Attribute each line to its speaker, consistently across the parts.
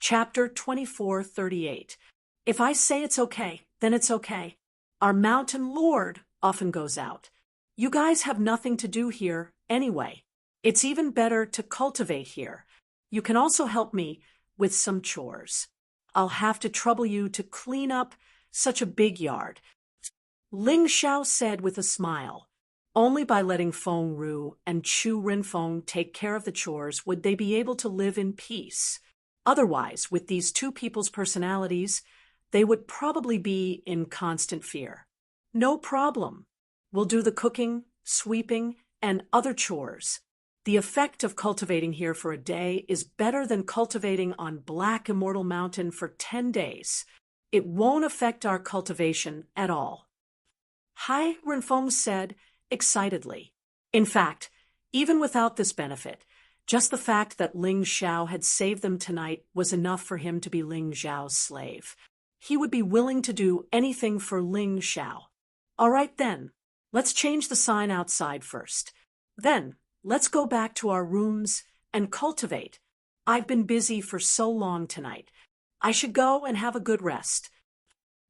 Speaker 1: Chapter 2438. If I say it's okay, then it's okay. Our mountain lord often goes out. You guys have nothing to do here anyway. It's even better to cultivate here. You can also help me with some chores. I'll have to trouble you to clean up such a big yard. Ling Xiao said with a smile. Only by letting Feng Ru and Chu Rinfeng take care of the chores would they be able to live in peace. Otherwise, with these two people's personalities, they would probably be in constant fear. No problem. We'll do the cooking, sweeping, and other chores. The effect of cultivating here for a day is better than cultivating on Black Immortal Mountain for 10 days. It won't affect our cultivation at all. Hai Renfeng said excitedly. In fact, even without this benefit, just the fact that Ling Xiao had saved them tonight was enough for him to be Ling Xiao's slave. He would be willing to do anything for Ling Xiao. All right then, let's change the sign outside first. Then, let's go back to our rooms and cultivate. I've been busy for so long tonight. I should go and have a good rest.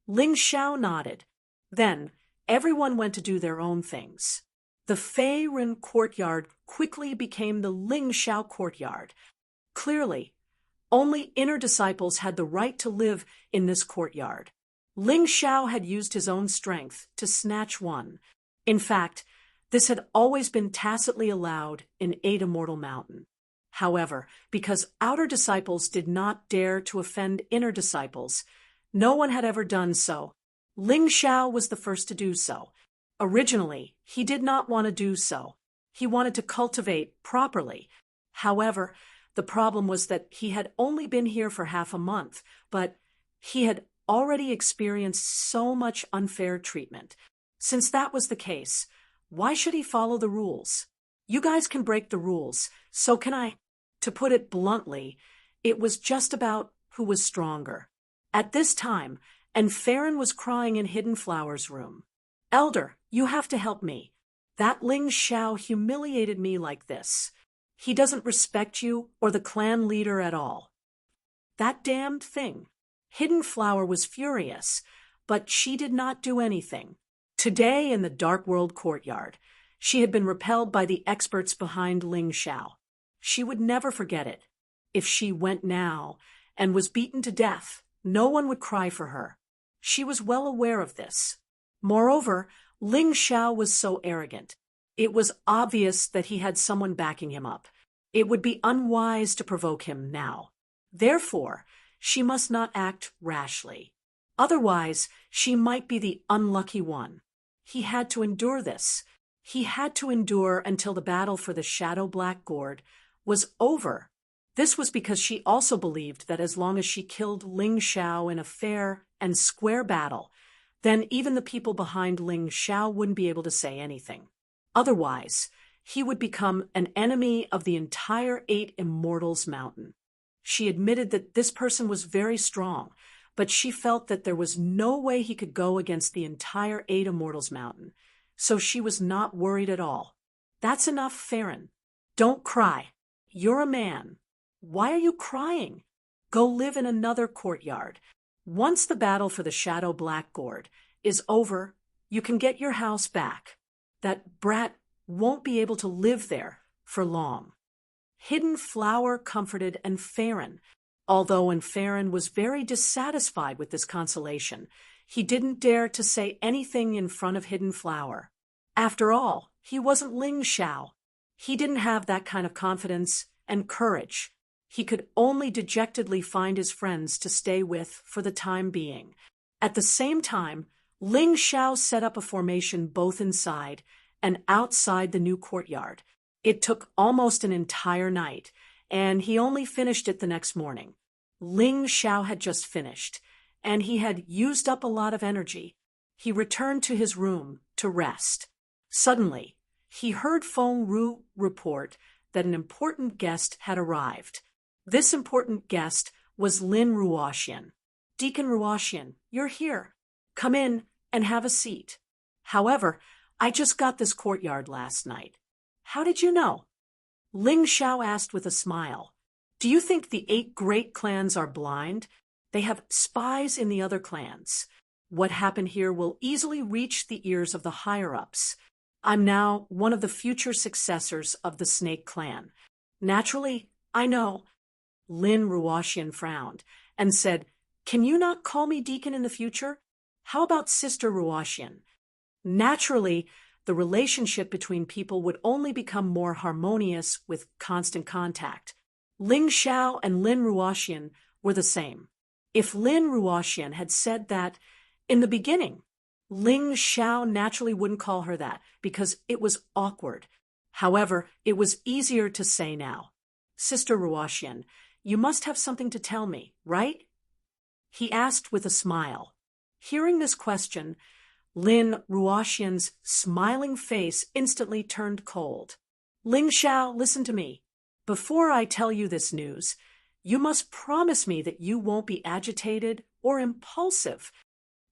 Speaker 1: Ling Xiao nodded. Then, everyone went to do their own things. The Fei Ren courtyard quickly became the Ling Xiao courtyard. Clearly, only inner disciples had the right to live in this courtyard. Ling Xiao had used his own strength to snatch one. In fact, this had always been tacitly allowed in 8 Immortal Mountain. However, because outer disciples did not dare to offend inner disciples, no one had ever done so. Ling Xiao was the first to do so. Originally, he did not want to do so. He wanted to cultivate properly. However, the problem was that he had only been here for half a month, but he had already experienced so much unfair treatment. Since that was the case, why should he follow the rules? You guys can break the rules, so can I. To put it bluntly, it was just about who was stronger. At this time, and Farron was crying in Hidden Flower's room. Elder, you have to help me. That Ling Xiao humiliated me like this. He doesn't respect you or the clan leader at all. That damned thing. Hidden Flower was furious, but she did not do anything. Today in the Dark World courtyard, she had been repelled by the experts behind Ling Xiao. She would never forget it. If she went now and was beaten to death, no one would cry for her. She was well aware of this. Moreover, Ling Xiao was so arrogant. It was obvious that he had someone backing him up. It would be unwise to provoke him now. Therefore, she must not act rashly. Otherwise, she might be the unlucky one. He had to endure this. He had to endure until the battle for the Shadow Black Gourd was over. This was because she also believed that as long as she killed Ling Xiao in a fair and square battle, then even the people behind Ling Xiao wouldn't be able to say anything. Otherwise, he would become an enemy of the entire 8 Immortals Mountain. She admitted that this person was very strong, but she felt that there was no way he could go against the entire 8 Immortals Mountain, so she was not worried at all. That's enough, Farron. Don't cry. You're a man. Why are you crying? Go live in another courtyard. Once the battle for the Shadow Black Gourd is over, you can get your house back. That brat won't be able to live there for long. Hidden Flower comforted and Farron, although Farron was very dissatisfied with this consolation. He didn't dare to say anything in front of Hidden Flower. After all, he wasn't Ling Xiao. He didn't have that kind of confidence and courage. He could only dejectedly find his friends to stay with for the time being. At the same time, Ling Xiao set up a formation both inside and outside the new courtyard. It took almost an entire night, and he only finished it the next morning. Ling Xiao had just finished, and he had used up a lot of energy. He returned to his room to rest. Suddenly, he heard Feng Ru report that an important guest had arrived. This important guest was Lin Ruoxian. Deacon Ruoxian, you're here. Come in and have a seat. However, I just got this courtyard last night. How did you know? Ling Xiao asked with a smile. Do you think the 8 great clans are blind? They have spies in the other clans. What happened here will easily reach the ears of the higher-ups. I'm now one of the future successors of the Snake Clan. Naturally, I know. Lin Ruashian frowned and said, "Can you not call me Deacon in the future? How about Sister Ruashian?" Naturally, the relationship between people would only become more harmonious with constant contact. Ling Xiao and Lin Ruashian were the same. If Lin Ruashian had said that in the beginning, Ling Xiao naturally wouldn't call her that because it was awkward. However, it was easier to say now. "Sister Ruashian, you must have something to tell me, right?" he asked with a smile. Hearing this question, Lin Ruashian's smiling face instantly turned cold. "Ling Xiao, listen to me. Before I tell you this news, you must promise me that you won't be agitated or impulsive."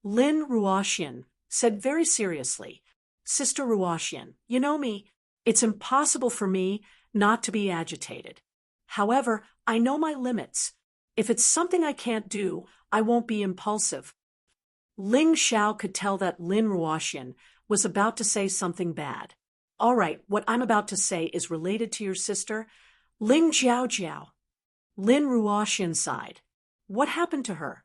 Speaker 1: Lin Ruashian said very seriously, "Sister Ruashian, you know me. It's impossible for me not to be agitated. However, I know my limits. If it's something I can't do, I won't be impulsive." Ling Xiao could tell that Lin Ruashian was about to say something bad. "All right, what I'm about to say is related to your sister, Ling Jiao." Lin Ruashian sighed. "What happened to her?"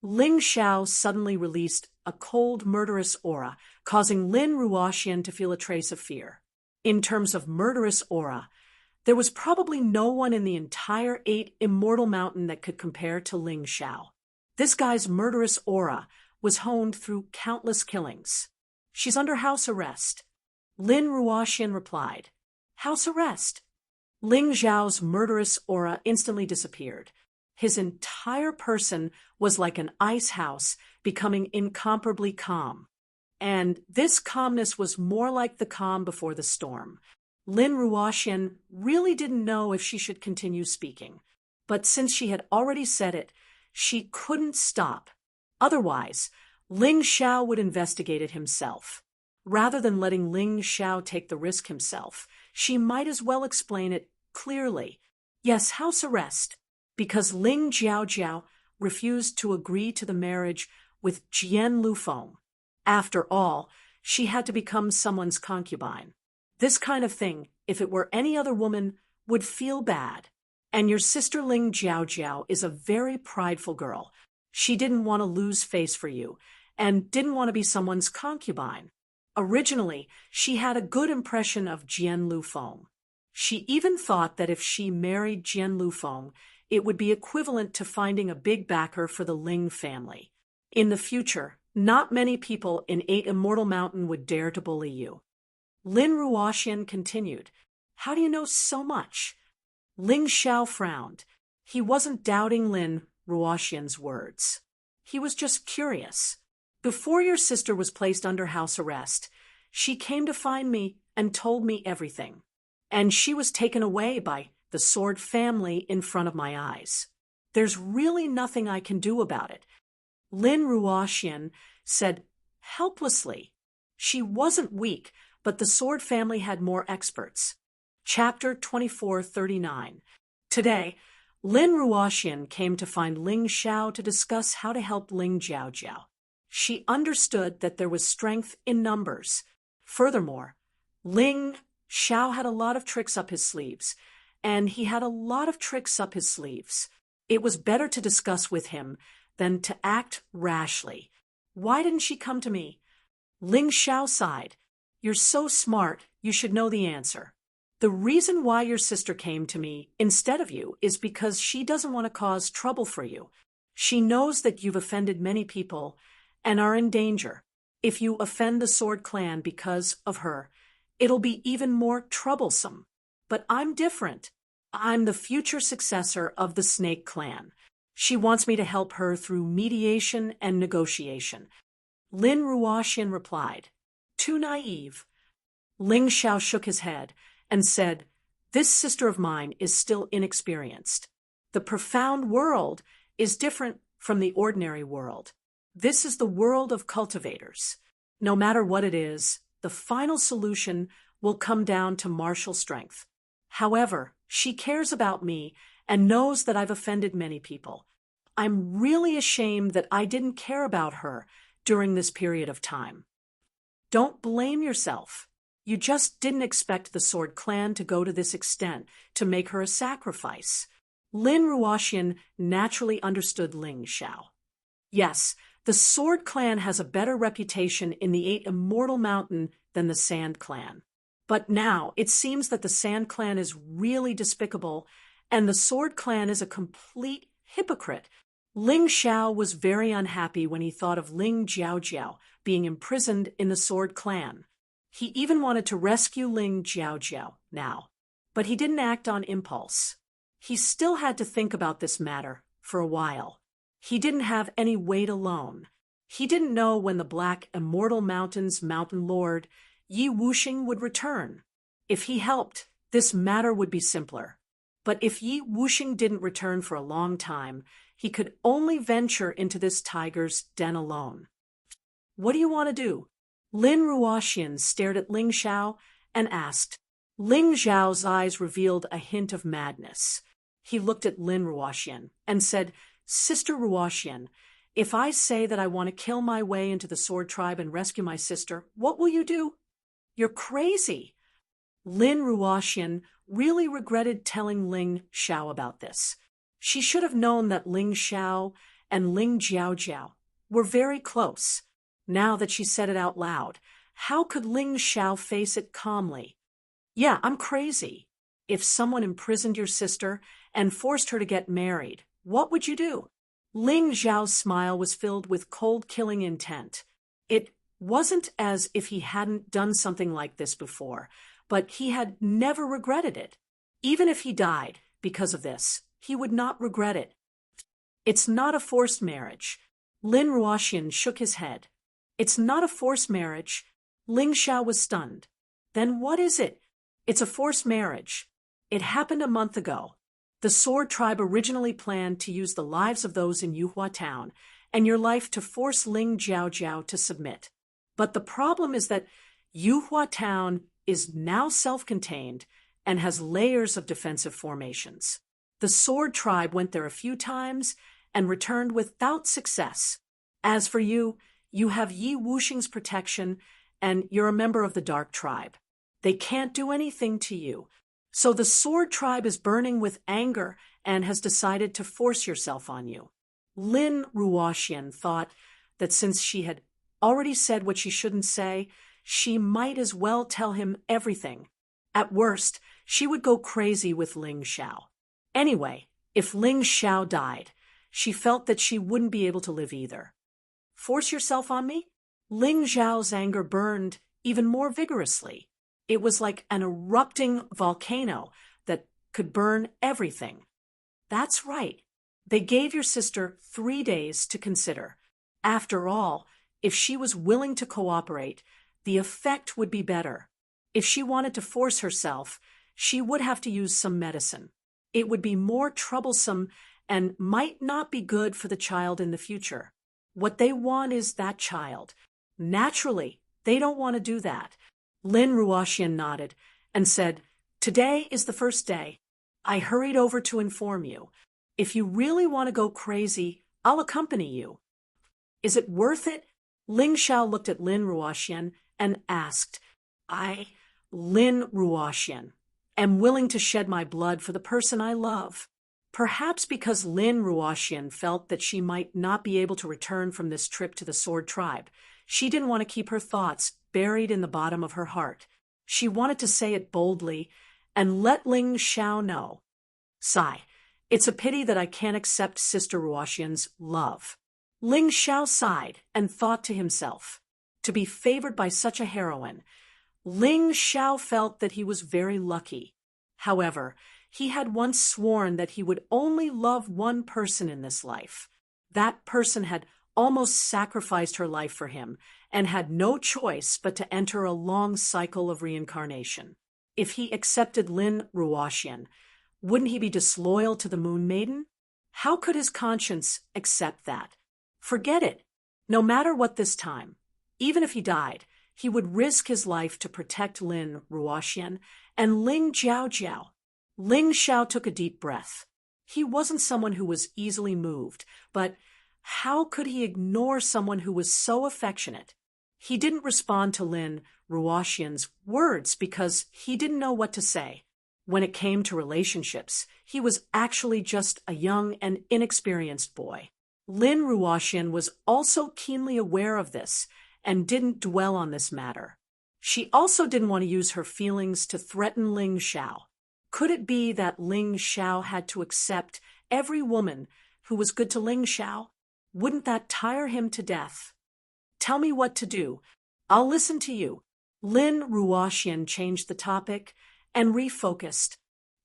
Speaker 1: Ling Xiao suddenly released a cold, murderous aura, causing Lin Ruashian to feel a trace of fear. In terms of murderous aura, there was probably no one in the entire 8 Immortal Mountain that could compare to Ling Xiao. This guy's murderous aura was honed through countless killings. "She's under house arrest." Lin Ruashian replied. "House arrest?" Ling Xiao's murderous aura instantly disappeared. His entire person was like an ice house, becoming incomparably calm. And this calmness was more like the calm before the storm. Lin Ruashian really didn't know if she should continue speaking. But since she had already said it, she couldn't stop. Otherwise, Ling Xiao would investigate it himself. Rather than letting Ling Xiao take the risk himself, she might as well explain it clearly. Yes, house arrest, because Ling Jiao refused to agree to the marriage with Jian Lufeng. After all, she had to become someone's concubine. This kind of thing, if it were any other woman, would feel bad. And your sister Ling Jiao is a very prideful girl. She didn't want to lose face for you, and didn't want to be someone's concubine. Originally, she had a good impression of Jian Lufeng. She even thought that if she married Jian Lufeng, it would be equivalent to finding a big backer for the Ling family. In the future, not many people in 8 Immortal Mountain would dare to bully you. Lin Ruashian continued, "How do you know so much?" Ling Xiao frowned. He wasn't doubting Lin Ruashian's words. He was just curious. "Before your sister was placed under house arrest, she came to find me and told me everything. And she was taken away by the Sword family in front of my eyes. There's really nothing I can do about it." Lin Ruashian said helplessly. She wasn't weak, but the Sword family had more experts. Chapter 2439. Today, Lin Ruashian came to find Ling Xiao to discuss how to help Ling Jiao. She understood that there was strength in numbers. Furthermore, Ling Xiao had a lot of tricks up his sleeves, and he had a lot of tricks up his sleeves. It was better to discuss with him than to act rashly. "Why didn't she come to me?" Ling Xiao sighed. "You're so smart, you should know the answer. The reason why your sister came to me instead of you is because she doesn't want to cause trouble for you. She knows that you've offended many people and are in danger. If you offend the Sword Clan because of her, it'll be even more troublesome. But I'm different. I'm the future successor of the Snake Clan. She wants me to help her through mediation and negotiation." Lin Ruashian replied. "Too naive." Ling Xiao shook his head and said, "This sister of mine is still inexperienced. The profound world is different from the ordinary world. This is the world of cultivators. No matter what it is, the final solution will come down to martial strength. However, she cares about me and knows that I've offended many people. I'm really ashamed that I didn't care about her during this period of time. Don't blame yourself. You just didn't expect the Sword Clan to go to this extent to make her a sacrifice. Lin Ruoxian naturally understood Ling Xiao. Yes, the Sword Clan has a better reputation in the Eight Immortal Mountain than the Sand Clan. But now it seems that the Sand Clan is really despicable, and the Sword Clan is a complete hypocrite. Ling Xiao was very unhappy when he thought of Ling Jiaojiao being imprisoned in the Sword Clan. He even wanted to rescue Ling Jiaojiao now, but he didn't act on impulse. He still had to think about this matter for a while. He didn't have any weight alone. He didn't know when the Black Immortal Mountain's Mountain Lord, Yi Wuxing, would return. If he helped, this matter would be simpler. But if Yi Wuxing didn't return for a long time, he could only venture into this tiger's den alone. What do you want to do? Lin Ruoxian stared at Ling Xiao and asked. Ling Xiao's eyes revealed a hint of madness. He looked at Lin Ruoxian and said, Sister Ruoxian, if I say that I want to kill my way into the Sword Tribe and rescue my sister, what will you do? You're crazy. Lin Ruoxian really regretted telling Ling Xiao about this. She should have known that Ling Xiao and Ling Jiaojiao were very close. Now that she said it out loud, how could Ling Xiao face it calmly? Yeah, I'm crazy. If someone imprisoned your sister and forced her to get married, what would you do? Ling Xiao's smile was filled with cold-killing intent. It wasn't as if he hadn't done something like this before, but he had never regretted it. Even if he died because of this, he would not regret it. It's not a forced marriage. Lin Ruoxian shook his head. It's not a forced marriage. Ling Xiao was stunned. Then what is it? It's a forced marriage. It happened a month ago. The Sword Tribe originally planned to use the lives of those in Yuhua Town and your life to force Ling Jiaojiao to submit. But the problem is that Yuhua Town is now self-contained and has layers of defensive formations. The Sword Tribe went there a few times and returned without success. As for you, you have Yi Wuxing's protection and you're a member of the Dark Tribe. They can't do anything to you. So the Sword Tribe is burning with anger and has decided to force yourself on you. Lin Ruoxian thought that since she had already said what she shouldn't say, she might as well tell him everything. At worst, she would go crazy with Ling Xiao. Anyway, if Ling Xiao died, she felt that she wouldn't be able to live either. Force yourself on me? Ling Xiao's anger burned even more vigorously. It was like an erupting volcano that could burn everything. That's right. They gave your sister 3 days to consider. After all, if she was willing to cooperate, the effect would be better. If she wanted to force herself, she would have to use some medicine. It would be more troublesome and might not be good for the child in the future. What they want is that child. Naturally, they don't want to do that. Lin Ruoxian nodded and said, Today is the first day. I hurried over to inform you. If you really want to go crazy, I'll accompany you. Is it worth it? Ling Xiao looked at Lin Ruoxian and asked, Lin Ruoxian, am willing to shed my blood for the person I love. Perhaps because Lin Ruoxian felt that she might not be able to return from this trip to the Sword Tribe, she didn't want to keep her thoughts buried in the bottom of her heart. She wanted to say it boldly and let Ling Xiao know. Sigh, it's a pity that I can't accept Sister Ruoxian's love. Ling Xiao sighed and thought to himself, to be favored by such a heroine. Ling Xiao felt that he was very lucky. However, he had once sworn that he would only love one person in this life. That person had almost sacrificed her life for him and had no choice but to enter a long cycle of reincarnation. If he accepted Lin Ruoxian, wouldn't he be disloyal to the Moon Maiden? How could his conscience accept that? Forget it. No matter what this time, even if he died, he would risk his life to protect Lin Ruoxian and Ling Jiaojiao. Ling Xiao took a deep breath. He wasn't someone who was easily moved, but how could he ignore someone who was so affectionate? He didn't respond to Lin Ruoshian's words because he didn't know what to say. When it came to relationships, he was actually just a young and inexperienced boy. Lin Ruoshian was also keenly aware of this and didn't dwell on this matter. She also didn't want to use her feelings to threaten Ling Xiao. Could it be that Ling Xiao had to accept every woman who was good to Ling Xiao? Wouldn't that tire him to death? Tell me what to do. I'll listen to you. Lin Ruoshian changed the topic and refocused.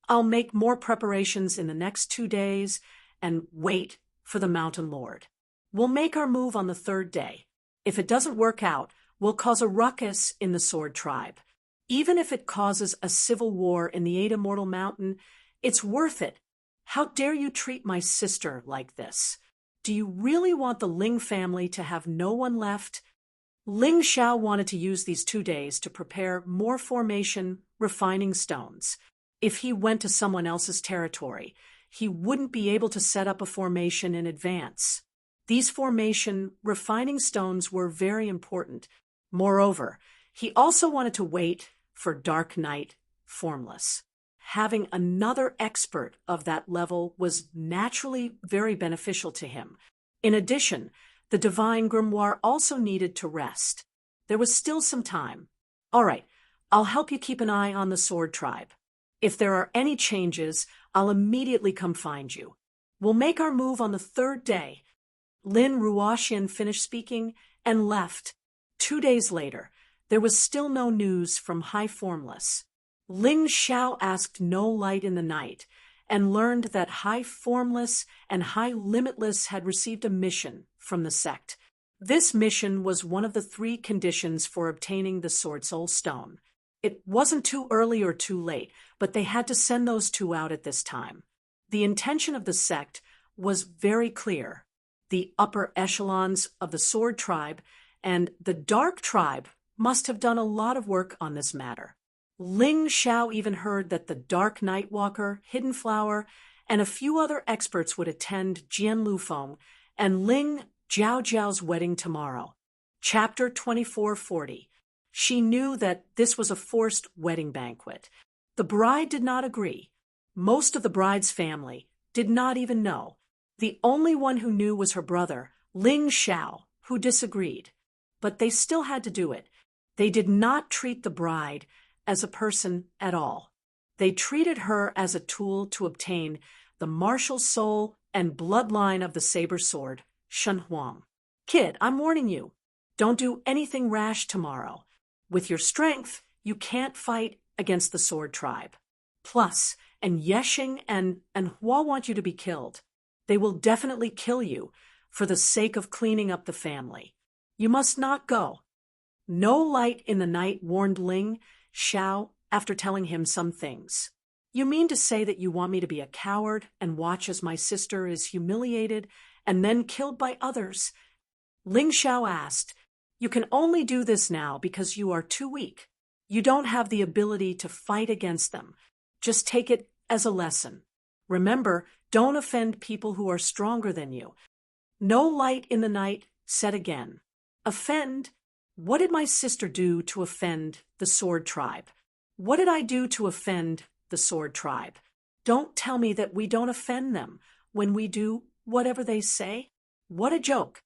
Speaker 1: I'll make more preparations in the next 2 days and wait for the Mountain Lord. We'll make our move on the 3rd day. If it doesn't work out, we'll cause a ruckus in the Sword Tribe. Even if it causes a civil war in the 8 Immortal Mountain, it's worth it. How dare you treat my sister like this? Do you really want the Ling family to have no one left? Ling Xiao wanted to use these 2 days to prepare more formation refining stones. If he went to someone else's territory, he wouldn't be able to set up a formation in advance. These formation refining stones were very important. Moreover, he also wanted to wait for Dark Night Formless. Having another expert of that level was naturally very beneficial to him. In addition, the Divine Grimoire also needed to rest. There was still some time. All right, I'll help you keep an eye on the Sword Tribe. If there are any changes, I'll immediately come find you. We'll make our move on the 3rd day. Lin Ruoshian finished speaking and left. 2 days later, there was still no news from High Formless. Ling Xiao asked No Light in the Night and learned that High Formless and High Limitless had received a mission from the sect. This mission was one of the 3 conditions for obtaining the Sword Soul Stone. It wasn't too early or too late, but they had to send those 2 out at this time. The intention of the sect was very clear. The upper echelons of the Sword Tribe and the Dark Tribe must have done a lot of work on this matter. Ling Xiao even heard that the Dark Nightwalker, Hidden Flower, and a few other experts would attend Jian Lufeng and Ling Jiaojiao's wedding tomorrow. Chapter 2440. She knew that this was a forced wedding banquet. The bride did not agree. Most of the bride's family did not even know. The only one who knew was her brother, Ling Xiao, who disagreed. But they still had to do it. They did not treat the bride as a person at all. They treated her as a tool to obtain the martial soul and bloodline of the saber sword, Shen Huang. Kid, I'm warning you. Don't do anything rash tomorrow. With your strength, you can't fight against the Sword Tribe. Plus, and Yexing and Hua want you to be killed. They will definitely kill you for the sake of cleaning up the family. You must not go. No Light in the Night warned Ling Xiao after telling him some things. You mean to say that you want me to be a coward and watch as my sister is humiliated and then killed by others? Ling Xiao asked. You can only do this now because you are too weak. You don't have the ability to fight against them. Just take it as a lesson. Remember, don't offend people who are stronger than you. No Light in the Night said again. Offend? What did my sister do to offend the Sword Tribe? What did I do to offend the Sword Tribe? Don't tell me that we don't offend them when we do whatever they say. What a joke.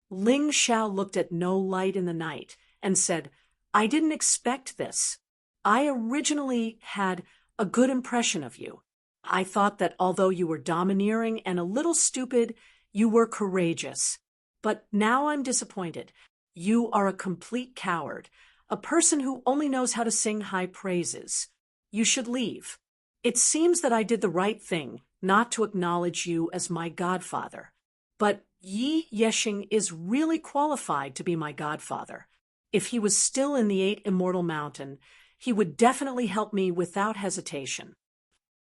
Speaker 1: Ling Xiao looked at No Light in the Night and said, I didn't expect this. I originally had a good impression of you. I thought that although you were domineering and a little stupid, you were courageous. But now I'm disappointed. You are a complete coward, a person who only knows how to sing high praises. You should leave. It seems that I did the right thing not to acknowledge you as my godfather. But Yi Yexing is really qualified to be my godfather. If he was still in the 8 Immortal Mountain, he would definitely help me without hesitation.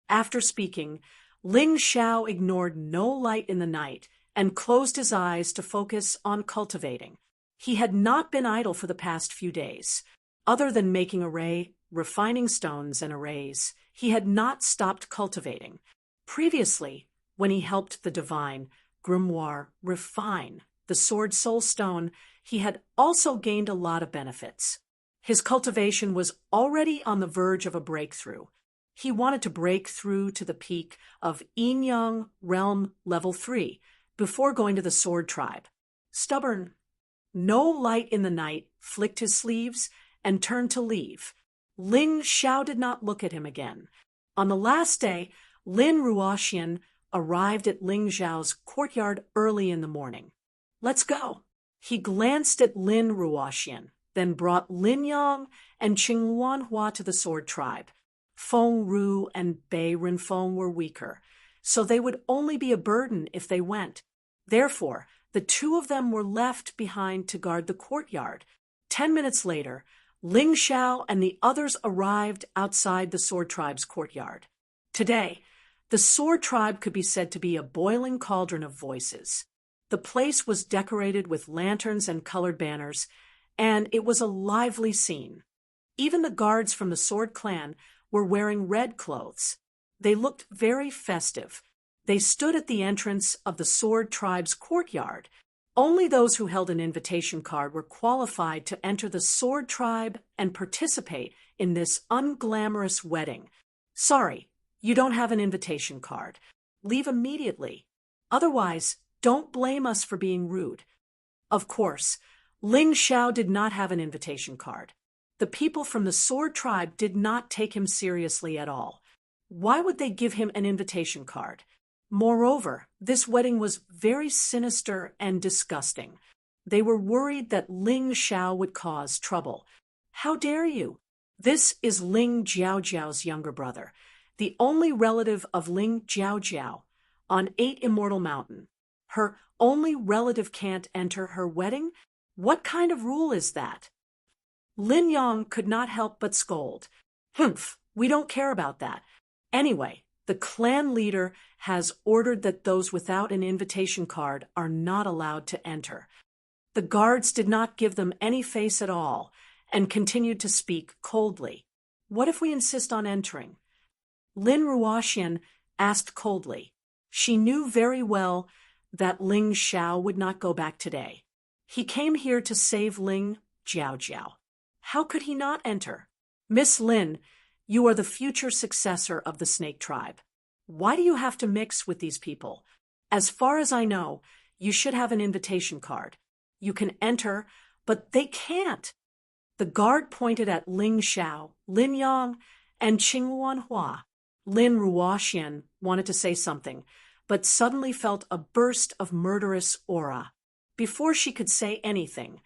Speaker 1: After speaking, Ling Xiao ignored No Light in the Night and closed his eyes to focus on cultivating. He had not been idle for the past few days. Other than making array, refining stones and arrays, he had not stopped cultivating. Previously, when he helped the divine grimoire refine the sword soul stone, he had also gained a lot of benefits. His cultivation was already on the verge of a breakthrough. He wanted to break through to the peak of Yin-Yang Realm Level 3 before going to the Sword Tribe. Stubborn, no light in the night, flicked his sleeves and turned to leave. Ling Xiao did not look at him again. On the last day, Lin Ruoxian arrived at Ling Xiao's courtyard early in the morning. "Let's go." He glanced at Lin Ruoxian, then brought Lin Yang and Qinghuan Hua to the Sword Tribe. Feng Ru and Bei Renfeng were weaker, so they would only be a burden if they went. Therefore, the two of them were left behind to guard the courtyard. 10 minutes later, Ling Xiao and the others arrived outside the Sword Tribe's courtyard. Today, the Sword Tribe could be said to be a boiling cauldron of voices. The place was decorated with lanterns and colored banners, and it was a lively scene. Even the guards from the Sword Clan were wearing red clothes. They looked very festive. They stood at the entrance of the Sword Tribe's courtyard. Only those who held an invitation card were qualified to enter the Sword Tribe and participate in this unglamorous wedding. Sorry, you don't have an invitation card. Leave immediately. Otherwise, don't blame us for being rude. Of course, Ling Xiao did not have an invitation card. The people from the Sword Tribe did not take him seriously at all. Why would they give him an invitation card? Moreover, this wedding was very sinister and disgusting. They were worried that Ling Xiao would cause trouble. How dare you? This is Ling Jiaojiao's younger brother, the only relative of Ling Jiaojiao on 8 Immortal Mountain. Her only relative can't enter her wedding? What kind of rule is that? Lin Yang could not help but scold. "Humph, we don't care about that. Anyway, the clan leader has ordered that those without an invitation card are not allowed to enter." The guards did not give them any face at all and continued to speak coldly. "What if we insist on entering?" Lin Ruoxian asked coldly. She knew very well that Ling Xiao would not go back today. He came here to save Ling Jiaojiao. How could he not enter? "Miss Lin, you are the future successor of the Snake Tribe. Why do you have to mix with these people? As far as I know, you should have an invitation card. You can enter, but they can't." The guard pointed at Ling Xiao, Lin Yang, and Qinghuan Hua. Lin Ruoxian wanted to say something, but suddenly felt a burst of murderous aura. Before she could say anything,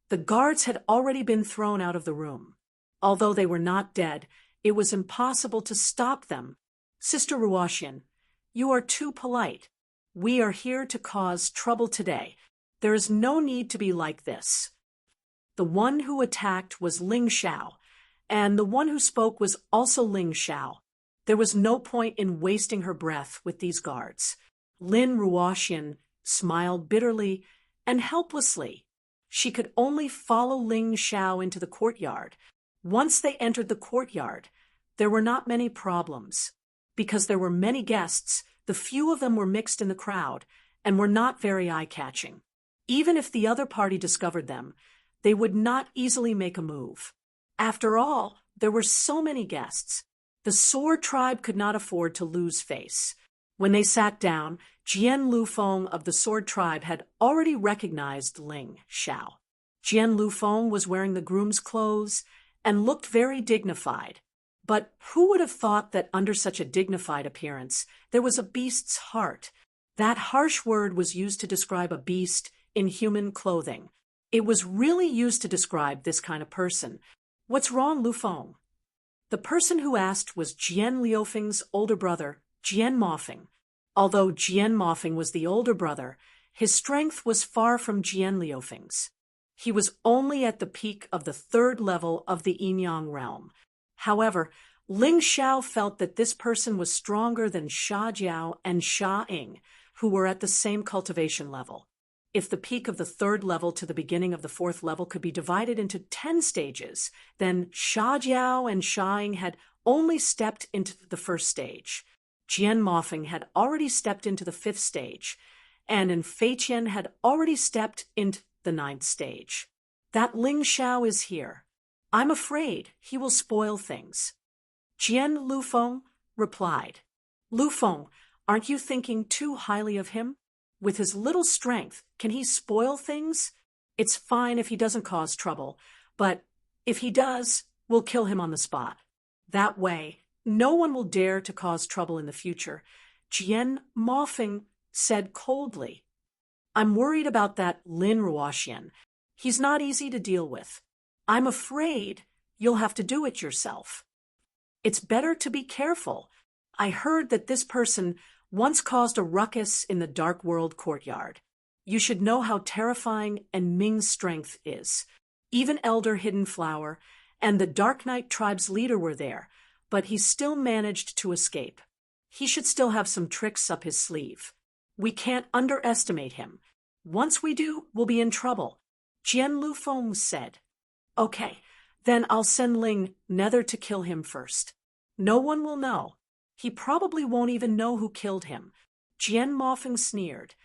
Speaker 1: the guards had already been thrown out of the room. Although they were not dead, it was impossible to stop them. "Sister Ruoxian, you are too polite. We are here to cause trouble today. There is no need to be like this." The one who attacked was Ling Xiao, and the one who spoke was also Ling Xiao. There was no point in wasting her breath with these guards. Lin Ruoxian smiled bitterly and helplessly. She could only follow Ling Xiao into the courtyard. Once they entered the courtyard, there were not many problems. Because there were many guests, the few of them were mixed in the crowd and were not very eye-catching. Even if the other party discovered them, they would not easily make a move. After all, there were so many guests. The Sword Tribe could not afford to lose face. When they sat down, Jian Lufeng of the Sword Tribe had already recognized Ling Xiao. Jian Lufeng was wearing the groom's clothes and looked very dignified. But who would have thought that under such a dignified appearance there was a beast's heart? That harsh word was used to describe a beast in human clothing. It was really used to describe this kind of person. "What's wrong, Lufeng?" The person who asked was Jian Liufeng's older brother, Jian Mofeng. Although Jian Mofeng was the older brother, his strength was far from Jian Liufeng's. He was only at the peak of the 3rd level of the Yin-Yang realm. However, Ling Xiao felt that this person was stronger than Sha Jiao and Sha Ying, who were at the same cultivation level. If the peak of the 3rd level to the beginning of the 4th level could be divided into 10 stages, then Sha Jiao and Sha Ying had only stepped into the 1st stage. Jian Mofeng had already stepped into the 5th stage, and Fei Qian had already stepped into the 9th stage. That Ling Xiao is here. I'm afraid he will spoil things. Jian Lufeng replied. Lufeng, aren't you thinking too highly of him? With his little strength, can he spoil things? It's fine if he doesn't cause trouble, but if he does, we'll kill him on the spot. That way, no one will dare to cause trouble in the future. Jian Mofeng said coldly. I'm worried about that Lin Ruoxian. He's not easy to deal with. I'm afraid you'll have to do it yourself. It's better to be careful. I heard that this person once caused a ruckus in the Dark World courtyard. You should know how terrifying and Ming's strength is. Even Elder Hidden Flower and the Dark Knight tribe's leader were there, but he still managed to escape. He should still have some tricks up his sleeve. We can't underestimate him. Once we do, we'll be in trouble. Jian Lufeng said. Okay, then I'll send Ling Nether to kill him first. No one will know. He probably won't even know who killed him. Jian Mofeng sneered.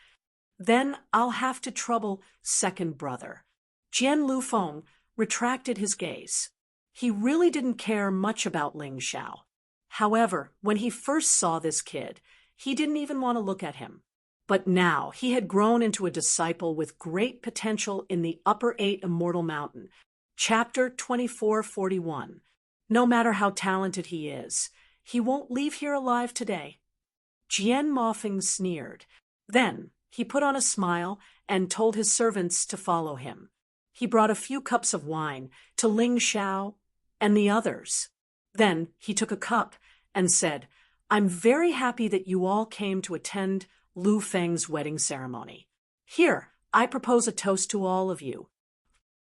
Speaker 1: Then I'll have to trouble second brother. Jian Lufeng retracted his gaze. He really didn't care much about Ling Xiao. However, when he first saw this kid, he didn't even want to look at him. But now he had grown into a disciple with great potential in the Upper 8 Immortal Mountain. Chapter 2441. No matter how talented he is, he won't leave here alive today. Jian Mofeng sneered. Then he put on a smile and told his servants to follow him. He brought a few cups of wine to Ling Xiao and the others. Then he took a cup and said, I'm very happy that you all came to attend Lu Feng's wedding ceremony. Here, I propose a toast to all of you.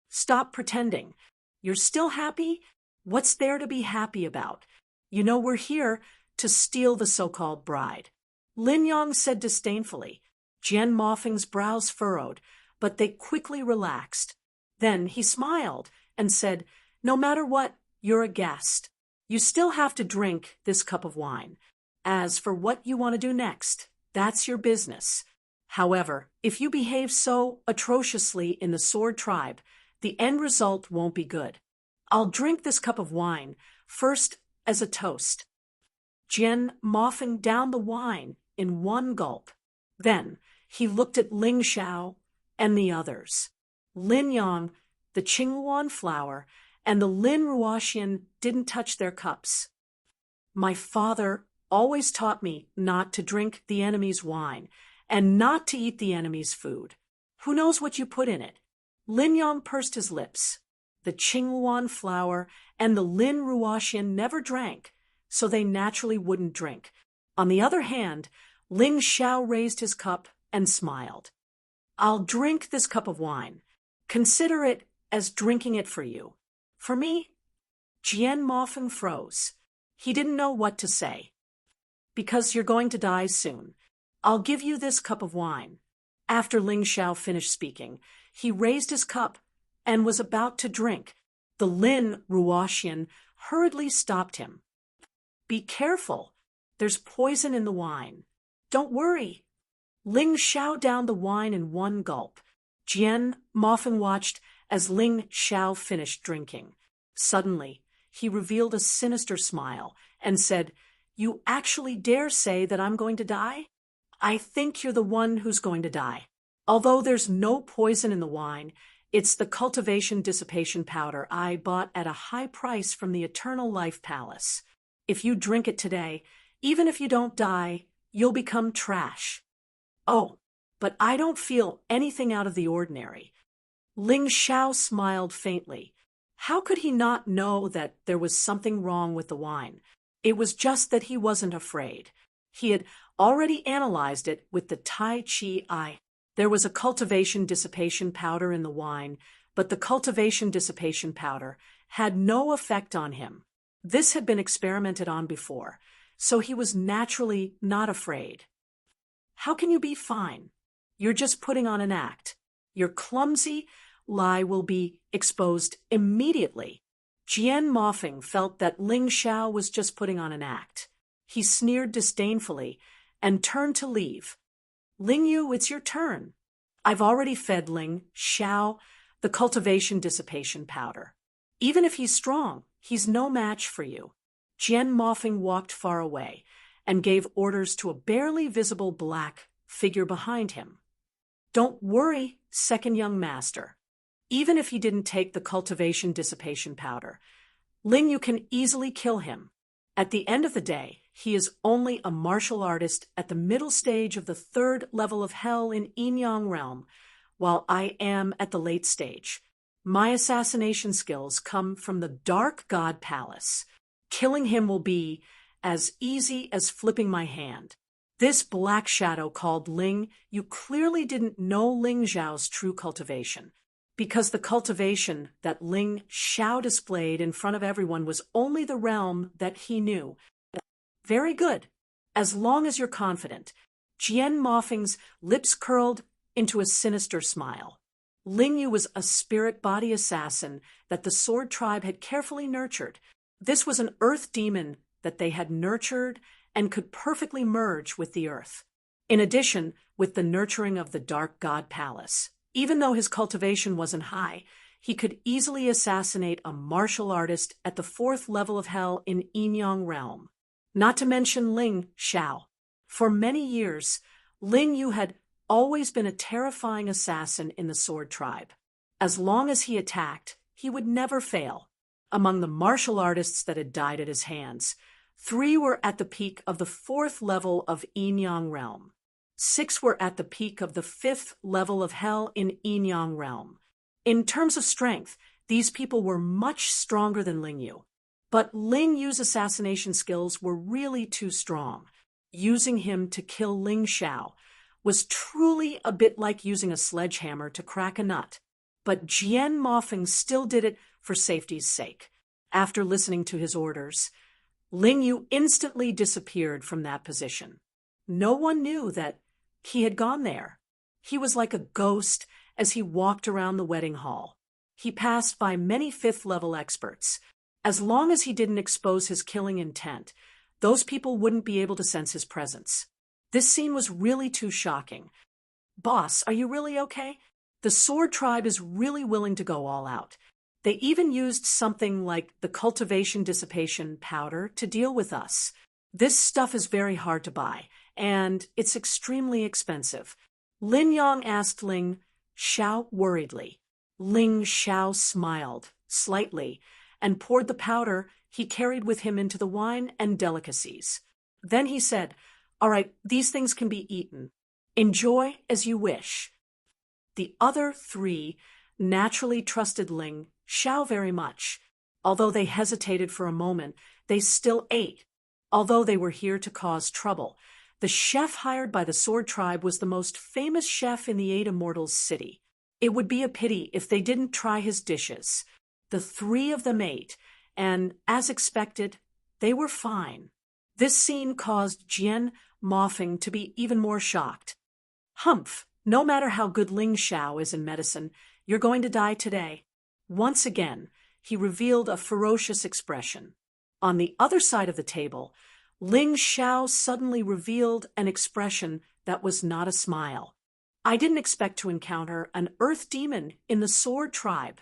Speaker 1: Stop pretending. You're still happy? What's there to be happy about? You know we're here to steal the so-called bride. Lin Yang said disdainfully. Jian Mofeng's brows furrowed, but they quickly relaxed. Then he smiled and said, no matter what, you're a guest. You still have to drink this cup of wine. As for what you want to do next, that's your business. However, if you behave so atrociously in the Sword Tribe, the end result won't be good. I'll drink this cup of wine first as a toast. Jian Mofeng downed the wine in one gulp. Then he looked at Ling Xiao and the others. Lin Yang, the Qingluan flower, and the Lin Ruoxian didn't touch their cups. My father always taught me not to drink the enemy's wine and not to eat the enemy's food. Who knows what you put in it? Lin Yang pursed his lips. The Qingluan flower and the Lin Ruoxian never drank, so they naturally wouldn't drink. On the other hand, Ling Xiao raised his cup and smiled. I'll drink this cup of wine. Consider it as drinking it for you. For me? Jian Mofeng froze. He didn't know what to say. Because you're going to die soon. I'll give you this cup of wine. After Ling Xiao finished speaking, he raised his cup and was about to drink. The Lin Ruoxian hurriedly stopped him. Be careful. There's poison in the wine. Don't worry. Ling Xiao downed the wine in one gulp. Jian Mofeng watched as Ling Xiao finished drinking. Suddenly, he revealed a sinister smile and said, You actually dare say that I'm going to die? I think you're the one who's going to die. Although there's no poison in the wine, it's the cultivation dissipation powder I bought at a high price from the Eternal Life Palace. If you drink it today, even if you don't die, you'll become trash. Oh, but I don't feel anything out of the ordinary. Ling Xiao smiled faintly. How could he not know that there was something wrong with the wine? It was just that he wasn't afraid. He had already analyzed it with the Tai Chi eye. There was a cultivation dissipation powder in the wine, but the cultivation dissipation powder had no effect on him. This had been experimented on before, so he was naturally not afraid. How can you be fine? You're just putting on an act. Your clumsy lie will be exposed immediately. Jian Mofeng felt that Ling Xiao was just putting on an act. He sneered disdainfully and turned to leave. Ling Yu, it's your turn. I've already fed Ling Xiao the cultivation dissipation powder. Even if he's strong, he's no match for you. Jian Mofeng walked far away and gave orders to a barely visible black figure behind him. Don't worry, second young master. Even if he didn't take the cultivation dissipation powder, Ling Yu can easily kill him. At the end of the day, he is only a martial artist at the middle stage of the third level of hell in Yinyang realm, while I am at the late stage. My assassination skills come from the Dark God Palace. Killing him will be as easy as flipping my hand. This black shadow called Ling, you clearly didn't know Ling Xiao's true cultivation, because the cultivation that Ling Xiao displayed in front of everyone was only the realm that he knew. Very good. As long as you're confident. Jian Mofeng's lips curled into a sinister smile. Ling Yu was a spirit body assassin that the Sword Tribe had carefully nurtured. This was an earth demon that they had nurtured and could perfectly merge with the earth. In addition, with the nurturing of the Dark God Palace, even though his cultivation wasn't high, he could easily assassinate a martial artist at the fourth level of hell in Yinyang realm. Not to mention Ling Xiao. For many years, Ling Yu had always been a terrifying assassin in the Sword Tribe. As long as he attacked, he would never fail. Among the martial artists that had died at his hands, 3 were at the peak of the 4th level of Yinyang realm. 6 were at the peak of the 5th level of hell in Yinyang realm. In terms of strength, these people were much stronger than Ling Yu. But Ling Yu's assassination skills were really too strong. Using him to kill Ling Xiao was truly a bit like using a sledgehammer to crack a nut. But Jian Mofeng still did it for safety's sake. After listening to his orders, Ling Yu instantly disappeared from that position. No one knew that he had gone there. He was like a ghost as he walked around the wedding hall. He passed by many 5th-level experts. As long as he didn't expose his killing intent, those people wouldn't be able to sense his presence. This scene was really too shocking. Boss, are you really okay? The Sword Tribe is really willing to go all out. They even used something like the cultivation dissipation powder to deal with us. This stuff is very hard to buy, and it's extremely expensive. Lin Yang asked Ling Xiao worriedly. Ling Xiao smiled slightly and poured the powder he carried with him into the wine and delicacies. Then he said, "All right, these things can be eaten. Enjoy as you wish." The other 3 naturally trusted Ling Xiao very much. Although they hesitated for a moment, they still ate. Although they were here to cause trouble, the chef hired by the Sword Tribe was the most famous chef in the 8 Immortals city. It would be a pity if they didn't try his dishes. The 3 of them ate, and, as expected, they were fine. This scene caused Jian Mofeng to be even more shocked. "Humph, no matter how good Ling Xiao is in medicine, you're going to die today." Once again, he revealed a ferocious expression. On the other side of the table, Ling Xiao suddenly revealed an expression that was not a smile. "I didn't expect to encounter an earth demon in the Sword Tribe."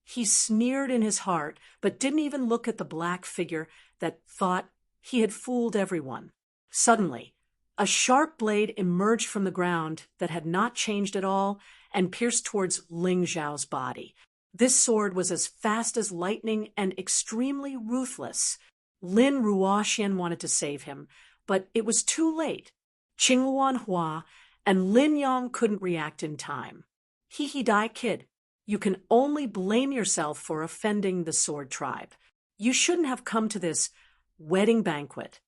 Speaker 1: He sneered in his heart, but didn't even look at the black figure that thought he had fooled everyone. Suddenly, a sharp blade emerged from the ground that had not changed at all and pierced towards Ling Xiao's body. This sword was as fast as lightning and extremely ruthless. Lin Ruoxian wanted to save him, but it was too late. Qingluan Hua and Lin Yang couldn't react in time. He die, kid. You can only blame yourself for offending the Sword Tribe. You shouldn't have come to this wedding banquet.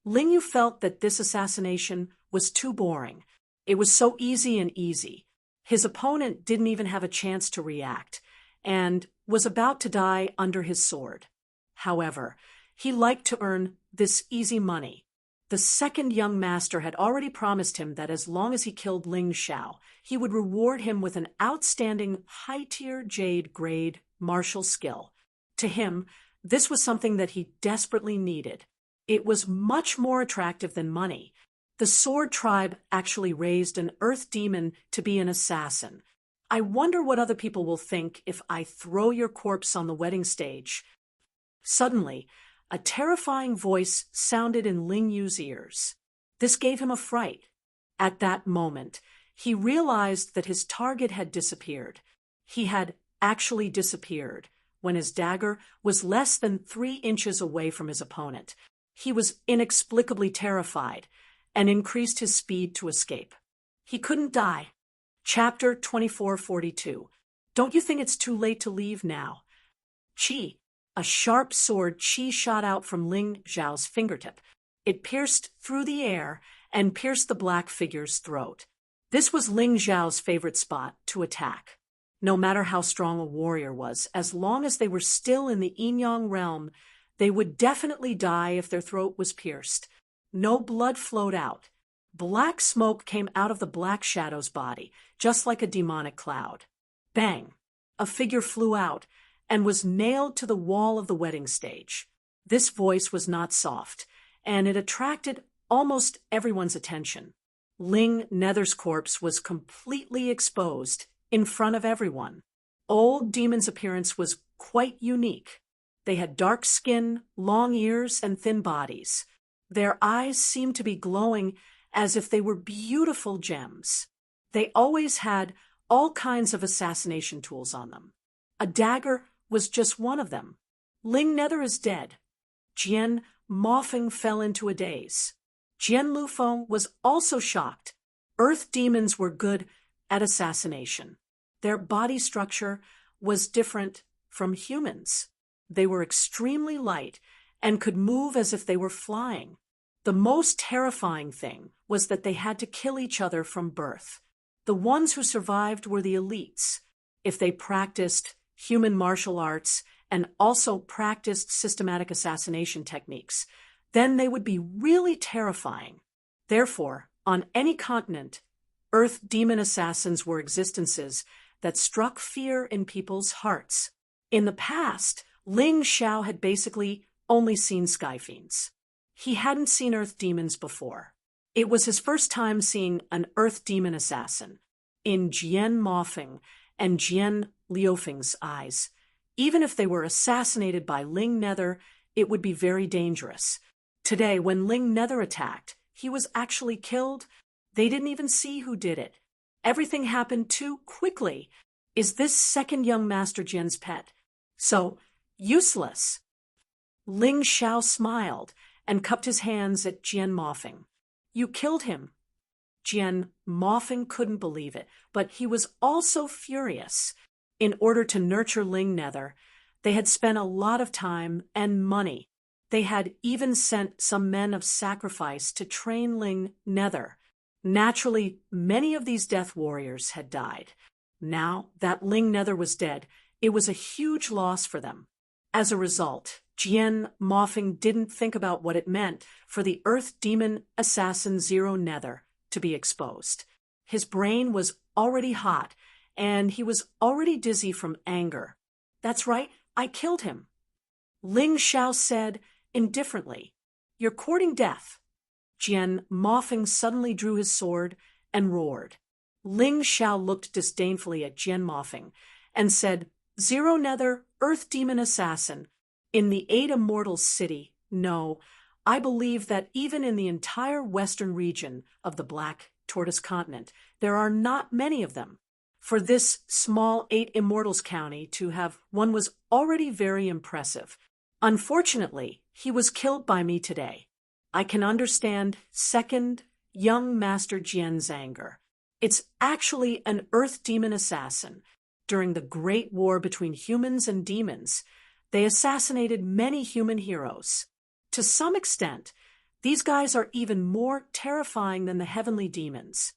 Speaker 1: Ling Yu felt that this assassination was too boring. It was so easy. His opponent didn't even have a chance to react, and was about to die under his sword. However, he liked to earn this easy money. The second young master had already promised him that as long as he killed Ling Xiao, he would reward him with an outstanding high-tier jade grade martial skill. To him, this was something that he desperately needed. It was much more attractive than money. The Sword Tribe actually raised an Earth demon to be an assassin. I wonder what other people will think if I throw your corpse on the wedding stage. Suddenly, a terrifying voice sounded in Ling Yu's ears. This gave him a fright. At that moment, he realized that his target had disappeared. He had actually disappeared when his dagger was less than 3 inches away from his opponent. He was inexplicably terrified and increased his speed to escape. He couldn't die. Chapter 2442. Don't you think it's too late to leave now? Chi. A sharp sword Chi shot out from Ling Zhao's fingertip. It pierced through the air and pierced the black figure's throat. This was Ling Zhao's favorite spot to attack. No matter how strong a warrior was, as long as they were still in the Yin-Yang realm, they would definitely die if their throat was pierced. No blood flowed out. Black smoke came out of the Black Shadow's body, just like a demonic cloud. Bang! A figure flew out and was nailed to the wall of the wedding stage. This voice was not soft, and it attracted almost everyone's attention. Ling Nether's corpse was completely exposed in front of everyone. Old Demon's appearance was quite unique. They had dark skin, long ears, and thin bodies. Their eyes seemed to be glowing as if they were beautiful gems. They always had all kinds of assassination tools on them. A dagger was just one of them. Ling Nether is dead. Jian Mofeng fell into a daze. Jian Lufeng was also shocked. Earth demons were good at assassination. Their body structure was different from humans. They were extremely light and could move as if they were flying. The most terrifying thing was that they had to kill each other from birth. The ones who survived were the elites. If they practiced human martial arts and also practiced systematic assassination techniques, then they would be really terrifying. Therefore, on any continent, Earth demon assassins were existences that struck fear in people's hearts. In the past, Ling Xiao had basically only seen sky fiends. He hadn't seen Earth demons before. It was his first time seeing an Earth demon assassin in Jian Mofeng and Jian Liufeng's eyes. Even if they were assassinated by Ling Nether, it would be very dangerous. Today, when Ling Nether attacked, he was actually killed. They didn't even see who did it. Everything happened too quickly. Is this second young Master Jian's pet so useless? Ling Xiao smiled and cupped his hands at Jian Mofeng. You killed him. Jian Mofeng couldn't believe it, but he was also furious. In order to nurture Ling Nether, they had spent a lot of time and money. They had even sent some men of sacrifice to train Ling Nether. Naturally, many of these death warriors had died. Now that Ling Nether was dead, it was a huge loss for them. As a result, Jian Mofeng didn't think about what it meant for the Earth Demon Assassin Zero Nether to be exposed. His brain was already hot, and he was already dizzy from anger. That's right, I killed him. Ling Xiao said indifferently, You're courting death. Jian Mofeng suddenly drew his sword and roared. Ling Xiao looked disdainfully at Jian Mofeng and said, Zero Nether, Earth Demon Assassin. In the 8 Immortals city, no, I believe that even in the entire western region of the Black Tortoise continent, there are not many of them. For this small 8 Immortals county to have one was already very impressive. Unfortunately, he was killed by me today. I can understand second young Master Jian's anger. It's actually an Earth Demon assassin. During the Great War between humans and demons, they assassinated many human heroes. To some extent, these guys are even more terrifying than the heavenly demons.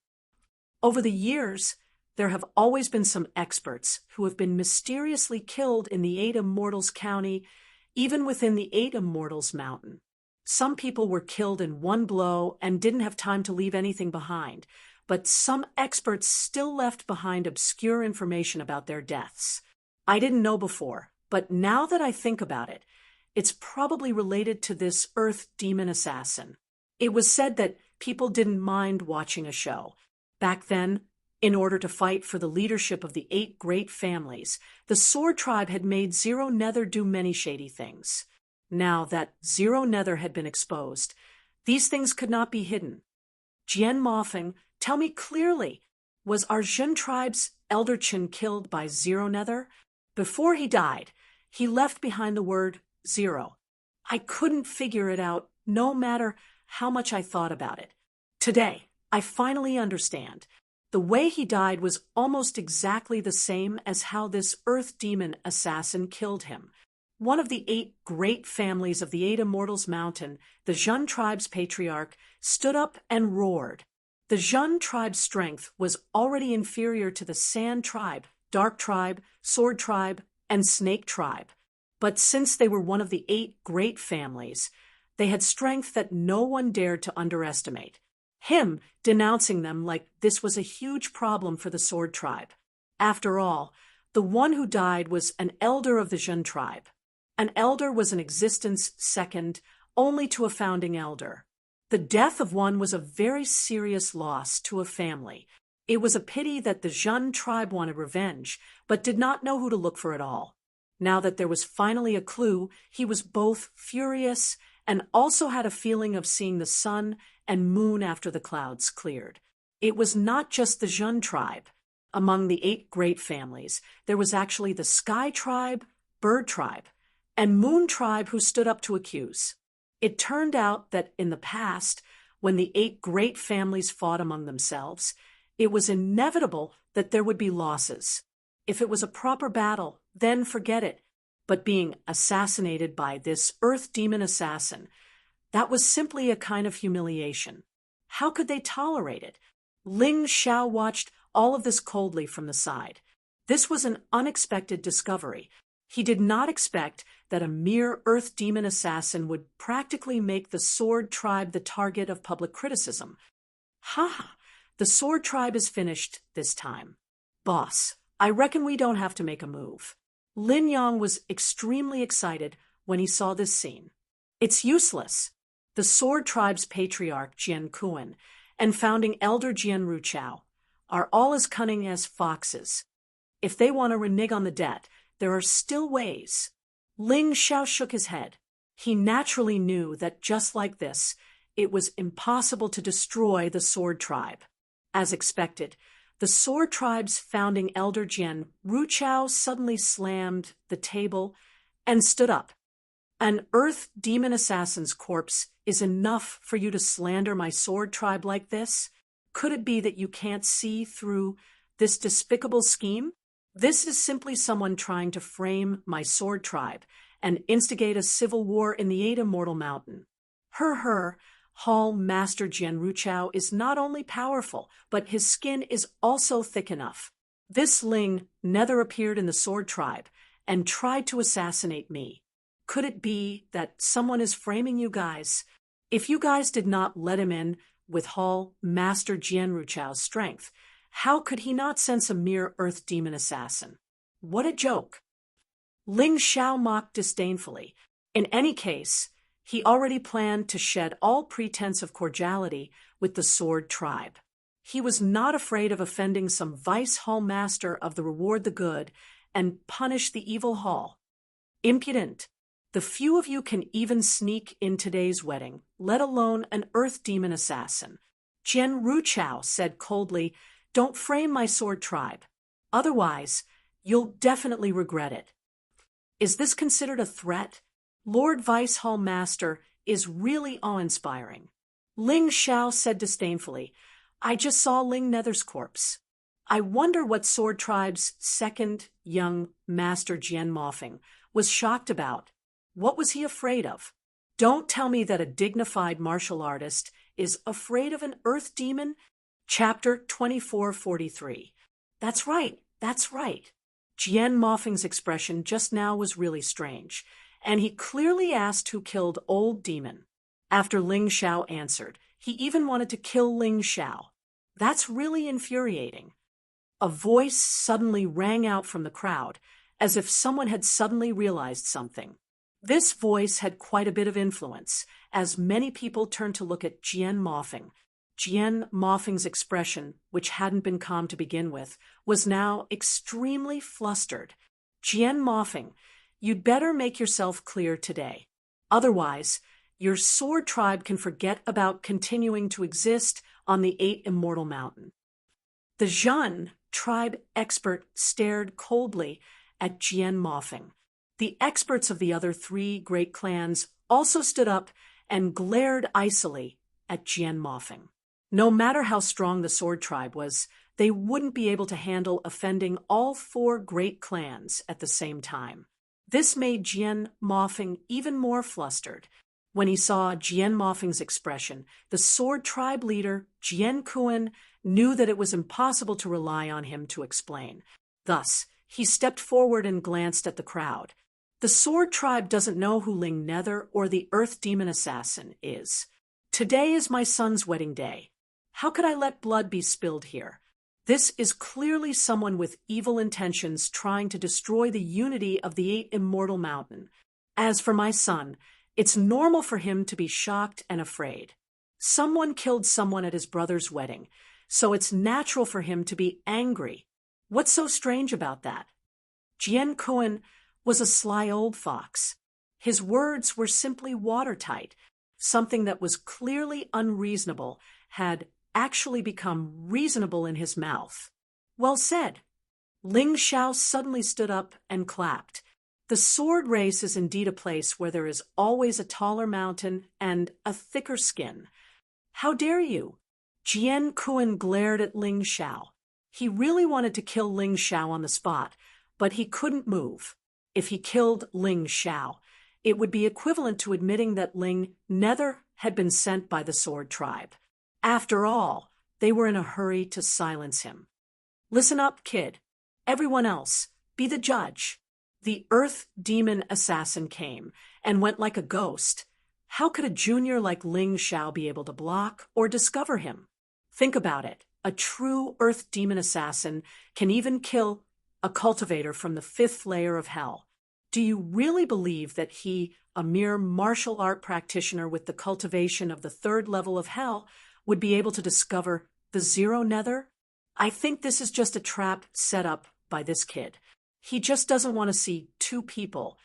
Speaker 1: Over the years, there have always been some experts who have been mysteriously killed in the 8 Immortals county, even within the 8 Immortals mountain. Some people were killed in one blow and didn't have time to leave anything behind, but some experts still left behind obscure information about their deaths. I didn't know before, but now that I think about it, It's probably related to this Earth demon assassin. It was said that people didn't mind watching a show. Back then, in order to fight for the leadership of the 8 great families, the Sword Tribe had made Zero Nether do many shady things. Now that Zero Nether had been exposed, these things could not be hidden. Jian Mofeng, tell me clearly, was our Jin tribe's elder Qin killed by Zero Nether? Before he died, he left behind the word zero. I couldn't figure it out, no matter how much I thought about it. Today, I finally understand. The way he died was almost exactly the same as how this Earth demon assassin killed him. One of the 8 great families of the 8 Immortals Mountain, the Jin tribe's patriarch, stood up and roared. The Jin tribe's strength was already inferior to the Sand tribe, Dark tribe, Sword tribe, and Snake tribe. But since they were one of the 8 great families, they had strength that no one dared to underestimate. Him denouncing them like this was a huge problem for the Sword tribe. After all, the one who died was an elder of the Jin tribe. An elder was an existence second only to a founding elder. The death of one was a very serious loss to a family. It was a pity that the Jin tribe wanted revenge, but did not know who to look for at all. Now that there was finally a clue, he was both furious and also had a feeling of seeing the sun and moon after the clouds cleared. It was not just the Jin tribe. Among the 8 great families, there was actually the Sky tribe, Bird tribe, and Moon tribe who stood up to accuse. It turned out that in the past, when the 8 great families fought among themselves, it was inevitable that there would be losses. If it was a proper battle, then forget it. But being assassinated by this Earth demon assassin, that was simply a kind of humiliation. How could they tolerate it? Ling Xiao watched all of this coldly from the side. This was an unexpected discovery. He did not expect that a mere Earth demon assassin would practically make the Sword tribe the target of public criticism. Ha! The Sword tribe is finished this time. Boss, I reckon we don't have to make a move. Lin Yang was extremely excited when he saw this scene. It's useless. The Sword tribe's patriarch, Jian Kuan, and founding elder Jian Ruchao are all as cunning as foxes. If they want to renege on the debt, there are still ways. Ling Xiao shook his head. He naturally knew that just like this, it was impossible to destroy the Sword tribe. As expected, the Sword tribe's founding elder Jian Ruchao suddenly slammed the table and stood up. An Earth demon assassin's corpse is enough for you to slander my Sword tribe like this? Could it be that you can't see through this despicable scheme? This is simply someone trying to frame my Sword tribe and instigate a civil war in the 8 Immortal Mountain. Hall Master Jian Ruchao is not only powerful, but his skin is also thick enough. This Ling Nether appeared in the Sword tribe and tried to assassinate me. Could it be that someone is framing you guys? If you guys did not let him in with Hall Master Jian Ruchao's strength, how could he not sense a mere Earth demon assassin? What a joke! Ling Xiao mocked disdainfully. In any case, he already planned to shed all pretense of cordiality with the Sword tribe. He was not afraid of offending some vice hall master of the Reward the Good and punish the evil hall. Impudent! The few of you can even sneak in today's wedding, let alone an Earth demon assassin. Jian Ruchao said coldly, "Don't frame my Sword tribe. Otherwise, you'll definitely regret it." Is this considered a threat? Lord Vice Hall Master is really awe-inspiring. Ling Xiao said disdainfully, "I just saw Ling Nether's corpse. I wonder what Sword Tribe's second young Master Jian Mofeng was shocked about. What was he afraid of? Don't tell me that a dignified martial artist is afraid of an Earth demon?" Chapter 2443. That's right. Jian Mofeng's expression just now was really strange, and he clearly asked who killed Old Demon. After Ling Xiao answered, he even wanted to kill Ling Xiao. That's really infuriating. A voice suddenly rang out from the crowd, as if someone had suddenly realized something. This voice had quite a bit of influence, as many people turned to look at Jian Mofeng. Jian Mofeng's expression, which hadn't been calm to begin with, was now extremely flustered. Jian Mofeng, you'd better make yourself clear today. Otherwise, your sword tribe can forget about continuing to exist on the 8 Immortal Mountain. The Zhan tribe expert stared coldly at Jian Mofeng. The experts of the other 3 great clans also stood up and glared icily at Jian Mofeng. No matter how strong the sword tribe was, they wouldn't be able to handle offending all 4 great clans at the same time. This made Jian Mofeng even more flustered. When he saw Jian Mofeng's expression, the sword tribe leader, Jian Kuan, knew that it was impossible to rely on him to explain. Thus, he stepped forward and glanced at the crowd. The sword tribe doesn't know who Ling Nether or the Earth Demon Assassin is. Today is my son's wedding day. How could I let blood be spilled here? This is clearly someone with evil intentions trying to destroy the unity of the 8 Immortal Mountain. As for my son, it's normal for him to be shocked and afraid. Someone killed someone at his brother's wedding, so it's natural for him to be angry. What's so strange about that? Jian Kuan was a sly old fox. His words were simply watertight. Something that was clearly unreasonable had actually become reasonable in his mouth. Well said. Ling Xiao suddenly stood up and clapped. The sword race is indeed a place where there is always a taller mountain and a thicker skin. How dare you? Jian Kuan glared at Ling Xiao. He really wanted to kill Ling Xiao on the spot, but he couldn't move. If he killed Ling Xiao, it would be equivalent to admitting that Ling Nether had been sent by the sword tribe. After all, they were in a hurry to silence him. Listen up, kid. Everyone else, be the judge. The Earth Demon Assassin came and went like a ghost. How could a junior like Ling Xiao be able to block or discover him? Think about it. A true Earth Demon Assassin can even kill a cultivator from the 5th layer of hell. Do you really believe that he, a mere martial art practitioner with the cultivation of the 3rd level of hell, would be able to discover the Zero Nether? I think this is just a trap set up by this kid. He just doesn't want to see 2 people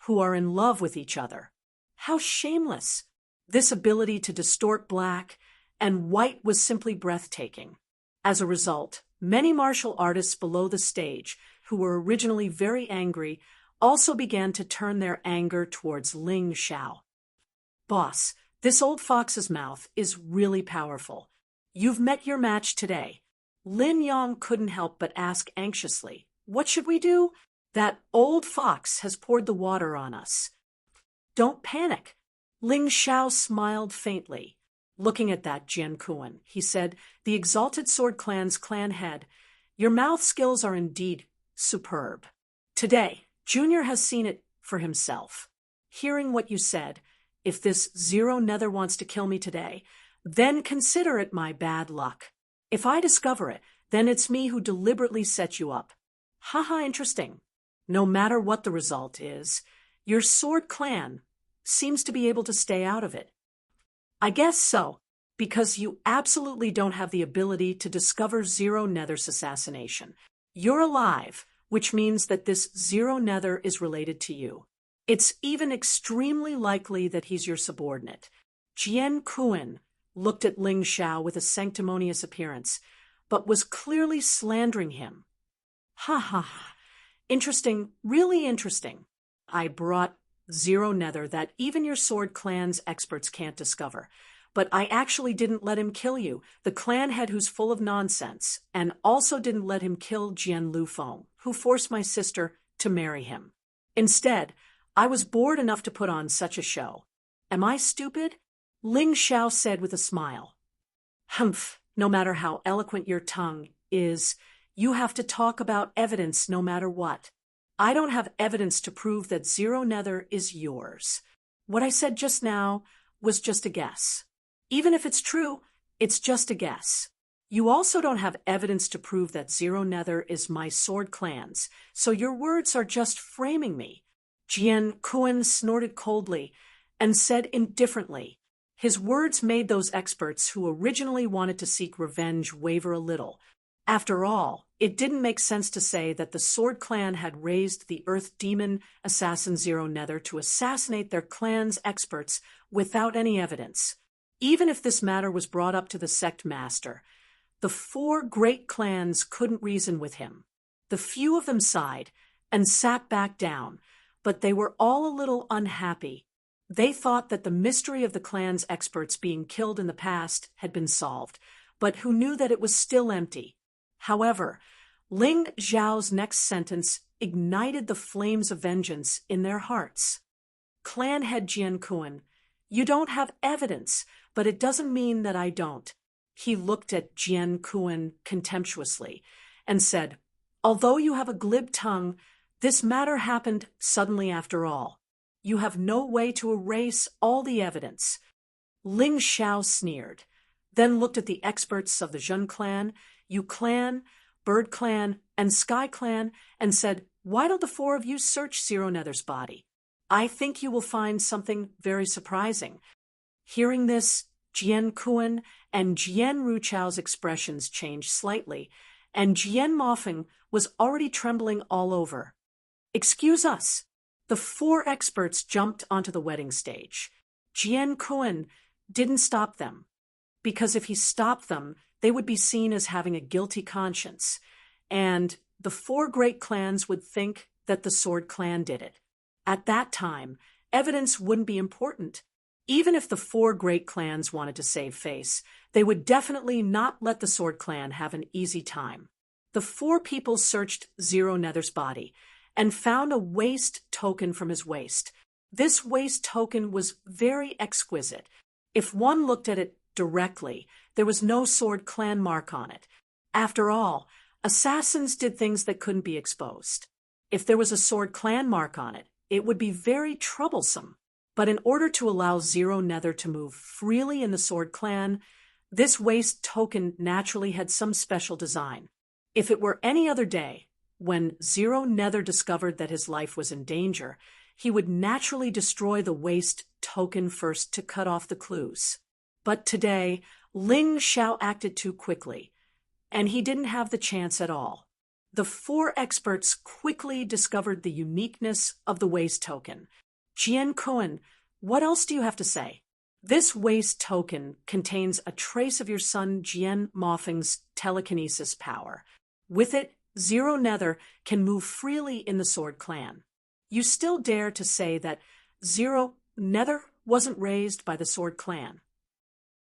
Speaker 1: who are in love with each other. How shameless! This ability to distort black and white was simply breathtaking. As a result, many martial artists below the stage, who were originally very angry, also began to turn their anger towards Ling Xiao. Boss, this old fox's mouth is really powerful. You've met your match today. Lin Yang couldn't help but ask anxiously, what should we do? That old fox has poured the water on us. Don't panic. Ling Xiao smiled faintly. Looking at that Jian Kuan, he said, the Exalted Sword Clan's clan head, your mouth skills are indeed superb. Today, Junior has seen it for himself. Hearing what you said, if this Zero Nether wants to kill me today, then consider it my bad luck. If I discover it, then it's me who deliberately set you up. Haha, interesting. No matter what the result is, your sword clan seems to be able to stay out of it. I guess so, because you absolutely don't have the ability to discover Zero Nether's assassination. You're alive, which means that this Zero Nether is related to you. It's even extremely likely that he's your subordinate. Jian Kuan looked at Ling Xiao with a sanctimonious appearance, but was clearly slandering him. Ha ha ha. Interesting, really interesting. I brought Zero Nether that even your sword clan's experts can't discover. But I actually didn't let him kill you, the clan head who's full of nonsense, and also didn't let him kill Jian Lufeng, who forced my sister to marry him. Instead, I was bored enough to put on such a show. Am I stupid? Ling Xiao said with a smile. Humph, no matter how eloquent your tongue is, you have to talk about evidence no matter what. I don't have evidence to prove that Zero Nether is yours. What I said just now was just a guess. Even if it's true, it's just a guess. You also don't have evidence to prove that Zero Nether is my sword clan's, so your words are just framing me. Jian Kuan snorted coldly and said indifferently. His words made those experts who originally wanted to seek revenge waver a little. After all, it didn't make sense to say that the Sword Clan had raised the Earth Demon assassin Zero Nether to assassinate their clan's experts without any evidence. Even if this matter was brought up to the sect master, the four great clans couldn't reason with him. The few of them sighed and sat back down, but they were all a little unhappy. They thought that the mystery of the clan's experts being killed in the past had been solved, but who knew that it was still empty. However, Ling Zhao's next sentence ignited the flames of vengeance in their hearts. Clan head Jian Kuan, you don't have evidence, but it doesn't mean that I don't. He looked at Jian Kuan contemptuously and said, although you have a glib tongue, this matter happened suddenly after all. You have no way to erase all the evidence. Ling Zhao sneered, then looked at the experts of the Zhun clan, Yu clan, Bird clan, and Sky clan, and said, why don't the four of you search Zero Nether's body? I think you will find something very surprising. Hearing this, Jian Kuan and Jian Ruchao's expressions changed slightly, and Jian Mofeng was already trembling all over. Excuse us. The four experts jumped onto the wedding stage. Jian Kuan didn't stop them, because if he stopped them, they would be seen as having a guilty conscience, and the four great clans would think that the Sword Clan did it. At that time, evidence wouldn't be important. Even if the four great clans wanted to save face, they would definitely not let the Sword Clan have an easy time. The four people searched Zero Nether's body and found a waist token from his waist. This waist token was very exquisite. If one looked at it directly, there was no Sword Clan mark on it. After all, assassins did things that couldn't be exposed. If there was a Sword Clan mark on it, it would be very troublesome. But in order to allow Zero Nether to move freely in the Sword Clan, this waist token naturally had some special design. If it were any other day, when Zero Nether discovered that his life was in danger, he would naturally destroy the waist token first to cut off the clues. But today, Ling Zhao acted too quickly, and he didn't have the chance at all. The four experts quickly discovered the uniqueness of the waist token. Jian Kuan, what else do you have to say? This waist token contains a trace of your son Jian Mofeng's telekinesis power. With it, Zero Nether can move freely in the Sword Clan. You still dare to say that Zero Nether wasn't raised by the Sword Clan?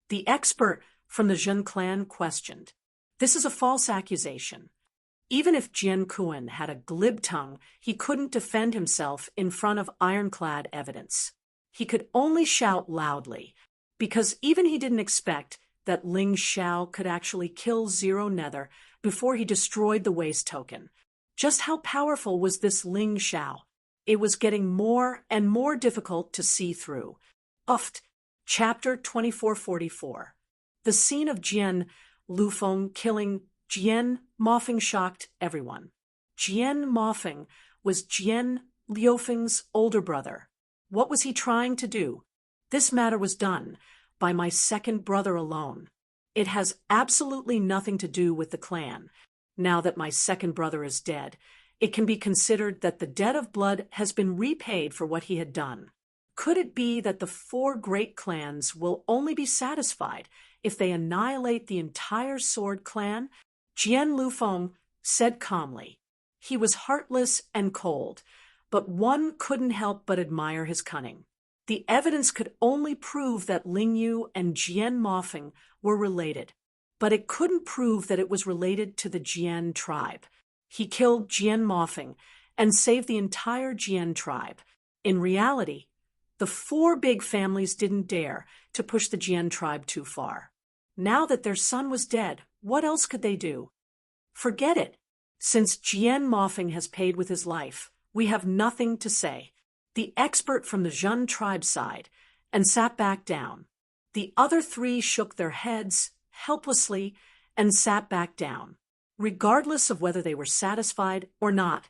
Speaker 1: The expert from the Zhun clan questioned. This is a false accusation. Even if Jian Kuan had a glib tongue, he couldn't defend himself in front of ironclad evidence. He could only shout loudly, because even he didn't expect that Ling Zhao could actually kill Zero Nether before he destroyed the waist token. Just how powerful was this Ling Zhao? It was getting more and more difficult to see through. Uft. Chapter 2444. The scene of Jian Lufeng killing Jian Mofeng shocked everyone. Jian Mofeng was Jian Liufeng's older brother. What was he trying to do? This matter was done by my second brother alone. It has absolutely nothing to do with the clan. Now that my second brother is dead, it can be considered that the debt of blood has been repaid for what he had done. Could it be that the four great clans will only be satisfied if they annihilate the entire Sword Clan? Jian Lufeng said calmly. He was heartless and cold, but one couldn't help but admire his cunning. The evidence could only prove that Ling Yu and Jian Mofeng were related, but it couldn't prove that it was related to the Jian tribe. He killed Jian Mofeng and saved the entire Jian tribe. In reality, the four big families didn't dare to push the Jian tribe too far. Now that their son was dead, what else could they do? Forget it. Since Jian Mofeng has paid with his life, we have nothing to say. The expert from the Zhun tribe sighed and sat back down. The other three shook their heads helplessly and sat back down. Regardless of whether they were satisfied or not,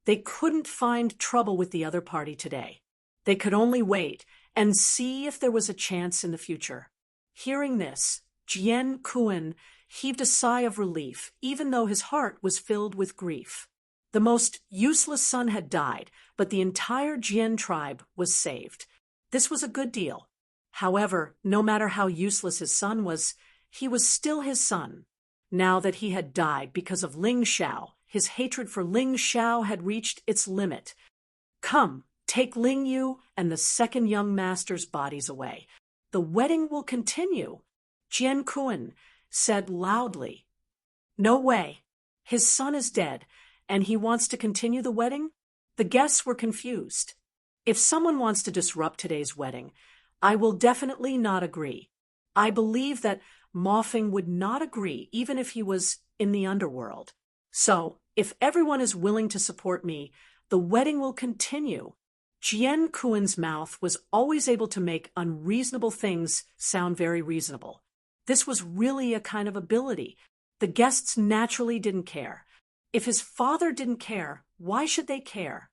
Speaker 1: They couldn't find trouble with the other party today. They could only wait and see if there was a chance in the future. Hearing this, Jian Kuan heaved a sigh of relief, even though his heart was filled with grief. The most useless son had died, but the entire Jian tribe was saved. This was a good deal. However, no matter how useless his son was, he was still his son. Now that he had died because of Ling Xiao, his hatred for Ling Xiao had reached its limit. Come, take Ling Yu and the second young master's bodies away. The wedding will continue, Jian Kuan said loudly. No way. His son is dead, and he wants to continue the wedding? The guests were confused. If someone wants to disrupt today's wedding, I will definitely not agree. I believe that Ma Feng would not agree even if he was in the underworld. So, if everyone is willing to support me, the wedding will continue. Jian Kuan's mouth was always able to make unreasonable things sound very reasonable. This was really a kind of ability. The guests naturally didn't care. If his father didn't care, why should they care?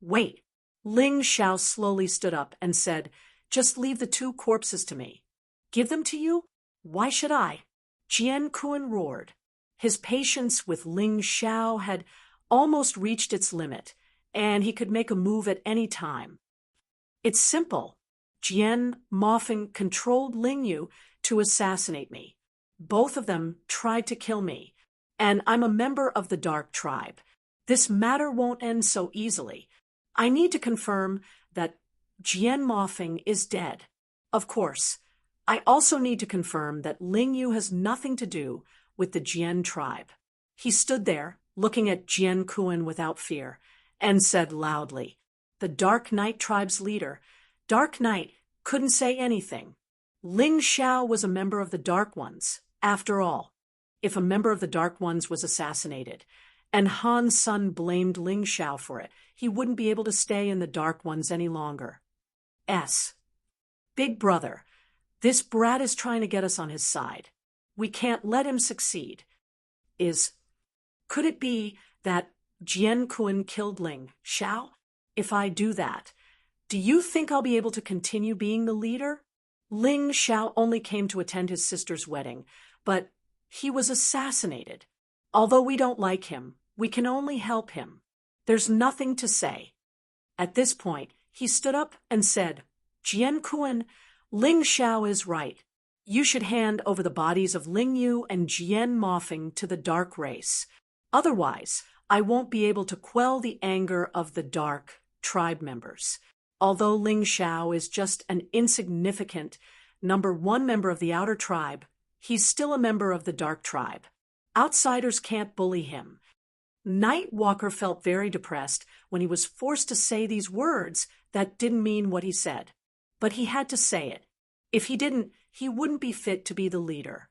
Speaker 1: Wait. Ling Xiao slowly stood up and said, just leave the 2 corpses to me. Give them to you? Why should I? Jian Kuan roared. His patience with Ling Xiao had almost reached its limit, and he could make a move at any time. It's simple. Jian Mofeng controlled Ling Yu to assassinate me. Both of them tried to kill me, and I'm a member of the Dark Tribe. This matter won't end so easily. I need to confirm that Jian Mofeng is dead. Of course, I also need to confirm that Ling Yu has nothing to do with the Jian tribe. He stood there, looking at Jian Kuan without fear, and said loudly, the Dark Knight tribe's leader. Dark Knight couldn't say anything. Ling Xiao was a member of the Dark Ones, after all. If a member of the Dark Ones was assassinated, and Han's son blamed Ling Xiao for it, he wouldn't be able to stay in the Dark Ones any longer. Big brother, this brat is trying to get us on his side. We can't let him succeed. Could it be that Jian Kuan killed Ling Xiao? If I do that, do you think I'll be able to continue being the leader? Ling Xiao only came to attend his sister's wedding, but he was assassinated. Although we don't like him, we can only help him. There's nothing to say. At this point, he stood up and said, Jian Kuan, Ling Xiao is right. You should hand over the bodies of Ling Yu and Jian Mofeng to the Dark Race. Otherwise, I won't be able to quell the anger of the Dark Tribe members. Although Ling Xiao is just an insignificant #1 member of the Outer Tribe, he's still a member of the Dark Tribe. Outsiders can't bully him. Nightwalker felt very depressed when he was forced to say these words that didn't mean what he said. But he had to say it. If he didn't, he wouldn't be fit to be the leader.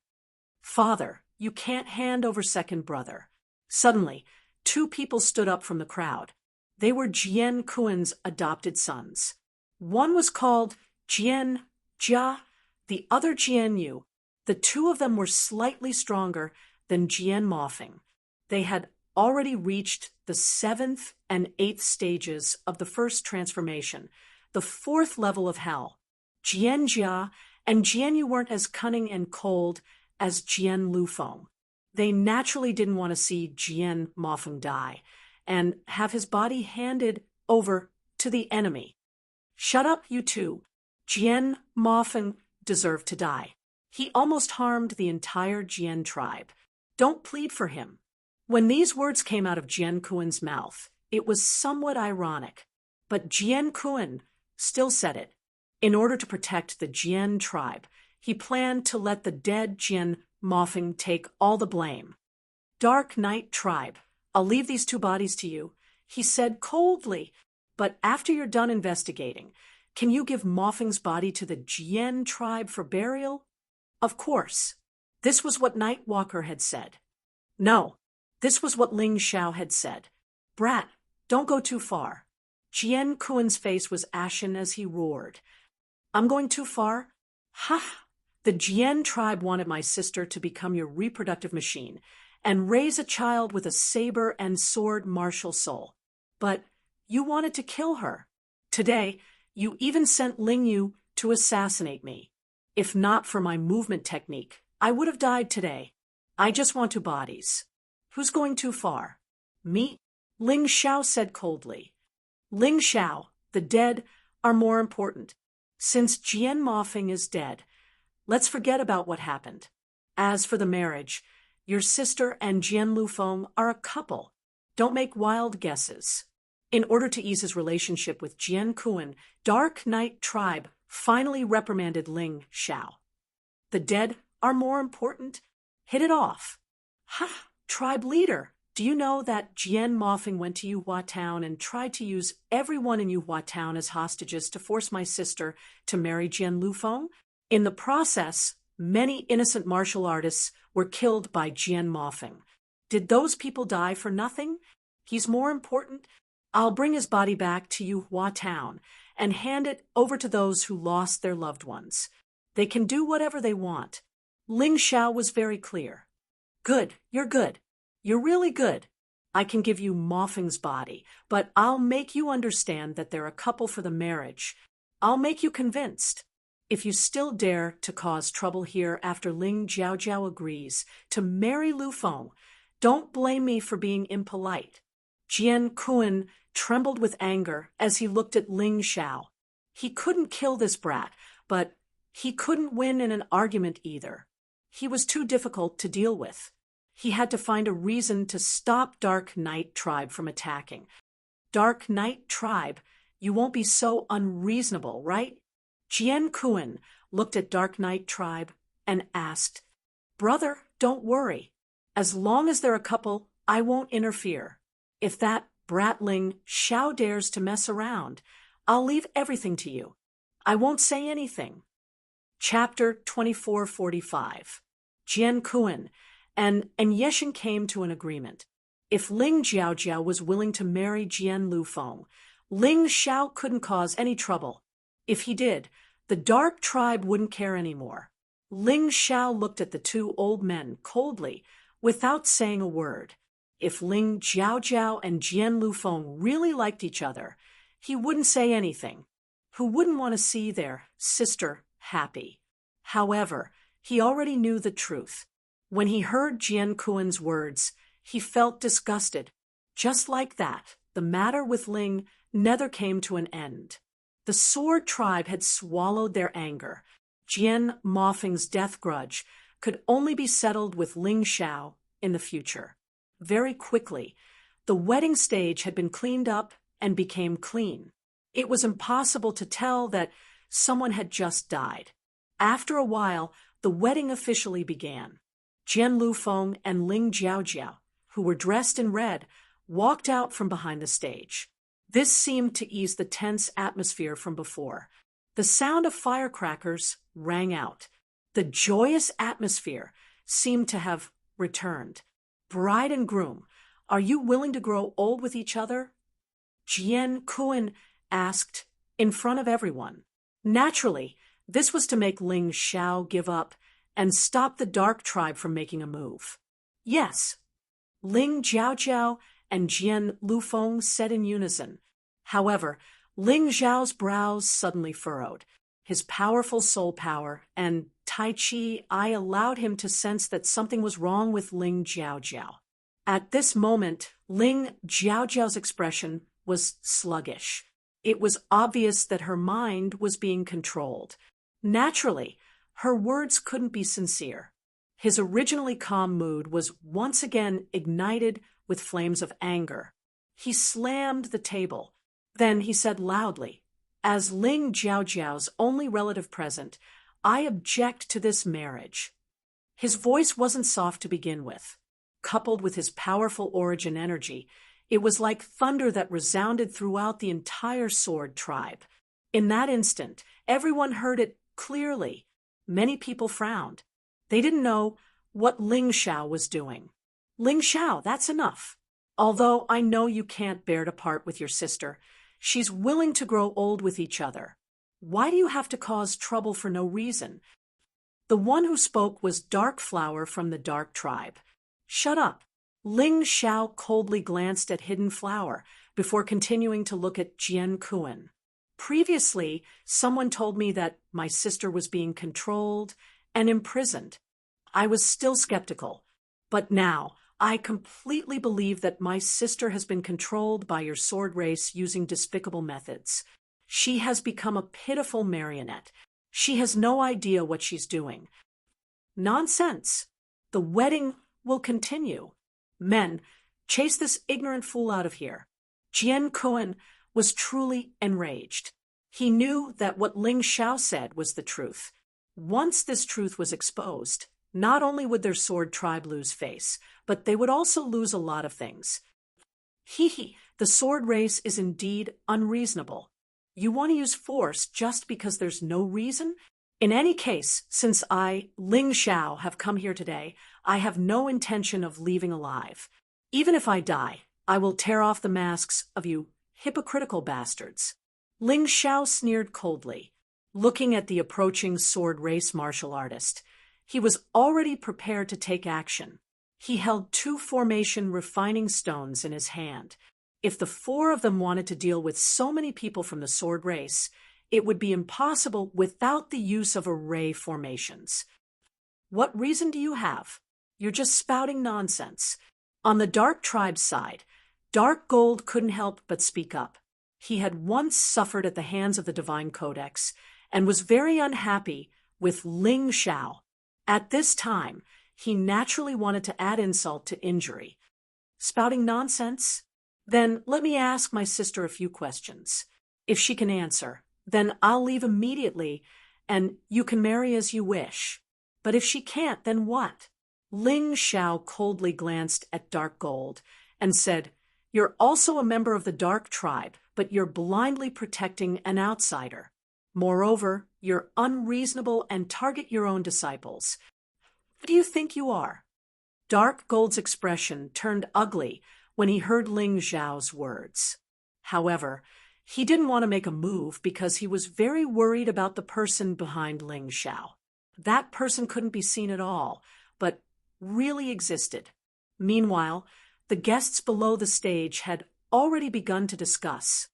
Speaker 1: Father, you can't hand over second brother. Suddenly, 2 people stood up from the crowd. They were Jian Kuan's adopted sons. One was called Jian Jia, the other Jian Yu. The 2 of them were slightly stronger than Jian Mofeng. They had already reached the 7th and 8th stages of the first transformation, the 4th level of hell. Jian Jia and Jian Yu weren't as cunning and cold as Jian Lufeng. They naturally didn't want to see Jian Mofeng die and have his body handed over to the enemy. Shut up, you 2. Jian Mofeng deserved to die. He almost harmed the entire Jian tribe. Don't plead for him. When these words came out of Jian Kuan's mouth, it was somewhat ironic. But Jian Kuan still said it. In order to protect the Jian tribe, he planned to let the dead Jian Mofeng take all the blame. Dark Knight tribe, I'll leave these 2 bodies to you, he said coldly. But after you're done investigating, can you give Mofeng's body to the Jian tribe for burial? Of course. This was what Nightwalker had said. No, this was what Ling Xiao had said. Brat, don't go too far. Jian Kuan's face was ashen as he roared. I'm going too far? Ha! The Jian tribe wanted my sister to become your reproductive machine and raise a child with a saber and sword martial soul. But you wanted to kill her. Today, you even sent Ling Yu to assassinate me. If not for my movement technique, I would have died today. I just want two bodies. Who's going too far? Me? Ling Xiao said coldly. Ling Xiao, the dead are more important. Since Jian Mofeng is dead, let's forget about what happened. As for the marriage, your sister and Jian Lufeng are a couple. Don't make wild guesses. In order to ease his relationship with Jian Kuan, Dark Knight tribe finally reprimanded Ling Xiao. The dead are more important? Hit it off. Ha! Tribe leader, do you know that Jian Mofeng went to Yuhua Town and tried to use everyone in Yuhua Town as hostages to force my sister to marry Jian Lufeng? In the process, many innocent martial artists were killed by Jian Mofeng. Did those people die for nothing? He's more important. I'll bring his body back to Yuhua Town and hand it over to those who lost their loved ones. They can do whatever they want. Ling Xiao was very clear. Good, you're good. You're really good. I can give you Mofeng's body, but I'll make you understand that they're a couple for the marriage. I'll make you convinced. If you still dare to cause trouble here after Ling Jiaojiao agrees to marry Lufeng, don't blame me for being impolite. Jian Kuan trembled with anger as he looked at Ling Xiao. He couldn't kill this brat, but he couldn't win in an argument either. He was too difficult to deal with. He had to find a reason to stop Dark Knight tribe from attacking. Dark Knight tribe, you won't be so unreasonable, right? Jian Kuan looked at Dark Knight tribe and asked, Brother, don't worry. As long as they're a couple, I won't interfere. If that brat Ling Xiao dares to mess around, I'll leave everything to you. I won't say anything. Chapter 2445. Jian Kuan and Yeshen came to an agreement. If Ling Jiaojiao was willing to marry Jian Lufeng, Ling Xiao couldn't cause any trouble. If he did, the dark tribe wouldn't care anymore. Ling Xiao looked at the two old men coldly, without saying a word. If Ling Jiaojiao and Jian Lufeng really liked each other, he wouldn't say anything. Who wouldn't want to see their sister happy? However, he already knew the truth. When he heard Jian Kuan's words, he felt disgusted. Just like that, the matter with Ling never came to an end. The Sword Tribe had swallowed their anger. Jian Mofeng's death grudge could only be settled with Ling Xiao in the future. Very quickly, the wedding stage had been cleaned up and became clean. It was impossible to tell that someone had just died. After a while, the wedding officially began. Jian Lufeng and Ling Jiaojiao, who were dressed in red, walked out from behind the stage. This seemed to ease the tense atmosphere from before. The sound of firecrackers rang out. The joyous atmosphere seemed to have returned. Bride and groom, are you willing to grow old with each other? Jian Kuan asked in front of everyone. Naturally, this was to make Ling Xiao give up and stop the dark tribe from making a move. Yes. Ling Jiaojiao and Jian Lufeng said in unison. However, Ling Xiao's brows suddenly furrowed. His powerful soul power and Tai Chi allowed him to sense that something was wrong with Ling Jiaojiao. At this moment, Ling Jiaojiao's expression was sluggish. It was obvious that her mind was being controlled. Naturally, her words couldn't be sincere. His originally calm mood was once again ignited with flames of anger. He slammed the table. Then he said loudly, As Ling Jiaojiao's only relative present, I object to this marriage. His voice wasn't soft to begin with. Coupled with his powerful origin energy, it was like thunder that resounded throughout the entire Sword Tribe. In that instant, everyone heard it clearly. Many people frowned. They didn't know what Ling Xiao was doing. Ling Xiao, that's enough. Although I know you can't bear to part with your sister, she's willing to grow old with each other. Why do you have to cause trouble for no reason? The one who spoke was Dark Flower from the Dark Tribe. Shut up. Ling Xiao coldly glanced at Hidden Flower, before continuing to look at Jian Kuan. Previously, someone told me that my sister was being controlled and imprisoned. I was still skeptical, but now I completely believe that my sister has been controlled by your sword race using despicable methods. She has become a pitiful marionette. She has no idea what she's doing. Nonsense. The wedding will continue. Men, chase this ignorant fool out of here. Jian Kuan was truly enraged. He knew that what Ling Xiao said was the truth. Once this truth was exposed, not only would their sword tribe lose face, but they would also lose a lot of things. The sword race is indeed unreasonable. You want to use force just because there's no reason? In any case, since I, Ling Xiao, have come here today, I have no intention of leaving alive. Even if I die, I will tear off the masks of you hypocritical bastards. Ling Xiao sneered coldly, looking at the approaching sword race martial artist. He was already prepared to take action. He held 2 formation refining stones in his hand. If the 4 of them wanted to deal with so many people from the sword race, it would be impossible without the use of array formations. What reason do you have? You're just spouting nonsense. On the Dark Tribe's side, Dark Gold couldn't help but speak up. He had once suffered at the hands of the Divine Codex and was very unhappy with Ling Xiao. At this time, he naturally wanted to add insult to injury. Spouting nonsense? Then let me ask my sister a few questions. If she can answer, then I'll leave immediately and you can marry as you wish. But if she can't, then what? Ling Xiao coldly glanced at Dark Gold and said, "You're also a member of the Dark Tribe, but you're blindly protecting an outsider. Moreover, you're unreasonable and target your own disciples. Who do you think you are?" Dark Gold's expression turned ugly when he heard Ling Xiao's words. However, he didn't want to make a move because he was very worried about the person behind Ling Xiao. That person couldn't be seen at all, but really existed. Meanwhile, the guests below the stage had already begun to discuss.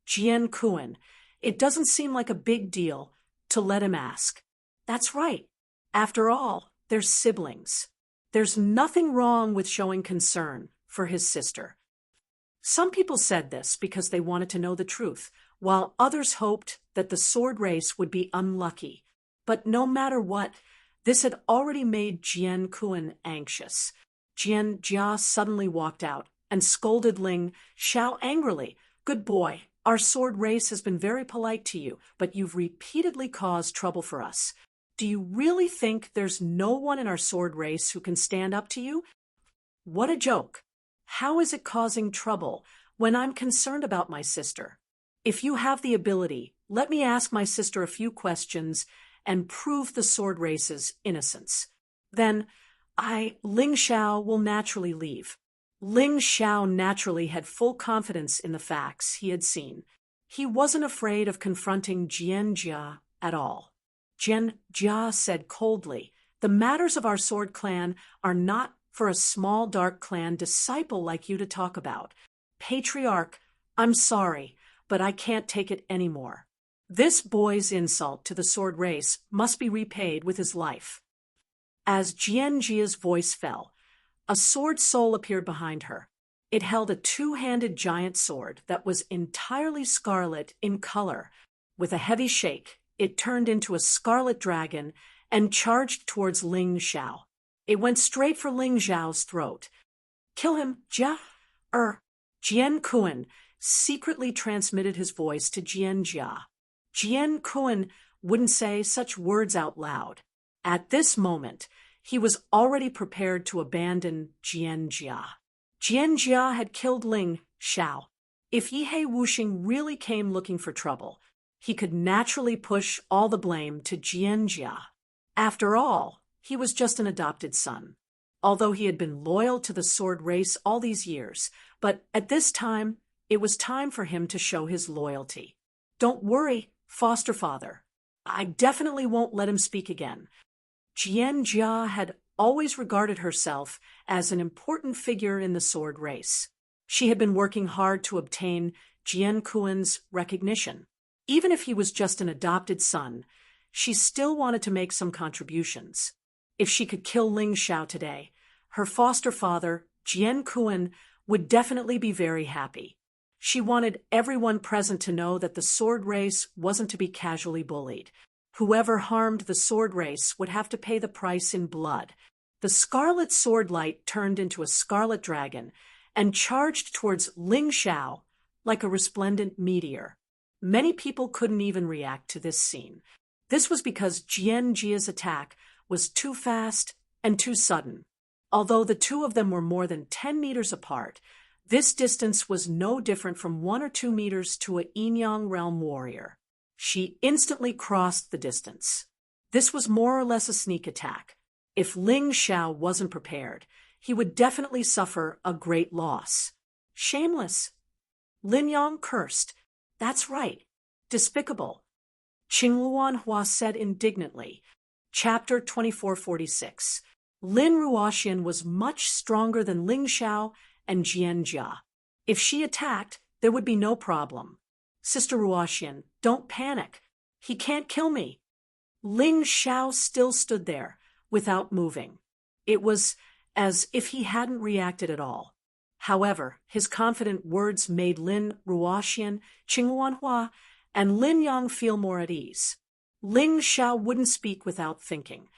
Speaker 1: Jian Kuan, it doesn't seem like a big deal to let him ask. That's right. After all, they're siblings. There's nothing wrong with showing concern for his sister. Some people said this because they wanted to know the truth, while others hoped that the sword race would be unlucky. But no matter what, this had already made Jian Kuan anxious. Jian Jia suddenly walked out and scolded Ling Xiao angrily. "Good boy, our sword race has been very polite to you, but you've repeatedly caused trouble for us. Do you really think there's no one in our sword race who can stand up to you? What a joke. How is it causing trouble when I'm concerned about my sister? If you have the ability, let me ask my sister a few questions and prove the sword race's innocence. Then Ling Xiao will naturally leave." Ling Xiao naturally had full confidence in the facts he had seen. He wasn't afraid of confronting Jian Jia at all. Jian Jia said coldly, "The matters of our sword clan are not for a small dark clan disciple like you to talk about. Patriarch, I'm sorry, but I can't take it anymore. This boy's insult to the sword race must be repaid with his life." As Jian Jia's voice fell, a sword soul appeared behind her. It held a 2-handed giant sword that was entirely scarlet in color. With a heavy shake, it turned into a scarlet dragon and charged towards Ling Xiao. It went straight for Ling Xiao's throat. "Kill him, Jia." Jian Kuan secretly transmitted his voice to Jian Jia. Jian Kuan wouldn't say such words out loud. At this moment, he was already prepared to abandon Jian Jia. Jian Jia had killed Ling Xiao. If Yihei Wuxing really came looking for trouble, he could naturally push all the blame to Jian Jia. After all, he was just an adopted son, although he had been loyal to the sword race all these years. But at this time, it was time for him to show his loyalty. "Don't worry, foster father. I definitely won't let him speak again." Jian Jia had always regarded herself as an important figure in the sword race. She had been working hard to obtain Jian Kuan's recognition. Even if he was just an adopted son, she still wanted to make some contributions. If she could kill Ling Xiao today, her foster father, Jian Kuan, would definitely be very happy. She wanted everyone present to know that the sword race wasn't to be casually bullied. Whoever harmed the sword race would have to pay the price in blood. The scarlet sword light turned into a scarlet dragon and charged towards Ling Xiao like a resplendent meteor. Many people couldn't even react to this scene. This was because Jian Jia's attack was too fast and too sudden. Although the two of them were more than 10 meters apart, this distance was no different from 1 or 2 meters to a Yinyang realm warrior. She instantly crossed the distance. This was more or less a sneak attack. If Ling Xiao wasn't prepared, he would definitely suffer a great loss. Shameless. Lin Yong cursed. That's right. Despicable. Qingluan Hua said indignantly. Chapter 2446. Lin Ruoxian was much stronger than Ling Xiao and Jian Jia. If she attacked, there would be no problem. Sister Ruoxian, don't panic. He can't kill me. Ling Xiao still stood there, without moving. It was as if he hadn't reacted at all. However, his confident words made Lin Ruoxian, Qingluan Hua, and Lin Yang feel more at ease. Ling Xiao wouldn't speak without thinking.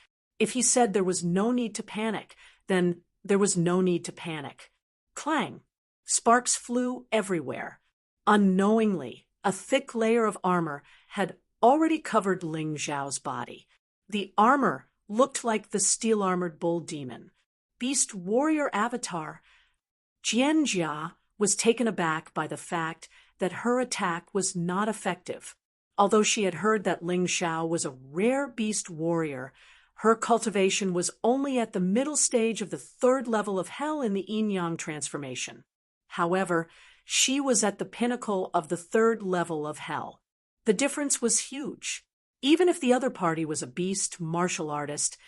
Speaker 1: If he said there was no need to panic, then there was no need to panic. Clang! Sparks flew everywhere. Unknowingly, a thick layer of armor had already covered Ling Xiao's body. The armor looked like the steel-armored bull demon. Beast warrior avatar. Jian Jia was taken aback by the fact that her attack was not effective. Although she had heard that Ling Xiao was a rare beast warrior, her cultivation was only at the middle stage of the 3rd level of hell in the Yin-Yang transformation. However, she was at the pinnacle of the 3rd level of hell. The difference was huge. Even if the other party was a beast martial artist,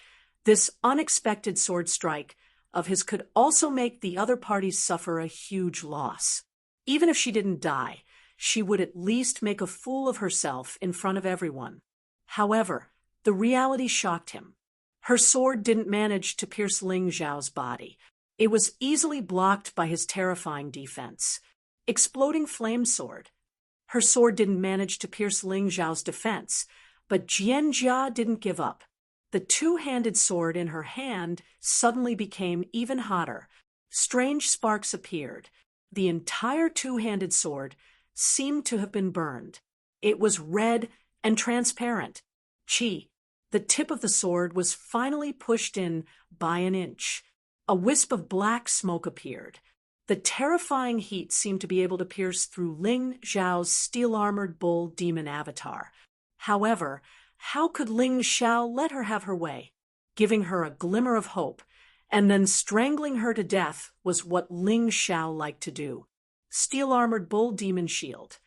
Speaker 1: this unexpected sword strike of his could also make the other party suffer a huge loss. Even if she didn't die, she would at least make a fool of herself in front of everyone. However, the reality shocked him. Her sword didn't manage to pierce Ling Xiao's body. It was easily blocked by his terrifying defense. Exploding flame sword. Her sword didn't manage to pierce Ling Xiao's defense, but Jian Jia didn't give up. The two-handed sword in her hand suddenly became even hotter. Strange sparks appeared. The entire two-handed sword seemed to have been burned. It was red and transparent. Qi. The tip of the sword was finally pushed in by an inch. A wisp of black smoke appeared. The terrifying heat seemed to be able to pierce through Ling Xiao's steel-armored bull demon avatar. However, how could Ling Xiao let her have her way? Giving her a glimmer of hope, and then strangling her to death was what Ling Xiao liked to do. Steel-armored bull demon shield.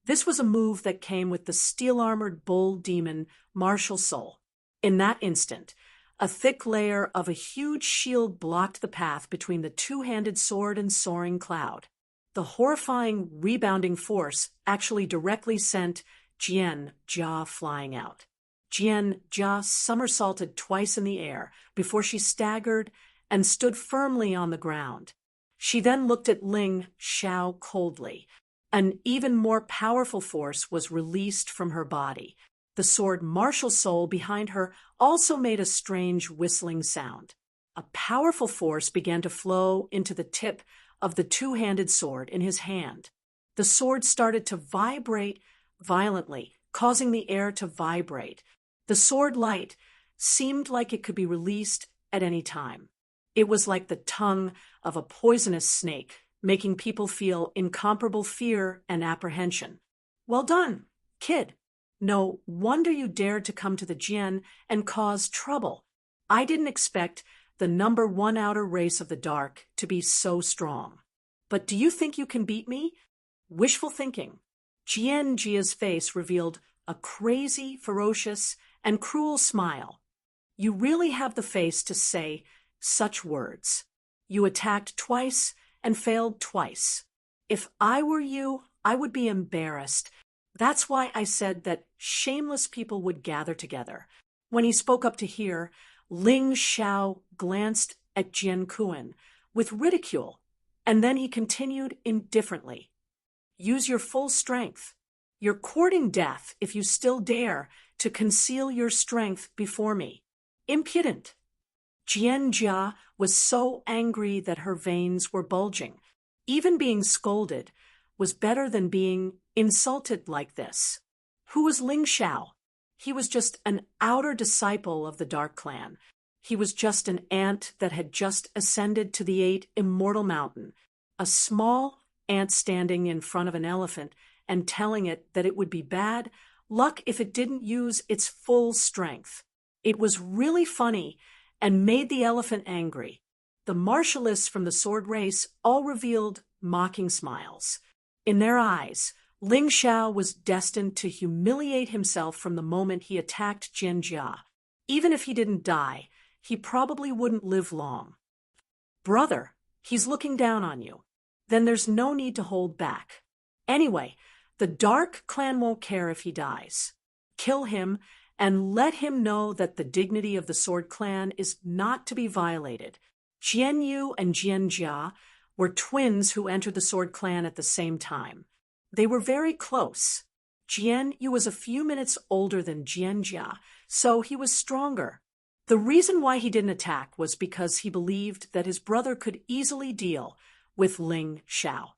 Speaker 1: This was a move that came with the steel-armored bull demon martial soul. In that instant, a thick layer of a huge shield blocked the path between the two-handed sword and soaring cloud. The horrifying rebounding force actually directly sent Jian Jia flying out. Jian Jia somersaulted twice in the air before she staggered and stood firmly on the ground. She then looked at Ling Xiao coldly. An even more powerful force was released from her body. The sword martial soul behind her also made a strange whistling sound. A powerful force began to flow into the tip of the two-handed sword in his hand. The sword started to vibrate violently, causing the air to vibrate. The sword light seemed like it could be released at any time. It was like the tongue of a poisonous snake, making people feel incomparable fear and apprehension. Well done, kid. No wonder you dared to come to the Jian and cause trouble. I didn't expect the number 1 outer race of the dark to be so strong. But do you think you can beat me? Wishful thinking. Jian Jia's face revealed a crazy, ferocious, and cruel smile. You really have the face to say such words. You attacked twice and failed twice. If I were you, I would be embarrassed. That's why I said that shameless people would gather together. When he spoke up to hear, Ling Xiao glanced at Jian Kuan with ridicule, and then he continued indifferently. Use your full strength. You're courting death if you still dare to conceal your strength before me. Impudent. Jian Jia was so angry that her veins were bulging. Even being scolded was better than being insulted like this. Who was Ling Xiao? He was just an outer disciple of the Dark Clan. He was just an ant that had just ascended to the 8 Immortal Mountain, a small ant standing in front of an elephant and telling it that it would be bad luck if it didn't use its full strength. It was really funny and made the elephant angry. The martialists from the sword race all revealed mocking smiles. In their eyes, Ling Xiao was destined to humiliate himself from the moment he attacked Jian Jia. Even if he didn't die, he probably wouldn't live long. Brother, he's looking down on you. Then there's no need to hold back. Anyway, the Dark Clan won't care if he dies. Kill him and let him know that the dignity of the Sword Clan is not to be violated. Jian Yu and Jian Jia were twins who entered the Sword Clan at the same time. They were very close. Jian Yu was a few minutes older than Jian Jia, so he was stronger. The reason why he didn't attack was because he believed that his brother could easily deal with Ling Xiao.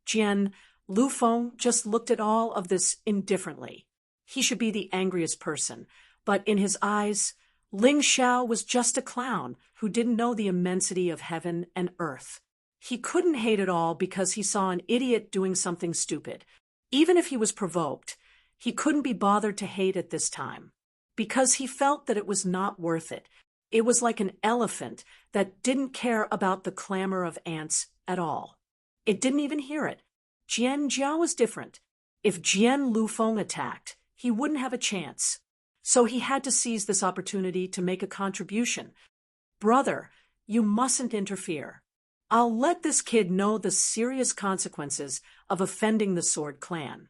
Speaker 1: Jian Lufeng just looked at all of this indifferently. He should be the angriest person, but in his eyes, Ling Xiao was just a clown who didn't know the immensity of heaven and earth. He couldn't hate it all because he saw an idiot doing something stupid. Even if he was provoked, he couldn't be bothered to hate at this time, because he felt that it was not worth it. It was like an elephant that didn't care about the clamor of ants at all. It didn't even hear it. Jian Jia was different. If Jian Lufeng attacked, he wouldn't have a chance. So he had to seize this opportunity to make a contribution. Brother, you mustn't interfere. I'll let this kid know the serious consequences of offending the Sword Clan.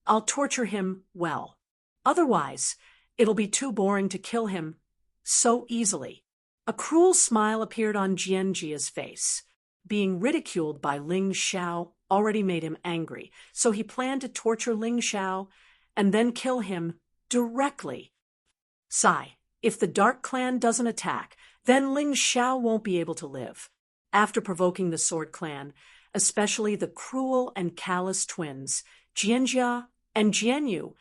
Speaker 1: I'll torture him well. Otherwise, it'll be too boring to kill him so easily. A cruel smile appeared on Jian Jia's face. Being ridiculed by Ling Xiao already made him angry, so he planned to torture Ling Xiao and then kill him directly. Sigh, if the Dark Clan doesn't attack, then Ling Xiao won't be able to live. After provoking the Sword Clan, especially the cruel and callous twins, Jian Jia and Jian Yu,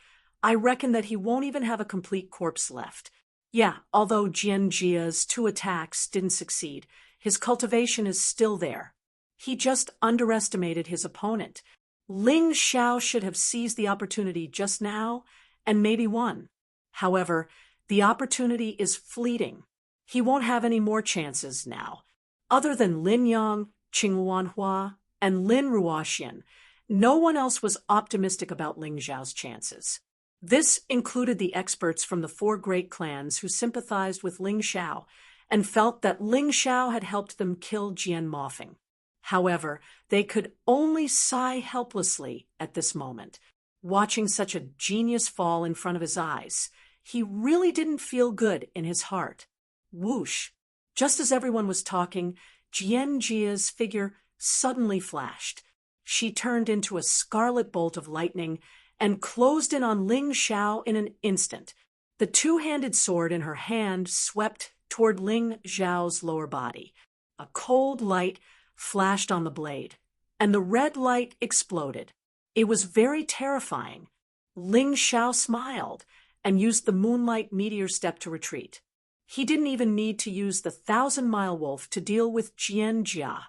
Speaker 1: I reckon that he won't even have a complete corpse left. Yeah, although Jian Jia's 2 attacks didn't succeed, his cultivation is still there. He just underestimated his opponent. Ling Xiao should have seized the opportunity just now and maybe won. However, the opportunity is fleeting. He won't have any more chances now. Other than Lin Yang, Qing Wanhua, and Lin Ruoxian, no one else was optimistic about Ling Xiao's chances. This included the experts from the 4 great clans who sympathized with Ling Xiao and felt that Ling Xiao had helped them kill Jian Mofeng. However, they could only sigh helplessly at this moment. Watching such a genius fall in front of his eyes, he really didn't feel good in his heart. Whoosh! Just as everyone was talking, Jian Jia's figure suddenly flashed. She turned into a scarlet bolt of lightning and closed in on Ling Xiao in an instant. The 2-handed sword in her hand swept toward Ling Xiao's lower body. A cold light flashed on the blade, and the red light exploded. It was very terrifying. Ling Xiao smiled and used the moonlight meteor step to retreat. He didn't even need to use the 1,000-mile wolf to deal with Jian Jia.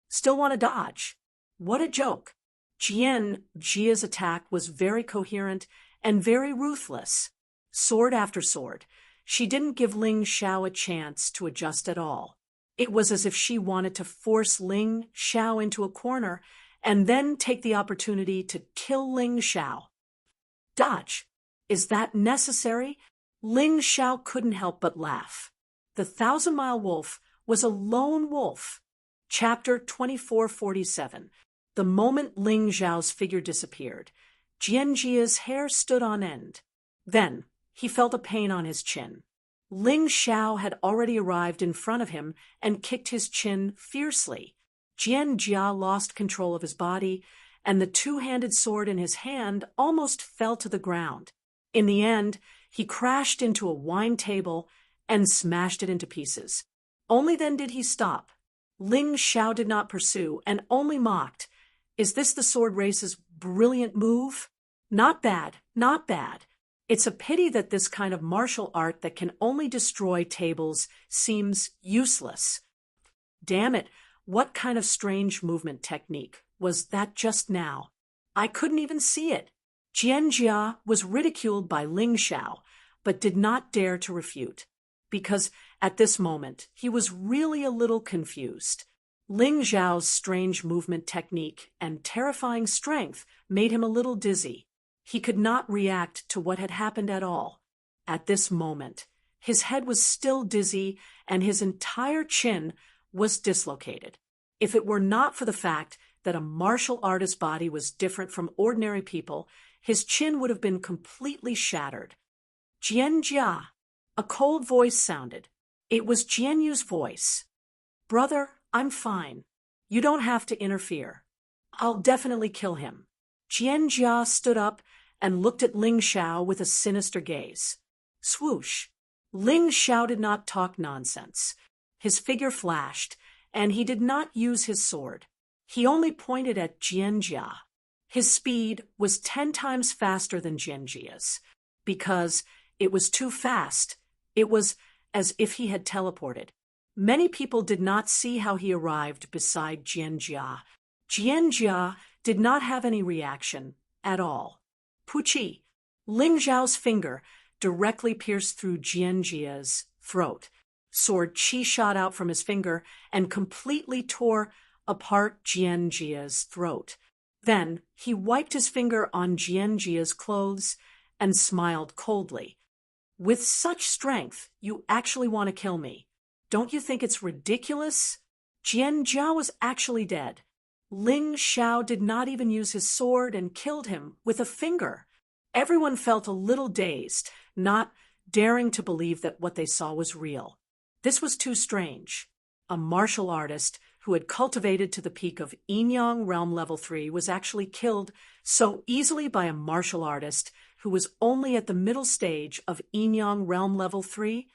Speaker 1: Still want to dodge? What a joke. Jian Jia's attack was very coherent and very ruthless. Sword after sword, she didn't give Ling Xiao a chance to adjust at all. It was as if she wanted to force Ling Xiao into a corner and then take the opportunity to kill Ling Xiao. Dodge. Is that necessary? Ling Xiao couldn't help but laugh. The 1,000-mile wolf was a lone wolf. Chapter 2447. The moment Ling Zhao's figure disappeared, Jianjia's hair stood on end. Then, he felt a pain on his chin. Ling Xiao had already arrived in front of him and kicked his chin fiercely. Jianjia lost control of his body, and the two-handed sword in his hand almost fell to the ground. In the end, he crashed into a wine table and smashed it into pieces. Only then did he stop. Ling Xiao did not pursue and only mocked. Is this the sword race's brilliant move? Not bad, not bad. It's a pity that this kind of martial art that can only destroy tables seems useless. Damn it, what kind of strange movement technique was that just now? I couldn't even see it. Jianjia was ridiculed by Ling Xiao, but did not dare to refute, because at this moment he was really a little confused. Ling Zhao's strange movement technique and terrifying strength made him a little dizzy. He could not react to what had happened at all. At this moment, his head was still dizzy and his entire chin was dislocated. If it were not for the fact that a martial artist's body was different from ordinary people, his chin would have been completely shattered. Jianjia. A cold voice sounded. It was Jianyu's voice. Brother, I'm fine. You don't have to interfere. I'll definitely kill him. Jianjia stood up and looked at Ling Xiao with a sinister gaze. Swoosh. Ling Xiao did not talk nonsense. His figure flashed, and he did not use his sword. He only pointed at Jianjia. His speed was 10 times faster than Jianjia's. Because it was too fast, it was as if he had teleported. Many people did not see how he arrived beside Jianjia. Jianjia did not have any reaction at all. Puchi. Ling Zhao's finger directly pierced through Jianjia's throat. Sword qi shot out from his finger and completely tore apart Jianjia's throat. Then he wiped his finger on Jianjia's clothes and smiled coldly. With such strength, you actually want to kill me. Don't you think it's ridiculous? Jianjia was actually dead. Ling Xiao did not even use his sword and killed him with a finger. Everyone felt a little dazed, not daring to believe that what they saw was real. This was too strange. A martial artist who had cultivated to the peak of Yin-Yang Realm Level 3 was actually killed so easily by a martial artist who was only at the middle stage of Yin-Yang Realm Level 3?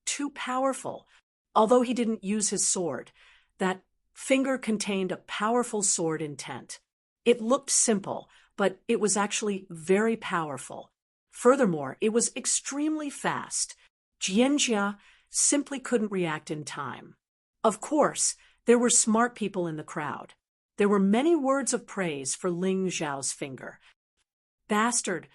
Speaker 1: Too powerful. Although he didn't use his sword, that finger contained a powerful sword intent. It looked simple, but it was actually very powerful. Furthermore, it was extremely fast. Jianjia simply couldn't react in time. Of course, there were smart people in the crowd. There were many words of praise for Ling Zhao's finger. Bastard,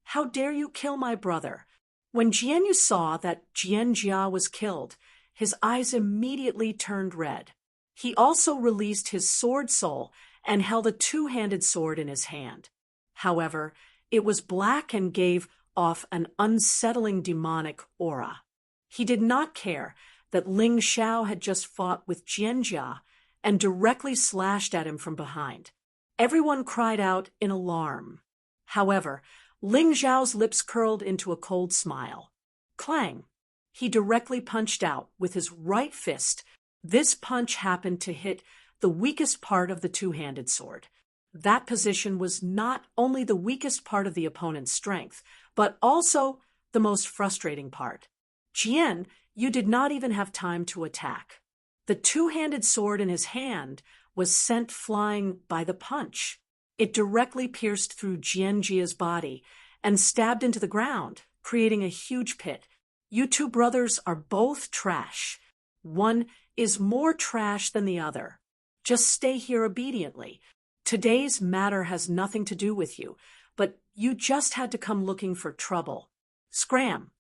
Speaker 1: how dare you kill my brother? When Jianyu saw that Jianjia was killed, his eyes immediately turned red. He also released his sword soul and held a two-handed sword in his hand. However, it was black and gave off an unsettling demonic aura. He did not care that Ling Xiao had just fought with Jianjia and directly slashed at him from behind. Everyone cried out in alarm. However, Ling Zhao's lips curled into a cold smile. Clang! He directly punched out with his right fist. This punch happened to hit the weakest part of the two-handed sword. That position was not only the weakest part of the opponent's strength, but also the most frustrating part. Jian, you did not even have time to attack. The two-handed sword in his hand was sent flying by the punch. It directly pierced through Jianjia's body and stabbed into the ground, creating a huge pit. You two brothers are both trash. One is more trash than the other. Just stay here obediently. Today's matter has nothing to do with you, but you just had to come looking for trouble. Scram!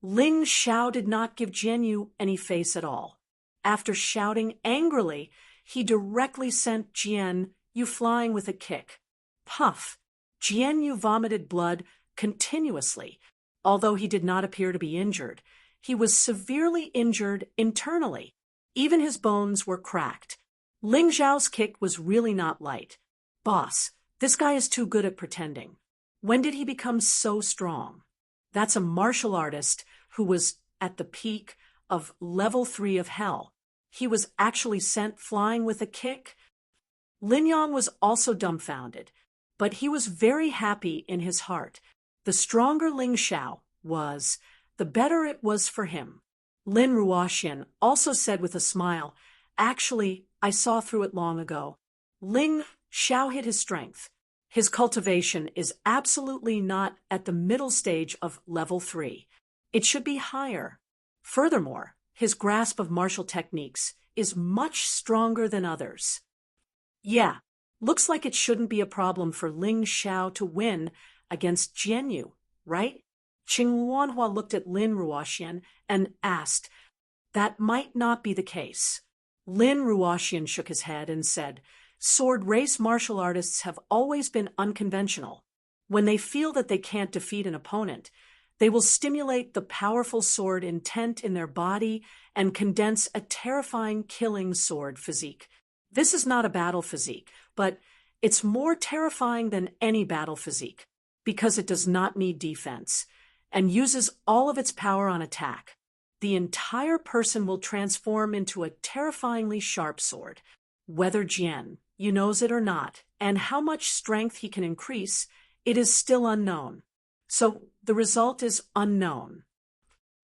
Speaker 1: Ling Xiao did not give Jianyu any face at all. After shouting angrily, he directly sent Jianyu flying with a kick. Puff! Jianyu vomited blood continuously. Although he did not appear to be injured, he was severely injured internally. Even his bones were cracked. Ling Zhao's kick was really not light. Boss, this guy is too good at pretending. When did he become so strong? That's a martial artist who was at the peak of level 3 of hell. He was actually sent flying with a kick? Lin Yang was also dumbfounded, but he was very happy in his heart. The stronger Ling Xiao was, the better it was for him. Lin Ruoxian also said with a smile, actually, I saw through it long ago. Ling Xiao hid his strength. His cultivation is absolutely not at the middle stage of level 3. It should be higher. Furthermore, his grasp of martial techniques is much stronger than others. Yeah, looks like it shouldn't be a problem for Ling Xiao to win against Jianyu, right? Qing Huanhua looked at Lin Ruoxian and asked, that might not be the case. Lin Ruoxian shook his head and said, sword race martial artists have always been unconventional. When they feel that they can't defeat an opponent, they will stimulate the powerful sword intent in their body and condense a terrifying killing sword physique. This is not a battle physique, but it's more terrifying than any battle physique because it does not need defense and uses all of its power on attack. The entire person will transform into a terrifyingly sharp sword. Whether Jian, you knows it or not, and how much strength he can increase, it is still unknown. So the result is unknown.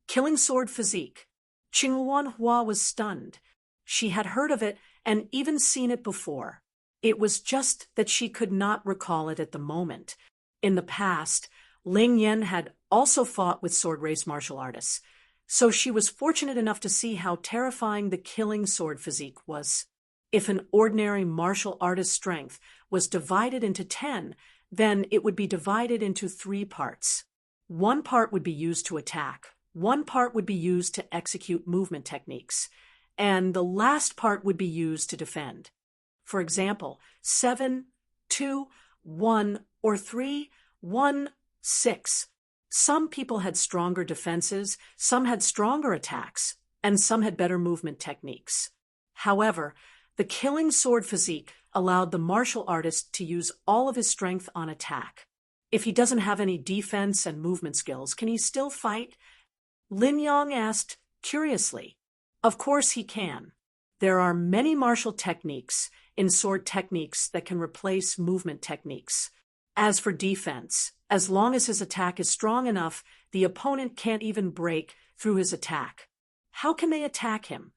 Speaker 1: Killing sword physique. Qing Huanhua was stunned. She had heard of it and even seen it before. It was just that she could not recall it at the moment. In the past, Ling Yan had also fought with sword race martial artists, so she was fortunate enough to see how terrifying the killing sword physique was. If an ordinary martial artist's strength was divided into 10, then it would be divided into 3 parts. 1 part would be used to attack, 1 part would be used to execute movement techniques, and the last part would be used to defend. For example, 7, 2, 1, or 3, 1, 6. Some people had stronger defenses, some had stronger attacks, and some had better movement techniques. However, the killing sword physique allowed the martial artist to use all of his strength on attack. If he doesn't have any defense and movement skills, can he still fight? Lin Yang asked curiously. Of course he can. There are many martial techniques in sword techniques that can replace movement techniques. As for defense, as long as his attack is strong enough, the opponent can't even break through his attack. How can they attack him?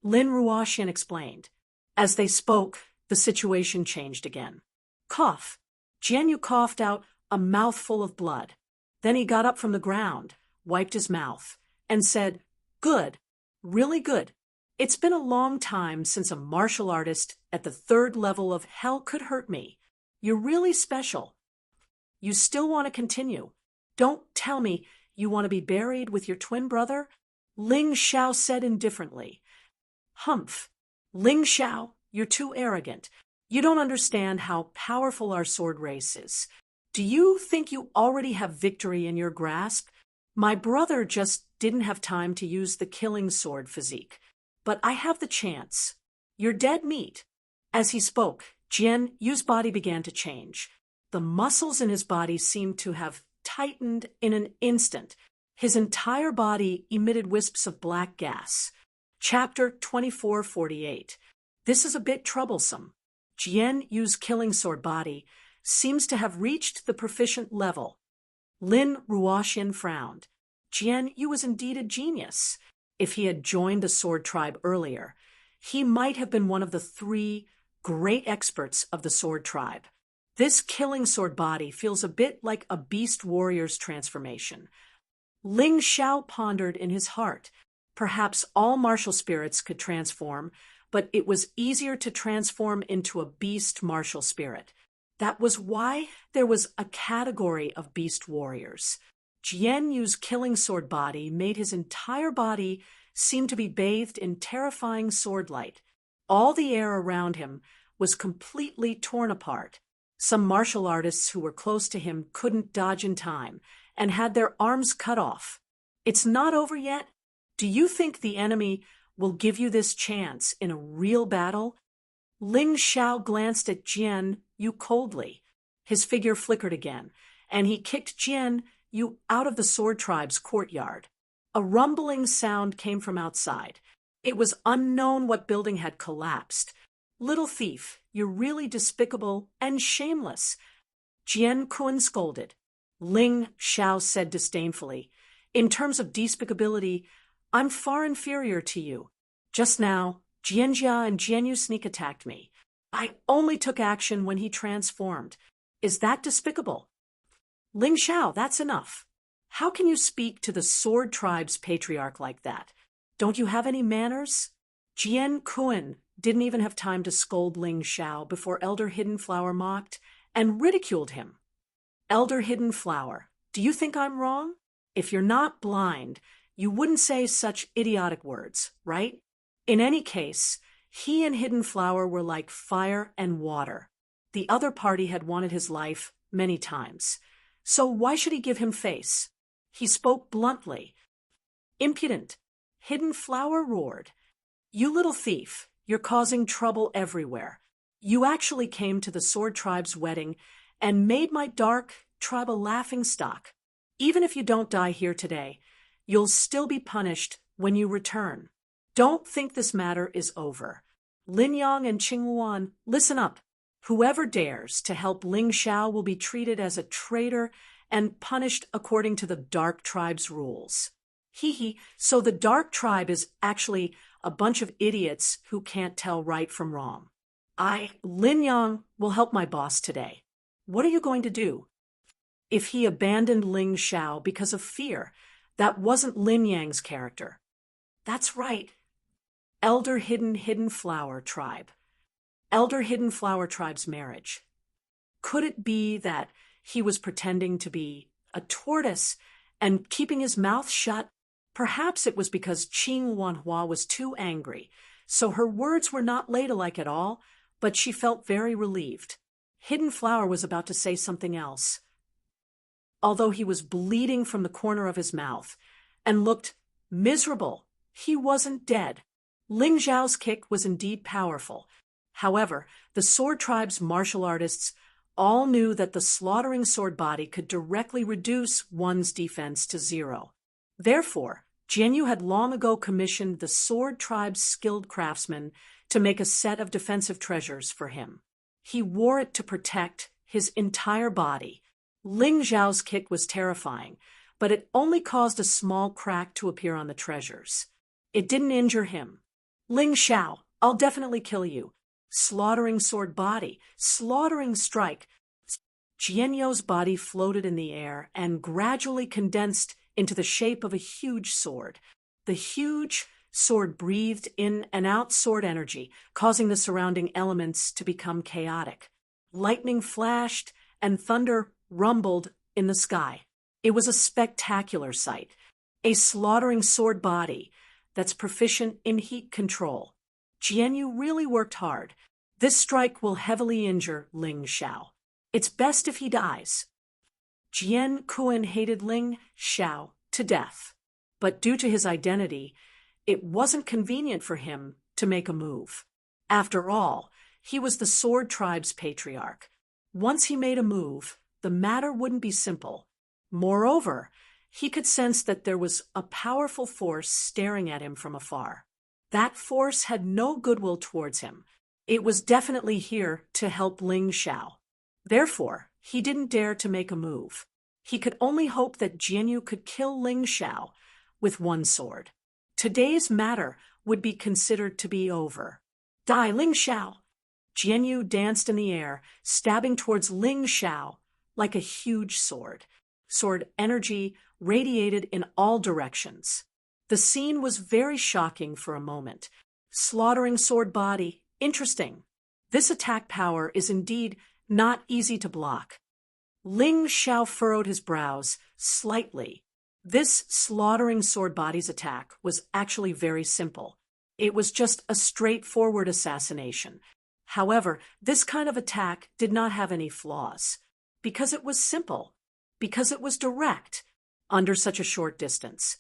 Speaker 1: Lin Ruoxian explained. As they spoke, the situation changed again. Cough. Jianyu coughed out a mouthful of blood. Then he got up from the ground, wiped his mouth, and said, good, really good. It's been a long time since a martial artist at the 3rd level of hell could hurt me. You're really special. You still want to continue. Don't tell me you want to be buried with your twin brother? Ling Xiao said indifferently. Humph. Ling Xiao, you're too arrogant. You don't understand how powerful our sword race is. Do you think you already have victory in your grasp? My brother just didn't have time to use the killing sword physique. But I have the chance. You're dead meat. As he spoke, Jian Yu's body began to change. The muscles in his body seemed to have tightened in an instant. His entire body emitted wisps of black gas. Chapter 2448. This is a bit troublesome. Jian Yu's killing sword body seems to have reached the proficient level. Lin Ruoxian frowned. Jian Yu was indeed a genius. If he had joined the sword tribe earlier, he might have been one of the 3 great experts of the sword tribe. This killing sword body feels a bit like a beast warrior's transformation. Ling Xiao pondered in his heart. Perhaps all martial spirits could transform, but it was easier to transform into a beast martial spirit. That was why there was a category of beast warriors. Jian Yu's killing sword body made his entire body seem to be bathed in terrifying sword light. All the air around him was completely torn apart. Some martial artists who were close to him couldn't dodge in time and had their arms cut off. It's not over yet? Do you think the enemy will give you this chance in a real battle? Ling Xiao glanced at Jian Yu coldly. His figure flickered again, and he kicked Jian Yu out of the Sword Tribe's courtyard. A rumbling sound came from outside. It was unknown what building had collapsed. Little thief, you're really despicable and shameless, Jian Kun scolded. Ling Xiao said disdainfully, in terms of despicability, I'm far inferior to you. Just now, Jianjia and Jianyu sneak attacked me. I only took action when he transformed. Is that despicable? Ling Xiao, that's enough. How can you speak to the Sword Tribe's patriarch like that? Don't you have any manners? Jian Kun didn't even have time to scold Ling Xiao before Elder Hidden Flower mocked and ridiculed him. Elder Hidden Flower, do you think I'm wrong? If you're not blind, you wouldn't say such idiotic words, right? In any case, he and Hidden Flower were like fire and water. The other party had wanted his life many times. So why should he give him face? He spoke bluntly. Impudent, Hidden Flower roared. You little thief, you're causing trouble everywhere. You actually came to the Sword Tribe's wedding and made my dark tribe a laughingstock. Even if you don't die here today, you'll still be punished when you return. Don't think this matter is over. Lin Yang and Qing Wuan, listen up. Whoever dares to help Ling Xiao will be treated as a traitor and punished according to the Dark Tribe's rules. So the Dark Tribe is actually a bunch of idiots who can't tell right from wrong. Lin Yang, will help my boss today. What are you going to do? If he abandoned Ling Xiao because of fear, that wasn't Lin Yang's character. That's right. Elder Hidden Flower Tribe. Elder Hidden Flower Tribe's marriage. Could it be that he was pretending to be a tortoise and keeping his mouth shut? Perhaps it was because Qing Wanhua was too angry, so her words were not ladylike at all, but she felt very relieved. Hidden Flower was about to say something else. Although he was bleeding from the corner of his mouth and looked miserable, he wasn't dead. Ling Xiao's kick was indeed powerful. However, the Sword Tribe's martial artists all knew that the slaughtering sword body could directly reduce one's defense to 0. Therefore, Jianyu had long ago commissioned the Sword Tribe's skilled craftsman to make a set of defensive treasures for him. He wore it to protect his entire body. Ling Xiao's kick was terrifying, but it only caused a small crack to appear on the treasures. It didn't injure him. Ling Xiao, I'll definitely kill you. Slaughtering sword body, slaughtering strike. Jianyu's body floated in the air and gradually condensed into the shape of a huge sword. The huge sword breathed in and out sword energy, causing the surrounding elements to become chaotic. Lightning flashed and thunder rumbled in the sky. It was a spectacular sight. A slaughtering sword body that's proficient in heat control. Jianyu really worked hard. This strike will heavily injure Ling Xiao. It's best if he dies. Jian Kun hated Ling Xiao to death, but due to his identity, it wasn't convenient for him to make a move. After all, he was the Sword Tribe's patriarch. Once he made a move, the matter wouldn't be simple. Moreover, he could sense that there was a powerful force staring at him from afar. That force had no goodwill towards him. It was definitely here to help Ling Xiao. Therefore, he didn't dare to make a move. He could only hope that Jianyu could kill Ling Xiao with one sword. Today's matter would be considered to be over. Die, Ling Xiao! Jianyu danced in the air, stabbing towards Ling Xiao like a huge sword. Sword energy radiated in all directions. The scene was very shocking for a moment. Slaughtering sword body, interesting. This attack power is indeed not easy to block. Ling Xiao furrowed his brows slightly. This slaughtering sword body's attack was actually very simple. It was just a straightforward assassination. However, this kind of attack did not have any flaws. Because it was simple. Because it was direct. Under such a short distance.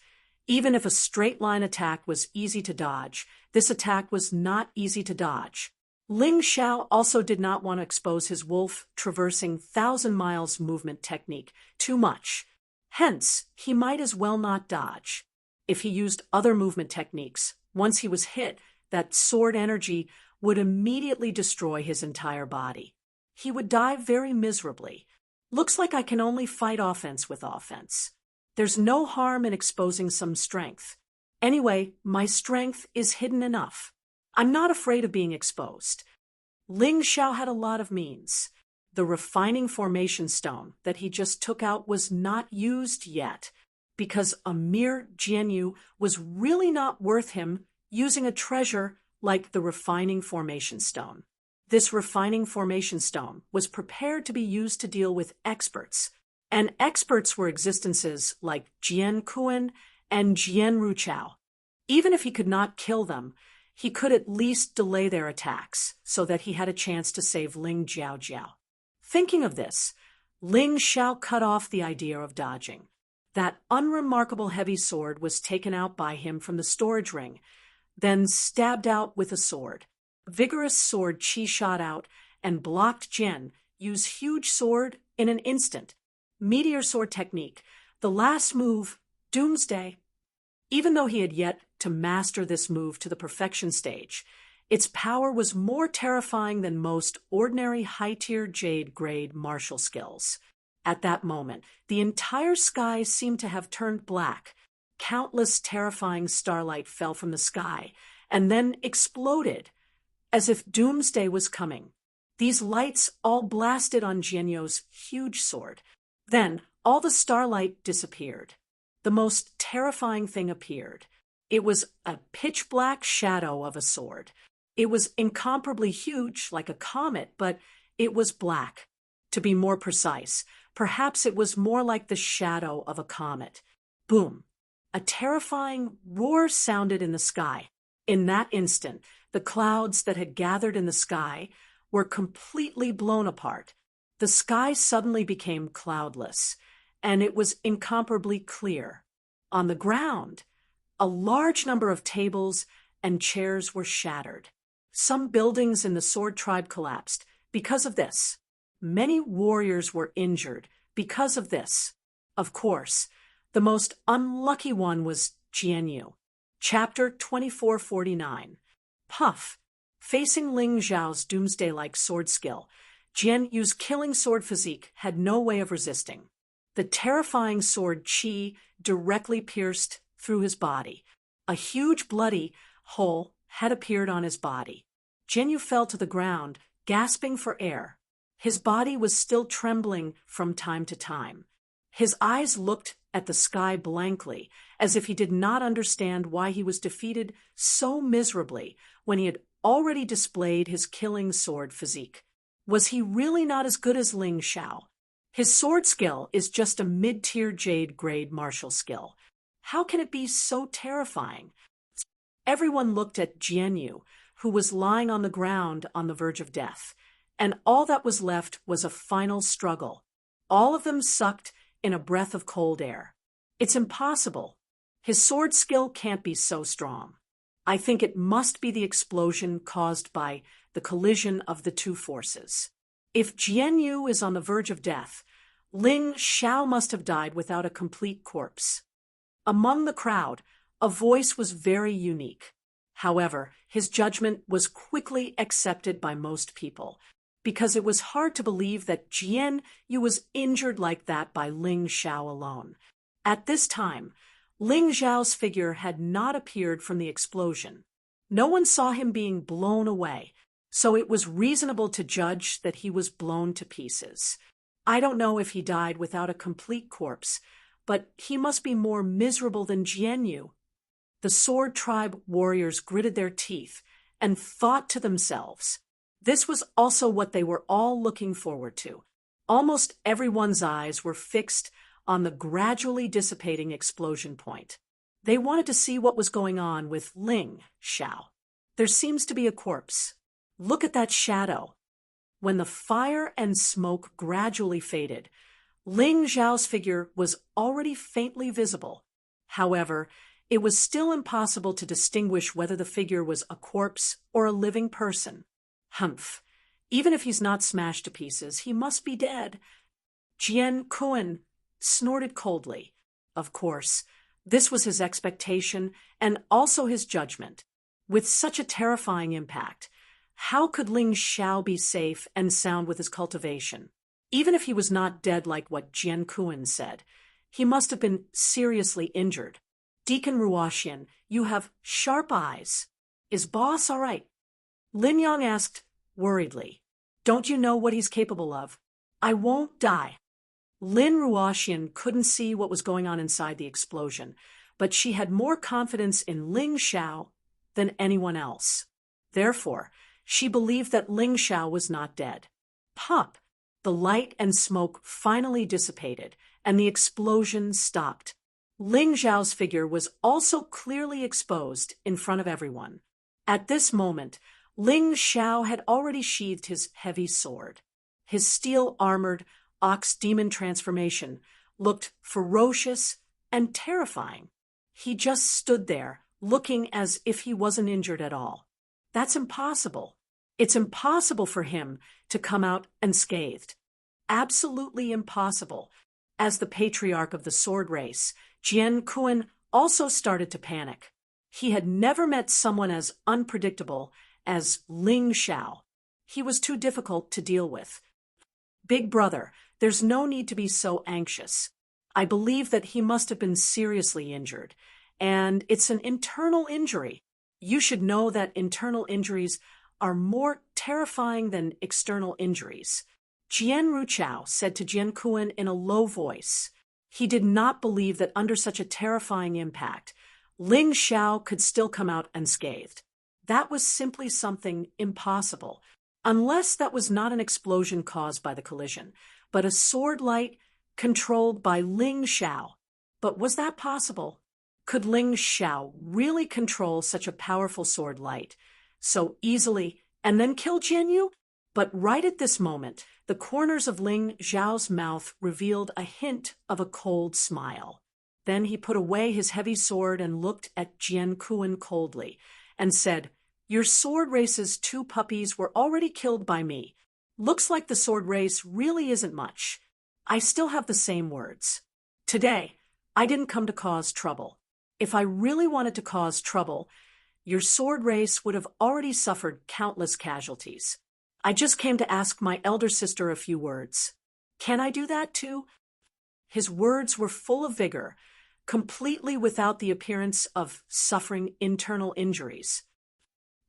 Speaker 1: Even if a straight line attack was easy to dodge, this attack was not easy to dodge. Ling Xiao also did not want to expose his wolf traversing 1,000 miles movement technique too much. Hence, he might as well not dodge. If he used other movement techniques, once he was hit, that sword energy would immediately destroy his entire body. He would die very miserably. Looks like I can only fight offense with offense. There's no harm in exposing some strength. Anyway, my strength is hidden enough. I'm not afraid of being exposed. Ling Xiao had a lot of means. The refining formation stone that he just took out was not used yet, because a mere Jianyu was really not worth him using a treasure like the refining formation stone. This refining formation stone was prepared to be used to deal with experts, and experts were existences like Jian Kuan and Jian Ruchao. Even if he could not kill them, he could at least delay their attacks so that he had a chance to save Ling Jiao. Thinking of this, Ling Xiao cut off the idea of dodging. That unremarkable heavy sword was taken out by him from the storage ring, then stabbed out with a sword. Vigorous sword chi shot out and blocked Jian use huge sword in an instant. Meteor sword technique, the last move, Doomsday. Even though he had yet to master this move to the perfection stage, its power was more terrifying than most ordinary high-tier Jade grade martial skills. At that moment, the entire sky seemed to have turned black. Countless terrifying starlight fell from the sky and then exploded, as if doomsday was coming. These lights all blasted on Jianyu's huge sword. Then all the starlight disappeared. The most terrifying thing appeared. It was a pitch-black shadow of a sword. It was incomparably huge, like a comet, but it was black. To be more precise, perhaps it was more like the shadow of a comet. Boom! A terrifying roar sounded in the sky. In that instant, the clouds that had gathered in the sky were completely blown apart. The sky suddenly became cloudless, and it was incomparably clear. On the ground, a large number of tables and chairs were shattered. Some buildings in the Sword Tribe collapsed because of this. Many warriors were injured because of this. Of course, the most unlucky one was Jianyu. Chapter 2449. Puff. Facing Ling Xiao's doomsday-like sword skill, Jianyu's killing sword physique had no way of resisting. The terrifying sword Qi directly pierced through his body. A huge bloody hole had appeared on his body. Jianyu fell to the ground, gasping for air. His body was still trembling from time to time. His eyes looked at the sky blankly, as if he did not understand why he was defeated so miserably when he had already displayed his killing sword physique. Was he really not as good as Ling Xiao? His sword skill is just a mid-tier Jade grade martial skill. How can it be so terrifying? Everyone looked at Jianyu, who was lying on the ground on the verge of death, and all that was left was a final struggle. All of them sucked in a breath of cold air. It's impossible. His sword skill can't be so strong. I think it must be the explosion caused by the collision of the two forces. If Jianyu is on the verge of death, Ling Xiao must have died without a complete corpse. Among the crowd, a voice was very unique. However, his judgment was quickly accepted by most people, because it was hard to believe that Jianyu was injured like that by Ling Xiao alone. At this time, Ling Xiao's figure had not appeared from the explosion. No one saw him being blown away, so it was reasonable to judge that he was blown to pieces. I don't know if he died without a complete corpse, but he must be more miserable than Jianyu. The Sword Tribe warriors gritted their teeth and thought to themselves. This was also what they were all looking forward to. Almost everyone's eyes were fixed on the gradually dissipating explosion point. They wanted to see what was going on with Ling Xiao. There seems to be a corpse. Look at that shadow. When the fire and smoke gradually faded, Ling Xiao's figure was already faintly visible. However, it was still impossible to distinguish whether the figure was a corpse or a living person. Humph. Even if he's not smashed to pieces, he must be dead. Jian Kun snorted coldly. Of course, this was his expectation and also his judgment. With such a terrifying impact, how could Ling Xiao be safe and sound with his cultivation? Even if he was not dead like what Jian Kun said, he must have been seriously injured. Deacon Ruoxian, you have sharp eyes. Is boss all right? Lin Yang asked worriedly. Don't you know what he's capable of? I won't die. Lin Ruoxian couldn't see what was going on inside the explosion, but she had more confidence in Ling Xiao than anyone else. Therefore, she believed that Ling Xiao was not dead. Pop! The light and smoke finally dissipated, and the explosion stopped. Ling Xiao's figure was also clearly exposed in front of everyone. At this moment, Ling Xiao had already sheathed his heavy sword. His steel-armored ox-demon transformation looked ferocious and terrifying. He just stood there, looking as if he wasn't injured at all. That's impossible. It's impossible for him to come out unscathed. Absolutely impossible. As the patriarch of the sword race, Jian Kun also started to panic. He had never met someone as unpredictable as Ling Xiao. He was too difficult to deal with. Big brother, there's no need to be so anxious. I believe that he must have been seriously injured, and it's an internal injury. You should know that internal injuries are more terrifying than external injuries. Jian Ruchao said to Jian Kun in a low voice. He did not believe that under such a terrifying impact, Ling Xiao could still come out unscathed. That was simply something impossible, unless that was not an explosion caused by the collision, but a sword light controlled by Ling Xiao. But was that possible? Could Ling Xiao really control such a powerful sword light so easily and then kill Jianyu? But right at this moment, the corners of Ling Xiao's mouth revealed a hint of a cold smile. Then he put away his heavy sword and looked at Jian Kun coldly and said, Your sword race's 2 puppies were already killed by me. Looks like the sword race really isn't much. I still have the same words. Today, I didn't come to cause trouble. If I really wanted to cause trouble, your sword race would have already suffered countless casualties. I just came to ask my elder sister a few words. Can I do that too? His words were full of vigor, completely without the appearance of suffering internal injuries.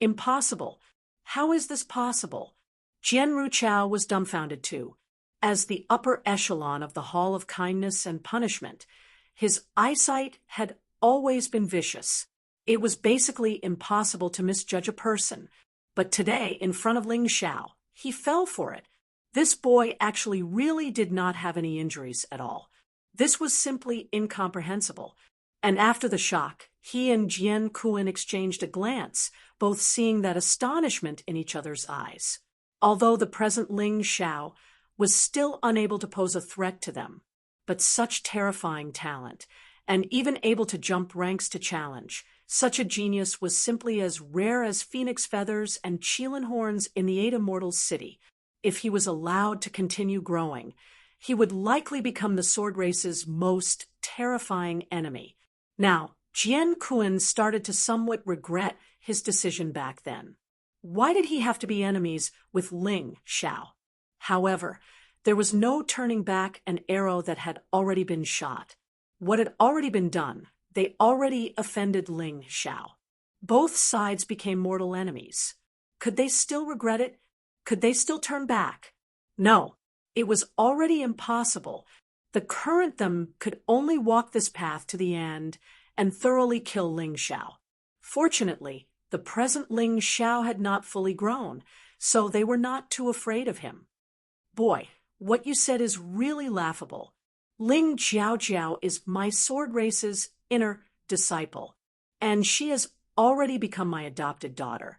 Speaker 1: Impossible. How is this possible? Jian Ruchao was dumbfounded too. As the upper echelon of the Hall of Kindness and Punishment, his eyesight had always been vicious. It was basically impossible to misjudge a person. But today, in front of Ling Xiao, he fell for it. This boy actually really did not have any injuries at all. This was simply incomprehensible. And after the shock, he and Jian Kun exchanged a glance, both seeing that astonishment in each other's eyes. Although the present Ling Xiao was still unable to pose a threat to them, but such terrifying talent, and even able to jump ranks to challenge, such a genius was simply as rare as phoenix feathers and Qilin horns in the 8 Immortals city. If he was allowed to continue growing, he would likely become the sword race's most terrifying enemy. Now, Jian Kun started to somewhat regret his decision back then. Why did he have to be enemies with Ling Xiao? However, there was no turning back an arrow that had already been shot. What had already been done, they already offended Ling Xiao. Both sides became mortal enemies. Could they still regret it? Could they still turn back? No, it was already impossible. The current them could only walk this path to the end and thoroughly kill Ling Xiao. Fortunately, the present Ling Xiao had not fully grown, so they were not too afraid of him. Boy, what you said is really laughable. Ling Jiaojiao is my sword race's inner disciple, and she has already become my adopted daughter,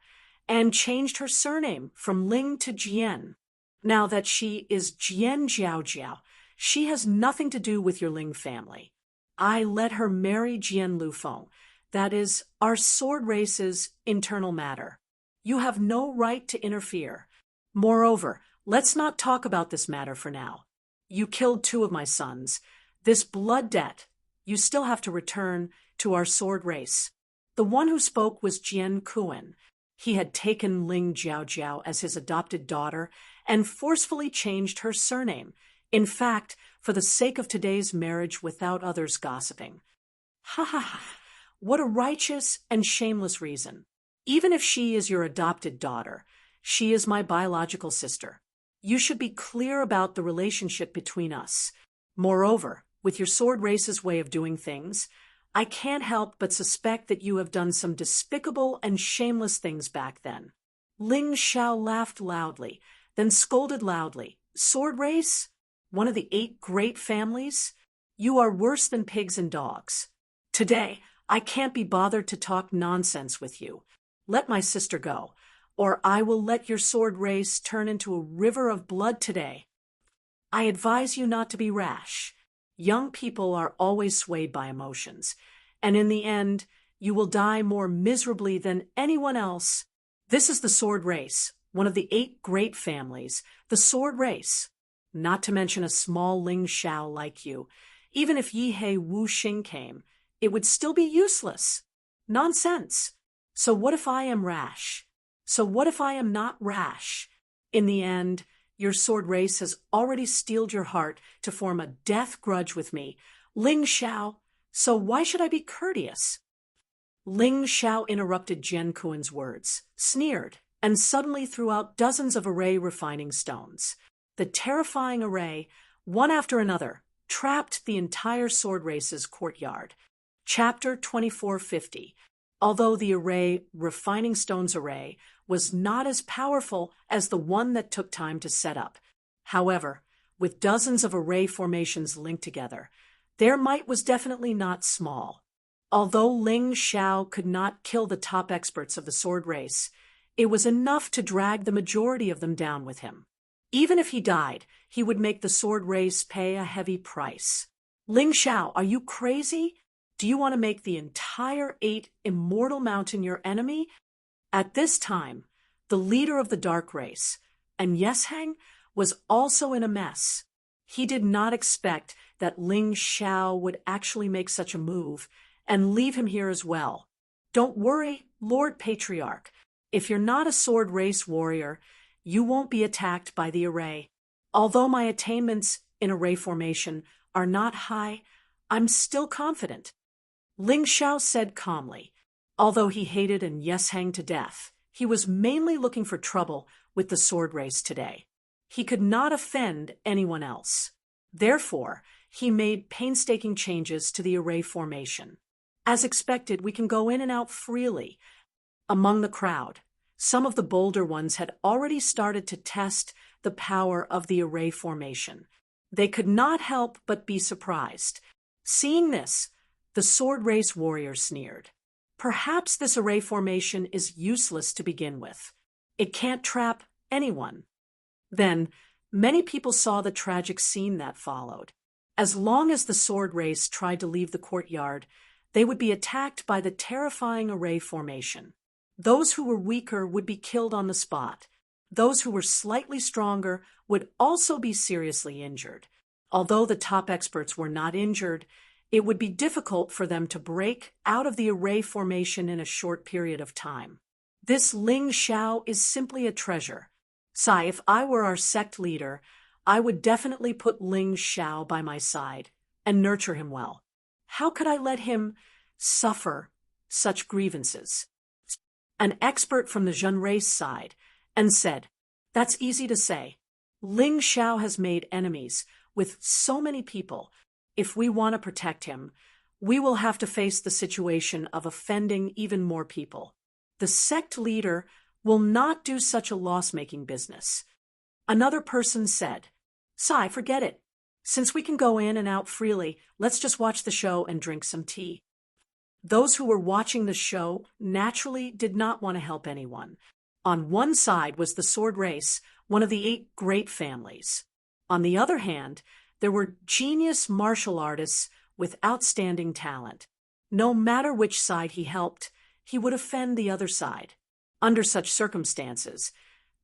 Speaker 1: and changed her surname from Ling to Jian. Now that she is Jian Jiaojiao, she has nothing to do with your Ling family. I let her marry Jian Lufeng. That is our sword race's internal matter. You have no right to interfere. Moreover, let's not talk about this matter for now. You killed 2 of my sons. This blood debt, you still have to return to our sword race. The one who spoke was Jian Kuan. He had taken Ling Jiaojiao as his adopted daughter and forcefully changed her surname. In fact, for the sake of today's marriage without others gossiping. Ha ha ha. What a righteous and shameless reason. Even if she is your adopted daughter, she is my biological sister. You should be clear about the relationship between us. Moreover, with your sword race's way of doing things, I can't help but suspect that you have done some despicable and shameless things back then. Ling Xiao laughed loudly, then scolded loudly. Sword race? One of the 8 great families? You are worse than pigs and dogs. Today, I can't be bothered to talk nonsense with you. Let my sister go, or I will let your sword race turn into a river of blood today. I advise you not to be rash. Young people are always swayed by emotions, and in the end, you will die more miserably than anyone else. This is the sword race, one of the 8 great families, the sword race. Not to mention a small Ling Xiao like you. Even if Yihei Wu Xing came, it would still be useless. Nonsense. So what if I am rash? So what if I am not rash? In the end, your sword race has already steeled your heart to form a death grudge with me, Ling Xiao, so why should I be courteous? Ling Xiao interrupted Jian Kuan's words, sneered, and suddenly threw out dozens of array refining stones. The terrifying array, one after another, trapped the entire sword race's courtyard. Chapter 2450. Although the refining stones array, was not as powerful as the one that took time to set up. However, with dozens of array formations linked together, their might was definitely not small. Although Ling Xiao could not kill the top experts of the sword race, it was enough to drag the majority of them down with him. Even if he died, he would make the sword race pay a heavy price. Ling Xiao, are you crazy? Do you want to make the entire 8 immortal mountain your enemy? At this time, the leader of the dark race, and Yesheng, was also in a mess. He did not expect that Ling Xiao would actually make such a move and leave him here as well. Don't worry, Lord Patriarch. If you're not a sword race warrior, you won't be attacked by the array. Although my attainments in array formation are not high, I'm still confident. Ling Xiao said calmly. Although he hated Yesheng to death, he was mainly looking for trouble with the sword race today. He could not offend anyone else. Therefore, he made painstaking changes to the array formation. As expected, we can go in and out freely. Among the crowd, some of the bolder ones had already started to test the power of the array formation. They could not help but be surprised. Seeing this, the sword race warrior sneered. Perhaps this array formation is useless to begin with. It can't trap anyone. Then, many people saw the tragic scene that followed. As long as the sword race tried to leave the courtyard, they would be attacked by the terrifying array formation. Those who were weaker would be killed on the spot. Those who were slightly stronger would also be seriously injured. Although the top experts were not injured, it would be difficult for them to break out of the array formation in a short period of time. This Ling Xiao is simply a treasure. Sai, if I were our sect leader, I would definitely put Ling Xiao by my side and nurture him well. How could I let him suffer such grievances? An expert from the Zhen race sighed and said, That's easy to say. Ling Xiao has made enemies with so many people. If we want to protect him, we will have to face the situation of offending even more people. The sect leader will not do such a loss-making business. Another person said, Sai, forget it. Since we can go in and out freely, let's just watch the show and drink some tea. Those who were watching the show naturally did not want to help anyone. On one side was the sword race, one of the 8 great families. On the other hand, there were genius martial artists with outstanding talent. No matter which side he helped, he would offend the other side. Under such circumstances,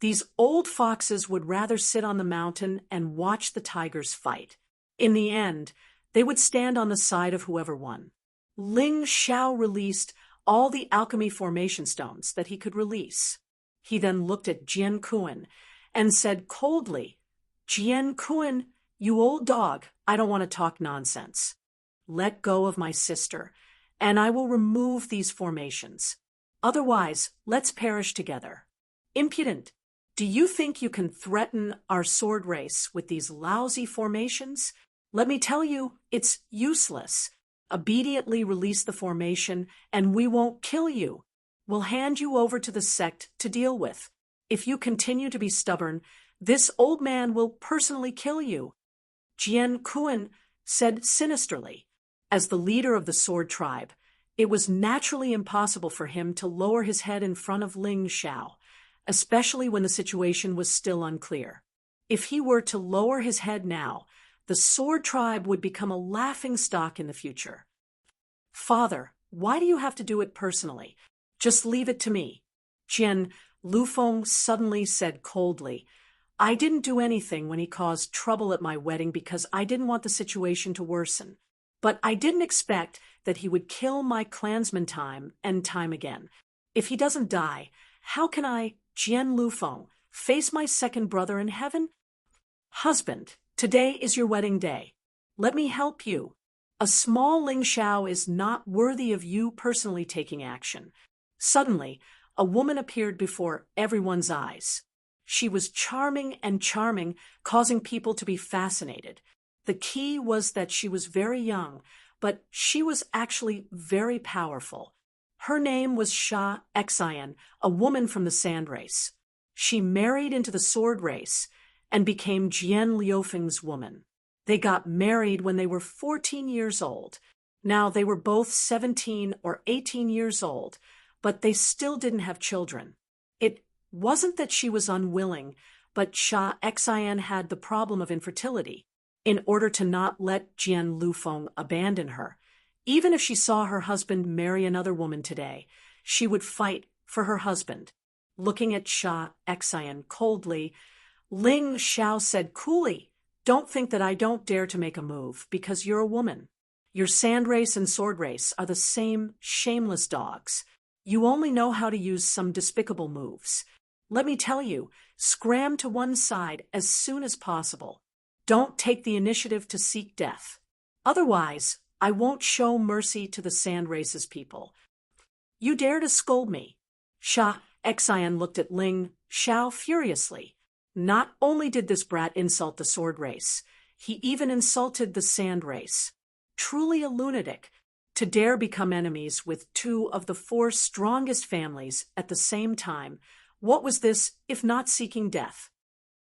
Speaker 1: these old foxes would rather sit on the mountain and watch the tigers fight. In the end, they would stand on the side of whoever won. Ling Xiao released all the alchemy formation stones that he could release. He then looked at Jian Kuan and said coldly, "Jian Kuan, you old dog, I don't want to talk nonsense. Let go of my sister, and I will remove these formations. Otherwise, let's perish together. Impudent! Do you think you can threaten our sword race with these lousy formations? Let me tell you, it's useless. Obediently release the formation, and we won't kill you. We'll hand you over to the sect to deal with. If you continue to be stubborn, this old man will personally kill you." Jian Kuan said sinisterly. As the leader of the sword tribe, it was naturally impossible for him to lower his head in front of Ling Xiao, especially when the situation was still unclear. If he were to lower his head now, the sword tribe would become a laughingstock in the future. "Father, why do you have to do it personally? Just leave it to me." Jian Lufeng suddenly said coldly, "I didn't do anything when he caused trouble at my wedding because I didn't want the situation to worsen. But I didn't expect that he would kill my clansmen time and time again. If he doesn't die, how can I, Jian Lufeng, face my second brother in heaven? Husband, today is your wedding day. Let me help you. A small Ling Xiao is not worthy of you personally taking action." Suddenly, a woman appeared before everyone's eyes. She was charming, causing people to be fascinated. The key was that she was very young, but she was actually very powerful. Her name was Sha Xian, a woman from the sand race. She married into the sword race and became Jian Liufeng's woman. They got married when they were 14 years old. Now they were both 17 or 18 years old, but they still didn't have children. It wasn't that she was unwilling, but Sha Xian had the problem of infertility. In order to not let Jian Lufeng abandon her, even if she saw her husband marry another woman today, she would fight for her husband. Looking at Sha Xian coldly, Ling Xiao said coolly, "Don't think that I don't dare to make a move because you're a woman. Your sand race and sword race are the same shameless dogs. You only know how to use some despicable moves. Let me tell you, scram to one side as soon as possible. Don't take the initiative to seek death. Otherwise, I won't show mercy to the sand race's people. You dare to scold me?" Sha Xian looked at Ling Xiao furiously. Not only did this brat insult the sword race, he even insulted the sand race. Truly a lunatic, to dare become enemies with two of the four strongest families at the same time. What was this if not seeking death?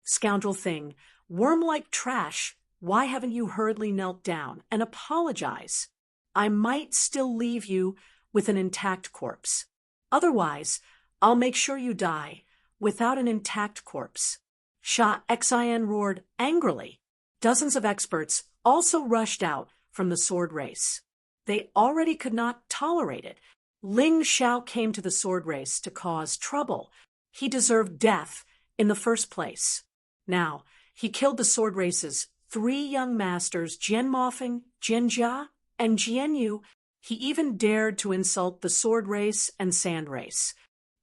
Speaker 1: Scoundrel thing, worm-like trash, why haven't you hurriedly knelt down and apologize? I might still leave you with an intact corpse. Otherwise, I'll make sure you die without an intact corpse." Sha Xian roared angrily. Dozens of experts also rushed out from the sword race. They already could not tolerate it. Ling Xiao came to the sword race to cause trouble. He deserved death in the first place. Now, he killed the sword race's 3 young masters, Jian Mofeng, Jian Jia, and Jian Yu. He even dared to insult the sword race and sand race.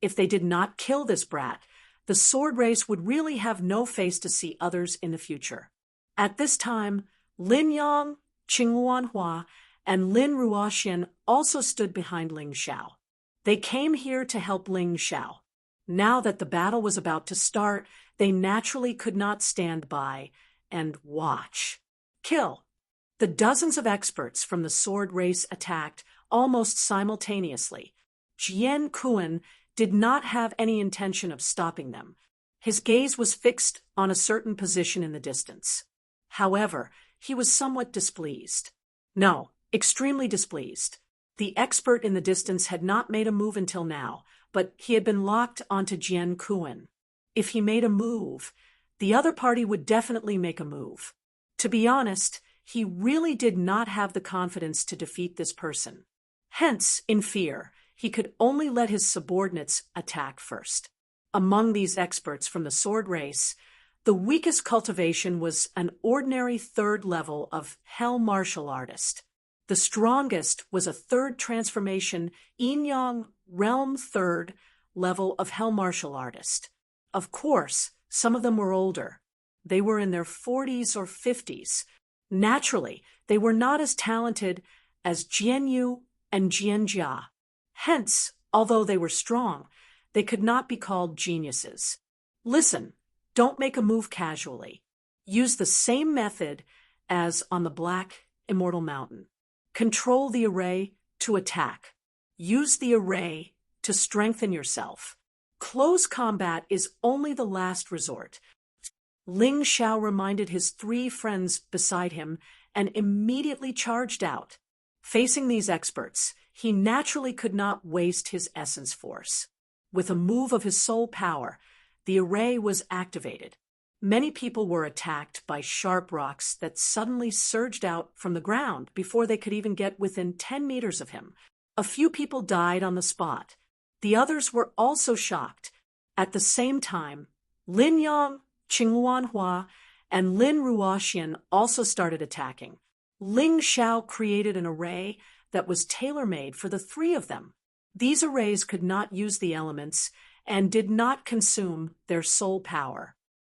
Speaker 1: If they did not kill this brat, the sword race would really have no face to see others in the future. At this time, Lin Yang, Qing Luanhua, and Lin Ruoxian also stood behind Ling Xiao. They came here to help Ling Xiao. Now that the battle was about to start, they naturally could not stand by and watch. Kill. The dozens of experts from the sword race attacked almost simultaneously. Jian Kuan did not have any intention of stopping them. His gaze was fixed on a certain position in the distance. However, he was somewhat displeased. No, extremely displeased. The expert in the distance had not made a move until now, but he had been locked onto Jian Kuan. If he made a move, the other party would definitely make a move. To be honest, he really did not have the confidence to defeat this person. Hence, in fear, he could only let his subordinates attack first. Among these experts from the sword race, the weakest cultivation was an ordinary third level of Hell martial artist. The strongest was a third transformation Yin-Yang realm third level of Hell martial artist. Of course, some of them were older. They were in their 40s or 50s. Naturally, they were not as talented as Jianyu and Jianjia. Hence, although they were strong, they could not be called geniuses. Listen, don't make a move casually. Use the same method as on the Black Immortal Mountain. Control the array to attack. Use the array to strengthen yourself. Close combat is only the last resort. Ling Xiao reminded his 3 friends beside him and immediately charged out. Facing these experts, he naturally could not waste his essence force. With a move of his soul power, the array was activated. Many people were attacked by sharp rocks that suddenly surged out from the ground before they could even get within 10 meters of him. A few people died on the spot. The others were also shocked. At the same time, Lin Yang, Qingluan Hua, and Lin Ruoxian also started attacking. Ling Xiao created an array that was tailor-made for the 3 of them. These arrays could not use the elements and did not consume their soul power.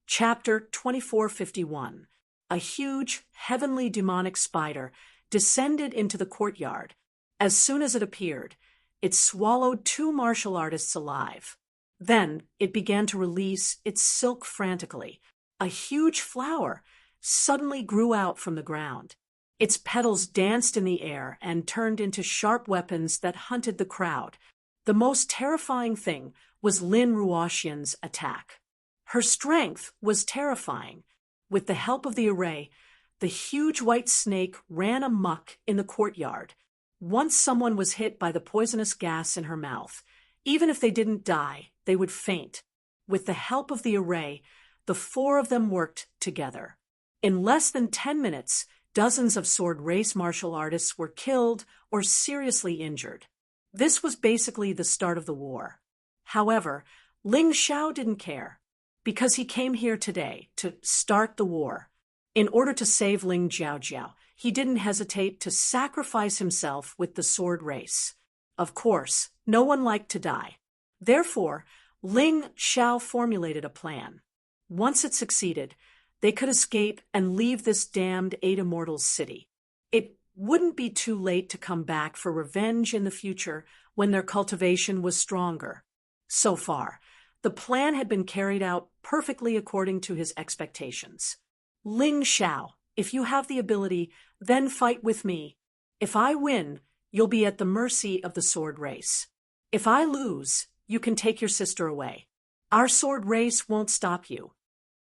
Speaker 1: Chapter 2451. A huge, heavenly demonic spider descended into the courtyard. As soon as it appeared, it swallowed 2 martial artists alive. Then it began to release its silk frantically. A huge flower suddenly grew out from the ground. Its petals danced in the air and turned into sharp weapons that hunted the crowd. The most terrifying thing was Lin Ruoxian's attack. Her strength was terrifying. With the help of the array, the huge white snake ran amok in the courtyard. Once someone was hit by the poisonous gas in her mouth, even if they didn't die, they would faint. With the help of the array, the 4 of them worked together. In less than 10 minutes, dozens of sword race martial artists were killed or seriously injured. This was basically the start of the war. However, Ling Xiao didn't care, because he came here today to start the war. In order to save Ling Jiaojiao, he didn't hesitate to sacrifice himself with the sword race. Of course, no one liked to die. Therefore, Ling Xiao formulated a plan. Once it succeeded, they could escape and leave this damned 8 Immortals city. It wouldn't be too late to come back for revenge in the future when their cultivation was stronger. So far, the plan had been carried out perfectly according to his expectations. Ling Xiao, if you have the ability, then fight with me. If I win, you'll be at the mercy of the sword race. If I lose, you can take your sister away. Our sword race won't stop you.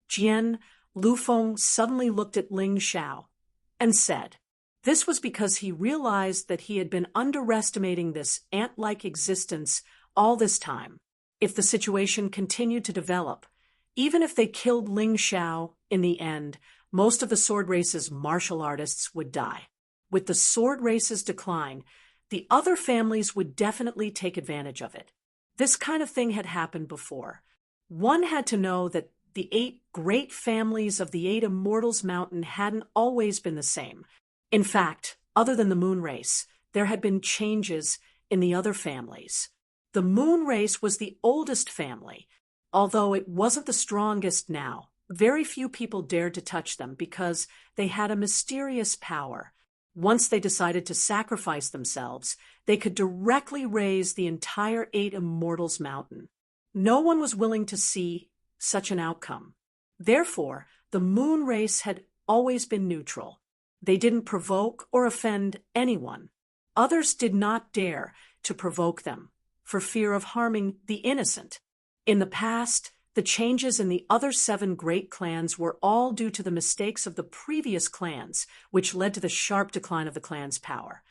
Speaker 1: Jian Lufeng suddenly looked at Ling Xiao and said, this was because he realized that he had been underestimating this ant-like existence all this time. If the situation continued to develop, even if they killed Ling Xiao in the end, most of the sword race's martial artists would die. With the sword race's decline, the other families would definitely take advantage of it. This kind of thing had happened before. One had to know that the 8 great families of the 8 Immortals Mountain hadn't always been the same. In fact, other than the moon race, there had been changes in the other families. The moon race was the oldest family. Although it wasn't the strongest now, very few people dared to touch them because they had a mysterious power. Once they decided to sacrifice themselves, they could directly raise the entire 8 Immortals Mountain. No one was willing to see such an outcome. Therefore, the moon race had always been neutral. They didn't provoke or offend anyone. Others did not dare to provoke them, for fear of harming the innocent. In the past, the changes in the other 7 great clans were all due to the mistakes of the previous clans, which led to the sharp decline of the clan's power.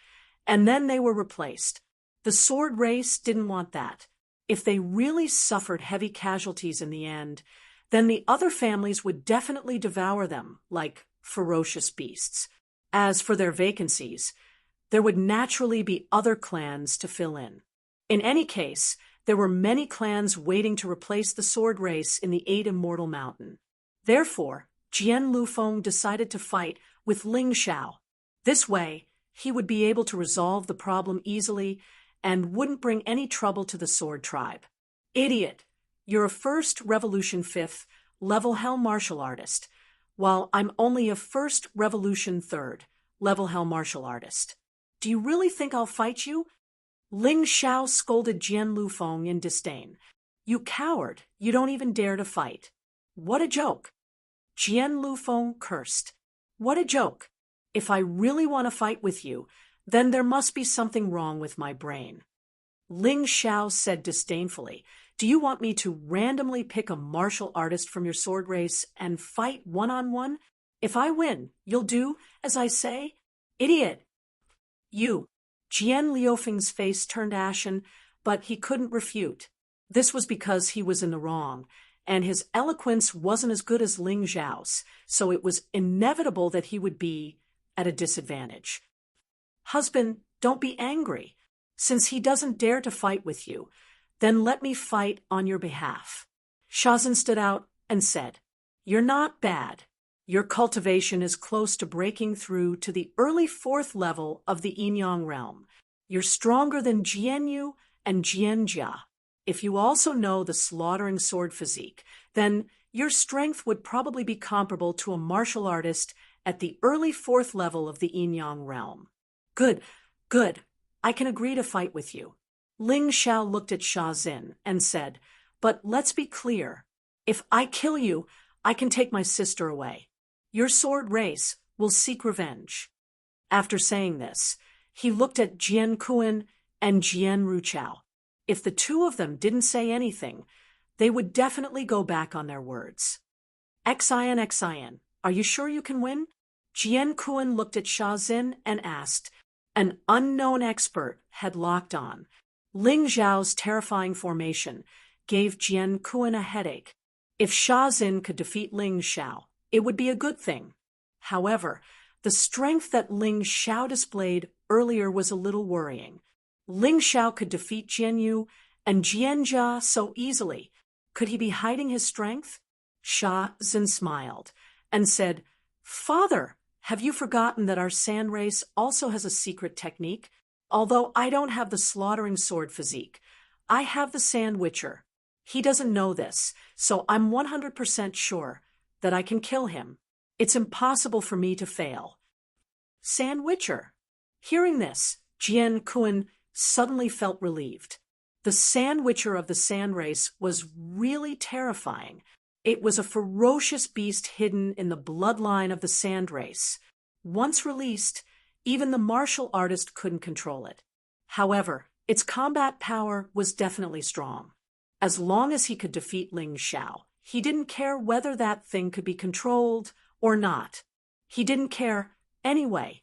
Speaker 1: And then they were replaced. The sword race didn't want that. If they really suffered heavy casualties in the end, then the other families would definitely devour them like ferocious beasts. As for their vacancies, there would naturally be other clans to fill in. In any case, there were many clans waiting to replace the sword race in the Eight Immortal Mountain. Therefore, Jian Lufeng decided to fight with Ling Xiao. This way, he would be able to resolve the problem easily and wouldn't bring any trouble to the sword tribe. Idiot! You're a first Revolution 5th level Hell martial artist, while I'm only a first Revolution 3rd level Hell martial artist. Do you really think I'll fight you? Ling Xiao scolded Jian Lufeng in disdain. You coward, you don't even dare to fight. What a joke! Jian Lufeng cursed. What a joke! If I really want to fight with you, then there must be something wrong with my brain. Ling Xiao said disdainfully, do you want me to randomly pick a martial artist from your sword race and fight one-on-one? If I win, you'll do as I say? Idiot! You! Jian Liufeng's face turned ashen, but he couldn't refute. This was because he was in the wrong, and his eloquence wasn't as good as Ling Xiao's, so it was inevitable that he would be at a disadvantage. Husband, don't be angry. Since he doesn't dare to fight with you, then let me fight on your behalf. Shazin stood out and said, You're not bad. Your cultivation is close to breaking through to the early 4th level of the Yin-Yang realm. You're stronger than Jianyu and Jianjia. If you also know the slaughtering sword physique, then your strength would probably be comparable to a martial artist at the early 4th level of the Yin-Yang realm. Good, good. I can agree to fight with you. Ling Xiao looked at Shazin and said, But let's be clear. If I kill you, I can take my sister away. Your sword race will seek revenge. After saying this, he looked at Jian Kuan and Jian Ruchao. If the two of them didn't say anything, they would definitely go back on their words. Xian, are you sure you can win? Jian Kuan looked at Shazin and asked. An unknown expert had locked on. Ling Xiao's terrifying formation gave Jian Kuan a headache. If Shazin could defeat Ling Xiao, it would be a good thing. However, the strength that Ling Xiao displayed earlier was a little worrying. Ling Xiao could defeat Jianyu and Jianjia so easily. Could he be hiding his strength? Shazin smiled and said, Father, have you forgotten that our sand race also has a secret technique? Although I don't have the slaughtering sword physique, I have the Sand Witcher. He doesn't know this, so I'm 100% sure that I can kill him. It's impossible for me to fail. Sand Witcher. Hearing this, Jian Kuan suddenly felt relieved. The Sand Witcher of the Sand Race was really terrifying. It was a ferocious beast hidden in the bloodline of the Sand Race. Once released, even the martial artist couldn't control it. However, its combat power was definitely strong. As long as he could defeat Ling Xiao, he didn't care whether that thing could be controlled or not. He didn't care anyway.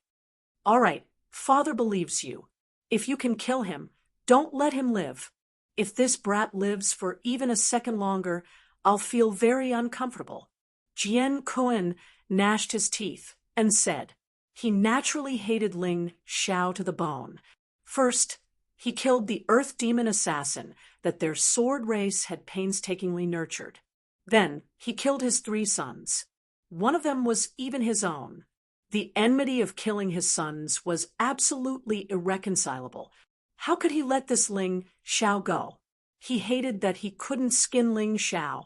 Speaker 1: All right, Father believes you. If you can kill him, don't let him live. If this brat lives for even a second longer, I'll feel very uncomfortable. Jian Kuan gnashed his teeth and said, he naturally hated Ling Xiao to the bone. First, he killed the earth demon assassin that their sword race had painstakingly nurtured. Then, he killed his 3 sons. One of them was even his own. The enmity of killing his sons was absolutely irreconcilable. How could he let this Ling Xiao go? He hated that he couldn't skin Ling Xiao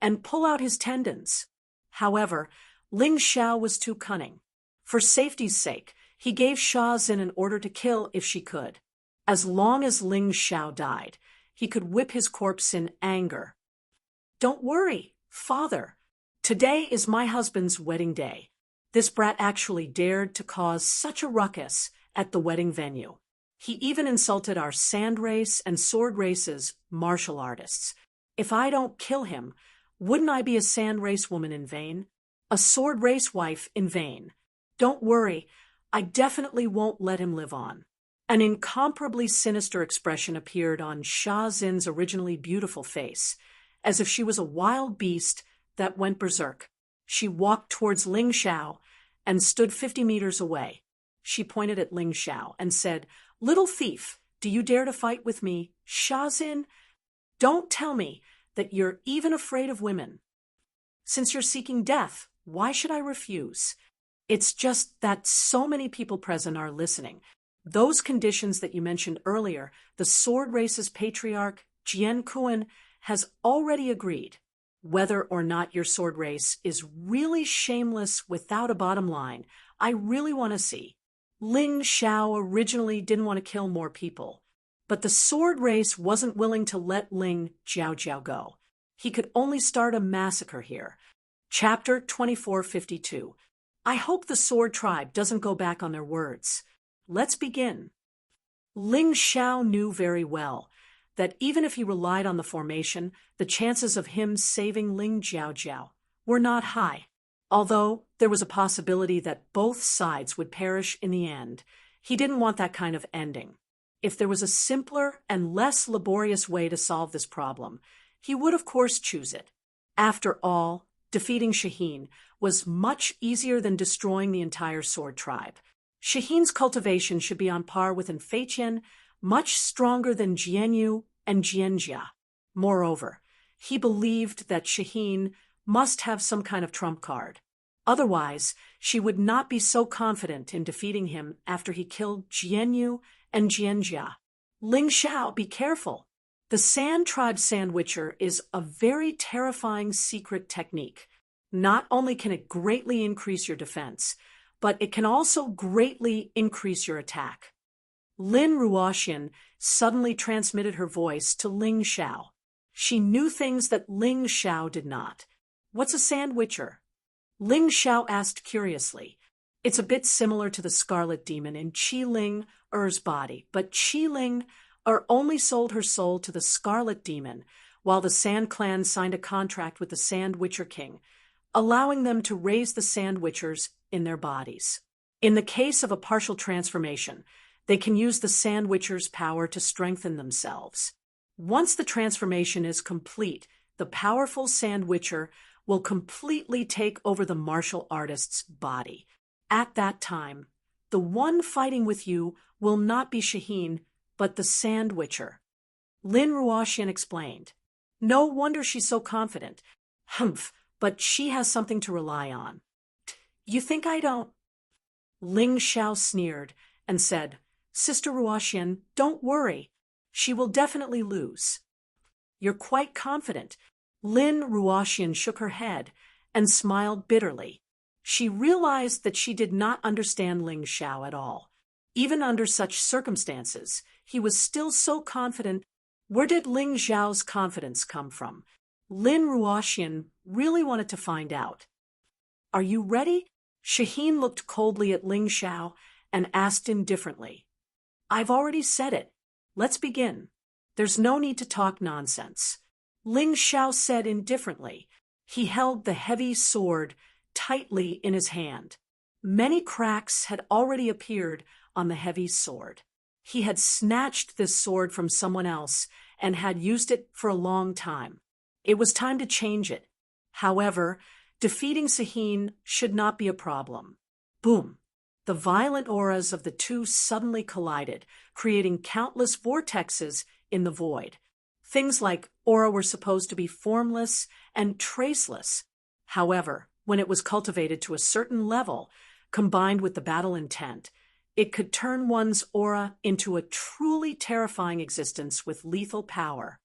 Speaker 1: and pull out his tendons. However, Ling Xiao was too cunning. For safety's sake, he gave Shazin an order to kill if she could. As long as Ling Xiao died, he could whip his corpse in anger. Don't worry, Father. Today is my husband's wedding day. This brat actually dared to cause such a ruckus at the wedding venue. He even insulted our sand race and sword race's martial artists. If I don't kill him, wouldn't I be a sand race woman in vain? A sword race wife in vain? Don't worry, I definitely won't let him live on. An incomparably sinister expression appeared on Shazin's originally beautiful face, as if she was a wild beast that went berserk. She walked towards Ling Xiao and stood 50 meters away. She pointed at Ling Xiao and said, "Little thief, Do you dare to fight with me, Shazin? Don't tell me that you're even afraid of women. Since you're seeking death, why should I refuse? It's just that so many people present are listening. Those conditions that you mentioned earlier, the sword race's patriarch, Jian Kuan, has already agreed. Whether or not your sword race is really shameless without a bottom line, I really want to see. Ling Xiao originally didn't want to kill more people, but the sword race wasn't willing to let Ling Jiao go. He could only start a massacre here. Chapter 2452. I hope the sword tribe doesn't go back on their words. Let's begin. Ling Xiao knew very well that even if he relied on the formation, the chances of him saving Ling Jiao were not high. Although there was a possibility that both sides would perish in the end, he didn't want that kind of ending. If there was a simpler and less laborious way to solve this problem, he would of course choose it. After all, defeating Shaheen was much easier than destroying the entire sword tribe. Shaheen's cultivation should be on par with Infeiqian, much stronger than Jianyu and Jianjia. Moreover, he believed that Shaheen must have some kind of trump card. Otherwise, she would not be so confident in defeating him after he killed Jianyu and Jianjia. Ling Xiao, be careful. The Sand Tribe Sandwicher is a very terrifying secret technique. Not only can it greatly increase your defense, but it can also greatly increase your attack. Lin Ruoxian suddenly transmitted her voice to Ling Xiao. She knew things that Ling Xiao did not. What's a sandwicher? Ling Xiao asked curiously. It's a bit similar to the Scarlet Demon in Qi Ling Er's body, but Qi Ling Er only sold her soul to the Scarlet Demon, while the Sand Clan signed a contract with the Sand Witcher King, allowing them to raise the Sand Witchers in their bodies. In the case of a partial transformation, they can use the Sand Witcher's power to strengthen themselves. Once the transformation is complete, the powerful Sand Witcher will completely take over the martial artist's body. At that time, the one fighting with you will not be Shaheen, but the Sand Witcher. Lin Ruoxian explained. No wonder she's so confident. Humph, but she has something to rely on. You think I don't? Ling Xiao sneered and said, Sister Ruoxian, don't worry. She will definitely lose. You're quite confident. Lin Ruoxian shook her head and smiled bitterly. She realized that she did not understand Ling Xiao at all. Even under such circumstances, he was still so confident. Where did Ling Xiao's confidence come from? Lin Ruoxian really wanted to find out. Are you ready? Shaheen looked coldly at Ling Xiao and asked indifferently. I've already said it. Let's begin. There's no need to talk nonsense. Ling Xiao said indifferently. He held the heavy sword tightly in his hand. Many cracks had already appeared on the heavy sword. He had snatched this sword from someone else and had used it for a long time. It was time to change it. However, defeating Shaheen should not be a problem. Boom! The violent auras of the two suddenly collided, creating countless vortexes in the void. Things like aura were supposed to be formless and traceless. However, when it was cultivated to a certain level, combined with the battle intent, it could turn one's aura into a truly terrifying existence with lethal power.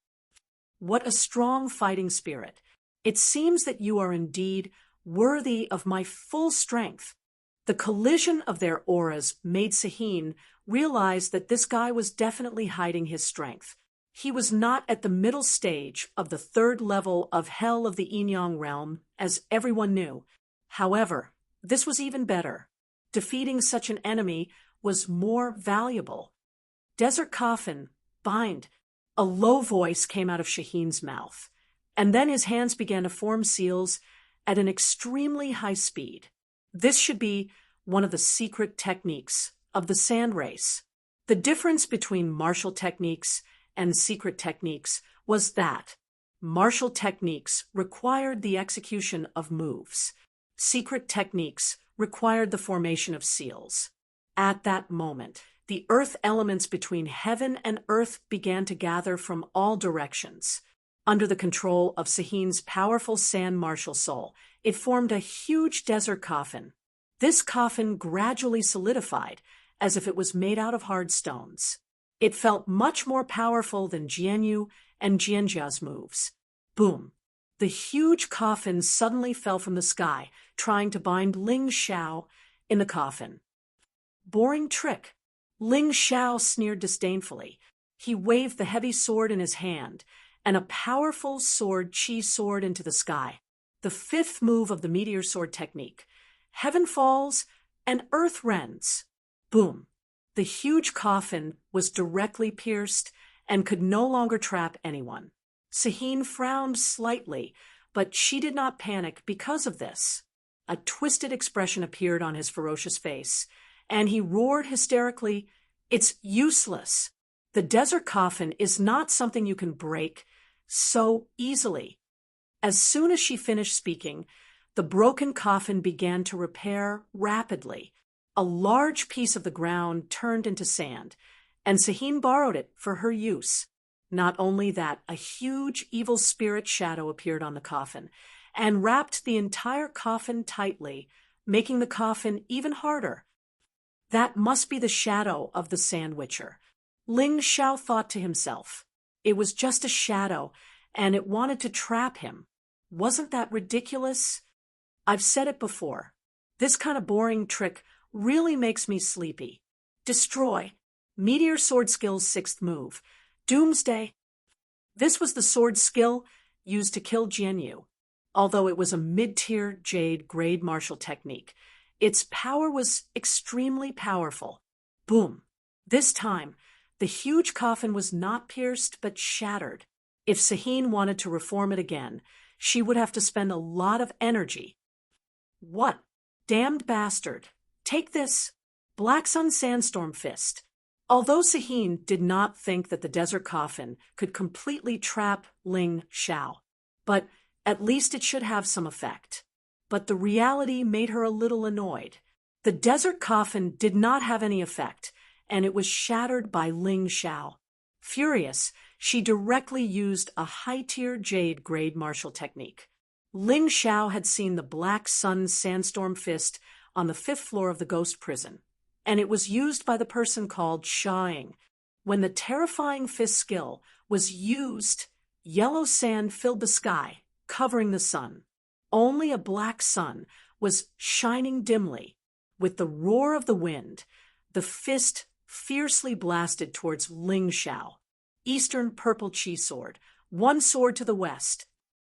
Speaker 1: What a strong fighting spirit! It seems that you are indeed worthy of my full strength. The collision of their auras made Shaheen realize that this guy was definitely hiding his strength. He was not at the middle stage of the third level of Hell of the Yinyang realm, as everyone knew. However, this was even better. Defeating such an enemy was more valuable. Desert Coffin, bind. A low voice came out of Shaheen's mouth, and then his hands began to form seals at an extremely high speed. This should be one of the secret techniques of the sand race. The difference between martial techniques and secret techniques was that martial techniques required the execution of moves. Secret techniques required the formation of seals. At that moment, The earth elements between heaven and earth began to gather from all directions. Under the control of Sahin's powerful sand martial soul, it formed a huge desert coffin. This coffin gradually solidified, as if it was made out of hard stones. It felt much more powerful than Jianyu and Jianjia's moves. Boom! The huge coffin suddenly fell from the sky, trying to bind Ling Xiao in the coffin. Boring trick. Ling Xiao sneered disdainfully. He waved the heavy sword in his hand, and a powerful sword chi soared into the sky. The fifth move of the meteor sword technique. Heaven falls and earth rends. Boom! The huge coffin was directly pierced and could no longer trap anyone. Sahin frowned slightly, but she did not panic because of this. A twisted expression appeared on his ferocious face, and he roared hysterically, "It's useless. The desert coffin is not something you can break so easily." As soon as she finished speaking, the broken coffin began to repair rapidly. A large piece of the ground turned into sand, and Sahin borrowed it for her use. Not only that, a huge evil spirit shadow appeared on the coffin and wrapped the entire coffin tightly, making the coffin even harder. That must be the shadow of the Sand Witcher. Ling Xiao thought to himself. It was just a shadow, and it wanted to trap him. Wasn't that ridiculous? I've said it before. This kind of boring trick really makes me sleepy. Destroy. Meteor Sword Skill's sixth move. Doomsday. This was the sword skill used to kill Jianyu. Although it was a mid-tier Jade grade martial technique, its power was extremely powerful. Boom. This time, the huge coffin was not pierced but shattered. If Sahin wanted to reform it again, she would have to spend a lot of energy. What? Damned bastard. Take this. Black Sun Sandstorm Fist. Although Sahin did not think that the desert coffin could completely trap Ling Xiao, but at least it should have some effect. But the reality made her a little annoyed. The desert coffin did not have any effect, and it was shattered by Ling Xiao. Furious, she directly used a high-tier Jade grade martial technique. Ling Xiao had seen the Black Sun Sandstorm Fist on the 5th floor of the ghost prison, and it was used by the person called Shawing. When the terrifying fist skill was used, yellow sand filled the sky, covering the sun. Only a black sun was shining dimly. With the roar of the wind, the fist fiercely blasted towards Ling Xiao. Eastern Purple Chi Sword, one sword to the west.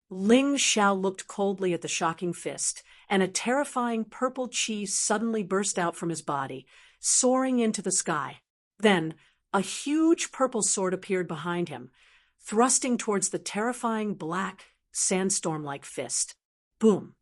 Speaker 1: Ling Xiao looked coldly at the shocking fist, and a terrifying purple chi suddenly burst out from his body, soaring into the sky. Then, a huge purple sword appeared behind him, thrusting towards the terrifying black, sandstorm-like fist. Boom!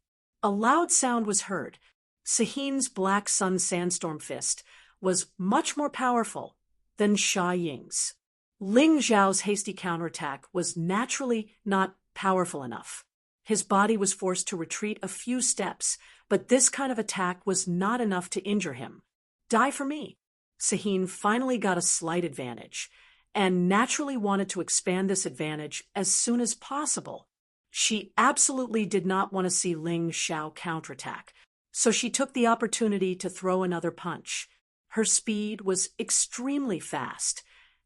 Speaker 1: A loud sound was heard. Sahin's Black Sun Sandstorm Fist was much more powerful than Xia Ying's. Ling Xiao's hasty counterattack was naturally not powerful enough. His body was forced to retreat a few steps, but this kind of attack was not enough to injure him. Die for me. Sahin finally got a slight advantage, and naturally wanted to expand this advantage as soon as possible. She absolutely did not want to see Ling Xiao counterattack, so she took the opportunity to throw another punch. Her speed was extremely fast,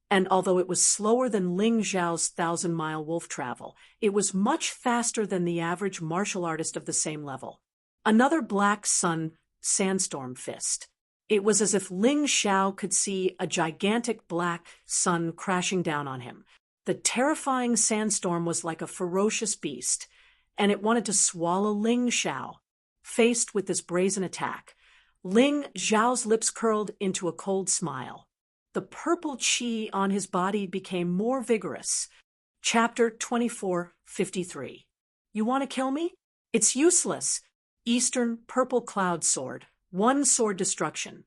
Speaker 1: and although it was slower than Ling Xiao's 1,000-mile wolf travel, it was much faster than the average martial artist of the same level. Another Black Sun Sandstorm Fist. It was as if Ling Xiao could see a gigantic black sun crashing down on him. The terrifying sandstorm was like a ferocious beast, and it wanted to swallow Ling Xiao. Faced with this brazen attack, Ling Xiao's lips curled into a cold smile. The purple chi on his body became more vigorous. Chapter 24:53. You want to kill me? It's useless. Eastern Purple Cloud Sword. One sword destruction.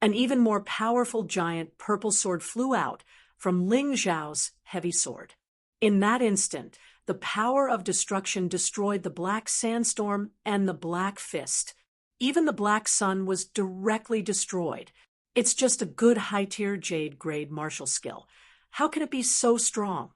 Speaker 1: An even more powerful giant purple sword flew out from Ling Xiao's heavy sword. In that instant, the power of destruction destroyed the black sandstorm and the black fist. Even the black sun was directly destroyed. It's just a good high-tier jade-grade martial skill. How can it be so strong?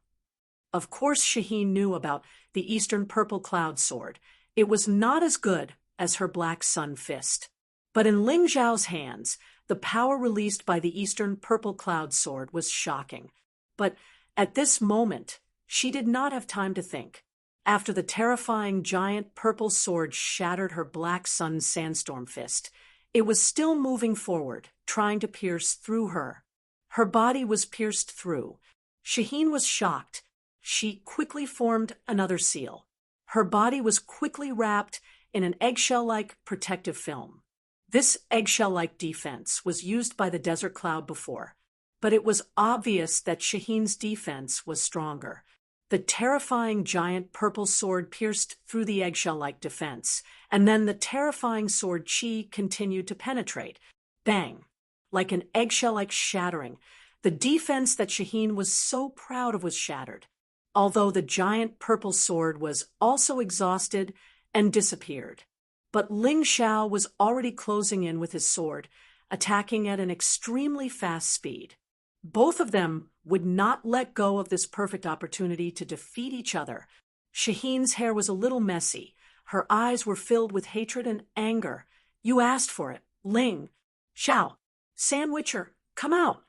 Speaker 1: Of course Shaheen knew about the Eastern Purple Cloud Sword. It was not as good as her Black Sun Fist. But in Ling Zhao's hands, the power released by the Eastern Purple Cloud Sword was shocking. But at this moment, she did not have time to think. After the terrifying giant purple sword shattered her Black Sun Sandstorm Fist, it was still moving forward, trying to pierce through her. Her body was pierced through. Shaheen was shocked. She quickly formed another seal. Her body was quickly wrapped in an eggshell-like protective film. This eggshell-like defense was used by the Desert Cloud before, but it was obvious that Shaheen's defense was stronger. The terrifying giant purple sword pierced through the eggshell-like defense, and then the terrifying sword chi continued to penetrate. Bang! Like an eggshell-like shattering. The defense that Shaheen was so proud of was shattered, although the giant purple sword was also exhausted and disappeared. But Ling Zhao was already closing in with his sword, attacking at an extremely fast speed. Both of them would not let go of this perfect opportunity to defeat each other. Shaheen's hair was a little messy. Her eyes were filled with hatred and anger. You asked for it, Ling Zhao. Sandwicher, come out.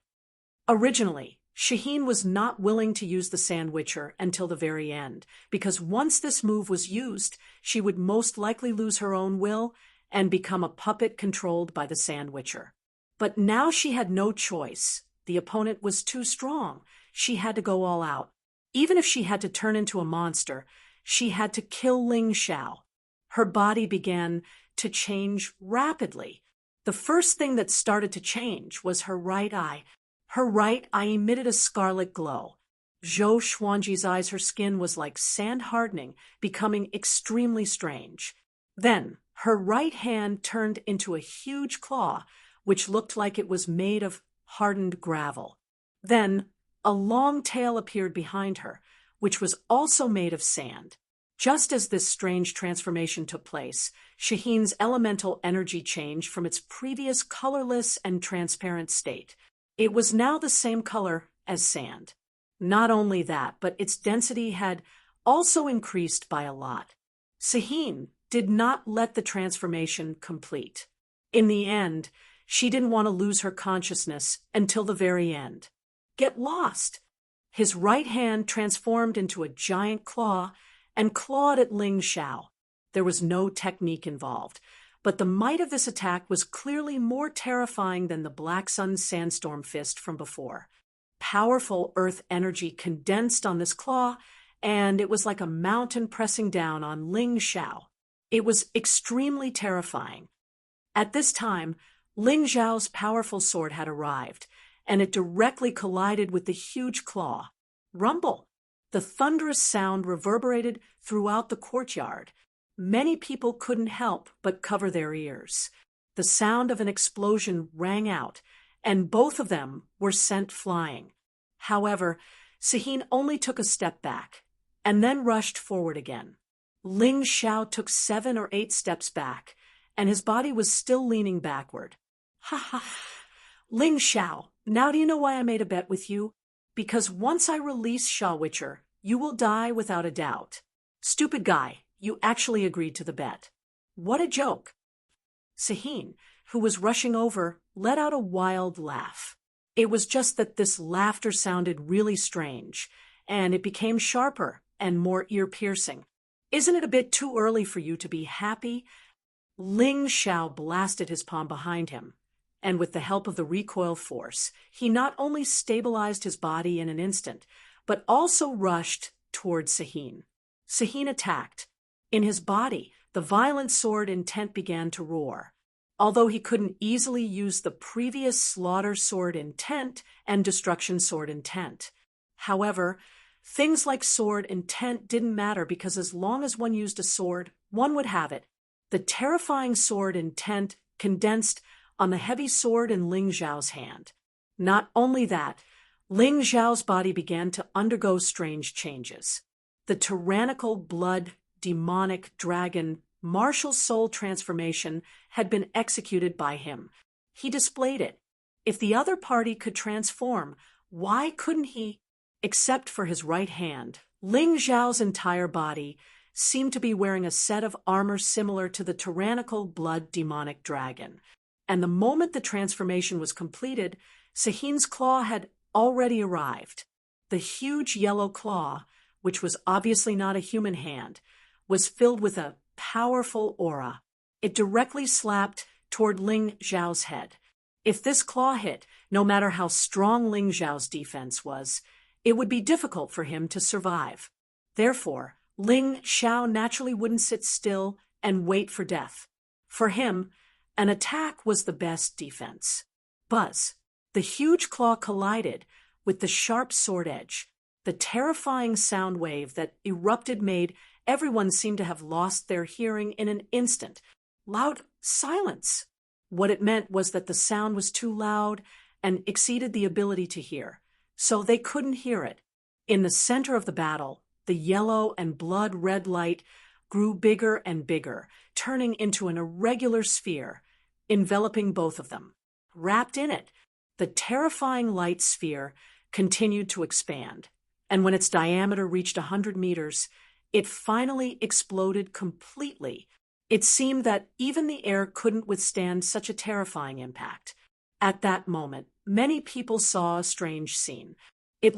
Speaker 1: Originally, Shaheen was not willing to use the Sandwicher until the very end, because once this move was used, she would most likely lose her own will and become a puppet controlled by the Sandwicher. But now she had no choice. The opponent was too strong. She had to go all out. Even if she had to turn into a monster, she had to kill Ling Zhao. Her body began to change rapidly. The first thing that started to change was her right eye. Her right eye emitted a scarlet glow. Zhou Xuanji's eyes, her skin was like sand hardening, becoming extremely strange. Then, her right hand turned into a huge claw, which looked like it was made of hardened gravel. Then, a long tail appeared behind her, which was also made of sand. Just as this strange transformation took place, Shaheen's elemental energy changed from its previous colorless and transparent state. It was now the same color as sand. Not only that, but its density had also increased by a lot. Shaheen did not let the transformation complete. In the end, she didn't want to lose her consciousness until the very end. Get lost! His right hand transformed into a giant claw and clawed at Ling Zhao. There was no technique involved, but the might of this attack was clearly more terrifying than the Black Sun Sandstorm Fist from before. Powerful earth energy condensed on this claw, and it was like a mountain pressing down on Ling Zhao. It was extremely terrifying. At this time, Ling Zhao's powerful sword had arrived, and it directly collided with the huge claw. Rumble! The thunderous sound reverberated throughout the courtyard. Many people couldn't help but cover their ears. The sound of an explosion rang out, and both of them were sent flying. However, Shaheen only took a step back, and then rushed forward again. Ling Zhao took 7 or 8 steps back, and his body was still leaning backward. Ha ha! Ling Zhao, now do you know why I made a bet with you? Because once I release Shawitcher, you will die without a doubt. Stupid guy, you actually agreed to the bet. What a joke! Shaheen, who was rushing over, let out a wild laugh. It was just that this laughter sounded really strange, and it became sharper and more ear-piercing. Isn't it a bit too early for you to be happy? Ling Zhao blasted his palm behind him, and with the help of the recoil force, he not only stabilized his body in an instant, but also rushed towards Shaheen. Shaheen attacked. In his body, the violent sword intent began to roar. Although he couldn't easily use the previous slaughter sword intent and destruction sword intent. However, things like sword intent didn't matter because as long as one used a sword, one would have it. The terrifying sword intent condensed on the heavy sword in Ling Zhao's hand. Not only that, Ling Zhao's body began to undergo strange changes. The tyrannical blood, demonic dragon, martial soul transformation had been executed by him. He displayed it. If the other party could transform, why couldn't he? Except for his right hand, Ling Xiao's entire body seemed to be wearing a set of armor similar to the tyrannical blood demonic dragon. And the moment the transformation was completed, Sahin's claw had already arrived. The huge yellow claw, which was obviously not a human hand, was filled with a powerful aura. It directly slapped toward Ling Xiao's head. If this claw hit, no matter how strong Ling Xiao's defense was, it would be difficult for him to survive. Therefore, Ling Xiao naturally wouldn't sit still and wait for death. For him, an attack was the best defense. Buzz! The huge claw collided with the sharp sword edge. The terrifying sound wave that erupted made everyone seem to have lost their hearing in an instant. Loud silence! What it meant was that the sound was too loud and exceeded the ability to hear, so they couldn't hear it. In the center of the battle, the yellow and blood-red light grew bigger and bigger, turning into an irregular sphere, enveloping both of them. Wrapped in it, the terrifying light sphere continued to expand, and when its diameter reached 100 meters, it finally exploded completely. It seemed that even the air couldn't withstand such a terrifying impact. At that moment, many people saw a strange scene. It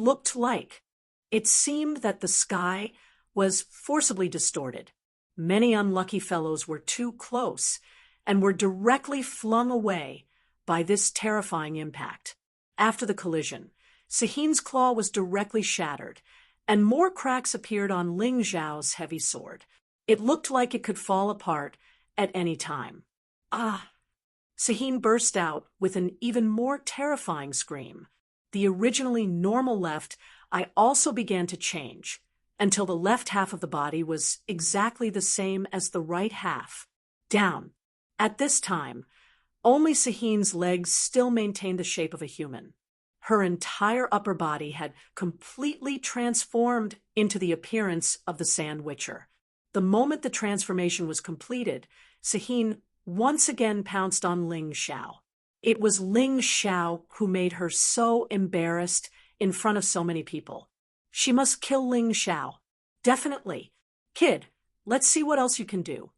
Speaker 1: seemed that the sky was forcibly distorted. Many unlucky fellows were too close and were directly flung away by this terrifying impact. After the collision, Sahin's claw was directly shattered, and more cracks appeared on Ling Xiao's heavy sword. It looked like it could fall apart at any time. Ah! Sahin burst out with an even more terrifying scream. The originally normal left eye also began to change, until the left half of the body was exactly the same as the right half. Down. At this time, only Sahin's legs still maintained the shape of a human. Her entire upper body had completely transformed into the appearance of the Sand Witcher. The moment the transformation was completed, Sahin once again pounced on Ling Xiao. It was Ling Xiao who made her so embarrassed in front of so many people. She must kill Ling Xiao. Definitely. Kid, let's see what else you can do.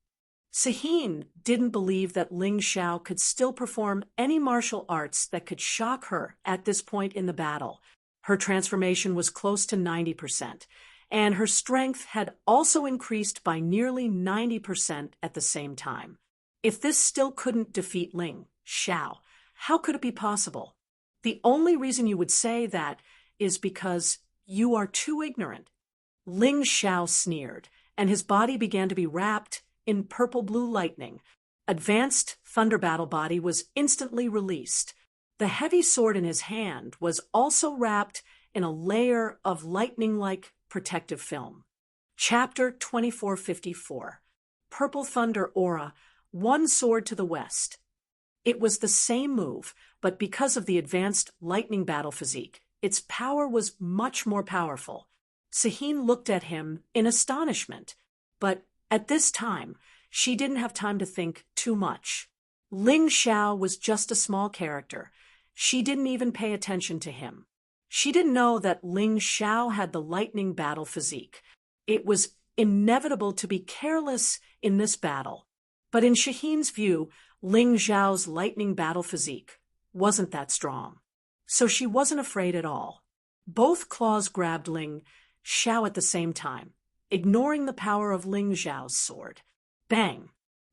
Speaker 1: Sahin didn't believe that Ling Xiao could still perform any martial arts that could shock her at this point in the battle. Her transformation was close to 90%, and her strength had also increased by nearly 90% at the same time. If this still couldn't defeat Ling Xiao, how could it be possible? The only reason you would say that is because you are too ignorant. Ling Xiao sneered, and his body began to be wrapped in purple-blue lightning. Advanced Thunder Battle Body was instantly released. The heavy sword in his hand was also wrapped in a layer of lightning-like protective film. Chapter 2454. Purple Thunder Aura, one sword to the west. It was the same move, but because of the advanced lightning battle physique, its power was much more powerful. Sahin looked at him in astonishment, but at this time, she didn't have time to think too much. Ling Xiao was just a small character. She didn't even pay attention to him. She didn't know that Ling Xiao had the lightning battle physique. It was inevitable to be careless in this battle. But in Sahin's view, Ling Xiao's lightning battle physique wasn't that strong. So she wasn't afraid at all. Both claws grabbed Ling Xiao at the same time, ignoring the power of Ling Xiao's sword. Bang!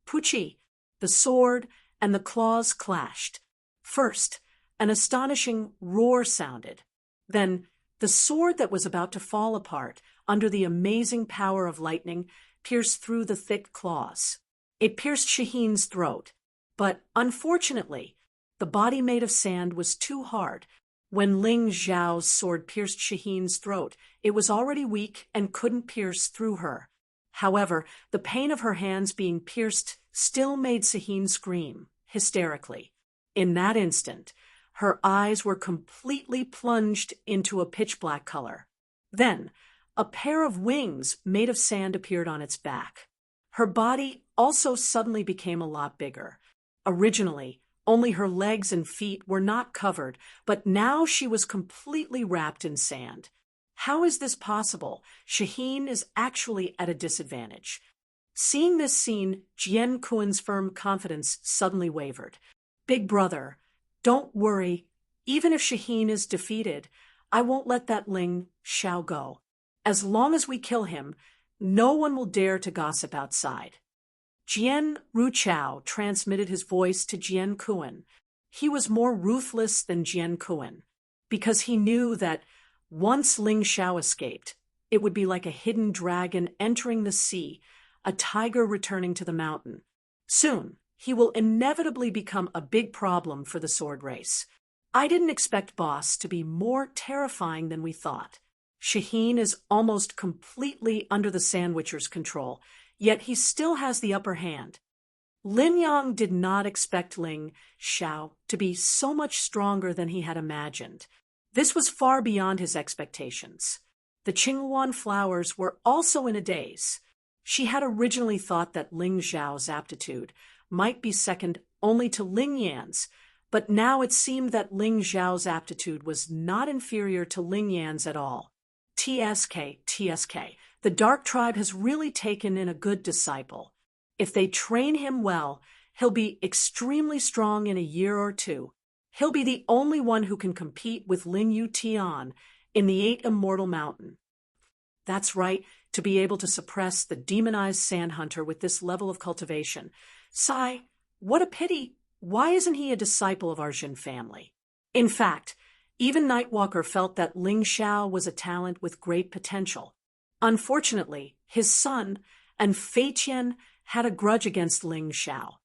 Speaker 1: Puchi! The sword and the claws clashed. First, an astonishing roar sounded. Then, the sword that was about to fall apart under the amazing power of lightning pierced through the thick claws. It pierced Sahin's throat, but unfortunately, the body made of sand was too hard. When Ling Xiao's sword pierced Sahin's throat, it was already weak and couldn't pierce through her. However, the pain of her hands being pierced still made Sahin scream, hysterically. In that instant, her eyes were completely plunged into a pitch-black color. Then, a pair of wings made of sand appeared on its back. Her body also suddenly became a lot bigger. Originally, Only her legs and feet were not covered, but now she was completely wrapped in sand. How is this possible? Shaheen is actually at a disadvantage. Seeing this scene, Jian Kuan's firm confidence suddenly wavered. Big brother, don't worry. Even if Shaheen is defeated, I won't let that Ling Xiao go. As long as we kill him, no one will dare to gossip outside. Jian Ruchao transmitted his voice to Jian Kuan. He was more ruthless than Jian Kuan, because he knew that once Ling Xiao escaped, it would be like a hidden dragon entering the sea, a tiger returning to the mountain. Soon, he will inevitably become a big problem for the sword race. I didn't expect Boss to be more terrifying than we thought. Shaheen is almost completely under the Sandwicher's control, yet he still has the upper hand. Lin Yang did not expect Ling Xiao to be so much stronger than he had imagined. This was far beyond his expectations. The Qingluan flowers were also in a daze. She had originally thought that Ling Xiao's aptitude might be second only to Ling Yan's, but now it seemed that Ling Xiao's aptitude was not inferior to Ling Yan's at all. TSK. The Dark Tribe has really taken in a good disciple. If they train him well, he'll be extremely strong in a year or two. He'll be the only one who can compete with Lin Yu Tian in the 8 Immortal Mountain. That's right, to be able to suppress the demonized Sand Hunter with this level of cultivation. Sigh, what a pity. Why isn't he a disciple of our Jin family? In fact, even Nightwalker felt that Ling Xiao was a talent with great potential. Unfortunately, his son and Fei Qian had a grudge against Ling Xiao.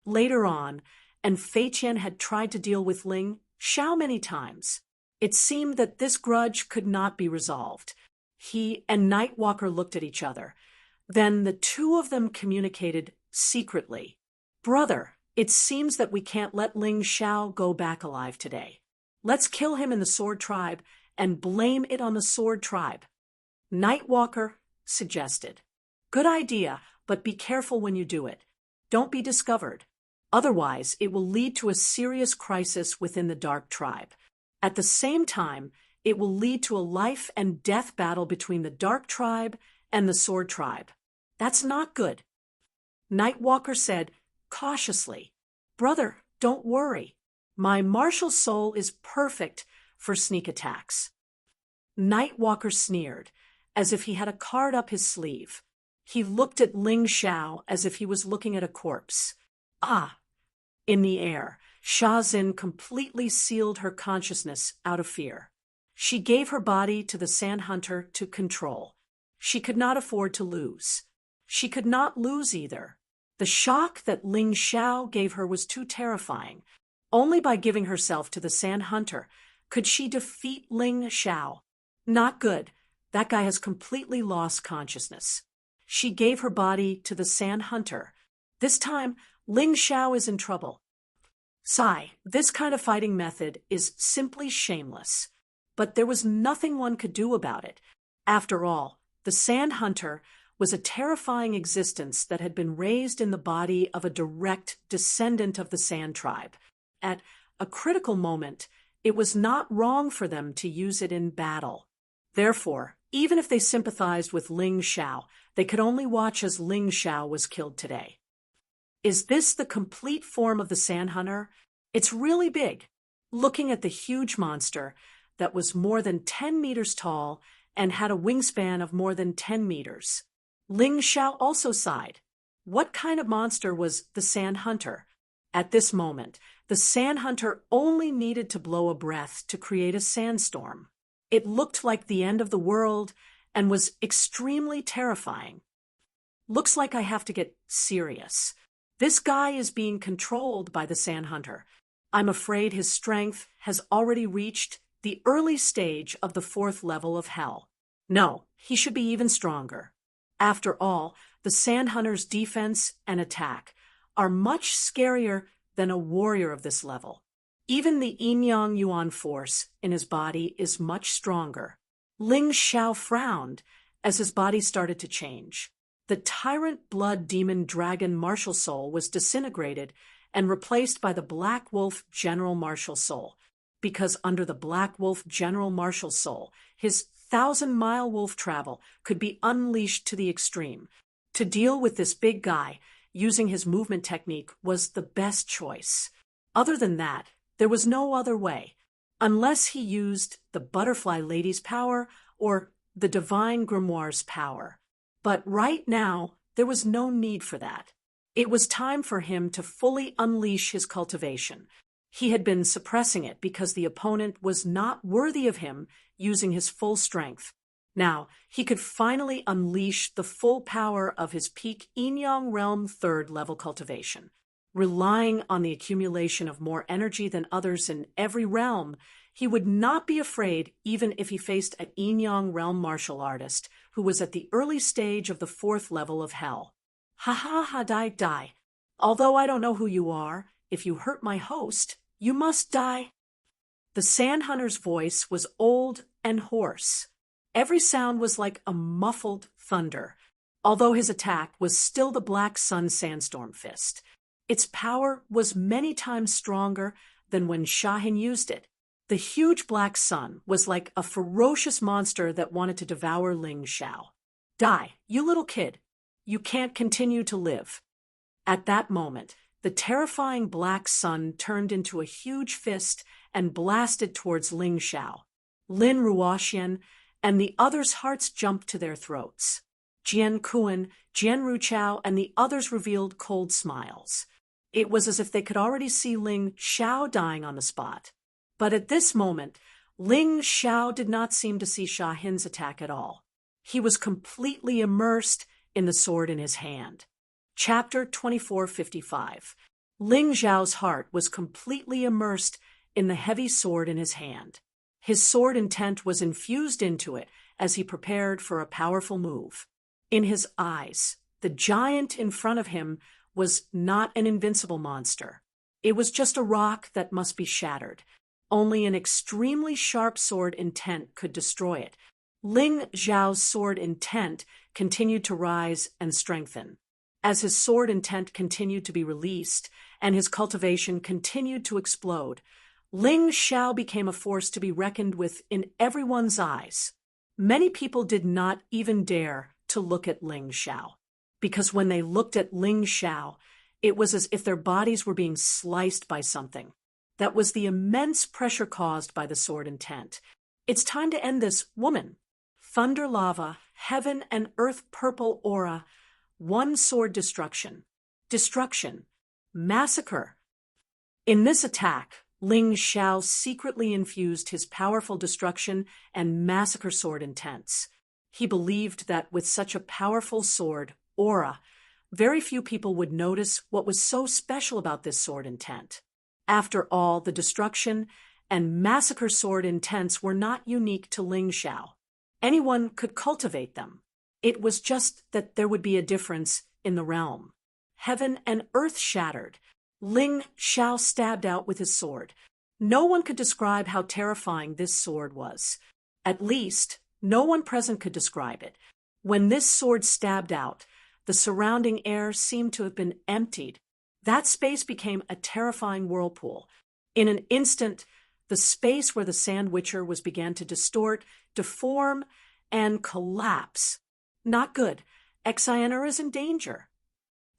Speaker 1: Later on, and Fei Qian had tried to deal with Ling Xiao many times. It seemed that this grudge could not be resolved. He and Nightwalker looked at each other. Then the two of them communicated secretly. Brother, it seems that we can't let Ling Xiao go back alive today. Let's kill him in the Sword Tribe and blame it on the Sword Tribe. Nightwalker suggested. Good idea, but be careful when you do it. Don't be discovered. Otherwise, it will lead to a serious crisis within the Dark Tribe. At the same time, it will lead to a life and death battle between the Dark Tribe and the Sword Tribe. That's not good. Nightwalker said, cautiously, Brother, don't worry. My martial soul is perfect for sneak attacks. Nightwalker sneered, as if he had a card up his sleeve. He looked at Ling Xiao as if he was looking at a corpse. Ah! In the air, Sha Xin completely sealed her consciousness out of fear. She gave her body to the Sand Hunter to control. She could not afford to lose. She could not lose either. The shock that Ling Xiao gave her was too terrifying. Only by giving herself to the Sand Hunter could she defeat Ling Xiao. Not good. That guy has completely lost consciousness. She gave her body to the Sand Hunter. This time, Ling Xiao is in trouble. Sigh, this kind of fighting method is simply shameless. But there was nothing one could do about it. After all, the Sand Hunter was a terrifying existence that had been raised in the body of a direct descendant of the Sand Tribe. At a critical moment, it was not wrong for them to use it in battle. Therefore, even if they sympathized with Ling Xiao, they could only watch as Ling Xiao was killed today. Is this the complete form of the Sand Hunter? It's really big. Looking at the huge monster that was more than 10 meters tall and had a wingspan of more than 10 meters. Ling Xiao also sighed. What kind of monster was the Sand Hunter? At this moment, the Sand Hunter only needed to blow a breath to create a sandstorm. It looked like the end of the world and was extremely terrifying. Looks like I have to get serious. This guy is being controlled by the Sand Hunter. I'm afraid his strength has already reached the early stage of the 4th level of hell. No, he should be even stronger. After all, the Sand Hunter's defense and attack are much scarier than a warrior of this level. Even the Yin-Yang Yuan force in his body is much stronger. Ling Xiao frowned as his body started to change. The tyrant blood demon dragon martial soul was disintegrated and replaced by the Black Wolf General Martial Soul. Because under the Black Wolf General Martial Soul, his 1,000-mile wolf travel could be unleashed to the extreme. To deal with this big guy, using his movement technique was the best choice. Other than that, there was no other way, unless he used the Butterfly Lady's power or the Divine Grimoire's power. But right now, there was no need for that. It was time for him to fully unleash his cultivation. He had been suppressing it because the opponent was not worthy of him using his full strength. Now, he could finally unleash the full power of his peak Yin-Yang Realm 3rd level cultivation. Relying on the accumulation of more energy than others in every realm, he would not be afraid even if he faced a Yin-Yang Realm martial artist who was at the early stage of the 4th level of hell. Ha ha ha, die. Although I don't know who you are, if you hurt my host, you must die. The Sand Hunter's voice was old and hoarse. Every sound was like a muffled thunder, although his attack was still the Black Sun Sandstorm Fist. Its power was many times stronger than when Shahin used it. The huge Black Sun was like a ferocious monster that wanted to devour Ling Xiao. Die, you little kid. You can't continue to live. At that moment, the terrifying Black Sun turned into a huge fist and blasted towards Ling Xiao. Lin Ruoxian and the others' hearts jumped to their throats. Jian Kuan, Jian Ruchao, and the others revealed cold smiles. It was as if they could already see Ling Xiao dying on the spot. But at this moment, Ling Xiao did not seem to see Shahin's attack at all. He was completely immersed in the sword in his hand. Chapter 2455. Ling Xiao's heart was completely immersed in the heavy sword in his hand. His sword intent was infused into it as he prepared for a powerful move. In his eyes, the giant in front of him was not an invincible monster. It was just a rock that must be shattered. Only an extremely sharp sword intent could destroy it. Ling Xiao's sword intent continued to rise and strengthen. As his sword intent continued to be released and his cultivation continued to explode, Ling Xiao became a force to be reckoned with in everyone's eyes. Many people did not even dare to look at Ling Xiao, because when they looked at Ling Xiao, it was as if their bodies were being sliced by something. That was the immense pressure caused by the sword intent. It's time to end this, woman. Thunder lava, heaven and earth purple aura, one sword destruction. Destruction. Massacre. In this attack, Ling Xiao secretly infused his powerful destruction and massacre sword intents. He believed that with such a powerful sword, aura, very few people would notice what was so special about this sword intent. After all, the destruction and massacre sword intents were not unique to Ling Xiao. Anyone could cultivate them. It was just that there would be a difference in the realm. Heaven and earth shattered. Ling Xiao stabbed out with his sword. No one could describe how terrifying this sword was. At least, no one present could describe it. When this sword stabbed out, the surrounding air seemed to have been emptied. That space became a terrifying whirlpool. In an instant, the space where the Sand Witcher was began to distort, deform, and collapse. Not good. Xian'er is in danger.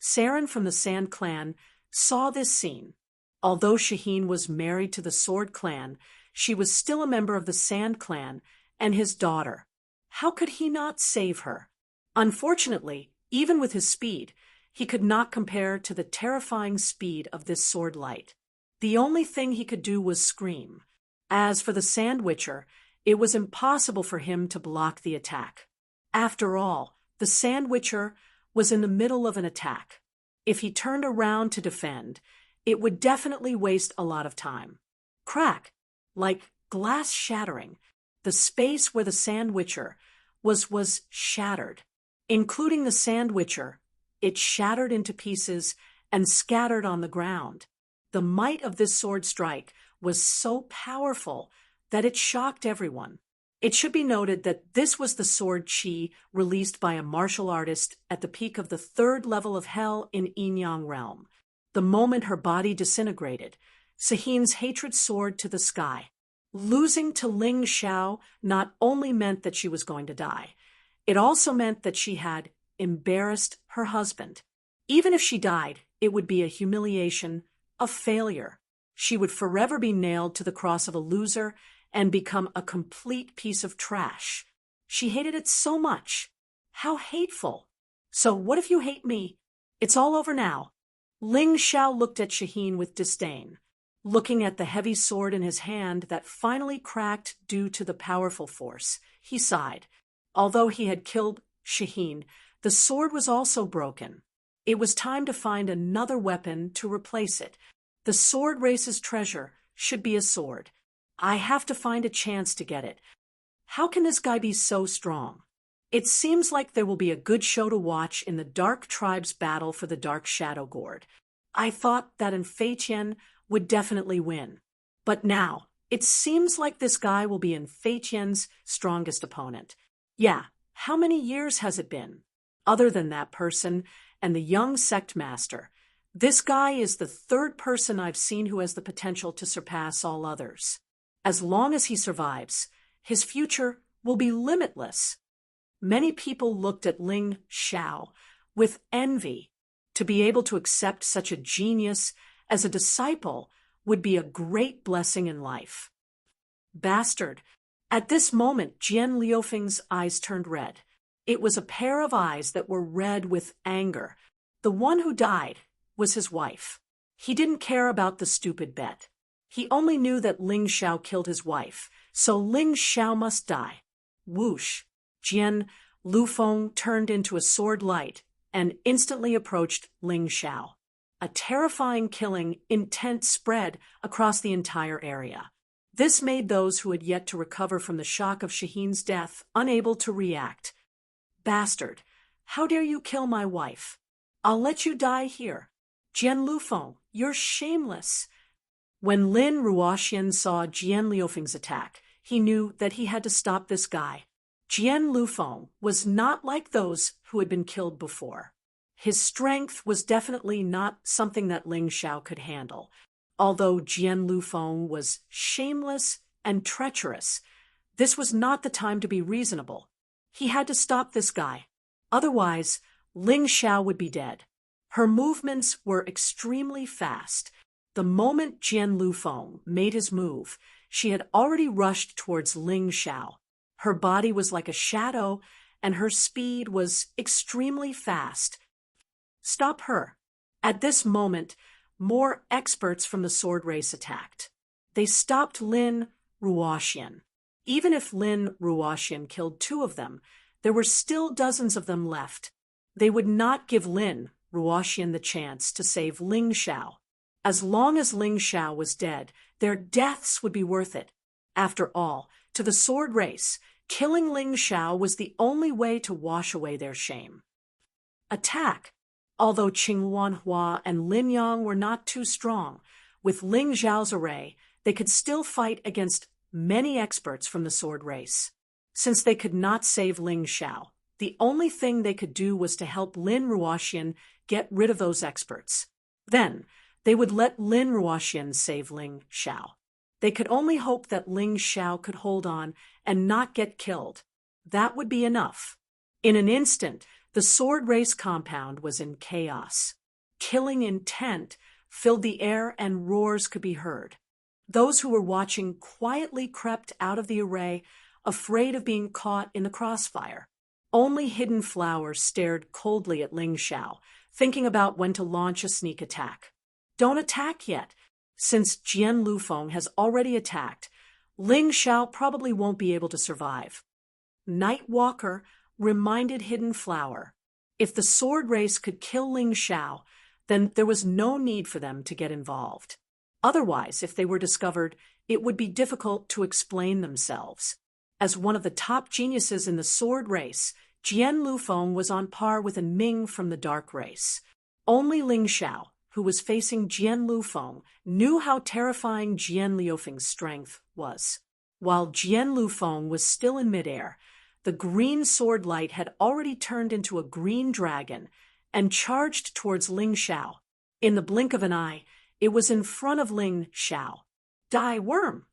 Speaker 1: Saren from the Sand Clan saw this scene. Although Shaheen was married to the Sword Clan, she was still a member of the Sand Clan and his daughter. How could he not save her? Unfortunately, even with his speed, he could not compare to the terrifying speed of this sword light. The only thing he could do was scream. As for the Sand Witcher, it was impossible for him to block the attack. After all, the Sand Witcher was in the middle of an attack. If he turned around to defend, it would definitely waste a lot of time. Crack, like glass shattering, the space where the Sand Witcher was shattered. Including the Sand Witcher, it shattered into pieces and scattered on the ground. The might of this sword strike was so powerful that it shocked everyone. It should be noted that this was the sword chi released by a martial artist at the peak of the 3rd level of hell in Yin-Yang Realm. The moment her body disintegrated, Sahin's hatred soared to the sky. Losing to Ling Xiao not only meant that she was going to die, it also meant that she had embarrassed her husband. Even if she died, it would be a humiliation, a failure. She would forever be nailed to the cross of a loser and become a complete piece of trash. She hated it so much. How hateful. So what if you hate me? It's all over now. Ling Xiao looked at Shahin with disdain. Looking at the heavy sword in his hand that finally cracked due to the powerful force, he sighed. Although he had killed Shahin, the sword was also broken. It was time to find another weapon to replace it. The sword race's treasure should be a sword. I have to find a chance to get it. How can this guy be so strong? It seems like there will be a good show to watch in the Dark Tribe's battle for the Dark Shadow Gourd. I thought that Fei Qian would definitely win. But now, it seems like this guy will be Fei Qian's strongest opponent. Yeah, how many years has it been? Other than that person and the young sect master, this guy is the third person I've seen who has the potential to surpass all others. As long as he survives, his future will be limitless. Many people looked at Ling Xiao with envy. To be able to accept such a genius as a disciple would be a great blessing in life. Bastard! At this moment, Jian Liufeng's eyes turned red. It was a pair of eyes that were red with anger. The one who died was his wife. He didn't care about the stupid bet. He only knew that Ling Xiao killed his wife, so Ling Xiao must die. Whoosh! Jian Lufeng turned into a sword light and instantly approached Ling Xiao. A terrifying killing intent spread across the entire area. This made those who had yet to recover from the shock of Shahin's death unable to react. Bastard! How dare you kill my wife? I'll let you die here. Jian Lufeng, you're shameless. When Lin Ruoxian saw Jian Liufeng's attack, he knew that he had to stop this guy. Jian Lufeng was not like those who had been killed before. His strength was definitely not something that Ling Xiao could handle. Although Jian Lufeng was shameless and treacherous, this was not the time to be reasonable. He had to stop this guy. Otherwise, Ling Xiao would be dead. Her movements were extremely fast. The moment Jian Lufeng made his move, she had already rushed towards Ling Xiao. Her body was like a shadow, and her speed was extremely fast. Stop her. At this moment, more experts from the sword race attacked. They stopped Lin Ruoxian. Even if Lin Ruoxian killed 2 of them, there were still dozens of them left. They would not give Lin Ruoxian the chance to save Ling Xiao. As long as Ling Xiao was dead, their deaths would be worth it. After all, to the sword race, killing Ling Xiao was the only way to wash away their shame. Attack! Although Qinghuan Hua and Lin Yang were not too strong, with Ling Xiao's array, they could still fight against many experts from the sword race. Since they could not save Ling Xiao, the only thing they could do was to help Lin Ruoxian get rid of those experts. Then, they would let Lin Ruoxian save Ling Xiao. They could only hope that Ling Xiao could hold on and not get killed. That would be enough. In an instant, the sword race compound was in chaos. Killing intent filled the air and roars could be heard. Those who were watching quietly crept out of the array, afraid of being caught in the crossfire. Only Hidden Flower stared coldly at Ling Xiao, thinking about when to launch a sneak attack. Don't attack yet. Since Jian Lufeng has already attacked, Ling Xiao probably won't be able to survive. Night Walker reminded Hidden Flower. If the sword race could kill Ling Xiao, then there was no need for them to get involved. Otherwise, if they were discovered, it would be difficult to explain themselves. As one of the top geniuses in the sword race, Jian Lufeng was on par with Ming from the dark race. Only Ling Xiao, who was facing Jian Lufeng, knew how terrifying Jian Liufeng's strength was. While Jian Lufeng was still in midair, the green sword light had already turned into a green dragon and charged towards Ling Xiao. In the blink of an eye, it was in front of Ling Xiao. Die worm!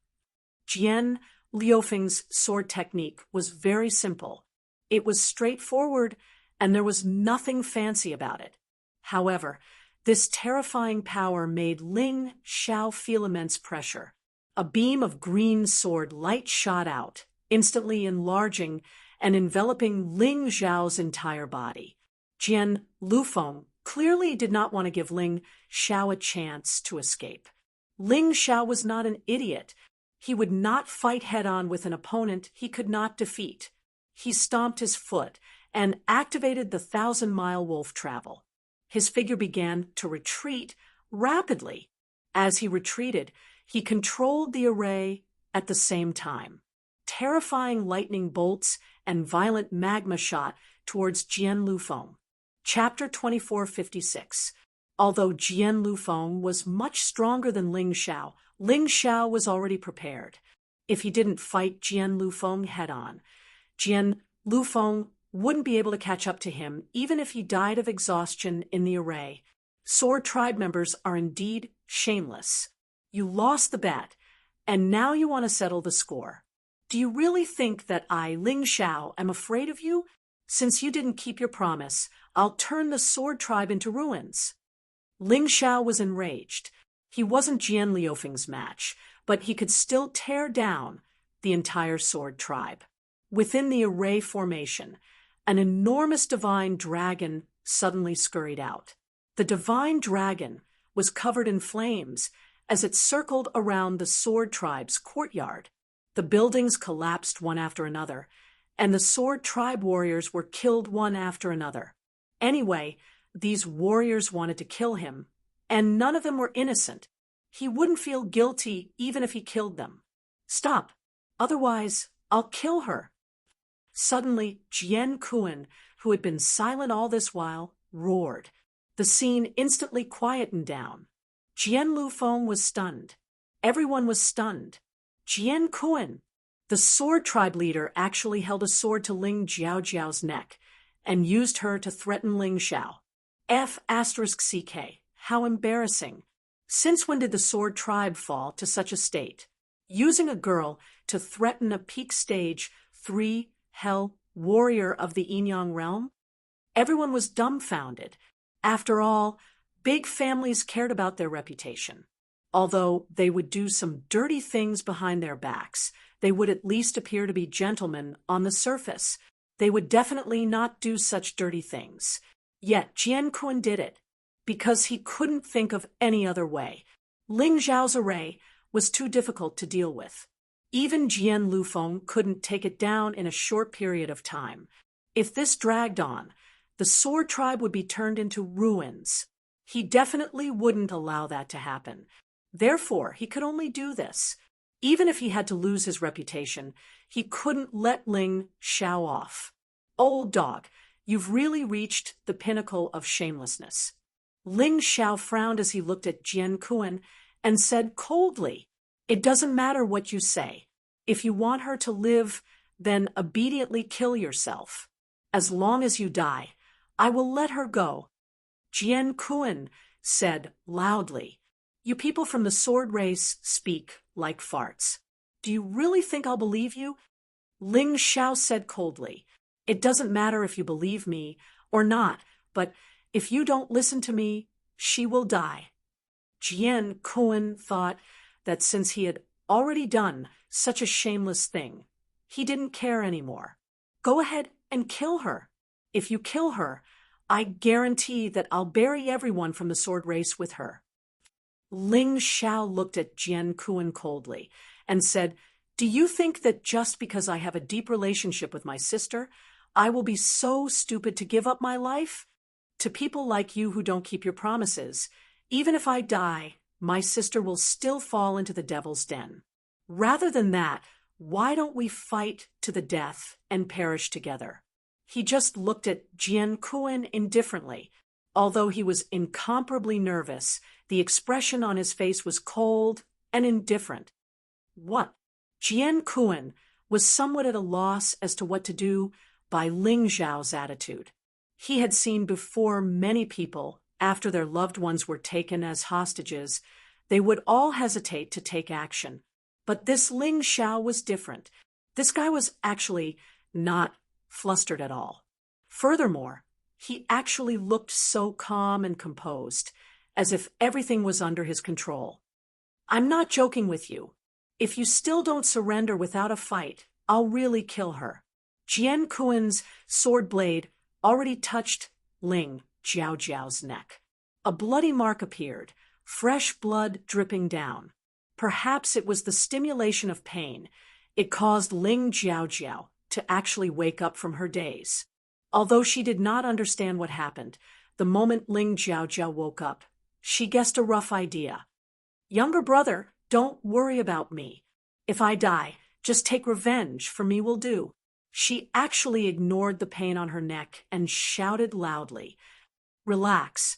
Speaker 1: Jian Liufeng's sword technique was very simple. It was straightforward, and there was nothing fancy about it. However, this terrifying power made Ling Xiao feel immense pressure. A beam of green sword light shot out, instantly enlarging and enveloping Ling Xiao's entire body. Jian Lufeng clearly did not want to give Ling Xiao a chance to escape. Ling Xiao was not an idiot. He would not fight head-on with an opponent he could not defeat. He stomped his foot and activated the 1,000-mile wolf travel. His figure began to retreat rapidly. As he retreated, he controlled the array at the same time. Terrifying lightning bolts and violent magma shot towards Jian Lufeng. Chapter 2456. Although Jian Lufeng was much stronger than Ling Xiao was already prepared. If he didn't fight Jian Lufeng head-on, Jian Lufeng wouldn't be able to catch up to him even if he died of exhaustion in the array. Sword tribe members are indeed shameless. You lost the bet, and now you want to settle the score. Do you really think that I, Ling Xiao, am afraid of you? Since you didn't keep your promise, I'll turn the sword tribe into ruins. Ling Xiao was enraged. He wasn't Jian Liufeng's match, but he could still tear down the entire sword tribe. Within the array formation, an enormous divine dragon suddenly scurried out. The divine dragon was covered in flames as it circled around the sword tribe's courtyard. The buildings collapsed one after another, and the sword tribe warriors were killed one after another. Anyway, these warriors wanted to kill him, and none of them were innocent. He wouldn't feel guilty even if he killed them. Stop, otherwise I'll kill her. Suddenly, Jian Kuan, who had been silent all this while, roared. The scene instantly quietened down. Jian Lufeng was stunned. Everyone was stunned. Jian Kuan, the sword tribe leader, actually held a sword to Ling Jiaojiao's neck and used her to threaten Ling Xiao. F***CK. How embarrassing. Since when did the sword tribe fall to such a state? Using a girl to threaten a peak stage 3 hell warrior of the Yinyang realm? Everyone was dumbfounded. After all, big families cared about their reputation. Although they would do some dirty things behind their backs, they would at least appear to be gentlemen on the surface. They would definitely not do such dirty things. Yet Jian Kuan did it, because he couldn't think of any other way. Ling Xiao's array was too difficult to deal with. Even Jian Lufeng couldn't take it down in a short period of time. If this dragged on, the sword tribe would be turned into ruins. He definitely wouldn't allow that to happen. Therefore, he could only do this. Even if he had to lose his reputation, he couldn't let Ling Xiao off. Old dog, you've really reached the pinnacle of shamelessness. Ling Xiao frowned as he looked at Jian Kuan and said coldly, "It doesn't matter what you say. If you want her to live, then obediently kill yourself. As long as you die, I will let her go." Jian Kuan said loudly, "You people from the sword race speak like farts. Do you really think I'll believe you?" Ling Xiao said coldly, "It doesn't matter if you believe me or not, but if you don't listen to me, she will die." Jian Kuan thought that since he had already done such a shameless thing, he didn't care anymore. Go ahead and kill her. If you kill her, I guarantee that I'll bury everyone from the sword race with her. Ling Xiao looked at Jian Kuan coldly and said, "Do you think that just because I have a deep relationship with my sister, I will be so stupid to give up my life? To people like you who don't keep your promises, even if I die, my sister will still fall into the devil's den. Rather than that, why don't we fight to the death and perish together?" He just looked at Jian Kuan indifferently. Although he was incomparably nervous, the expression on his face was cold and indifferent. What? Jian Kuan was somewhat at a loss as to what to do by Ling Xiao's attitude. He had seen before many people after their loved ones were taken as hostages, they would all hesitate to take action. But this Ling Xiao was different. This guy was actually not flustered at all. Furthermore, he actually looked so calm and composed, as if everything was under his control. I'm not joking with you. If you still don't surrender without a fight, I'll really kill her. Jian Kuan's sword blade already touched Ling Jiao's neck. A bloody mark appeared, fresh blood dripping down. Perhaps it was the stimulation of pain. It caused Ling Jiao to actually wake up from her daze. Although she did not understand what happened, the moment Ling Jiao woke up, she guessed a rough idea. Younger brother, don't worry about me. If I die, just take revenge for me will do. She actually ignored the pain on her neck and shouted loudly, Relax.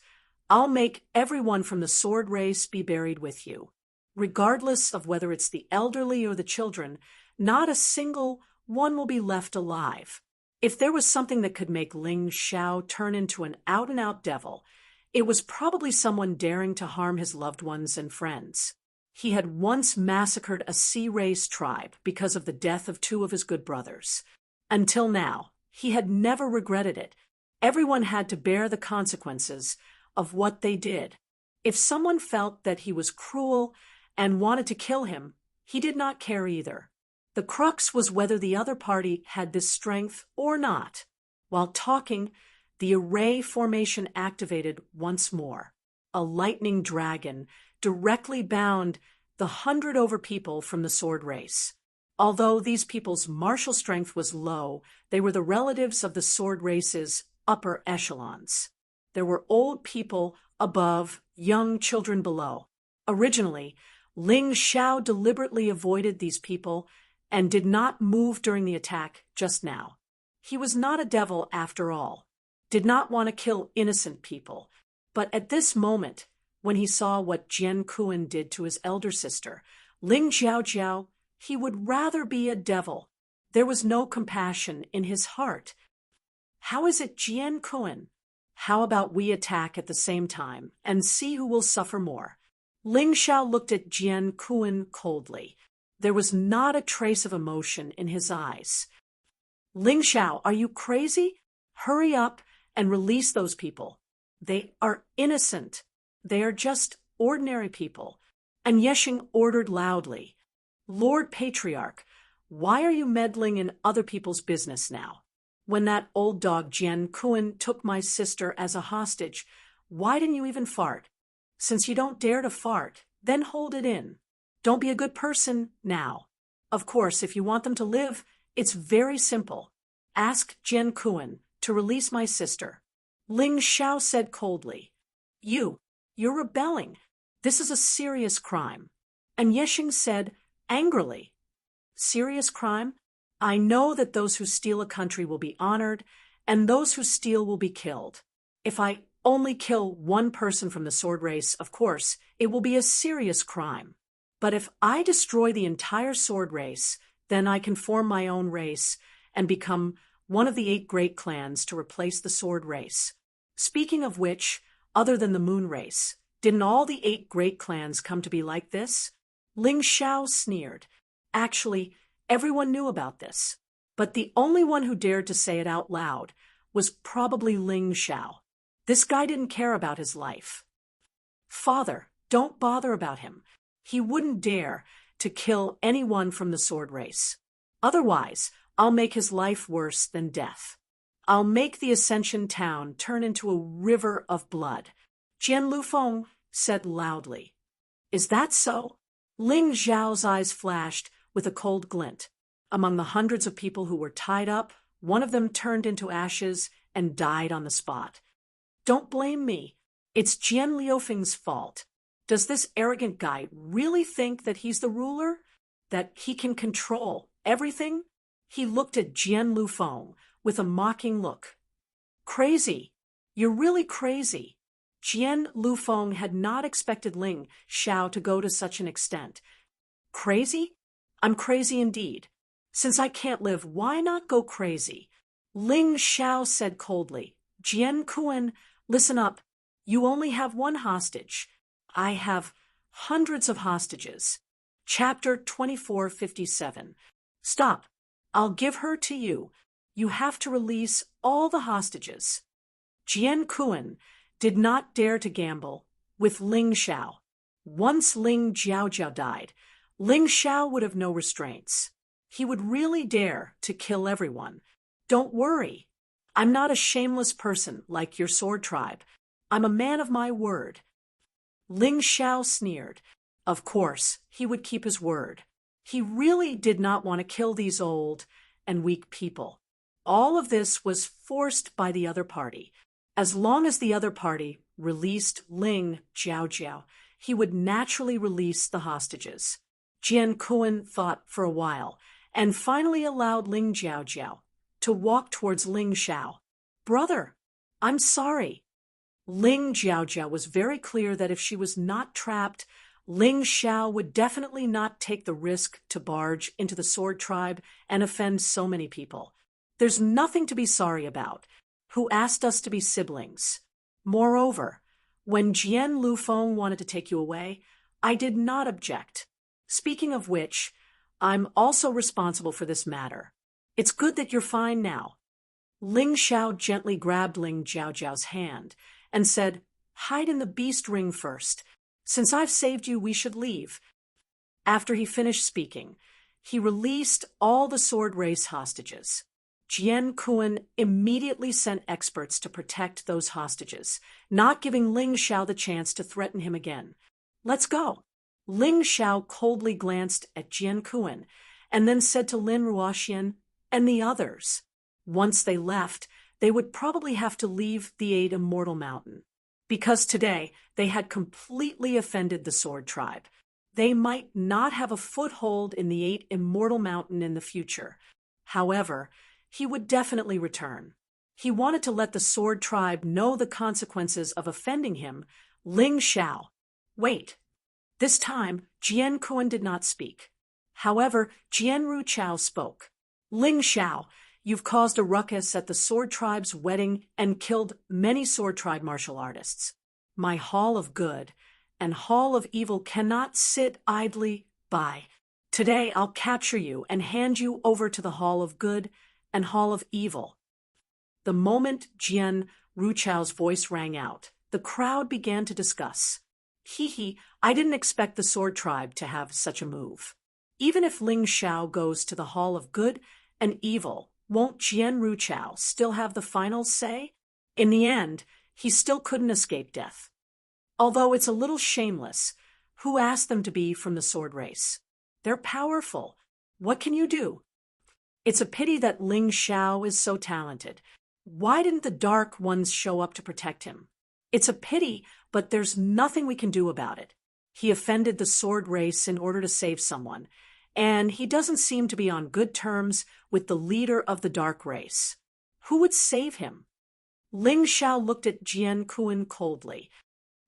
Speaker 1: I'll make everyone from the sword race be buried with you. Regardless of whether it's the elderly or the children, not a single one will be left alive. If there was something that could make Ling Xiao turn into an out-and-out devil, it was probably someone daring to harm his loved ones and friends. He had once massacred a sea race tribe because of the death of 2 of his good brothers. Until now, he had never regretted it. Everyone had to bear the consequences of what they did. If someone felt that he was cruel and wanted to kill him, he did not care either. The crux was whether the other party had this strength or not. While talking, the array formation activated once more. A lightning dragon directly bound the 100 over people from the sword race. Although these people's martial strength was low, they were the relatives of the sword race's upper echelons. There were old people above, young children below. Originally, Ling Xiao deliberately avoided these people and did not move during the attack just now. He was not a devil after all, did not want to kill innocent people. But at this moment, when he saw what Jian Kuan did to his elder sister, Ling Jiao, he would rather be a devil. There was no compassion in his heart. How is it, Jian Kuan? How about we attack at the same time and see who will suffer more? Ling Xiao looked at Jian Kuan coldly. There was not a trace of emotion in his eyes. Ling Xiao, are you crazy? Hurry up and release those people. They are innocent. They are just ordinary people. And Yeshing ordered loudly, Lord Patriarch, why are you meddling in other people's business now? When that old dog Jian Kuan took my sister as a hostage, why didn't you even fart? Since you don't dare to fart, then hold it in. Don't be a good person now. Of course, if you want them to live, it's very simple. Ask Jian Kuan to release my sister. Ling Xiao said coldly, You're rebelling. This is a serious crime. And Yeshing said angrily, Serious crime? I know that those who steal a country will be honored, and those who steal will be killed. If I only kill one person from the sword race, of course, it will be a serious crime. But if I destroy the entire sword race, then I can form my own race and become one of the 8 great clans to replace the sword race. Speaking of which, other than the moon race, didn't all the 8 great clans come to be like this? Ling Xiao sneered. Actually, everyone knew about this. But the only one who dared to say it out loud was probably Ling Xiao. This guy didn't care about his life. Father, don't bother about him. He wouldn't dare to kill anyone from the sword race. Otherwise, I'll make his life worse than death. I'll make the Ascension town turn into a river of blood. Jian Lufeng said loudly. Is that so? Ling Xiao's eyes flashed with a cold glint. Among the hundreds of people who were tied up, one of them turned into ashes and died on the spot. Don't blame me. It's Jian Liufeng's fault. Does this arrogant guy really think that he's the ruler? That he can control everything? He looked at Jian Lufeng with a mocking look. Crazy. You're really crazy. Jian Lufeng had not expected Ling Xiao to go to such an extent. Crazy? I'm crazy indeed. Since I can't live, why not go crazy? Ling Xiao said coldly. Jian Kuan, listen up. You only have one hostage. I have hundreds of hostages. Chapter 2457. Stop. I'll give her to you. You have to release all the hostages. Jian Kuan did not dare to gamble with Ling Xiao. Once Ling Jiaojiao died, Ling Xiao would have no restraints. He would really dare to kill everyone. Don't worry. I'm not a shameless person like your sword tribe. I'm a man of my word. Ling Xiao sneered. Of course, he would keep his word. He really did not want to kill these old and weak people. All of this was forced by the other party. As long as the other party released Ling Jiaojiao, he would naturally release the hostages. Jian Kuan thought for a while, and finally allowed Ling Jiaojiao to walk towards Ling Xiao. Brother, I'm sorry. Ling Jiaojiao was very clear that if she was not trapped, Ling Xiao would definitely not take the risk to barge into the sword tribe and offend so many people. There's nothing to be sorry about. Who asked us to be siblings? Moreover, when Jian Lufeng wanted to take you away, I did not object. Speaking of which, I'm also responsible for this matter. It's good that you're fine now. Ling Xiao gently grabbed Ling Jiaojiao's hand and said, Hide in the beast ring first. Since I've saved you, we should leave. After he finished speaking, he released all the sword race hostages. Jian Kuan immediately sent experts to protect those hostages, not giving Ling Xiao the chance to threaten him again. Let's go. Ling Xiao coldly glanced at Jian Kuan and then said to Lin Ruoxian and the others. Once they left, they would probably have to leave the 8 Immortal Mountain. Because today they had completely offended the Sword Tribe. They might not have a foothold in the 8 Immortal Mountain in the future. However, he would definitely return. He wanted to let the Sword Tribe know the consequences of offending him. Ling Xiao. Wait. This time, Jian Kuan did not speak. However, Jian Ruchao spoke. Ling Xiao, you've caused a ruckus at the Sword Tribe's wedding and killed many Sword Tribe martial artists. My Hall of Good and Hall of Evil cannot sit idly by. Today I'll capture you and hand you over to the Hall of Good and Hall of Evil. The moment Jian Ruchao's voice rang out, the crowd began to discuss. I didn't expect the Sword Tribe to have such a move. Even if Ling Xiao goes to the Hall of Good and Evil, won't Jian Ruchao still have the final say? In the end, he still couldn't escape death. Although it's a little shameless, who asked them to be from the sword race? They're powerful. What can you do? It's a pity that Ling Xiao is so talented. Why didn't the Dark Ones show up to protect him? It's a pity, but there's nothing we can do about it. He offended the sword race in order to save someone, and he doesn't seem to be on good terms with the leader of the dark race. Who would save him? Ling Xiao looked at Jian Kuan coldly.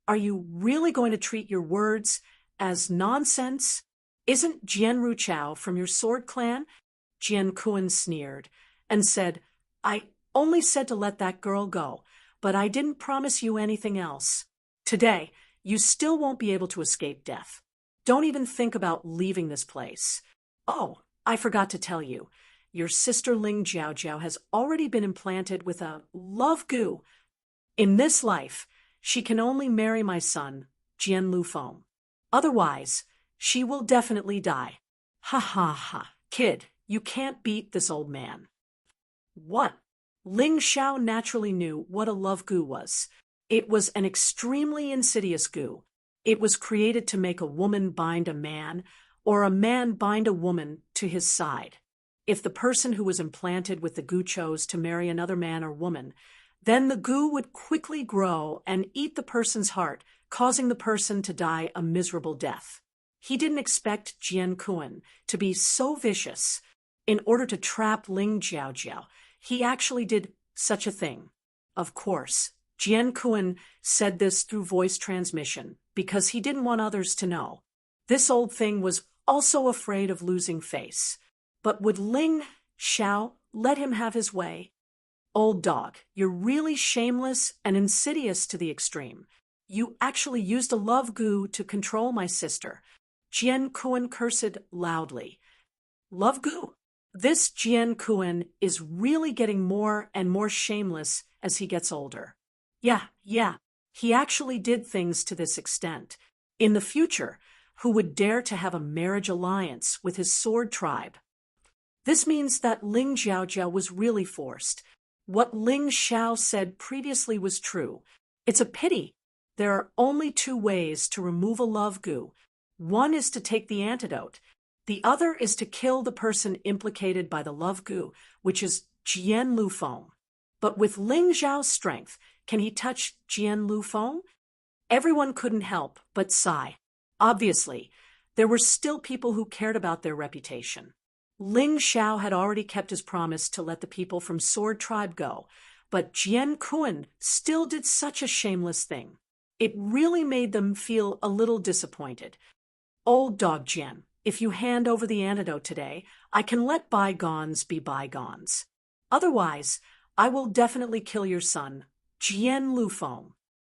Speaker 1: Are you really going to treat your words as nonsense? Isn't Jian Ruchao from your sword clan? Jian Kuan sneered and said, I only said to let that girl go, but I didn't promise you anything else. Today, you still won't be able to escape death. Don't even think about leaving this place. Oh, I forgot to tell you. Your sister Ling Jiaojiao has already been implanted with a love goo. In this life, she can only marry my son, Jian Lufeng. Otherwise, she will definitely die. Ha ha ha. Kid, you can't beat this old man. What? Ling Xiao naturally knew what a love goo was. It was an extremely insidious goo. It was created to make a woman bind a man, or a man bind a woman to his side. If the person who was implanted with the goo chose to marry another man or woman, then the goo would quickly grow and eat the person's heart, causing the person to die a miserable death. He didn't expect Jian Kuan to be so vicious. In order to trap Ling Jiaojiao, he actually did such a thing. Of course, Jian Kuan said this through voice transmission because he didn't want others to know. This old thing was also afraid of losing face. But would Ling Xiao let him have his way? Old dog, you're really shameless and insidious to the extreme. You actually used a love goo to control my sister. Jian Kuan cursed loudly. Love goo. This Jian Kuan is really getting more and more shameless as he gets older. Yeah, he actually did things to this extent. In the future, who would dare to have a marriage alliance with his sword tribe? This means that Ling Jiaojiao was really forced. What Ling Xiao said previously was true. It's a pity. There are only two ways to remove a love goo. One is to take the antidote. The other is to kill the person implicated by the love goo, which is Jian Lufeng. But with Ling Zhao's strength, can he touch Jian Lufeng? Everyone couldn't help but sigh. Obviously, there were still people who cared about their reputation. Ling Xiao had already kept his promise to let the people from Sword Tribe go, but Jian Kuan still did such a shameless thing. It really made them feel a little disappointed. Old dog Jian, if you hand over the antidote today, I can let bygones be bygones. Otherwise, I will definitely kill your son, Jian Lufeng.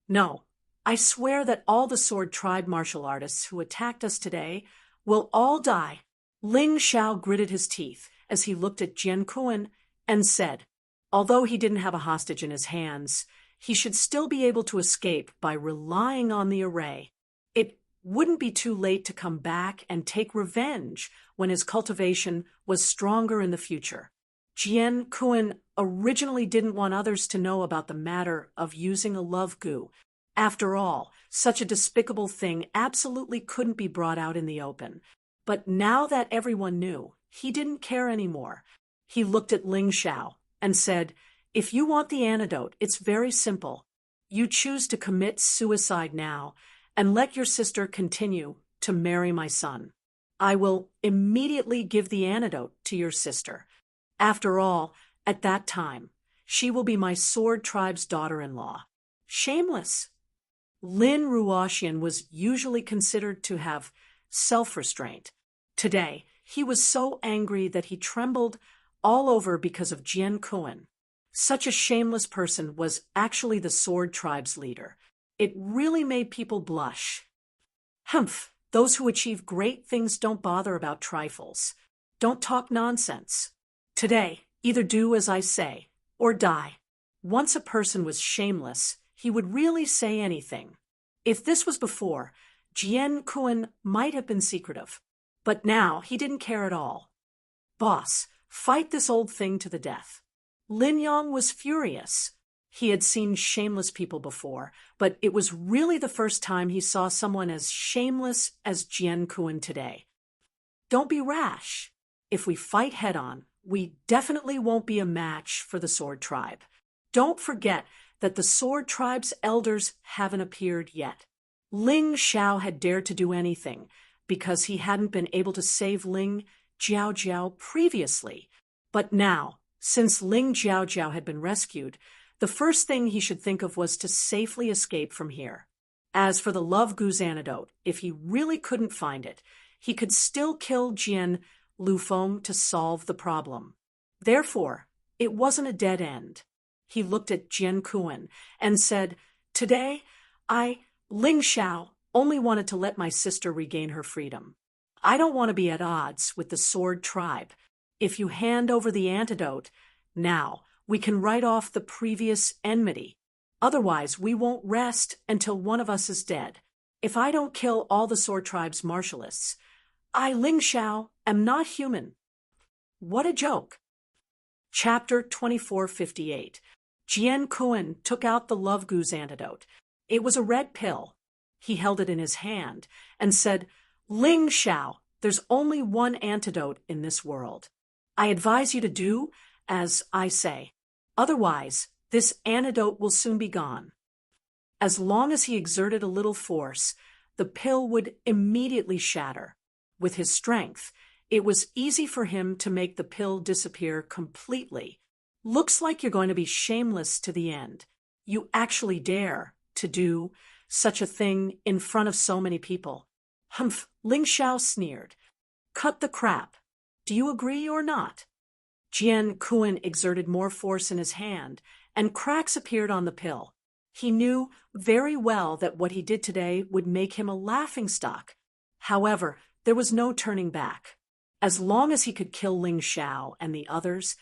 Speaker 1: No, I swear that all the Sword Tribe martial artists who attacked us today will all die. Ling Xiao gritted his teeth as he looked at Jian Kuan and said, although he didn't have a hostage in his hands, he should still be able to escape by relying on the array. It wouldn't be too late to come back and take revenge when his cultivation was stronger in the future. Jian Kuan originally didn't want others to know about the matter of using a love goo. After all, such a despicable thing absolutely couldn't be brought out in the open. But now that everyone knew, he didn't care anymore. He looked at Ling Xiao and said, if you want the antidote, it's very simple. You choose to commit suicide now and let your sister continue to marry my son. I will immediately give the antidote to your sister. After all, at that time, she will be my Sword Tribe's daughter-in-law. Shameless. Lin Ruoxian was usually considered to have self-restraint. Today, he was so angry that he trembled all over because of Jian Kuan. Such a shameless person was actually the Sword Tribe's leader. It really made people blush. Humph, those who achieve great things don't bother about trifles. Don't talk nonsense. Today, either do as I say, or die. Once a person was shameless, he would really say anything. If this was before, Jian Kuan might have been secretive. But now he didn't care at all. Boss, fight this old thing to the death. Lin Yong was furious. He had seen shameless people before, but it was really the first time he saw someone as shameless as Jian Kuan today. Don't be rash. If we fight head-on, we definitely won't be a match for the Sword Tribe. Don't forget that the Sword Tribe's elders haven't appeared yet. Ling Xiao had dared to do anything because he hadn't been able to save Ling Jiaojiao previously. But now, since Ling Jiaojiao had been rescued, the first thing he should think of was to safely escape from here. As for the love goo's antidote, if he really couldn't find it, he could still kill Jian Lufeng to solve the problem. Therefore, it wasn't a dead end. He looked at Jian Kuan and said, today, Ling Xiao, only wanted to let my sister regain her freedom. I don't want to be at odds with the Sword Tribe. If you hand over the antidote, now we can write off the previous enmity. Otherwise, we won't rest until one of us is dead. If I don't kill all the Sword Tribe's martialists, I, Ling Xiao, am not human. What a joke. Chapter 2458. Jian Kuan took out the love goo's antidote. It was a red pill. He held it in his hand and said, Ling Xiao, there's only one antidote in this world. I advise you to do as I say. Otherwise, this antidote will soon be gone. As long as he exerted a little force, the pill would immediately shatter. With his strength, it was easy for him to make the pill disappear completely. Looks like you're going to be shameless to the end. You actually dare to do such a thing in front of so many people. Humph, Ling Xiao sneered. Cut the crap. Do you agree or not? Jian Kuan exerted more force in his hand, and cracks appeared on the pill. He knew very well that what he did today would make him a laughingstock. However, there was no turning back. As long as he could kill Ling Xiao and the others,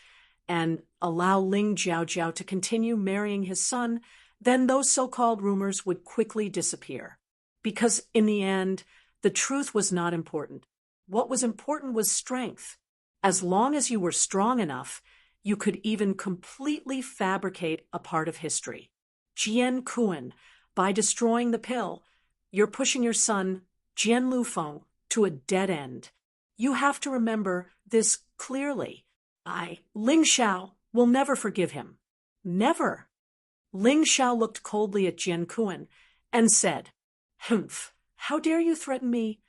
Speaker 1: and allow Ling Jiaojiao to continue marrying his son, then those so-called rumors would quickly disappear. Because in the end, the truth was not important. What was important was strength. As long as you were strong enough, you could even completely fabricate a part of history. Jian Kuan, by destroying the pill, you're pushing your son, Jian Lufeng, to a dead end. You have to remember this clearly. Ling Xiao, will never forgive him. Never. Ling Xiao looked coldly at Jian Kuan and said, "Humph, how dare you threaten me?"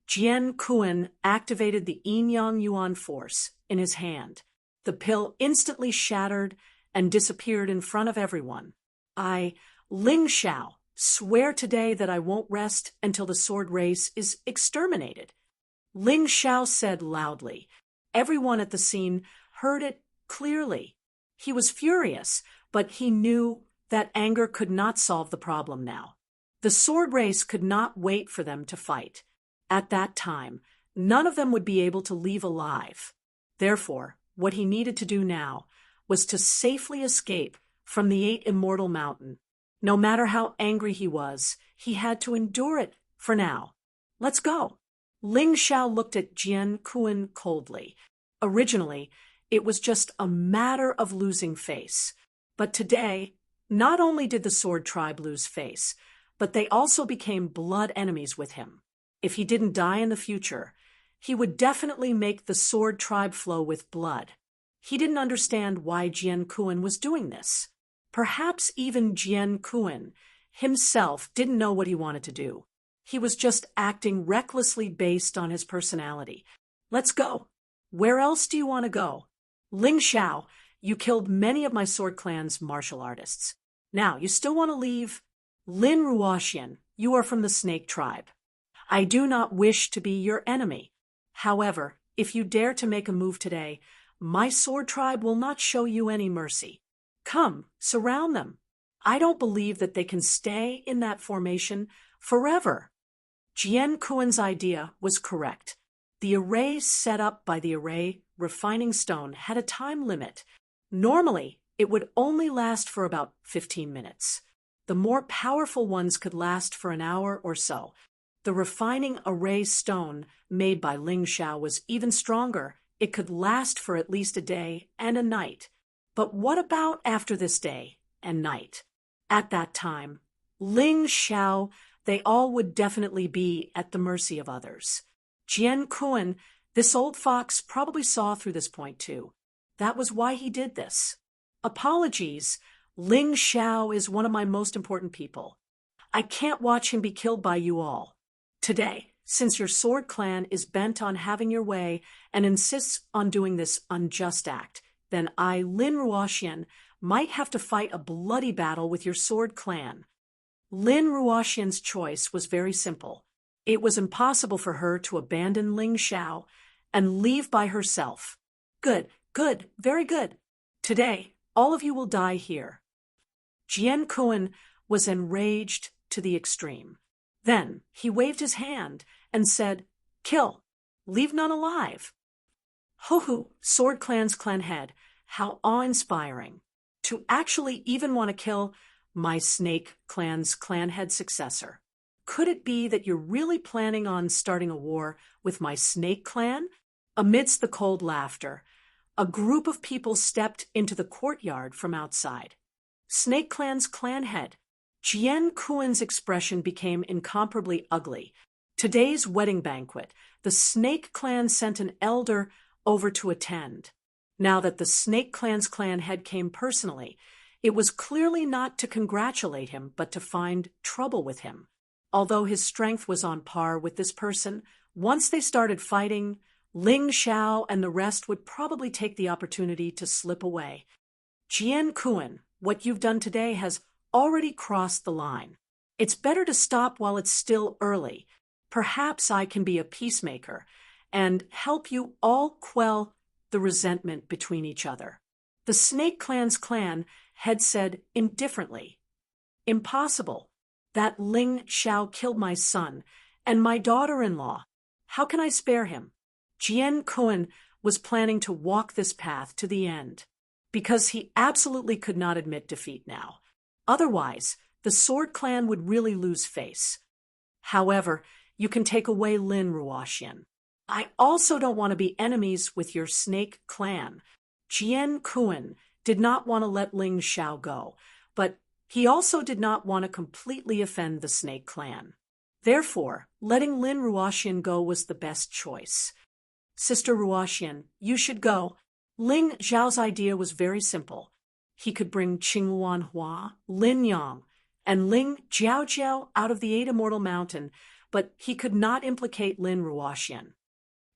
Speaker 1: Jian Kuan activated the Yin-Yang Yuan force in his hand. The pill instantly shattered and disappeared in front of everyone. Ling Xiao, swear today that I won't rest until the sword race is exterminated. Ling Xiao said loudly. Everyone at the scene heard it clearly. He was furious, but he knew that anger could not solve the problem now. The sword race could not wait for them to fight. At that time, none of them would be able to leave alive. Therefore, what he needed to do now was to safely escape from the 8 Immortal Mountain. No matter how angry he was, he had to endure it for now. Let's go. Ling Xiao looked at Jian Kuan coldly. Originally, it was just a matter of losing face. But today, not only did the Sword Tribe lose face, but they also became blood enemies with him. If he didn't die in the future, he would definitely make the Sword Tribe flow with blood. He didn't understand why Jian Kuan was doing this. Perhaps even Jian Kuan himself didn't know what he wanted to do. He was just acting recklessly based on his personality. Let's go. Where else do you want to go? Ling Xiao, you killed many of my Sword Clan's martial artists. Now, you still want to leave? Lin Ruoxian, you are from the Snake Tribe. I do not wish to be your enemy. However, if you dare to make a move today, my Sword Tribe will not show you any mercy. Come, surround them. I don't believe that they can stay in that formation forever. Jian Kuan's idea was correct. The array set up by the array refining stone had a time limit. Normally, it would only last for about 15 minutes. The more powerful ones could last for an hour or so. The refining array stone made by Ling Xiao was even stronger. It could last for at least a day and a night. But what about after this day and night? At that time, Ling Xiao, they all would definitely be at the mercy of others. Jian Kuan, this old fox, probably saw through this point too. That was why he did this. Apologies, Ling Xiao is one of my most important people. I can't watch him be killed by you all. Today, since your Sword Clan is bent on having your way and insists on doing this unjust act, then I, Lin Ruoxian, might have to fight a bloody battle with your Sword Clan. Lin Ruoxian's choice was very simple. It was impossible for her to abandon Ling Xiao and leave by herself. Good, very good. Today, all of you will die here. Jian Kuan was enraged to the extreme. Then he waved his hand and said, "Kill, leave none alive." Ho-hoo, Sword Clan's clan head, how awe-inspiring. To actually even want to kill my Snake Clan's clan head successor. Could it be that you're really planning on starting a war with my Snake Clan? Amidst the cold laughter, a group of people stepped into the courtyard from outside. Snake Clan's clan head. Jian Kuan's expression became incomparably ugly. Today's wedding banquet, the Snake Clan sent an elder over to attend. Now that the Snake Clan's clan head came personally, it was clearly not to congratulate him, but to find trouble with him. Although his strength was on par with this person, once they started fighting, Ling Xiao and the rest would probably take the opportunity to slip away. Jian Kuan, what you've done today has already crossed the line. It's better to stop while it's still early. Perhaps I can be a peacemaker and help you all quell the the resentment between each other. The Snake Clan's clan had said indifferently, "Impossible. That Ling Xiao killed my son and my daughter-in-law. How can I spare him?" Jian Kun was planning to walk this path to the end, because he absolutely could not admit defeat now. Otherwise, the Sword Clan would really lose face. However, you can take away Lin Ruoxian. I also don't want to be enemies with your Snake Clan. Jian Kun did not want to let Ling Xiao go, but he also did not want to completely offend the Snake Clan. Therefore, letting Lin Ruoxian go was the best choice. "Sister Ruoxian, you should go." Ling Xiao's idea was very simple. He could bring Qinghuan Hua, Lin Yang, and Ling Jiaojiao out of the Eight Immortal Mountain, but he could not implicate Lin Ruoxian.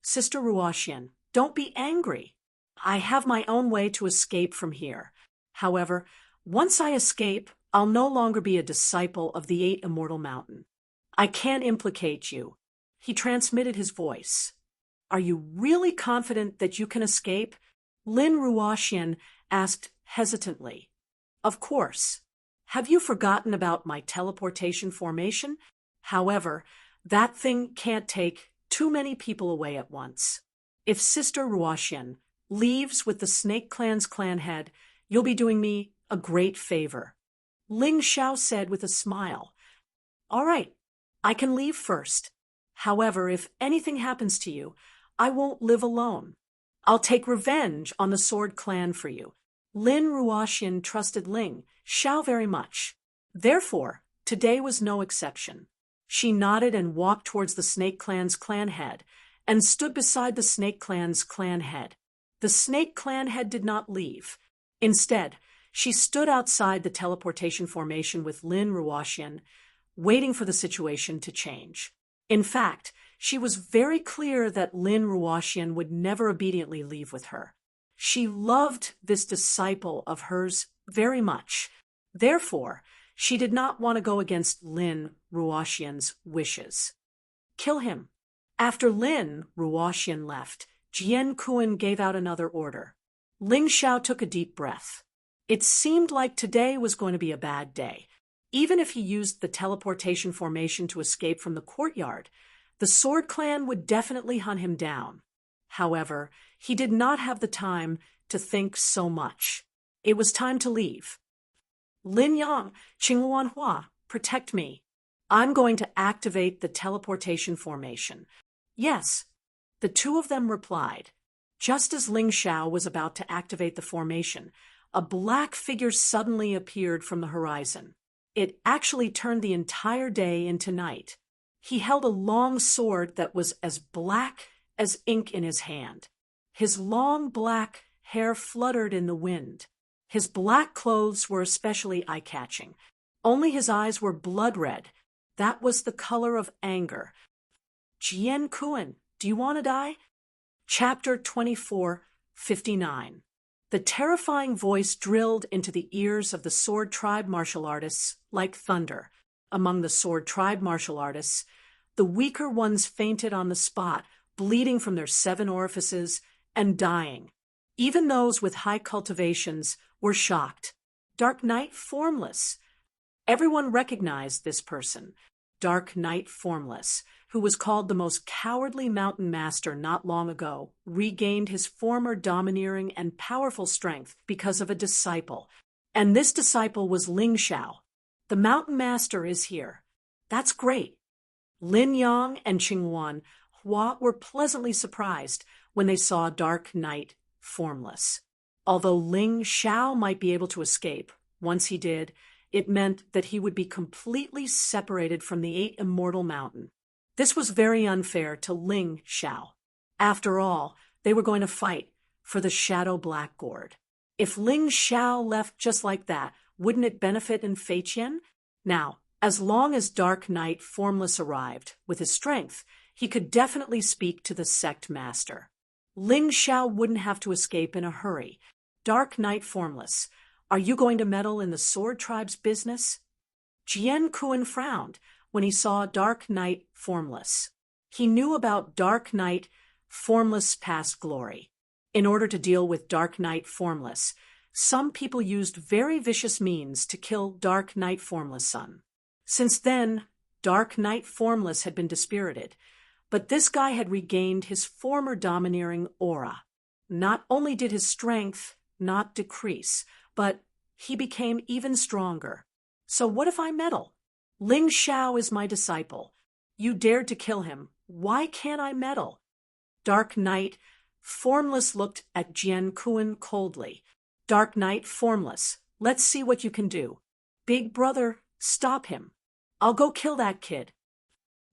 Speaker 1: "Sister Ruoxian, don't be angry. I have my own way to escape from here. However, once I escape, I'll no longer be a disciple of the Eight Immortal Mountain. I can't implicate you." He transmitted his voice. "Are you really confident that you can escape?" Lin Ruoxian asked hesitantly. "Of course. Have you forgotten about my teleportation formation? However, that thing can't take too many people away at once. If Sister Ruoxian leaves with the Snake Clan's clan head, you'll be doing me a great favor." Ling Xiao said with a smile. "All right, I can leave first. However, if anything happens to you, I won't live alone. I'll take revenge on the Sword Clan for you." Lin Ruoxian trusted Ling Xiao very much. Therefore, today was no exception. She nodded and walked towards the Snake Clan's clan head, and stood beside the Snake Clan's clan head. The Snake Clan head did not leave. Instead, she stood outside the teleportation formation with Lin Ruoxian, waiting for the situation to change. In fact, she was very clear that Lin Ruoxian would never obediently leave with her. She loved this disciple of hers very much. Therefore, she did not want to go against Lin Ruoxian's wishes. "Kill him." After Lin Ruoxian left, Jian Kun gave out another order. Ling Xiao took a deep breath. It seemed like today was going to be a bad day. Even if he used the teleportation formation to escape from the courtyard, the Sword Clan would definitely hunt him down. However, he did not have the time to think so much. It was time to leave. "Lin Yang, Qinghuan Hua, protect me. I'm going to activate the teleportation formation." "Yes." The two of them replied. Just as Ling Xiao was about to activate the formation, a black figure suddenly appeared from the horizon. It actually turned the entire day into night. He held a long sword that was as black as ink in his hand. His long black hair fluttered in the wind. His black clothes were especially eye-catching. Only his eyes were blood red. That was the color of anger. "Jian Kun, do you want to die?" Chapter 24:59. The terrifying voice drilled into the ears of the Sword Tribe martial artists like thunder. Among the Sword Tribe martial artists, the weaker ones fainted on the spot, bleeding from their 7 orifices and dying. Even those with high cultivations were shocked. Dark Knight Formless. Everyone recognized this person, Dark Knight Formless, who was called the most cowardly mountain master not long ago, regained his former domineering and powerful strength because of a disciple. And this disciple was Ling Xiao. "The mountain master is here." "That's great." Lin Yang and Qinghuan Hua were pleasantly surprised when they saw Dark Knight Formless. Although Ling Xiao might be able to escape, once he did, it meant that he would be completely separated from the Eight Immortal Mountain. This was very unfair to Ling Xiao. After all, they were going to fight for the Shadow Black Gourd. If Ling Xiao left just like that, wouldn't it benefit in Fei Qian? Now, as long as Dark Knight Formless arrived, with his strength, he could definitely speak to the sect master. Ling Xiao wouldn't have to escape in a hurry. "Dark Knight Formless, are you going to meddle in the Sword Tribe's business?" Jian Kun frowned when he saw Dark Knight Formless. He knew about Dark Knight Formless' past glory. In order to deal with Dark Knight Formless, some people used very vicious means to kill Dark Knight Formless' son. Since then, Dark Knight Formless had been dispirited, but this guy had regained his former domineering aura. Not only did his strength not decrease, but he became even stronger. So what if I meddle? Ling Xiao is my disciple. You dared to kill him. Why can't I meddle? Dark Knight Formless looked at Jian Kuan coldly. Dark Knight Formless, let's see what you can do. Big brother, stop him. I'll go kill that kid.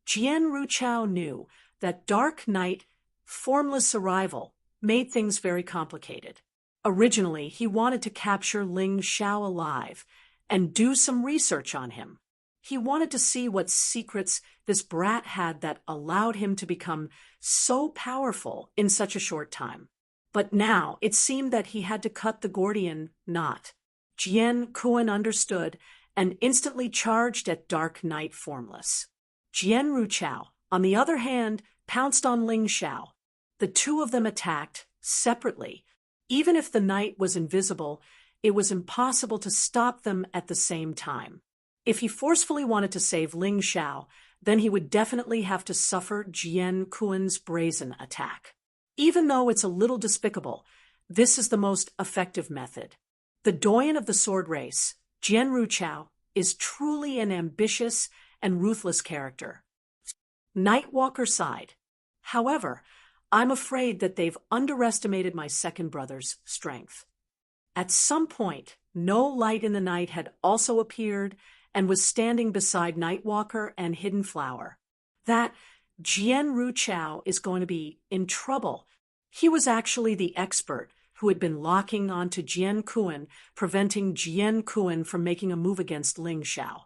Speaker 1: Jian Ruchao knew that Dark Knight Formless' arrival made things very complicated. Originally, he wanted to capture Ling Xiao alive and do some research on him. He wanted to see what secrets this brat had that allowed him to become so powerful in such a short time. But now it seemed that he had to cut the Gordian knot. Jian Kuan understood and instantly charged at Dark Knight Formless. Jian Ruchao, on the other hand, pounced on Ling Xiao. The two of them attacked separately. Even if the knight was invisible, it was impossible to stop them at the same time. If he forcefully wanted to save Ling Xiao, then he would definitely have to suffer Jian Kuan's brazen attack. Even though it's a little despicable, this is the most effective method. The doyen of the sword race, Jian Ruchao, is truly an ambitious and ruthless character. Nightwalker sighed. However, I'm afraid that they've underestimated my second brother's strength. At some point, No Light in the Night had also appeared and was standing beside Nightwalker and Hidden Flower. That Jian Ruchao is going to be in trouble. He was actually the expert who had been locking onto Jian Kuan, preventing Jian Kuan from making a move against Ling Xiao.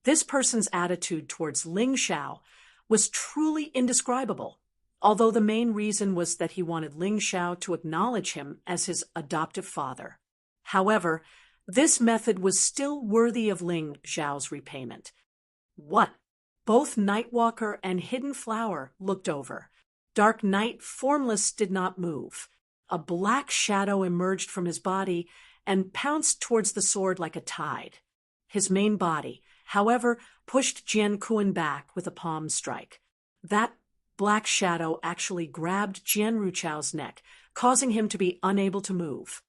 Speaker 1: This person's attitude towards Ling Xiao was truly indescribable, although the main reason was that he wanted Ling Xiao to acknowledge him as his adoptive father. However, this method was still worthy of Ling Xiao's repayment. What? Both Nightwalker and Hidden Flower looked over. Dark Knight Formless did not move. A black shadow emerged from his body and pounced towards the sword like a tide. His main body, however, pushed Jian Kuan back with a palm strike. That black shadow actually grabbed Jian Ruchao's neck, causing him to be unable to move.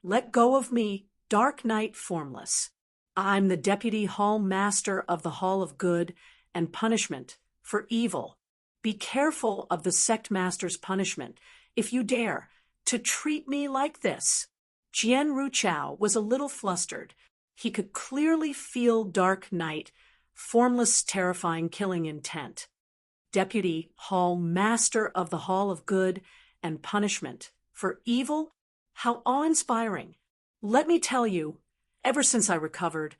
Speaker 1: Let go of me, Dark Knight Formless. I'm the Deputy Hall Master of the Hall of Good and Punishment for Evil. Be careful of the Sect Master's punishment, if you dare, to treat me like this. Jian Ruchao was a little flustered. He could clearly feel Dark Knight Formless' terrifying killing intent. Deputy Hall Master of the Hall of Good and Punishment for Evil? How awe-inspiring. Let me tell you, ever since I recovered,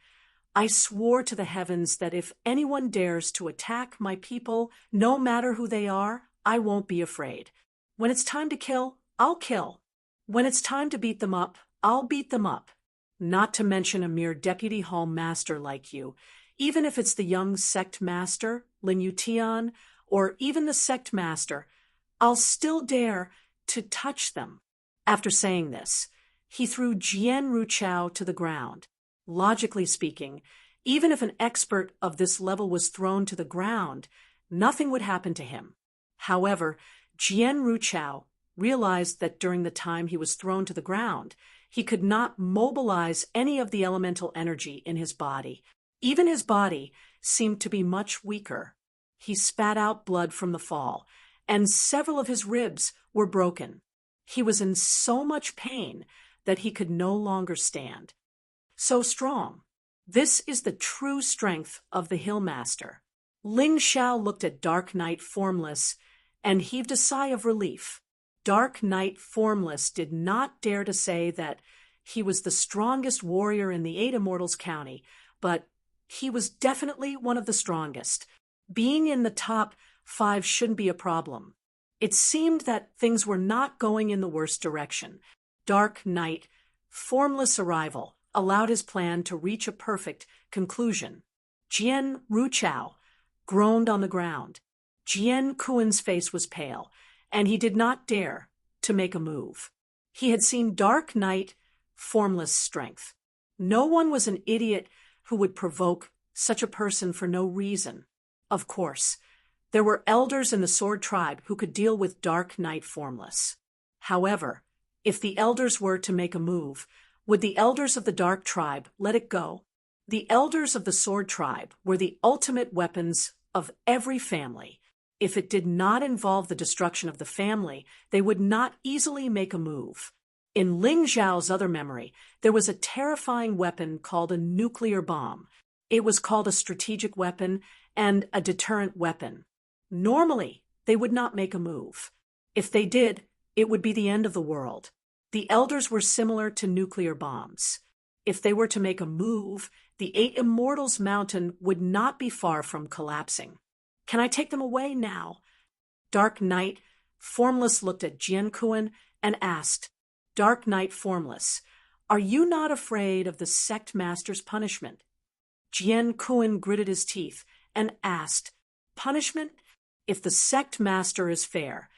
Speaker 1: I swore to the heavens that if anyone dares to attack my people, no matter who they are, I won't be afraid. When it's time to kill, I'll kill. When it's time to beat them up, I'll beat them up. Not to mention a mere Deputy Hall Master like you, even if it's the young Sect Master, Lin Yutian, or even the Sect Master, I'll still dare to touch them. After saying this, he threw Jian Ruchao to the ground. Logically speaking, even if an expert of this level was thrown to the ground, nothing would happen to him. However, Jian Ruchao realized that during the time he was thrown to the ground, he could not mobilize any of the elemental energy in his body. Even his body seemed to be much weaker. He spat out blood from the fall, and several of his ribs were broken. He was in so much pain that he could no longer stand. So strong. This is the true strength of the Hill Master. Ling Xiao looked at Dark Knight Formless and heaved a sigh of relief. Dark Knight Formless did not dare to say that he was the strongest warrior in the 8 Immortals County, but he was definitely one of the strongest. Being in the top 5 shouldn't be a problem. It seemed that things were not going in the worst direction. Dark Knight Formless' arrival allowed his plan to reach a perfect conclusion. Jian Ruchao groaned on the ground. Jian Kuan's face was pale, and he did not dare to make a move. He had seen dark night, formless strength. No one was an idiot who would provoke such a person for no reason. Of course, there were elders in the Sword Tribe who could deal with dark night formless. However, if the elders were to make a move, would the elders of the Dark Tribe let it go? The elders of the Sword Tribe were the ultimate weapons of every family. If it did not involve the destruction of the family, they would not easily make a move. In Ling Zhao's other memory, there was a terrifying weapon called a nuclear bomb. It was called a strategic weapon and a deterrent weapon. Normally, they would not make a move. If they did, it would be the end of the world. The elders were similar to nuclear bombs. If they were to make a move, the 8 Immortals Mountain would not be far from collapsing. Can I take them away now? Dark Knight, Formless looked at Jian Kuan and asked, Dark Knight Formless, are you not afraid of the sect master's punishment? Jian Kuan gritted his teeth and asked, Punishment? If the sect master is fair,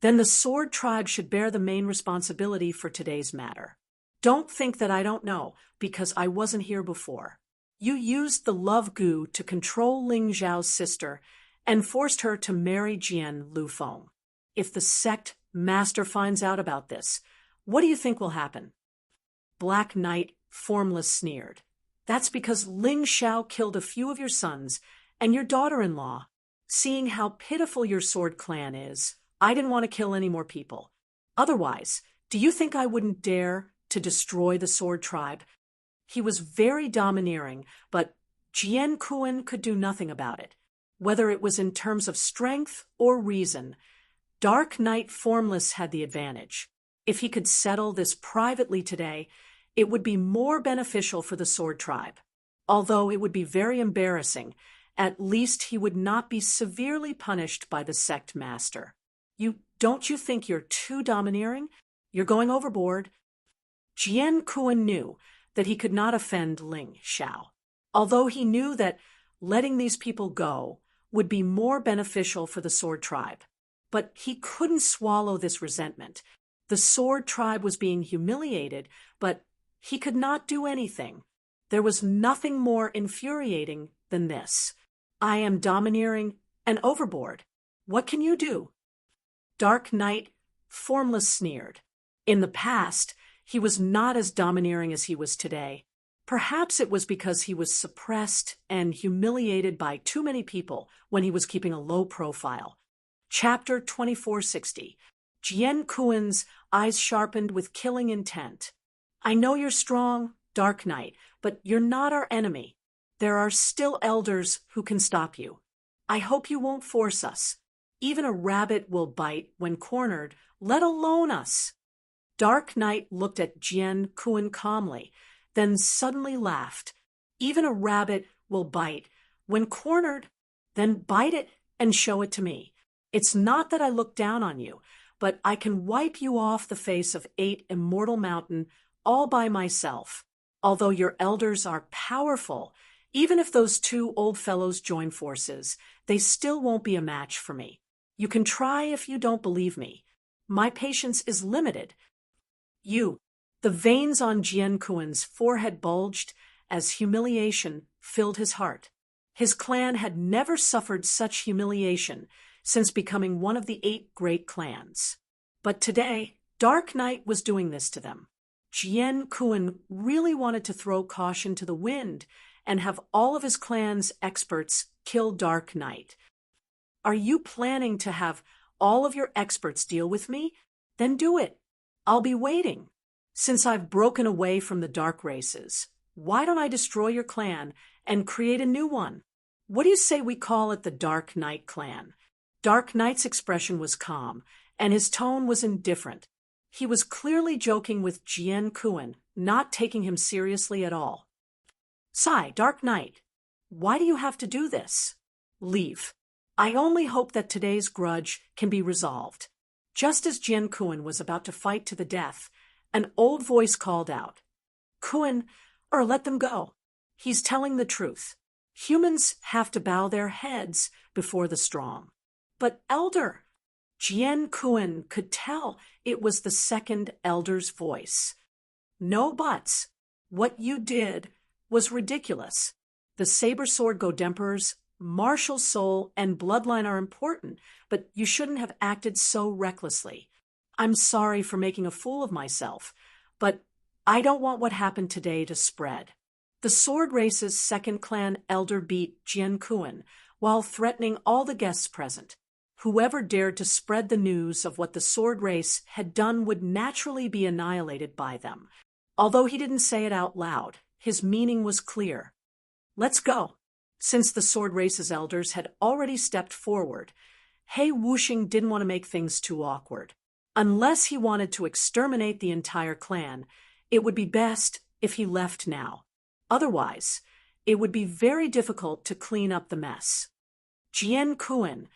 Speaker 1: then the Sword Tribe should bear the main responsibility for today's matter. Don't think that I don't know, because I wasn't here before. You used the love goo to control Ling Zhao's sister and forced her to marry Jian Lufeng. If the sect master finds out about this, what do you think will happen? Black Knight, Formless sneered. That's because Ling Zhao killed a few of your sons and your daughter-in-law. Seeing how pitiful your sword clan is, I didn't want to kill any more people. Otherwise, do you think I wouldn't dare to destroy the Sword Tribe? He was very domineering, but Jian Kuan could do nothing about it. Whether it was in terms of strength or reason, Dark Knight Formless had the advantage. If he could settle this privately today, it would be more beneficial for the Sword Tribe. Although it would be very embarrassing, at least he would not be severely punished by the sect master. Don't you think you're too domineering? You're going overboard. Jian Kuan knew that he could not offend Ling Zhao, although he knew that letting these people go would be more beneficial for the Sword Tribe. But he couldn't swallow this resentment. The Sword Tribe was being humiliated, but he could not do anything. There was nothing more infuriating than this. I am domineering and overboard. What can you do? Dark Knight, Formless sneered. In the past, he was not as domineering as he was today. Perhaps it was because he was suppressed and humiliated by too many people when he was keeping a low profile. Chapter 2460. Jian Kuan's eyes sharpened with killing intent. I know you're strong, Dark Knight, but you're not our enemy. There are still elders who can stop you. I hope you won't force us. Even a rabbit will bite when cornered, let alone us. Dark Knight looked at Jian Kuan calmly, then suddenly laughed. Even a rabbit will bite when cornered, then bite it and show it to me. It's not that I look down on you, but I can wipe you off the face of 8 Immortal Mountain all by myself. Although your elders are powerful, even if those 2 old fellows join forces, they still won't be a match for me. You can try if you don't believe me. My patience is limited. The veins on Jian Kuan's forehead bulged as humiliation filled his heart. His clan had never suffered such humiliation since becoming one of the 8 great clans. But today, Dark Knight was doing this to them. Jian Kuan really wanted to throw caution to the wind and have all of his clan's experts kill Dark Knight. Are you planning to have all of your experts deal with me? Then do it. I'll be waiting. Since I've broken away from the dark races, why don't I destroy your clan and create a new one? What do you say we call it the Dark Knight clan? Dark Knight's expression was calm, and his tone was indifferent. He was clearly joking with Jian Kuan, not taking him seriously at all. Sigh, Dark Knight, why do you have to do this? Leave. I only hope that today's grudge can be resolved. Just as Jian Kuan was about to fight to the death, an old voice called out, Kuan, let them go. He's telling the truth. Humans have to bow their heads before the strong. But Elder, Jian Kuan could tell it was the second elder's voice. No buts. What you did was ridiculous. The saber sword Godemperor's martial soul and bloodline are important, but you shouldn't have acted so recklessly. I'm sorry for making a fool of myself, but I don't want what happened today to spread. The sword race's second clan elder beat Jian Kuan while threatening all the guests present. Whoever dared to spread the news of what the sword race had done would naturally be annihilated by them. Although he didn't say it out loud, his meaning was clear. Let's go. Since the sword race's elders had already stepped forward, He Wuxing didn't want to make things too awkward. Unless he wanted to exterminate the entire clan, it would be best if he left now. Otherwise, it would be very difficult to clean up the mess. Jian Kuan,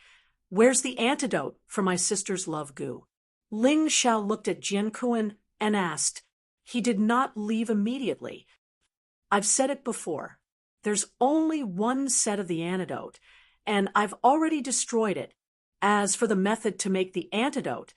Speaker 1: where's the antidote for my sister's love goo? Ling Xiao looked at Jian Kuan and asked. He did not leave immediately. I've said it before. There's only one set of the antidote, and I've already destroyed it. As for the method to make the antidote,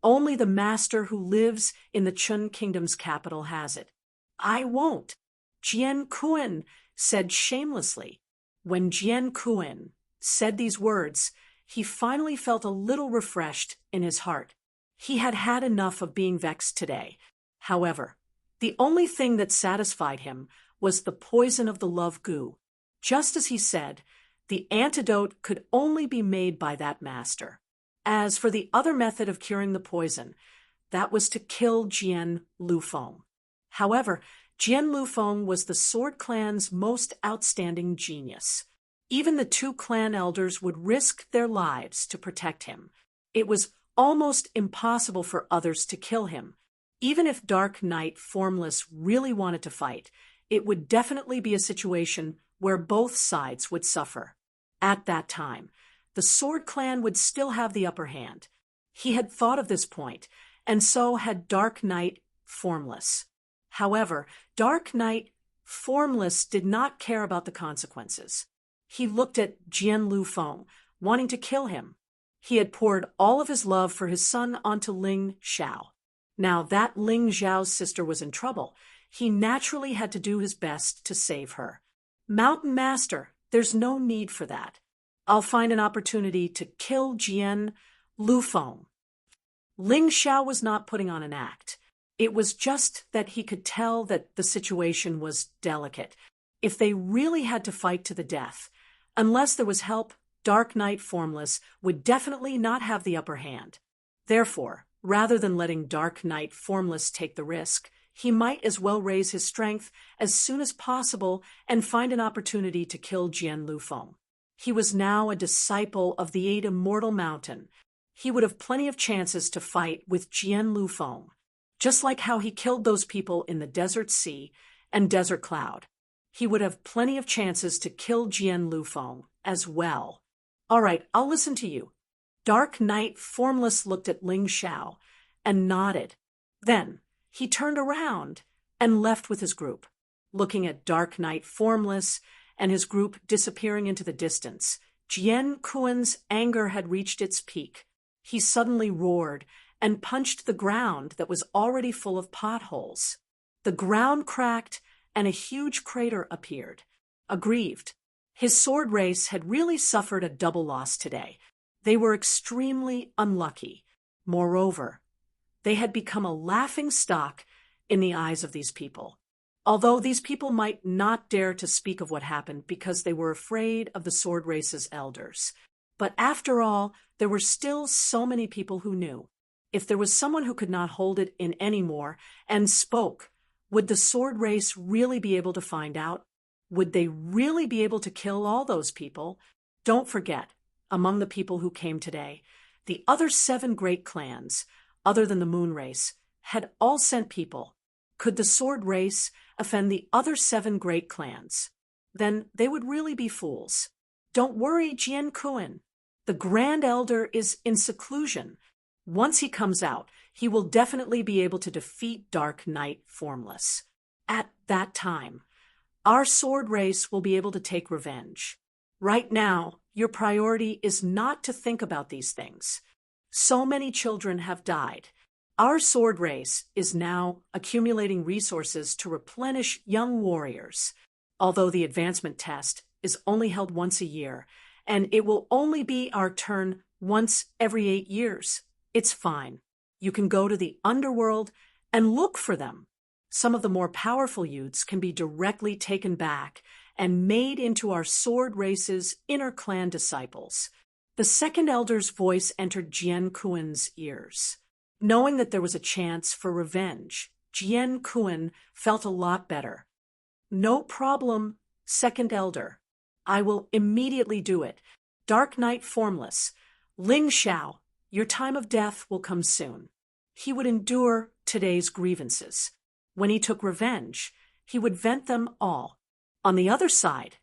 Speaker 1: only the master who lives in the Chun Kingdom's capital has it. I won't. Jian Kuan said shamelessly. When Jian Kuan said these words, he finally felt a little refreshed in his heart. He had had enough of being vexed today. However, the only thing that satisfied him was the poison of the love goo. Just as he said, the antidote could only be made by that master. As for the other method of curing the poison, that was to kill Jian Lufeng. However, Jian Lufeng was the sword clan's most outstanding genius. Even the two clan elders would risk their lives to protect him. It was almost impossible for others to kill him. Even if Dark Knight Formless really wanted to fight, it would definitely be a situation where both sides would suffer. At that time, the Sword Clan would still have the upper hand. He had thought of this point, and so had Dark Knight Formless. However, Dark Knight Formless did not care about the consequences. He looked at Jian Lufeng, wanting to kill him. He had poured all of his love for his son onto Ling Xiao. Now that Ling Xiao's sister was in trouble, he naturally had to do his best to save her. Mountain Master, there's no need for that. I'll find an opportunity to kill Jian Lufeng. Ling Xiao was not putting on an act. It was just that he could tell that the situation was delicate. If they really had to fight to the death, unless there was help, Dark Knight Formless would definitely not have the upper hand. Therefore, rather than letting Dark Knight Formless take the risk, he might as well raise his strength as soon as possible and find an opportunity to kill Jian Lufeng. He was now a disciple of the Eight Immortal Mountain. He would have plenty of chances to fight with Jian Lufeng, just like how he killed those people in the Desert Sea and Desert Cloud. He would have plenty of chances to kill Jian Lufeng as well. All right, I'll listen to you. Dark Knight Formless looked at Ling Xiao and nodded. Then he turned around and left with his group. Looking at Dark Knight Formless and his group disappearing into the distance, Jian Kuan's anger had reached its peak. He suddenly roared and punched the ground that was already full of potholes. The ground cracked and a huge crater appeared. Aggrieved, his sword race had really suffered a double loss today. They were extremely unlucky. Moreover, they had become a laughing stock in the eyes of these people. Although these people might not dare to speak of what happened because they were afraid of the sword race's elders. But after all, there were still so many people who knew. If there was someone who could not hold it in anymore and spoke, would the sword race really be able to find out? Would they really be able to kill all those people? Don't forget, among the people who came today, the other 7 great clans, other than the moon race, had all sent people. Could the sword race offend the other 7 great clans? Then they would really be fools. Don't worry, Jian Kuan. The Grand Elder is in seclusion. Once he comes out, he will definitely be able to defeat Dark Knight Formless. At that time, our sword race will be able to take revenge. Right now, your priority is not to think about these things. So many children have died. Our sword race is now accumulating resources to replenish young warriors, although the advancement test is only held once a year, and it will only be our turn once every 8 years. It's fine. You can go to the underworld and look for them. Some of the more powerful youths can be directly taken back and made into our sword race's inner clan disciples. The second elder's voice entered Jian Kuen's ears. Knowing that there was a chance for revenge, Jian Kuen felt a lot better. No problem, second elder. I will immediately do it. Dark Knight Formless. Ling Xiao, your time of death will come soon. He would endure today's grievances. When he took revenge, he would vent them all. On the other side,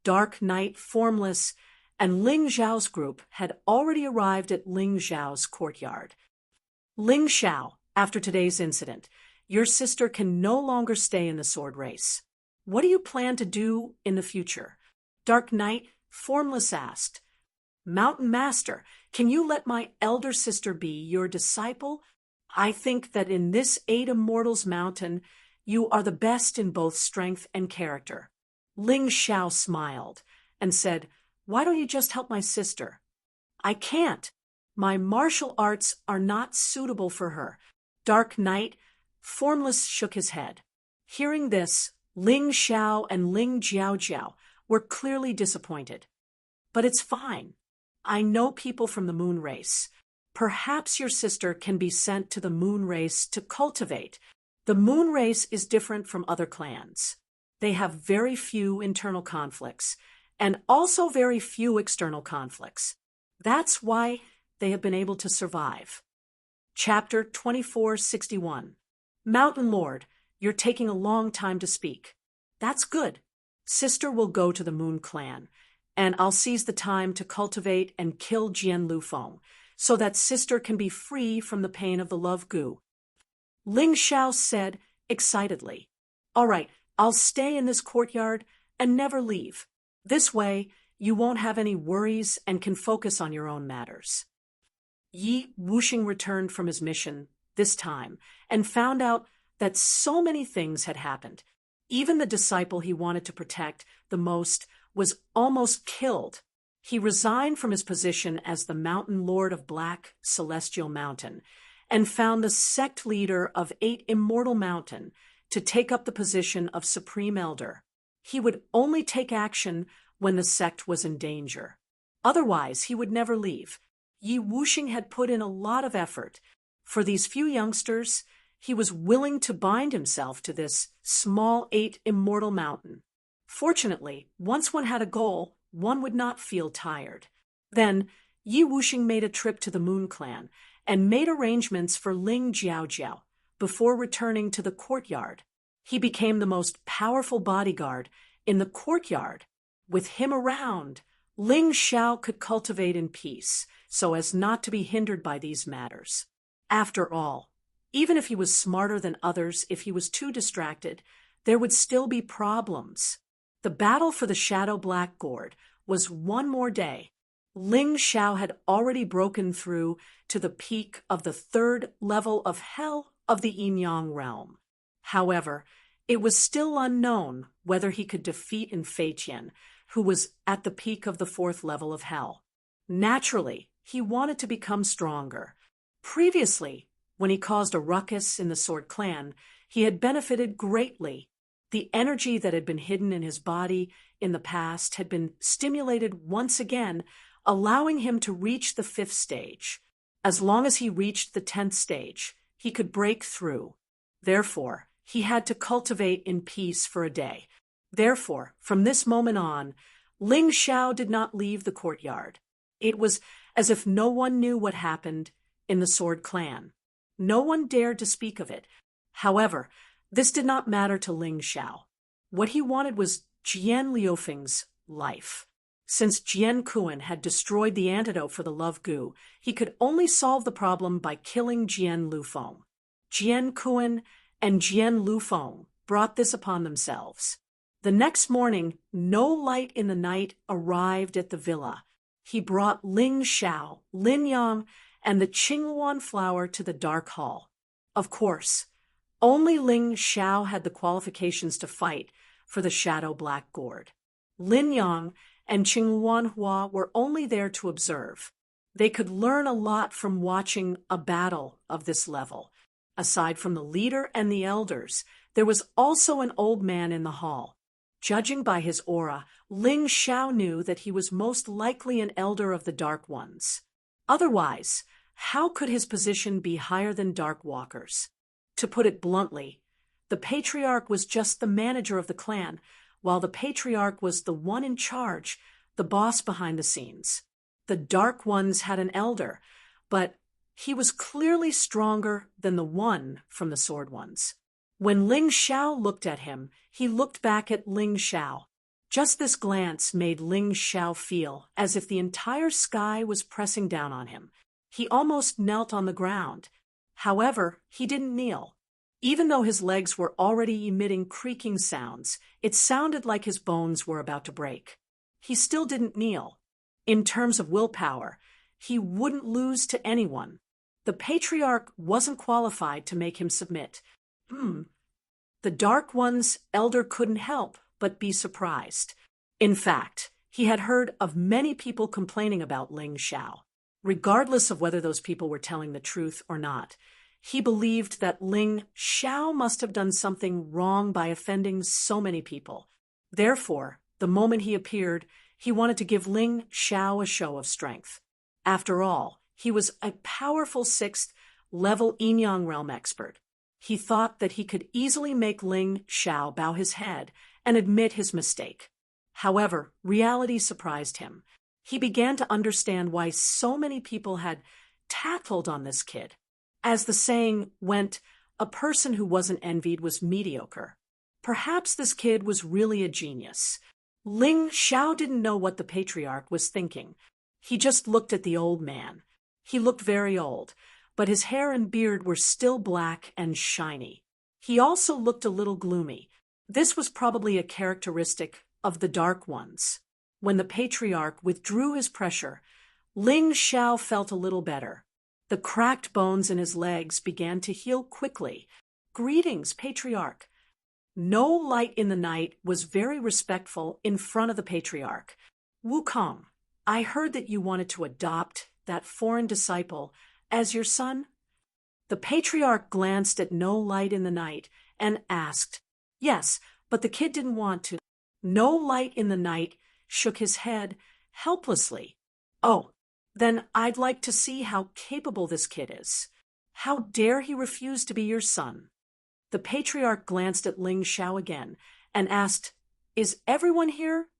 Speaker 1: Dark Knight Formless and Ling Xiao's group had already arrived at Ling Xiao's courtyard. Ling Xiao, after today's incident, your sister can no longer stay in the sword race. What do you plan to do in the future? Dark Knight Formless asked. Mountain Master, can you let my elder sister be your disciple? I think that in this 8 Immortals mountain, you are the best in both strength and character. Ling Xiao smiled and said, Why don't you just help my sister? I can't. My martial arts are not suitable for her. Dark Knight Formless shook his head. Hearing this, Ling Xiao and Ling Jiaojiao were clearly disappointed. But it's fine. I know people from the moon race. Perhaps your sister can be sent to the moon race to cultivate. The moon race is different from other clans. They have very few internal conflicts and also very few external conflicts. That's why they have been able to survive. Chapter 2461. Mountain Lord, you're taking a long time to speak. That's good. Sister will go to the Moon Clan, and I'll seize the time to cultivate and kill Jian Lufeng, so that sister can be free from the pain of the love goo. Ling Xiao said excitedly, All right, I'll stay in this courtyard and never leave. This way, you won't have any worries and can focus on your own matters. Yi Wuxing returned from his mission this time and found out that so many things had happened. Even the disciple he wanted to protect the most was almost killed. He resigned from his position as the Mountain Lord of Black Celestial Mountain and found the sect leader of 8 Immortal Mountain to take up the position of Supreme Elder. He would only take action when the sect was in danger. Otherwise, he would never leave. Yi Wuxing had put in a lot of effort. For these few youngsters, he was willing to bind himself to this small 8 Immortal Mountain. Fortunately, once one had a goal, one would not feel tired. Then, Yi Wuxing made a trip to the Moon Clan and made arrangements for Ling Jiaojiao before returning to the courtyard. He became the most powerful bodyguard in the courtyard. With him around, Ling Xiao could cultivate in peace so as not to be hindered by these matters. After all, even if he was smarter than others, if he was too distracted, there would still be problems. The battle for the Shadow Black Gourd was one more day. Ling Xiao had already broken through to the peak of the 3rd level of hell of the Yin-Yang realm. However, it was still unknown whether he could defeat Feiqian, who was at the peak of the 4th level of hell. Naturally, he wanted to become stronger. Previously, when he caused a ruckus in the Sword Clan, he had benefited greatly. The energy that had been hidden in his body in the past had been stimulated once again, allowing him to reach the 5th stage. As long as he reached the 10th stage, he could break through. Therefore, he had to cultivate in peace for a day. Therefore, from this moment on, Ling Xiao did not leave the courtyard. It was as if no one knew what happened in the Sword Clan. No one dared to speak of it. However, this did not matter to Ling Xiao. What he wanted was Jian Liufeng's life. Since Jian Kuen had destroyed the antidote for the love goo, he could only solve the problem by killing Jian Lufeng. Jian Kuen and Jian Lufeng brought this upon themselves. The next morning, no light in the night arrived at the villa. He brought Ling Xiao, Lin Yang, and the Qinghuan flower to the dark hall. Of course, only Ling Xiao had the qualifications to fight for the Shadow Black Gourd. Lin Yang and Qinghuan Hua were only there to observe. They could learn a lot from watching a battle of this level. Aside from the leader and the elders, there was also an old man in the hall. Judging by his aura, Ling Xiao knew that he was most likely an elder of the Dark Ones. Otherwise, how could his position be higher than Dark Walkers? To put it bluntly, the Patriarch was just the manager of the clan, while the Patriarch was the one in charge, the boss behind the scenes. The Dark Ones had an elder, but he was clearly stronger than the one from the Sword Ones. When Ling Xiao looked at him, he looked back at Ling Xiao. Just this glance made Ling Xiao feel as if the entire sky was pressing down on him. He almost knelt on the ground. However, he didn't kneel. Even though his legs were already emitting creaking sounds, it sounded like his bones were about to break. He still didn't kneel. In terms of willpower, he wouldn't lose to anyone. The Patriarch wasn't qualified to make him submit. The Dark One's elder couldn't help but be surprised. In fact, he had heard of many people complaining about Ling Xiao. Regardless of whether those people were telling the truth or not, he believed that Ling Xiao must have done something wrong by offending so many people. Therefore, the moment he appeared, he wanted to give Ling Xiao a show of strength. After all, he was a powerful 6th-level Yin-Yang realm expert. He thought that he could easily make Ling Xiao bow his head and admit his mistake. However, reality surprised him. He began to understand why so many people had tackled on this kid. As the saying went, a person who wasn't envied was mediocre. Perhaps this kid was really a genius. Ling Xiao didn't know what the Patriarch was thinking. He just looked at the old man. He looked very old, but his hair and beard were still black and shiny. He also looked a little gloomy. This was probably a characteristic of the Dark Ones. When the Patriarch withdrew his pressure, Ling Xiao felt a little better. The cracked bones in his legs began to heal quickly. "Greetings, Patriarch." No Light in the Night was very respectful in front of the Patriarch. "Wukong, I heard that you wanted to adopt that foreign disciple as your son?" The Patriarch glanced at No Light in the Night and asked, "Yes, but the kid didn't want to." No Light in the Night shook his head helplessly. "Oh, then I'd like to see how capable this kid is. How dare he refuse to be your son?" The Patriarch glanced at Ling Xiao again and asked, "Is everyone here?"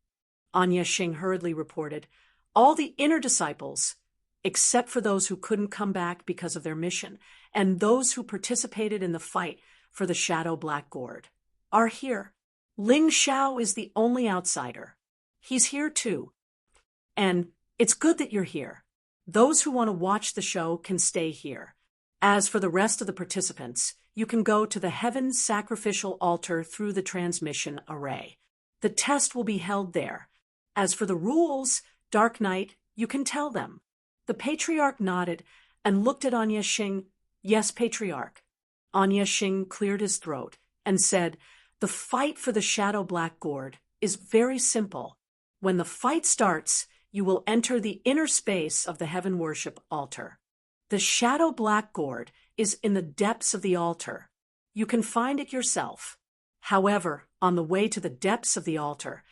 Speaker 1: Anya Xing hurriedly reported, "All the inner disciples, except for those who couldn't come back because of their mission, and those who participated in the fight for the Shadow Black Gourd, are here. Ling Xiao is the only outsider. He's here too. And it's good that you're here. Those who want to watch the show can stay here. As for the rest of the participants, you can go to the Heaven Sacrificial Altar through the transmission array. The test will be held there. As for the rules, Dark Knight, you can tell them." The Patriarch nodded and looked at Anya Xing. "Yes, Patriarch." Anya Xing cleared his throat and said, "The fight for the Shadow Black Gourd is very simple. When the fight starts, you will enter the inner space of the Heaven Worship Altar. The Shadow Black Gourd is in the depths of the altar. You can find it yourself. However, on the way to the depths of the altar,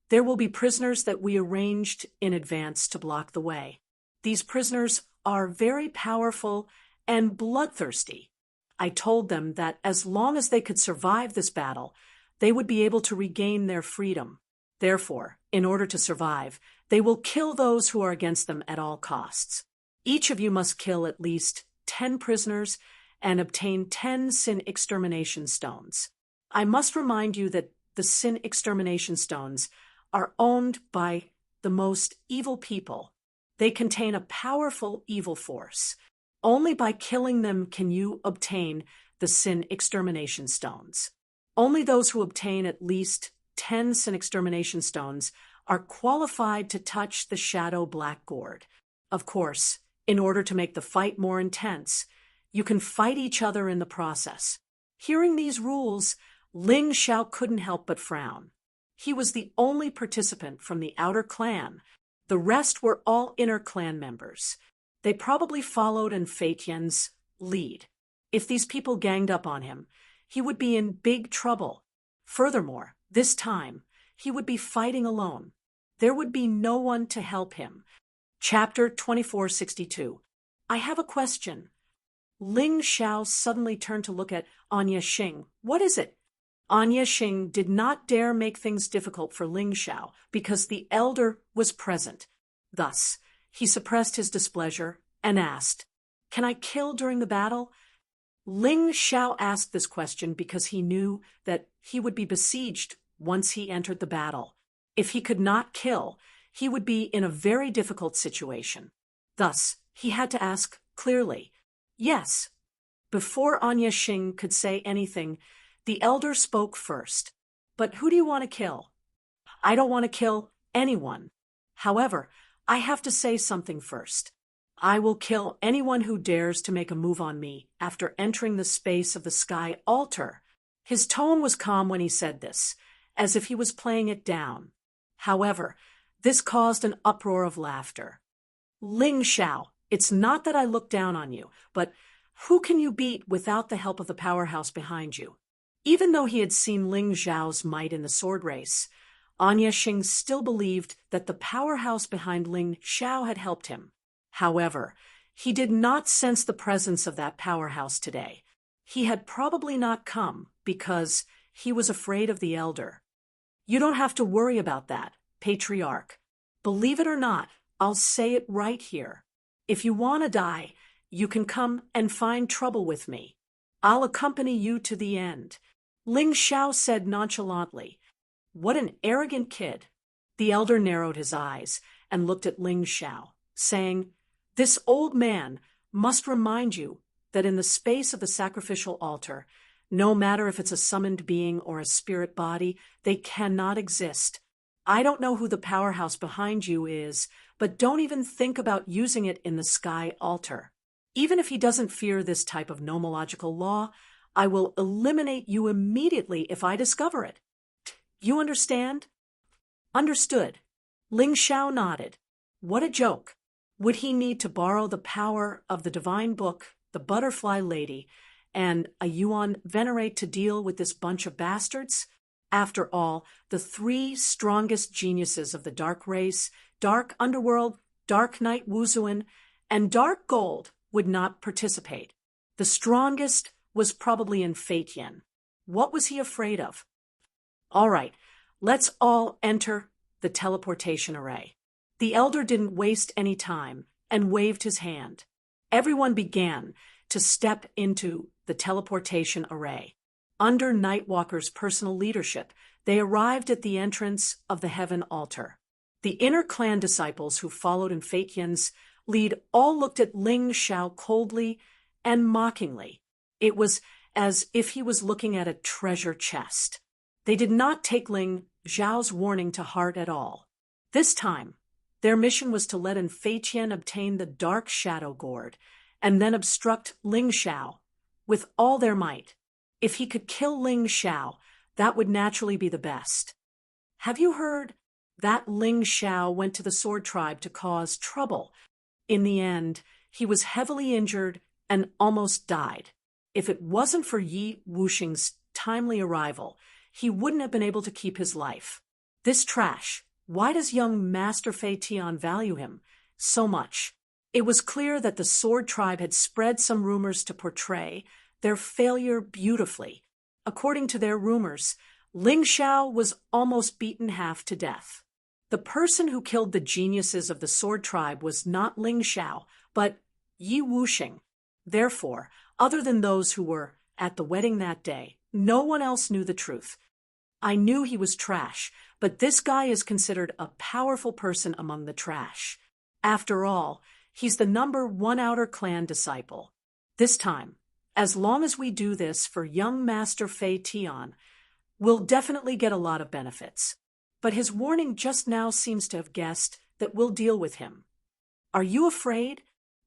Speaker 1: there will be prisoners that we arranged in advance to block the way. These prisoners are very powerful and bloodthirsty. I told them that as long as they could survive this battle, they would be able to regain their freedom. Therefore, in order to survive, they will kill those who are against them at all costs. Each of you must kill at least 10 prisoners and obtain 10 sin extermination stones. I must remind you that the sin extermination stones are owned by the most evil people. They contain a powerful evil force. Only by killing them can you obtain the sin extermination stones. Only those who obtain at least 10 sin extermination stones are qualified to touch the Shadow Black Gourd. Of course, In order to make the fight more intense, you can fight each other in the process. Hearing these rules, Ling Xiao couldn't help but frown. He was the only participant from the outer clan. The rest were all inner clan members. They probably followed in Fei Tian's lead. If these people ganged up on him, he would be in big trouble. Furthermore, this time, he would be fighting alone. There would be no one to help him. Chapter 2462. I have a question. Ling Xiao suddenly turned to look at Anya Xing. What is it? Anya Xing did not dare make things difficult for Ling Xiao because the elder was present. Thus, he suppressed his displeasure and asked, "Can I kill during the battle?" Ling Xiao asked this question because he knew that he would be besieged once he entered the battle. If he could not kill, he would be in a very difficult situation. Thus, he had to ask clearly, "Yes." Before Anya Xing could say anything, the elder spoke first. "But who do you want to kill?" "I don't want to kill anyone. However, I have to say something first. I will kill anyone who dares to make a move on me after entering the space of the sky altar." His tone was calm when he said this, as if he was playing it down. However, this caused an uproar of laughter. "Ling Xiao, it's not that I look down on you, but who can you beat without the help of the powerhouse behind you?" Even though he had seen Ling Xiao's might in the sword race, Anya Xing still believed that the powerhouse behind Ling Xiao had helped him. However, he did not sense the presence of that powerhouse today. He had probably not come because he was afraid of the elder. "You don't have to worry about that, patriarch. Believe it or not, I'll say it right here. If you want to die, you can come and find trouble with me. I'll accompany you to the end." Ling Xiao said nonchalantly. "What an arrogant kid." The elder narrowed his eyes and looked at Ling Xiao, saying, "This old man must remind you that in the space of the sacrificial altar, no matter if it's a summoned being or a spirit body, they cannot exist. I don't know who the powerhouse behind you is, but don't even think about using it in the sky altar. Even if he doesn't fear this type of nomological law, I will eliminate you immediately if I discover it. You understand?" "Understood." Ling Xiao nodded. What a joke. Would he need to borrow the power of the divine book, the butterfly lady, and a Yuan venerate to deal with this bunch of bastards? After all, the three strongest geniuses of the dark race, dark underworld, dark knight Wuzuan, and dark gold would not participate. The strongest was probably in Fei Tian. What was he afraid of? All right, let's all enter the teleportation array. The elder didn't waste any time and waved his hand. Everyone began to step into the teleportation array. Under Nightwalker's personal leadership, they arrived at the entrance of the heaven altar. The inner clan disciples who followed in Fei Tian's lead all looked at Ling Xiao coldly and mockingly. It was as if he was looking at a treasure chest. They did not take Ling Xiao's warning to heart at all. This time, their mission was to let in Fei Tian obtain the dark shadow gourd and then obstruct Ling Xiao with all their might. If he could kill Ling Xiao, that would naturally be the best. Have you heard that Ling Xiao went to the sword tribe to cause trouble? In the end, he was heavily injured and almost died. If it wasn't for Yi Wuxing's timely arrival, he wouldn't have been able to keep his life. This trash, why does young Master Fei Tian value him so much? It was clear that the sword tribe had spread some rumors to portray their failure beautifully. According to their rumors, Ling Xiao was almost beaten half to death. The person who killed the geniuses of the sword tribe was not Ling Xiao, but Yi Wuxing. Therefore, other than those who were at the wedding that day, no one else knew the truth. I knew he was trash, but this guy is considered a powerful person among the trash. After all, he's the #1 outer clan disciple. This time, as long as we do this for young Master Fei Tian, we'll definitely get a lot of benefits. But his warning just now seems to have guessed that we'll deal with him. Are you afraid?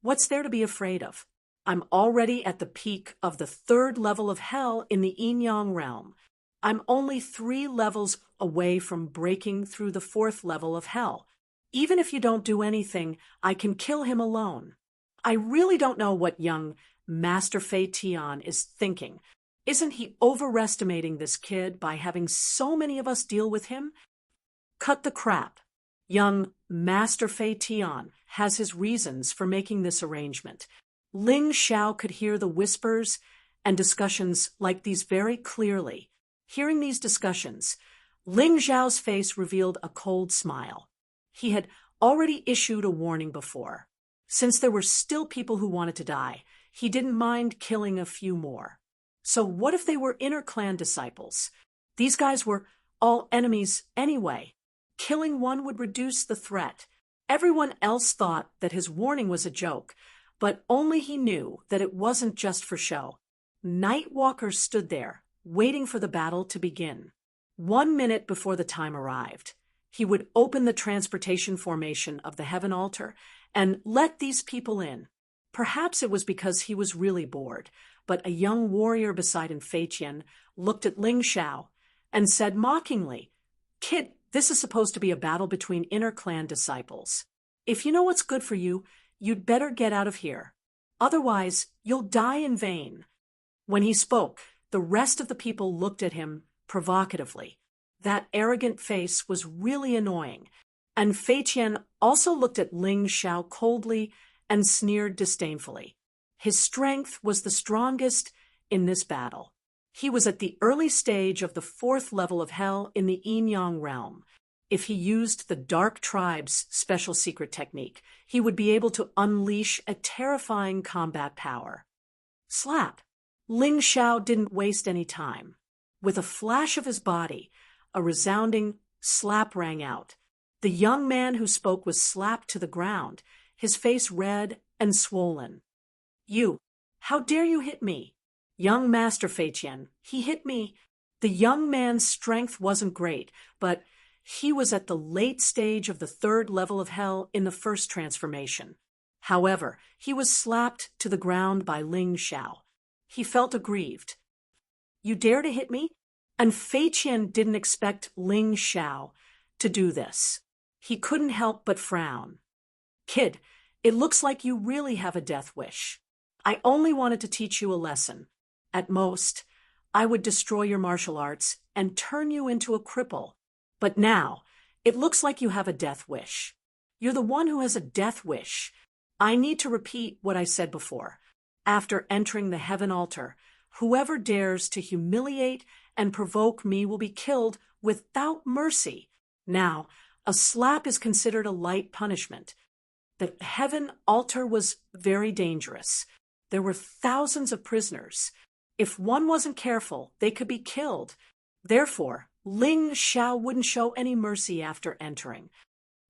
Speaker 1: What's there to be afraid of? I'm already at the peak of the third level of hell in the yin-yang realm. I'm only 3 levels away from breaking through the 4th level of hell. Even if you don't do anything, I can kill him alone. I really don't know what young Master Fei Tian is thinking. Isn't he overestimating this kid by having so many of us deal with him? Cut the crap. Young Master Fei Tian has his reasons for making this arrangement. Ling Xiao could hear the whispers and discussions like these very clearly. Hearing these discussions, Ling Xiao's face revealed a cold smile. He had already issued a warning before. Since there were still people who wanted to die, he didn't mind killing a few more. So what if they were inner clan disciples? These guys were all enemies anyway. Killing one would reduce the threat. Everyone else thought that his warning was a joke, but only he knew that it wasn't just for show. Nightwalker stood there, waiting for the battle to begin. 1 minute before the time arrived, he would open the transportation formation of the heaven altar and let these people in. Perhaps it was because he was really bored, but a young warrior beside him, Fei Qian, looked at Ling Xiao and said mockingly, "Kid, this is supposed to be a battle between inner clan disciples. If you know what's good for you, you'd better get out of here. Otherwise, you'll die in vain." When he spoke, the rest of the people looked at him provocatively. That arrogant face was really annoying, and Fei Qian also looked at Ling Xiao coldly and sneered disdainfully. His strength was the strongest in this battle. He was at the early stage of the 4th level of hell in the yin-yang realm. If he used the Dark Tribe's special secret technique, he would be able to unleash a terrifying combat power. Slap! Ling Xiao didn't waste any time. With a flash of his body, a resounding slap rang out. The young man who spoke was slapped to the ground, his face red and swollen. "You! How dare you hit me?" "Young Master Fei Qian, he hit me." The young man's strength wasn't great, but he was at the late stage of the 3rd level of hell in the first transformation. However, he was slapped to the ground by Ling Xiao. He felt aggrieved. "You dare to hit me?" And Fei Qian didn't expect Ling Xiao to do this. He couldn't help but frown. "Kid, it looks like you really have a death wish. I only wanted to teach you a lesson. At most, I would destroy your martial arts and turn you into a cripple. But now, it looks like you have a death wish. You're the one who has a death wish. I need to repeat what I said before. After entering the heaven altar, whoever dares to humiliate and provoke me will be killed without mercy. Now, a slap is considered a light punishment. The heaven altar was very dangerous. There were thousands of prisoners. If one wasn't careful, they could be killed. Therefore, Ling Xiao wouldn't show any mercy after entering.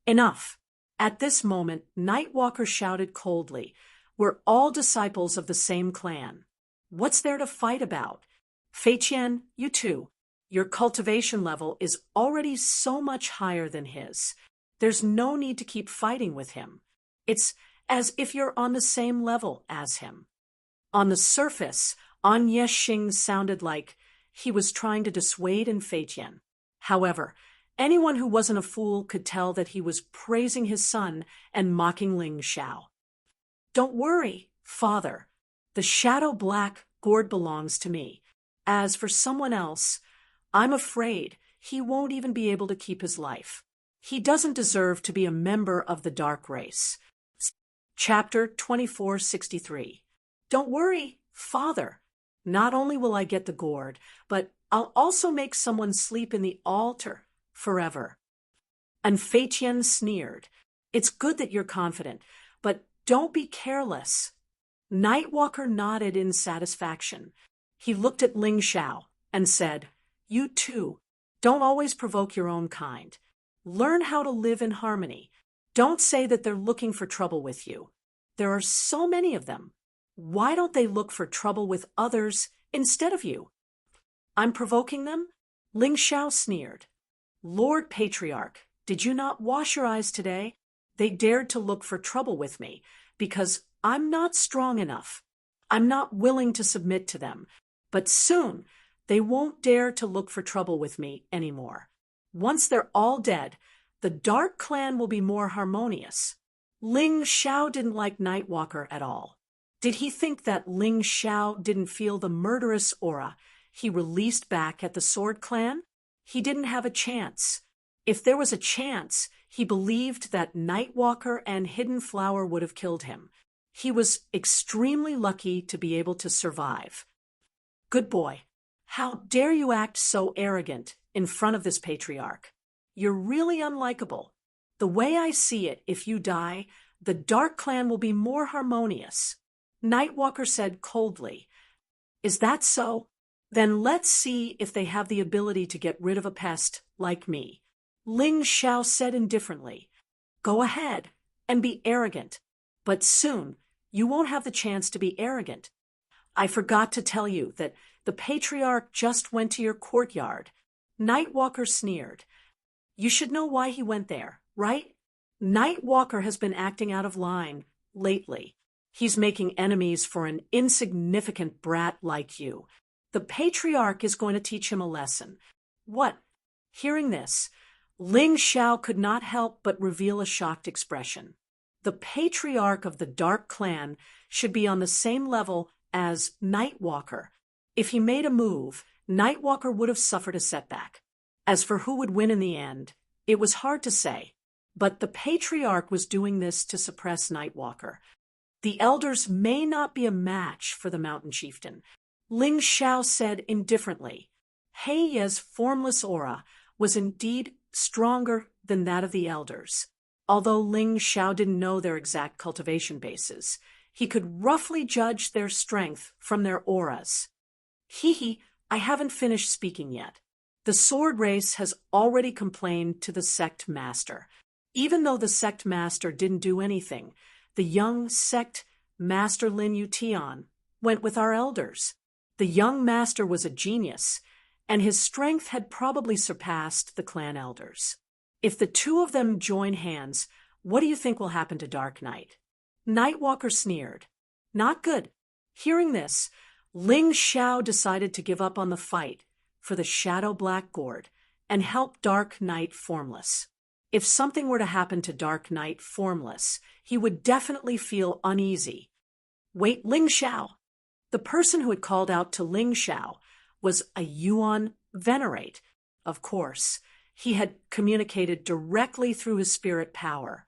Speaker 1: Enough. At this moment, Nightwalker shouted coldly, "We're all disciples of the same clan. What's there to fight about? Fei Qian, you too. Your cultivation level is already so much higher than his. There's no need to keep fighting with him. It's as if you're on the same level as him." On the surface, An Yexing sounded like he was trying to dissuade Fei Qian. However, anyone who wasn't a fool could tell that he was praising his son and mocking Ling Xiao. "Don't worry, father. The shadow black gourd belongs to me. As for someone else, I'm afraid he won't even be able to keep his life. He doesn't deserve to be a member of the dark race." Chapter 2463. "Don't worry, father. Not only will I get the gourd, but I'll also make someone sleep in the altar forever." And Fei Qian sneered. "It's good that you're confident, but don't be careless." Nightwalker nodded in satisfaction. He looked at Ling Xiao and said, "You too. Don't always provoke your own kind. Learn how to live in harmony. Don't say that they're looking for trouble with you. There are so many of them. Why don't they look for trouble with others instead of you?" "I'm provoking them?" Ling Xiao sneered. "Lord Patriarch, did you not wash your eyes today? They dared to look for trouble with me because I'm not strong enough. I'm not willing to submit to them. But soon, they won't dare to look for trouble with me anymore. Once they're all dead, the Dark Clan will be more harmonious. Ling Xiao didn't like Nightwalker at all. Did he think that Ling Xiao didn't feel the murderous aura he released back at the Sword Clan? He didn't have a chance. If there was a chance, he believed that Nightwalker and Hidden Flower would have killed him. He was extremely lucky to be able to survive. Good boy. How dare you act so arrogant in front of this patriarch? You're really unlikable. The way I see it, if you die, the Dark Clan will be more harmonious. Nightwalker said coldly. Is that so? Then let's see if they have the ability to get rid of a pest like me. Ling Xiao said indifferently. Go ahead and be arrogant. But soon, you won't have the chance to be arrogant. I forgot to tell you that the patriarch just went to your courtyard. Nightwalker sneered. You should know why he went there, right? Nightwalker has been acting out of line lately. He's making enemies for an insignificant brat like you. The patriarch is going to teach him a lesson. What? Hearing this, Ling Xiao could not help but reveal a shocked expression. The patriarch of the Dark Clan should be on the same level as Nightwalker. If he made a move, Nightwalker would have suffered a setback. As for who would win in the end, it was hard to say. But the patriarch was doing this to suppress Nightwalker. The elders may not be a match for the mountain chieftain. Ling Xiao said indifferently. Heiye's formless aura was indeed stronger than that of the elders. Although Ling Xiao didn't know their exact cultivation bases, he could roughly judge their strength from their auras. I haven't finished speaking yet. The sword race has already complained to the sect master. Even though the sect master didn't do anything, the young sect master Lin Yutian went with our elders. The young master was a genius, and his strength had probably surpassed the clan elders. If the two of them join hands, what do you think will happen to Dark Knight? Nightwalker sneered. Not good. Hearing this, Ling Xiao decided to give up on the fight for the Shadow Black Gourd and help Dark Knight Formless. If something were to happen to Dark Knight Formless, he would definitely feel uneasy. Wait, Ling Xiao! The person who had called out to Ling Xiao was a Yuan Venerate. Of course, he had communicated directly through his spirit power.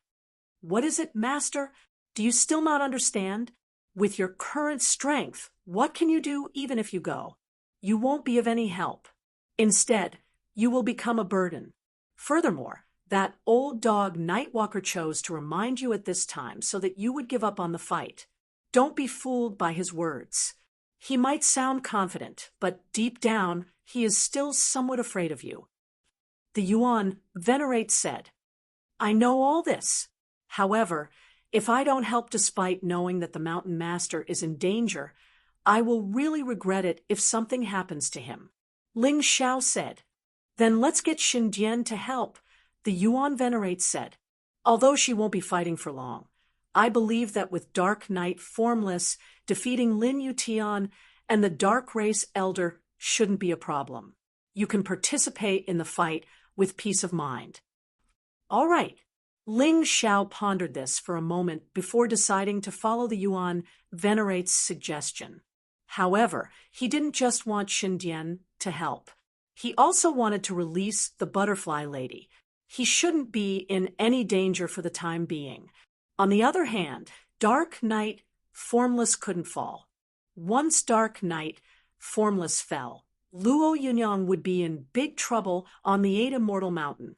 Speaker 1: What is it, Master? Do you still not understand? With your current strength, what can you do even if you go? You won't be of any help. Instead, you will become a burden. Furthermore, that old dog Nightwalker chose to remind you at this time so that you would give up on the fight. Don't be fooled by his words. He might sound confident, but deep down, he is still somewhat afraid of you. The Yuan Venerate said, I know all this. However, if I don't help despite knowing that the Mountain Master is in danger, I will really regret it if something happens to him. Ling Xiao said, Then let's get Xindian to help, the Yuan Venerate said. Although she won't be fighting for long, I believe that with Dark Knight Formless, defeating Lin Yutian and the Dark Race Elder shouldn't be a problem. You can participate in the fight with peace of mind. All right. Ling Xiao pondered this for a moment before deciding to follow the Yuan Venerate's suggestion. However, he didn't just want Xindian to help. He also wanted to release the Butterfly Lady. He shouldn't be in any danger for the time being. On the other hand, Dark Knight Formless couldn't fall. Once Dark Knight Formless fell, Luo Yunyang would be in big trouble on the Eight Immortal Mountain.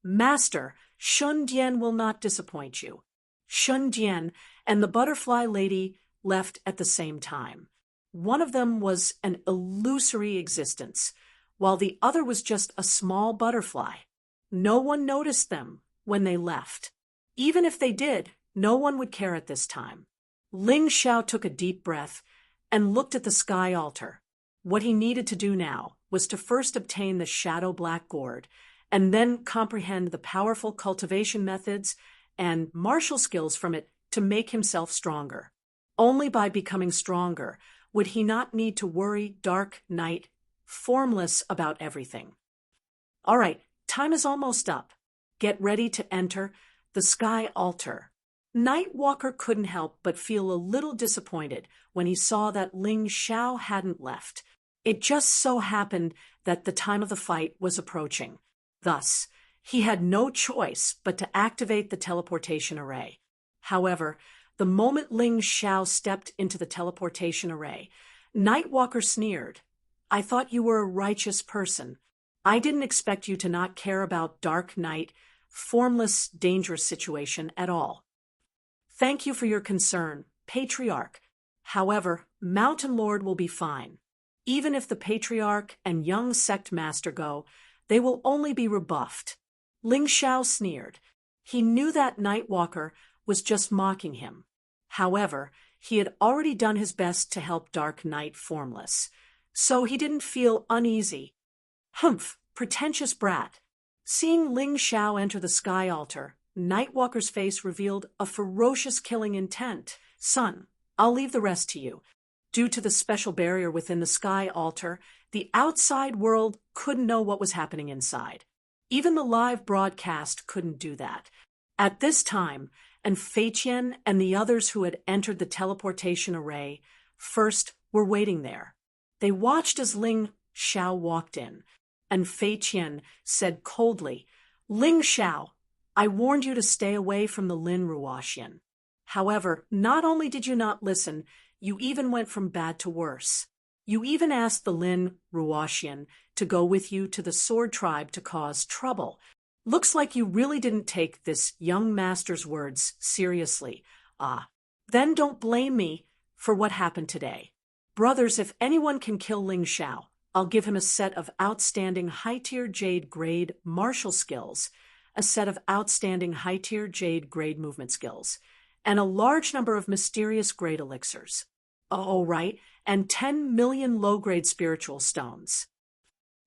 Speaker 1: Master, Xindian will not disappoint you. Xindian and the Butterfly Lady left at the same time. One of them was an illusory existence, while the other was just a small butterfly. No one noticed them when they left. Even if they did, no one would care at this time. Ling Xiao took a deep breath and looked at the sky altar. What he needed to do now was to first obtain the Shadow Black Gourd and then comprehend the powerful cultivation methods and martial skills from it to make himself stronger. Only by becoming stronger would he not need to worry dark night, formless about everything. All right, time is almost up. Get ready to enter the Sky Altar. Nightwalker couldn't help but feel a little disappointed when he saw that Ling Xiao hadn't left. It just so happened that the time of the fight was approaching. Thus, he had no choice but to activate the teleportation array. However, the moment Ling Xiao stepped into the teleportation array, Nightwalker sneered. "I thought you were a righteous person. I didn't expect you to not care about dark night, formless, dangerous situation at all. Thank you for your concern, Patriarch. However, Mountain Lord will be fine. Even if the Patriarch and young Sect Master go, they will only be rebuffed." Ling Xiao sneered. He knew that Nightwalker was just mocking him. However, he had already done his best to help Dark Knight formless, so he didn't feel uneasy. Humph, pretentious brat. Seeing Ling Xiao enter the Sky Altar, Nightwalker's face revealed a ferocious killing intent. "Son, I'll leave the rest to you. Due to the special barrier within the Sky Altar, the outside world couldn't know what was happening inside. Even the live broadcast couldn't do that." At this time, and Fei Qian and the others who had entered the teleportation array first were waiting there. They watched as Ling Xiao walked in, and Fei Qian said coldly, "Ling Xiao, I warned you to stay away from the Lin Ruoxian. However, not only did you not listen, you even went from bad to worse. You even asked the Lin Ruoxian to go with you to the Sword Tribe to cause trouble. Looks like you really didn't take this young master's words seriously. Then don't blame me for what happened today. Brothers, if anyone can kill Ling Xiao, I'll give him a set of outstanding high-tier Jade grade martial skills, a set of outstanding high-tier Jade grade movement skills, and a large number of mysterious grade elixirs. Oh, right, and 10 million low-grade spiritual stones."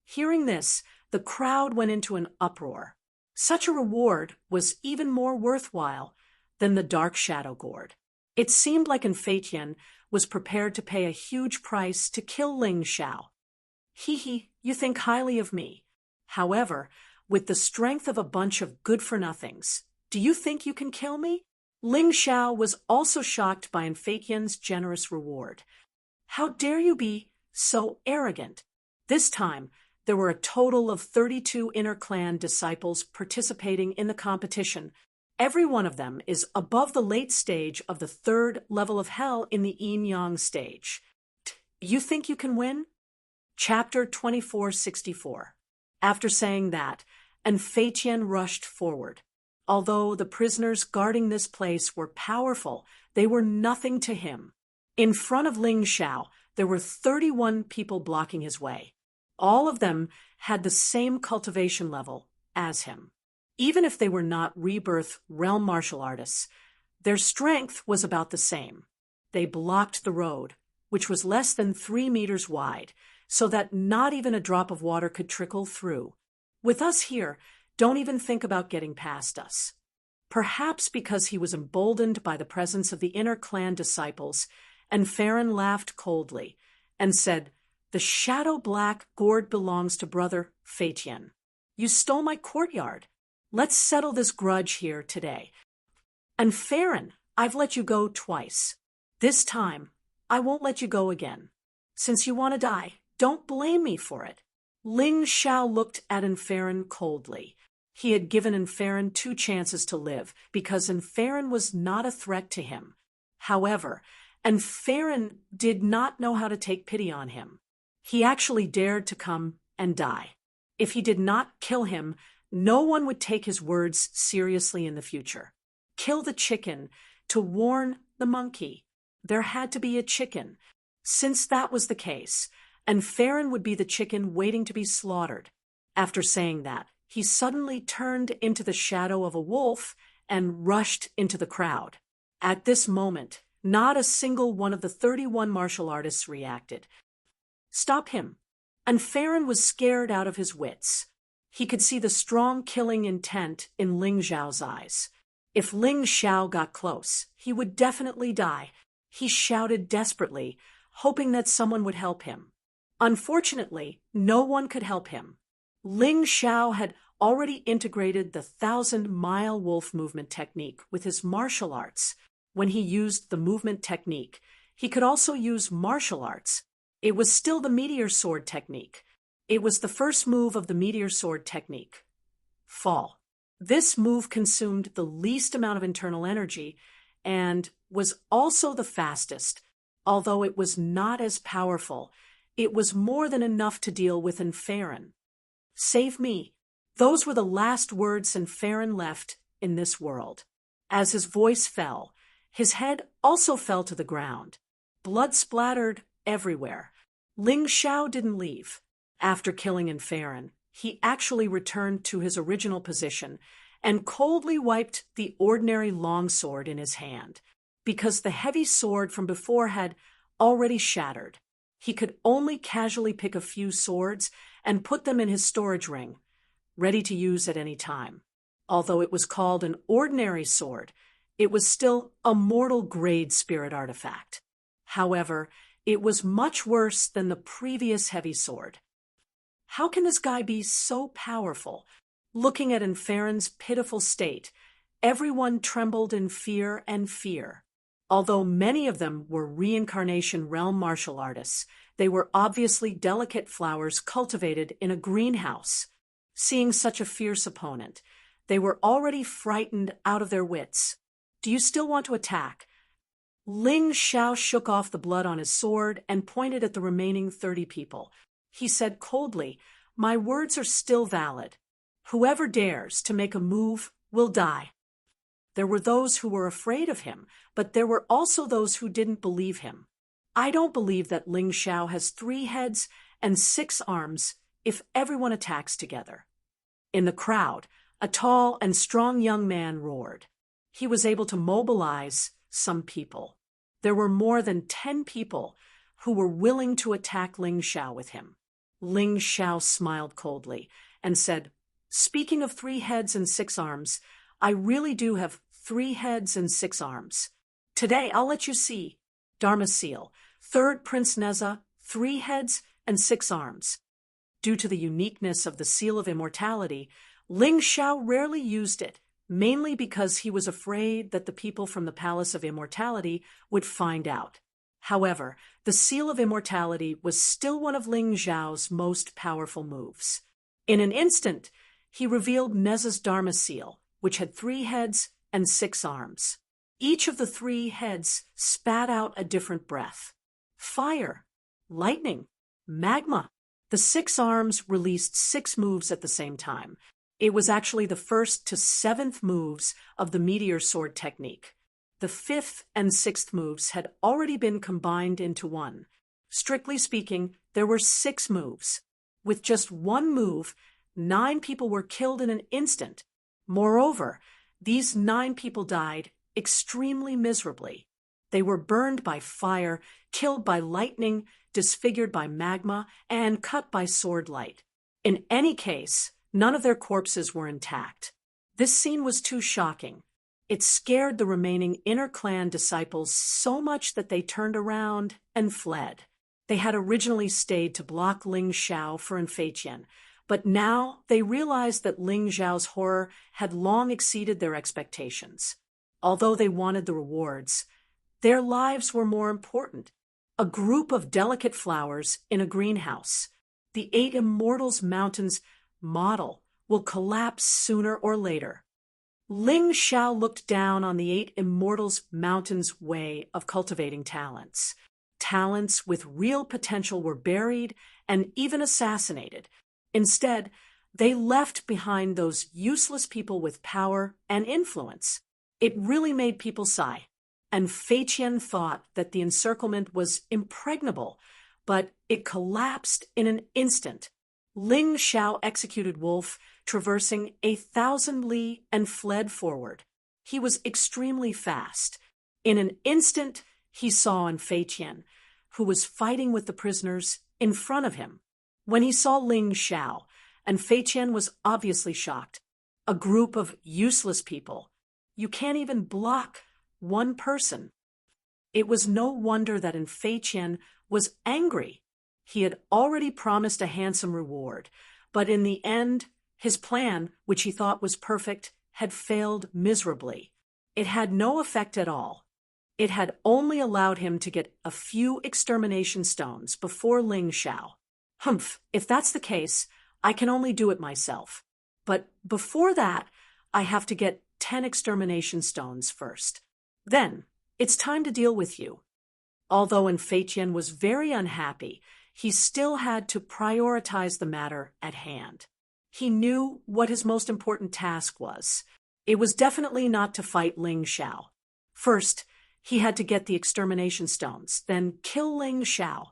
Speaker 1: Hearing this, the crowd went into an uproar. Such a reward was even more worthwhile than the Dark Shadow Gourd. It seemed like Fei Qian was prepared to pay a huge price to kill Ling Xiao. "Hee, you think highly of me. However, with the strength of a bunch of good-for-nothings, do you think you can kill me?" Ling Xiao was also shocked by Fei Qian's generous reward. "How dare you be so arrogant?" This time, there were a total of 32 inner clan disciples participating in the competition. Every one of them is above the late stage of the 3rd level of hell in the yin-yang stage. You think you can win? Chapter 2464. After saying that, Fei Qian rushed forward. Although the prisoners guarding this place were powerful, they were nothing to him. In front of Ling Xiao, there were 31 people blocking his way. All of them had the same cultivation level as him. Even if they were not rebirth realm martial artists, their strength was about the same. They blocked the road, which was less than 3 meters wide, so that not even a drop of water could trickle through. With us here, don't even think about getting past us. Perhaps because he was emboldened by the presence of the inner clan disciples, and Farron laughed coldly and said, "The shadow black gourd belongs to Brother Fei Qian. You stole my courtyard. Let's settle this grudge here today. And Farron, I've let you go twice. This time, I won't let you go again. Since you want to die, don't blame me for it." Ling Xiao looked at Farron coldly. He had given Farron 2 chances to live because Farron was not a threat to him. However, Farron did not know how to take pity on him. He actually dared to come and die. If he did not kill him, no one would take his words seriously in the future. Kill the chicken to warn the monkey. There had to be a chicken. Since that was the case, Farron would be the chicken waiting to be slaughtered. After saying that, he suddenly turned into the shadow of a wolf and rushed into the crowd. At this moment, not a single one of the 31 martial artists reacted. "Stop him." Farron was scared out of his wits. He could see the strong killing intent in Ling Xiao's eyes. If Ling Xiao got close, he would definitely die. He shouted desperately, hoping that someone would help him. Unfortunately, no one could help him. Ling Xiao had already integrated the 1,000-mile wolf movement technique with his martial arts. When he used the movement technique, he could also use martial arts. It was still the meteor sword technique. It was the first move of the meteor sword technique. Fall. This move consumed the least amount of internal energy and was also the fastest. Although it was not as powerful, it was more than enough to deal with Inferin. Save me. Those were the last words Inferin left in this world. As his voice fell, his head also fell to the ground. Blood splattered everywhere. Ling Xiao didn't leave. After killing Inferin, he actually returned to his original position and coldly wiped the ordinary longsword in his hand, because the heavy sword from before had already shattered. He could only casually pick a few swords and put them in his storage ring, ready to use at any time. Although it was called an ordinary sword, it was still a mortal-grade spirit artifact. However, it was much worse than the previous heavy sword. How can this guy be so powerful? Looking at Inferin's pitiful state, everyone trembled in fear and fear. Although many of them were reincarnation realm martial artists, they were obviously delicate flowers cultivated in a greenhouse. Seeing such a fierce opponent, they were already frightened out of their wits. Do you still want to attack? Ling Xiao shook off the blood on his sword and pointed at the remaining 30 people. He said coldly, "My words are still valid. Whoever dares to make a move will die." There were those who were afraid of him, but there were also those who didn't believe him. I don't believe that Ling Xiao has 3 heads and 6 arms if everyone attacks together. In the crowd, a tall and strong young man roared. He was able to mobilize some people. There were more than 10 people who were willing to attack Ling Xiao with him. Ling Xiao smiled coldly and said, "Speaking of 3 heads and 6 arms, I really do have 3 heads and 6 arms. Today I'll let you see. Dharma Seal, 3rd Prince Neza, 3 heads and 6 arms." Due to the uniqueness of the Seal of Immortality, Ling Xiao rarely used it, mainly because he was afraid that the people from the Palace of Immortality would find out. However, the Seal of Immortality was still one of Ling Xiao's most powerful moves. In an instant, he revealed Neza's Dharma Seal, which had 3 heads and 6 arms. Each of the 3 heads spat out a different breath. Fire, lightning, magma. The 6 arms released 6 moves at the same time. It was actually the 1st to 7th moves of the meteor sword technique. The 5th and 6th moves had already been combined into one. Strictly speaking, there were 6 moves. With just one move, 9 people were killed in an instant. Moreover, these 9 people died extremely miserably. They were burned by fire, killed by lightning, disfigured by magma, and cut by sword light. In any case, none of their corpses were intact. This scene was too shocking. It scared the remaining inner clan disciples so much that they turned around and fled. They had originally stayed to block Ling Xiao for Infatian, but now they realized that Ling Xiao's horror had long exceeded their expectations. Although they wanted the rewards, their lives were more important. A group of delicate flowers in a greenhouse. The 8 Immortals Mountains model will collapse sooner or later. Ling Xiao looked down on the 8 Immortals Mountains' way of cultivating talents. Talents with real potential were buried and even assassinated. Instead, they left behind those useless people with power and influence. It really made people sigh. And Fei Qian thought that the encirclement was impregnable, but it collapsed in an instant. Ling Xiao executed Wolf, traversing 1,000 li, and fled forward. He was extremely fast. In an instant, he saw Fei Qian, who was fighting with the prisoners in front of him. When he saw Ling Xiao, Fei Qian was obviously shocked. A group of useless people. You can't even block one person. It was no wonder that Fei Qian was angry. He had already promised a handsome reward, but in the end, his plan, which he thought was perfect, had failed miserably. It had no effect at all. It had only allowed him to get a few extermination stones before Ling Xiao. Humph, if that's the case, I can only do it myself. But before that, I have to get 10 extermination stones first. Then, it's time to deal with you. Although Fei Qian was very unhappy, he still had to prioritize the matter at hand. He knew what his most important task was. It was definitely not to fight Ling Xiao. First, he had to get the extermination stones, then kill Ling Xiao.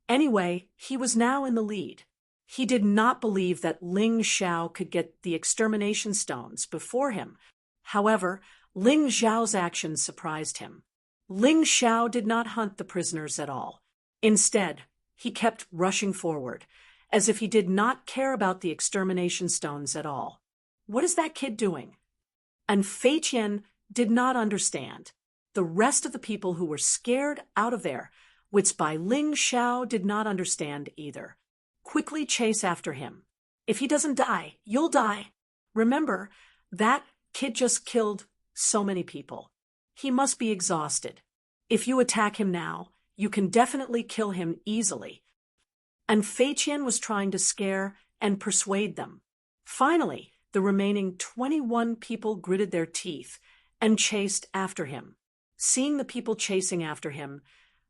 Speaker 1: Anyway, he was now in the lead. He did not believe that Ling Xiao could get the extermination stones before him. However, Ling Xiao's actions surprised him. Ling Xiao did not hunt the prisoners at all. Instead, he kept rushing forward, as if he did not care about the extermination stones at all. What is that kid doing? Fei Qian did not understand. The rest of the people who were scared out of their wits by Ling Xiao did not understand either. Quickly chase after him. If he doesn't die, you'll die. Remember, that kid just killed so many people. He must be exhausted. If you attack him now, you can definitely kill him easily. Fei Qian was trying to scare and persuade them. Finally, the remaining 21 people gritted their teeth and chased after him. Seeing the people chasing after him,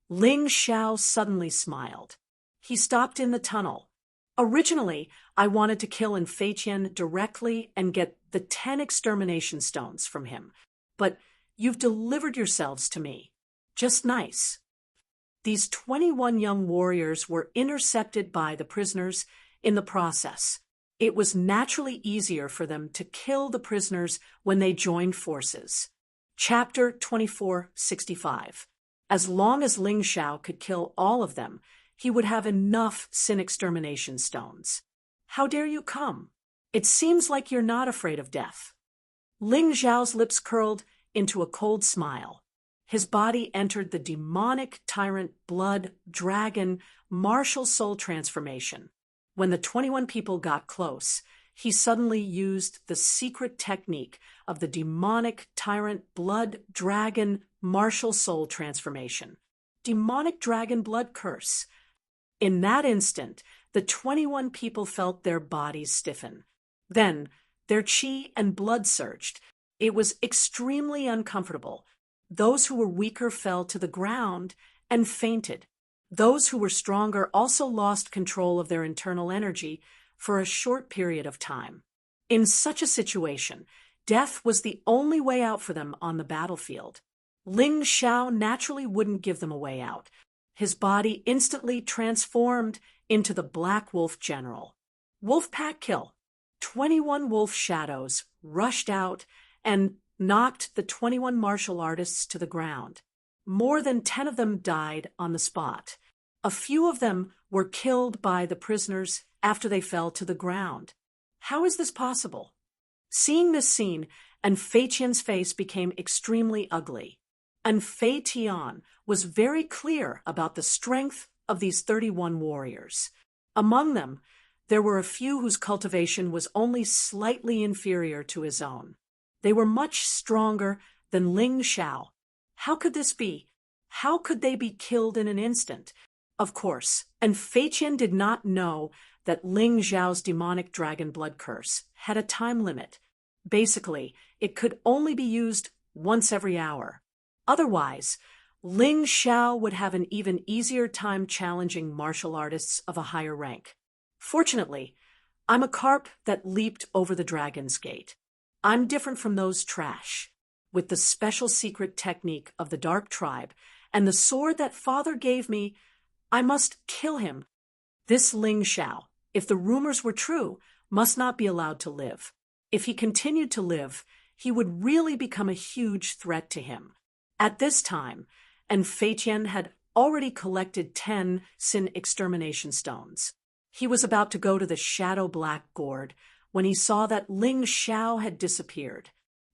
Speaker 1: Ling Xiao suddenly smiled. He stopped in the tunnel. Originally, I wanted to kill Fei Qian directly and get the 10 extermination stones from him, but you've delivered yourselves to me. Just nice. These 21 young warriors were intercepted by the prisoners in the process. It was naturally easier for them to kill the prisoners when they joined forces. Chapter 2465. As long as Ling Xiao could kill all of them, he would have enough sin extermination stones. How dare you come? It seems like you're not afraid of death. Ling Xiao's lips curled into a cold smile. His body entered the demonic tyrant blood dragon martial soul transformation. When the 21 people got close, he suddenly used the secret technique of the demonic tyrant blood dragon martial soul transformation. Demonic dragon blood curse. In that instant, the 21 people felt their bodies stiffen. Then, their chi and blood surged. It was extremely uncomfortable. Those who were weaker fell to the ground and fainted. Those who were stronger also lost control of their internal energy for a short period of time. In such a situation, death was the only way out for them on the battlefield. Ling Xiao naturally wouldn't give them a way out. His body instantly transformed into the Black Wolf General. Wolf pack kill. 21 wolf shadows rushed out and knocked the 21 martial artists to the ground. More than 10 of them died on the spot. A few of them were killed by the prisoners after they fell to the ground. How is this possible? Seeing this scene, Fei Qian's face became extremely ugly. Fei Tian was very clear about the strength of these 31 warriors. Among them, there were a few whose cultivation was only slightly inferior to his own. They were much stronger than Ling Xiao. How could this be? How could they be killed in an instant? Of course, Fei Qian did not know that Ling Xiao's demonic dragon blood curse had a time limit. Basically, it could only be used once every hour. Otherwise, Ling Xiao would have an even easier time challenging martial artists of a higher rank. Fortunately, I'm a carp that leaped over the dragon's gate. I'm different from those trash. With the special secret technique of the Dark Tribe and the sword that father gave me, I must kill him. This Ling Xiao, if the rumors were true, must not be allowed to live. If he continued to live, he would really become a huge threat to him. At this time, Fei Qian had already collected 10 sin extermination stones. He was about to go to the Shadow Black Gourd when he saw that Ling Xiao had disappeared.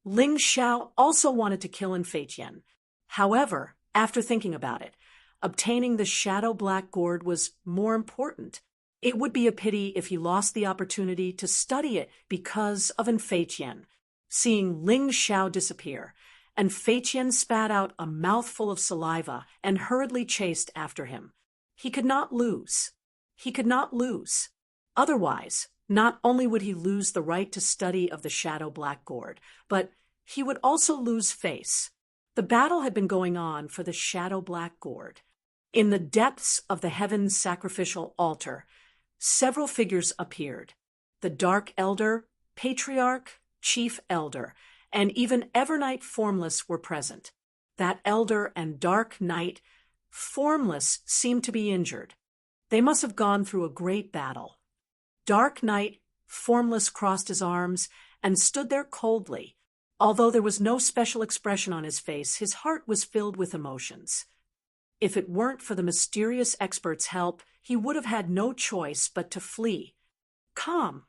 Speaker 1: Ling Xiao also wanted to kill Infatian. However, after thinking about it, obtaining the shadow black gourd was more important. It would be a pity if he lost the opportunity to study it because of Infatian. Seeing Ling Xiao disappear, Infatian spat out a mouthful of saliva and hurriedly chased after him. He could not lose. He could not lose. Otherwise, not only would he lose the right to study of the shadow black gourd, but he would also lose face. The battle had been going on for the shadow black gourd. In the depths of the heaven's sacrificial altar, several figures appeared. The Dark Elder, Patriarch, Chief Elder, and even Evernight Formless were present. That Elder and Dark Knight, Formless, seemed to be injured. They must have gone through a great battle. Dark Knight, Formless, crossed his arms and stood there coldly. Although there was no special expression on his face, his heart was filled with emotions. If it weren't for the mysterious expert's help, he would have had no choice but to flee. Calm.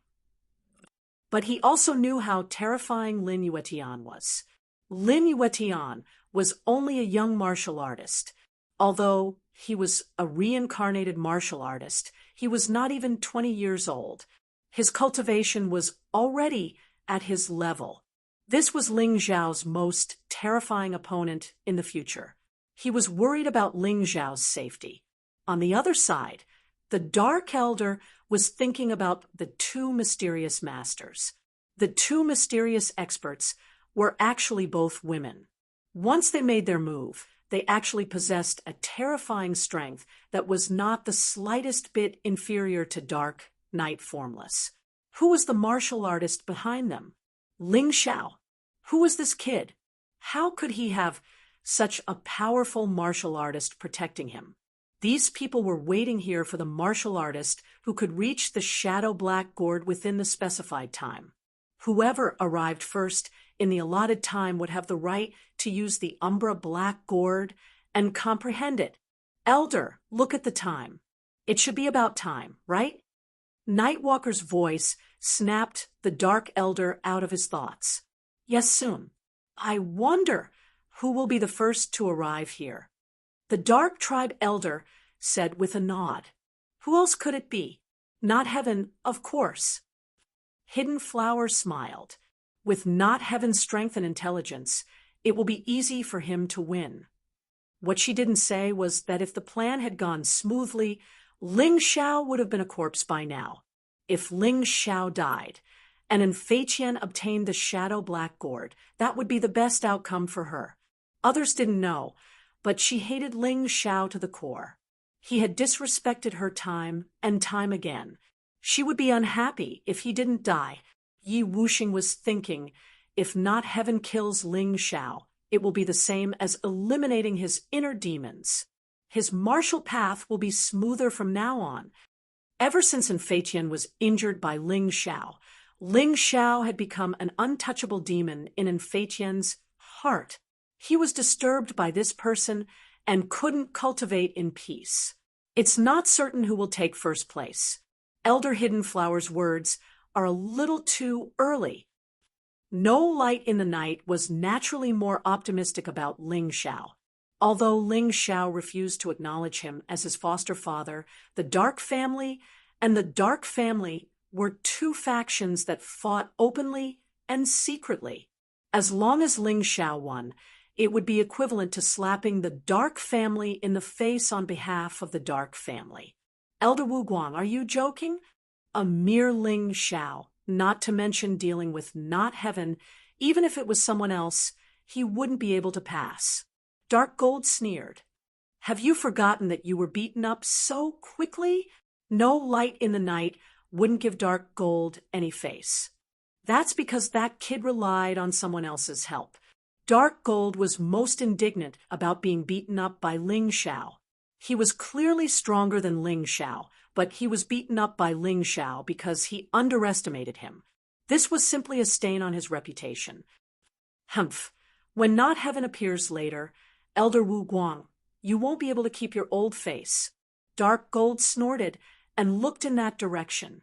Speaker 1: But he also knew how terrifying Lin Yuetian was. Lin Yuetian was only a young martial artist. Although he was a reincarnated martial artist, he was not even 20 years old. His cultivation was already at his level. This was Ling Xiao's most terrifying opponent in the future. He was worried about Ling Xiao's safety. On the other side, the Dark Elder was thinking about the two mysterious masters. The two mysterious experts were actually both women. Once they made their move, they actually possessed a terrifying strength that was not the slightest bit inferior to Dark Knight Formless. Who was the martial artist behind them? Ling Xiao. Who was this kid? How could he have such a powerful martial artist protecting him? These people were waiting here for the martial artist who could reach the shadow black gourd within the specified time. Whoever arrived first in the allotted time would have the right to use the Umbra black gourd and comprehend it. Elder, look at the time. It should be about time, right? Nightwalker's voice snapped the Dark Elder out of his thoughts. Yes, soon. I wonder who will be the first to arrive here. The Dark Tribe Elder said with a nod. Who else could it be? Not Heaven, of course. Hidden Flower smiled. With Not Heaven's strength and intelligence, it will be easy for him to win. What she didn't say was that if the plan had gone smoothly, Ling Xiao would have been a corpse by now. If Ling Xiao died, and Infatian obtained the shadow black gourd, that would be the best outcome for her. Others didn't know, but she hated Ling Xiao to the core. He had disrespected her time and time again. She would be unhappy if he didn't die. Yi Wuxing was thinking, if Not Heaven kills Ling Xiao, it will be the same as eliminating his inner demons. His martial path will be smoother from now on. Ever since Infatian was injured by Ling Xiao had become an untouchable demon in Infatian's heart. He was disturbed by this person and couldn't cultivate in peace. It's not certain who will take first place. Elder Hidden Flower's words are a little too early. No Light in the Night was naturally more optimistic about Ling Xiao. Although Ling Xiao refused to acknowledge him as his foster father, the Dark Family and the Dark Family were two factions that fought openly and secretly. As long as Ling Xiao won, it would be equivalent to slapping the Dark Family in the face on behalf of the Dark Family. Elder Wu Guang, are you joking? A mere Ling Xiao, not to mention dealing with Not Heaven, even if it was someone else, he wouldn't be able to pass. Dark Gold sneered. Have you forgotten that you were beaten up so quickly? No Light in the Night wouldn't give Dark Gold any face. That's because that kid relied on someone else's help. Dark Gold was most indignant about being beaten up by Ling Xiao. He was clearly stronger than Ling Xiao, but he was beaten up by Ling Xiao because he underestimated him. This was simply a stain on his reputation. Humph. When Not Heaven appears later, Elder Wu Guang, you won't be able to keep your old face. Dark Gold snorted and looked in that direction.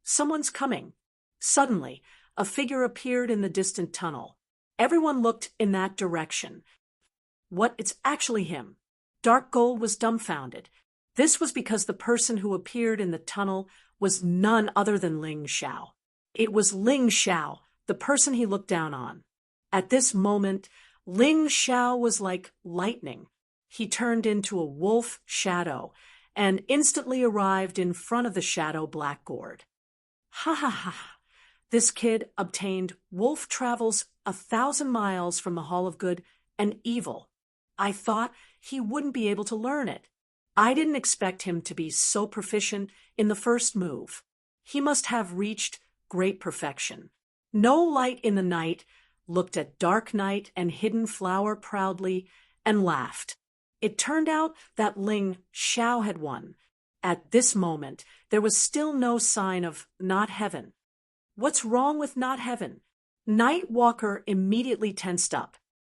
Speaker 1: Someone's coming. Suddenly, a figure appeared in the distant tunnel. Everyone looked in that direction. What? It's actually him. Dark Gold was dumbfounded. This was because the person who appeared in the tunnel was none other than Ling Xiao. It was Ling Xiao, the person he looked down on. At this moment, Ling Xiao was like lightning. He turned into a wolf shadow and instantly arrived in front of the shadow blackboard. Ha ha ha. This kid obtained wolf travels 1,000 miles from the Hall of Good and Evil. I thought he wouldn't be able to learn it. I didn't expect him to be so proficient in the first move. He must have reached great perfection. No Light in the Night looked at Dark Night and Hidden Flower proudly and laughed. It turned out that Ling Xiao had won. At this moment, there was still no sign of Not Heaven. What's wrong with Not Heaven? Night Walker immediately tensed up.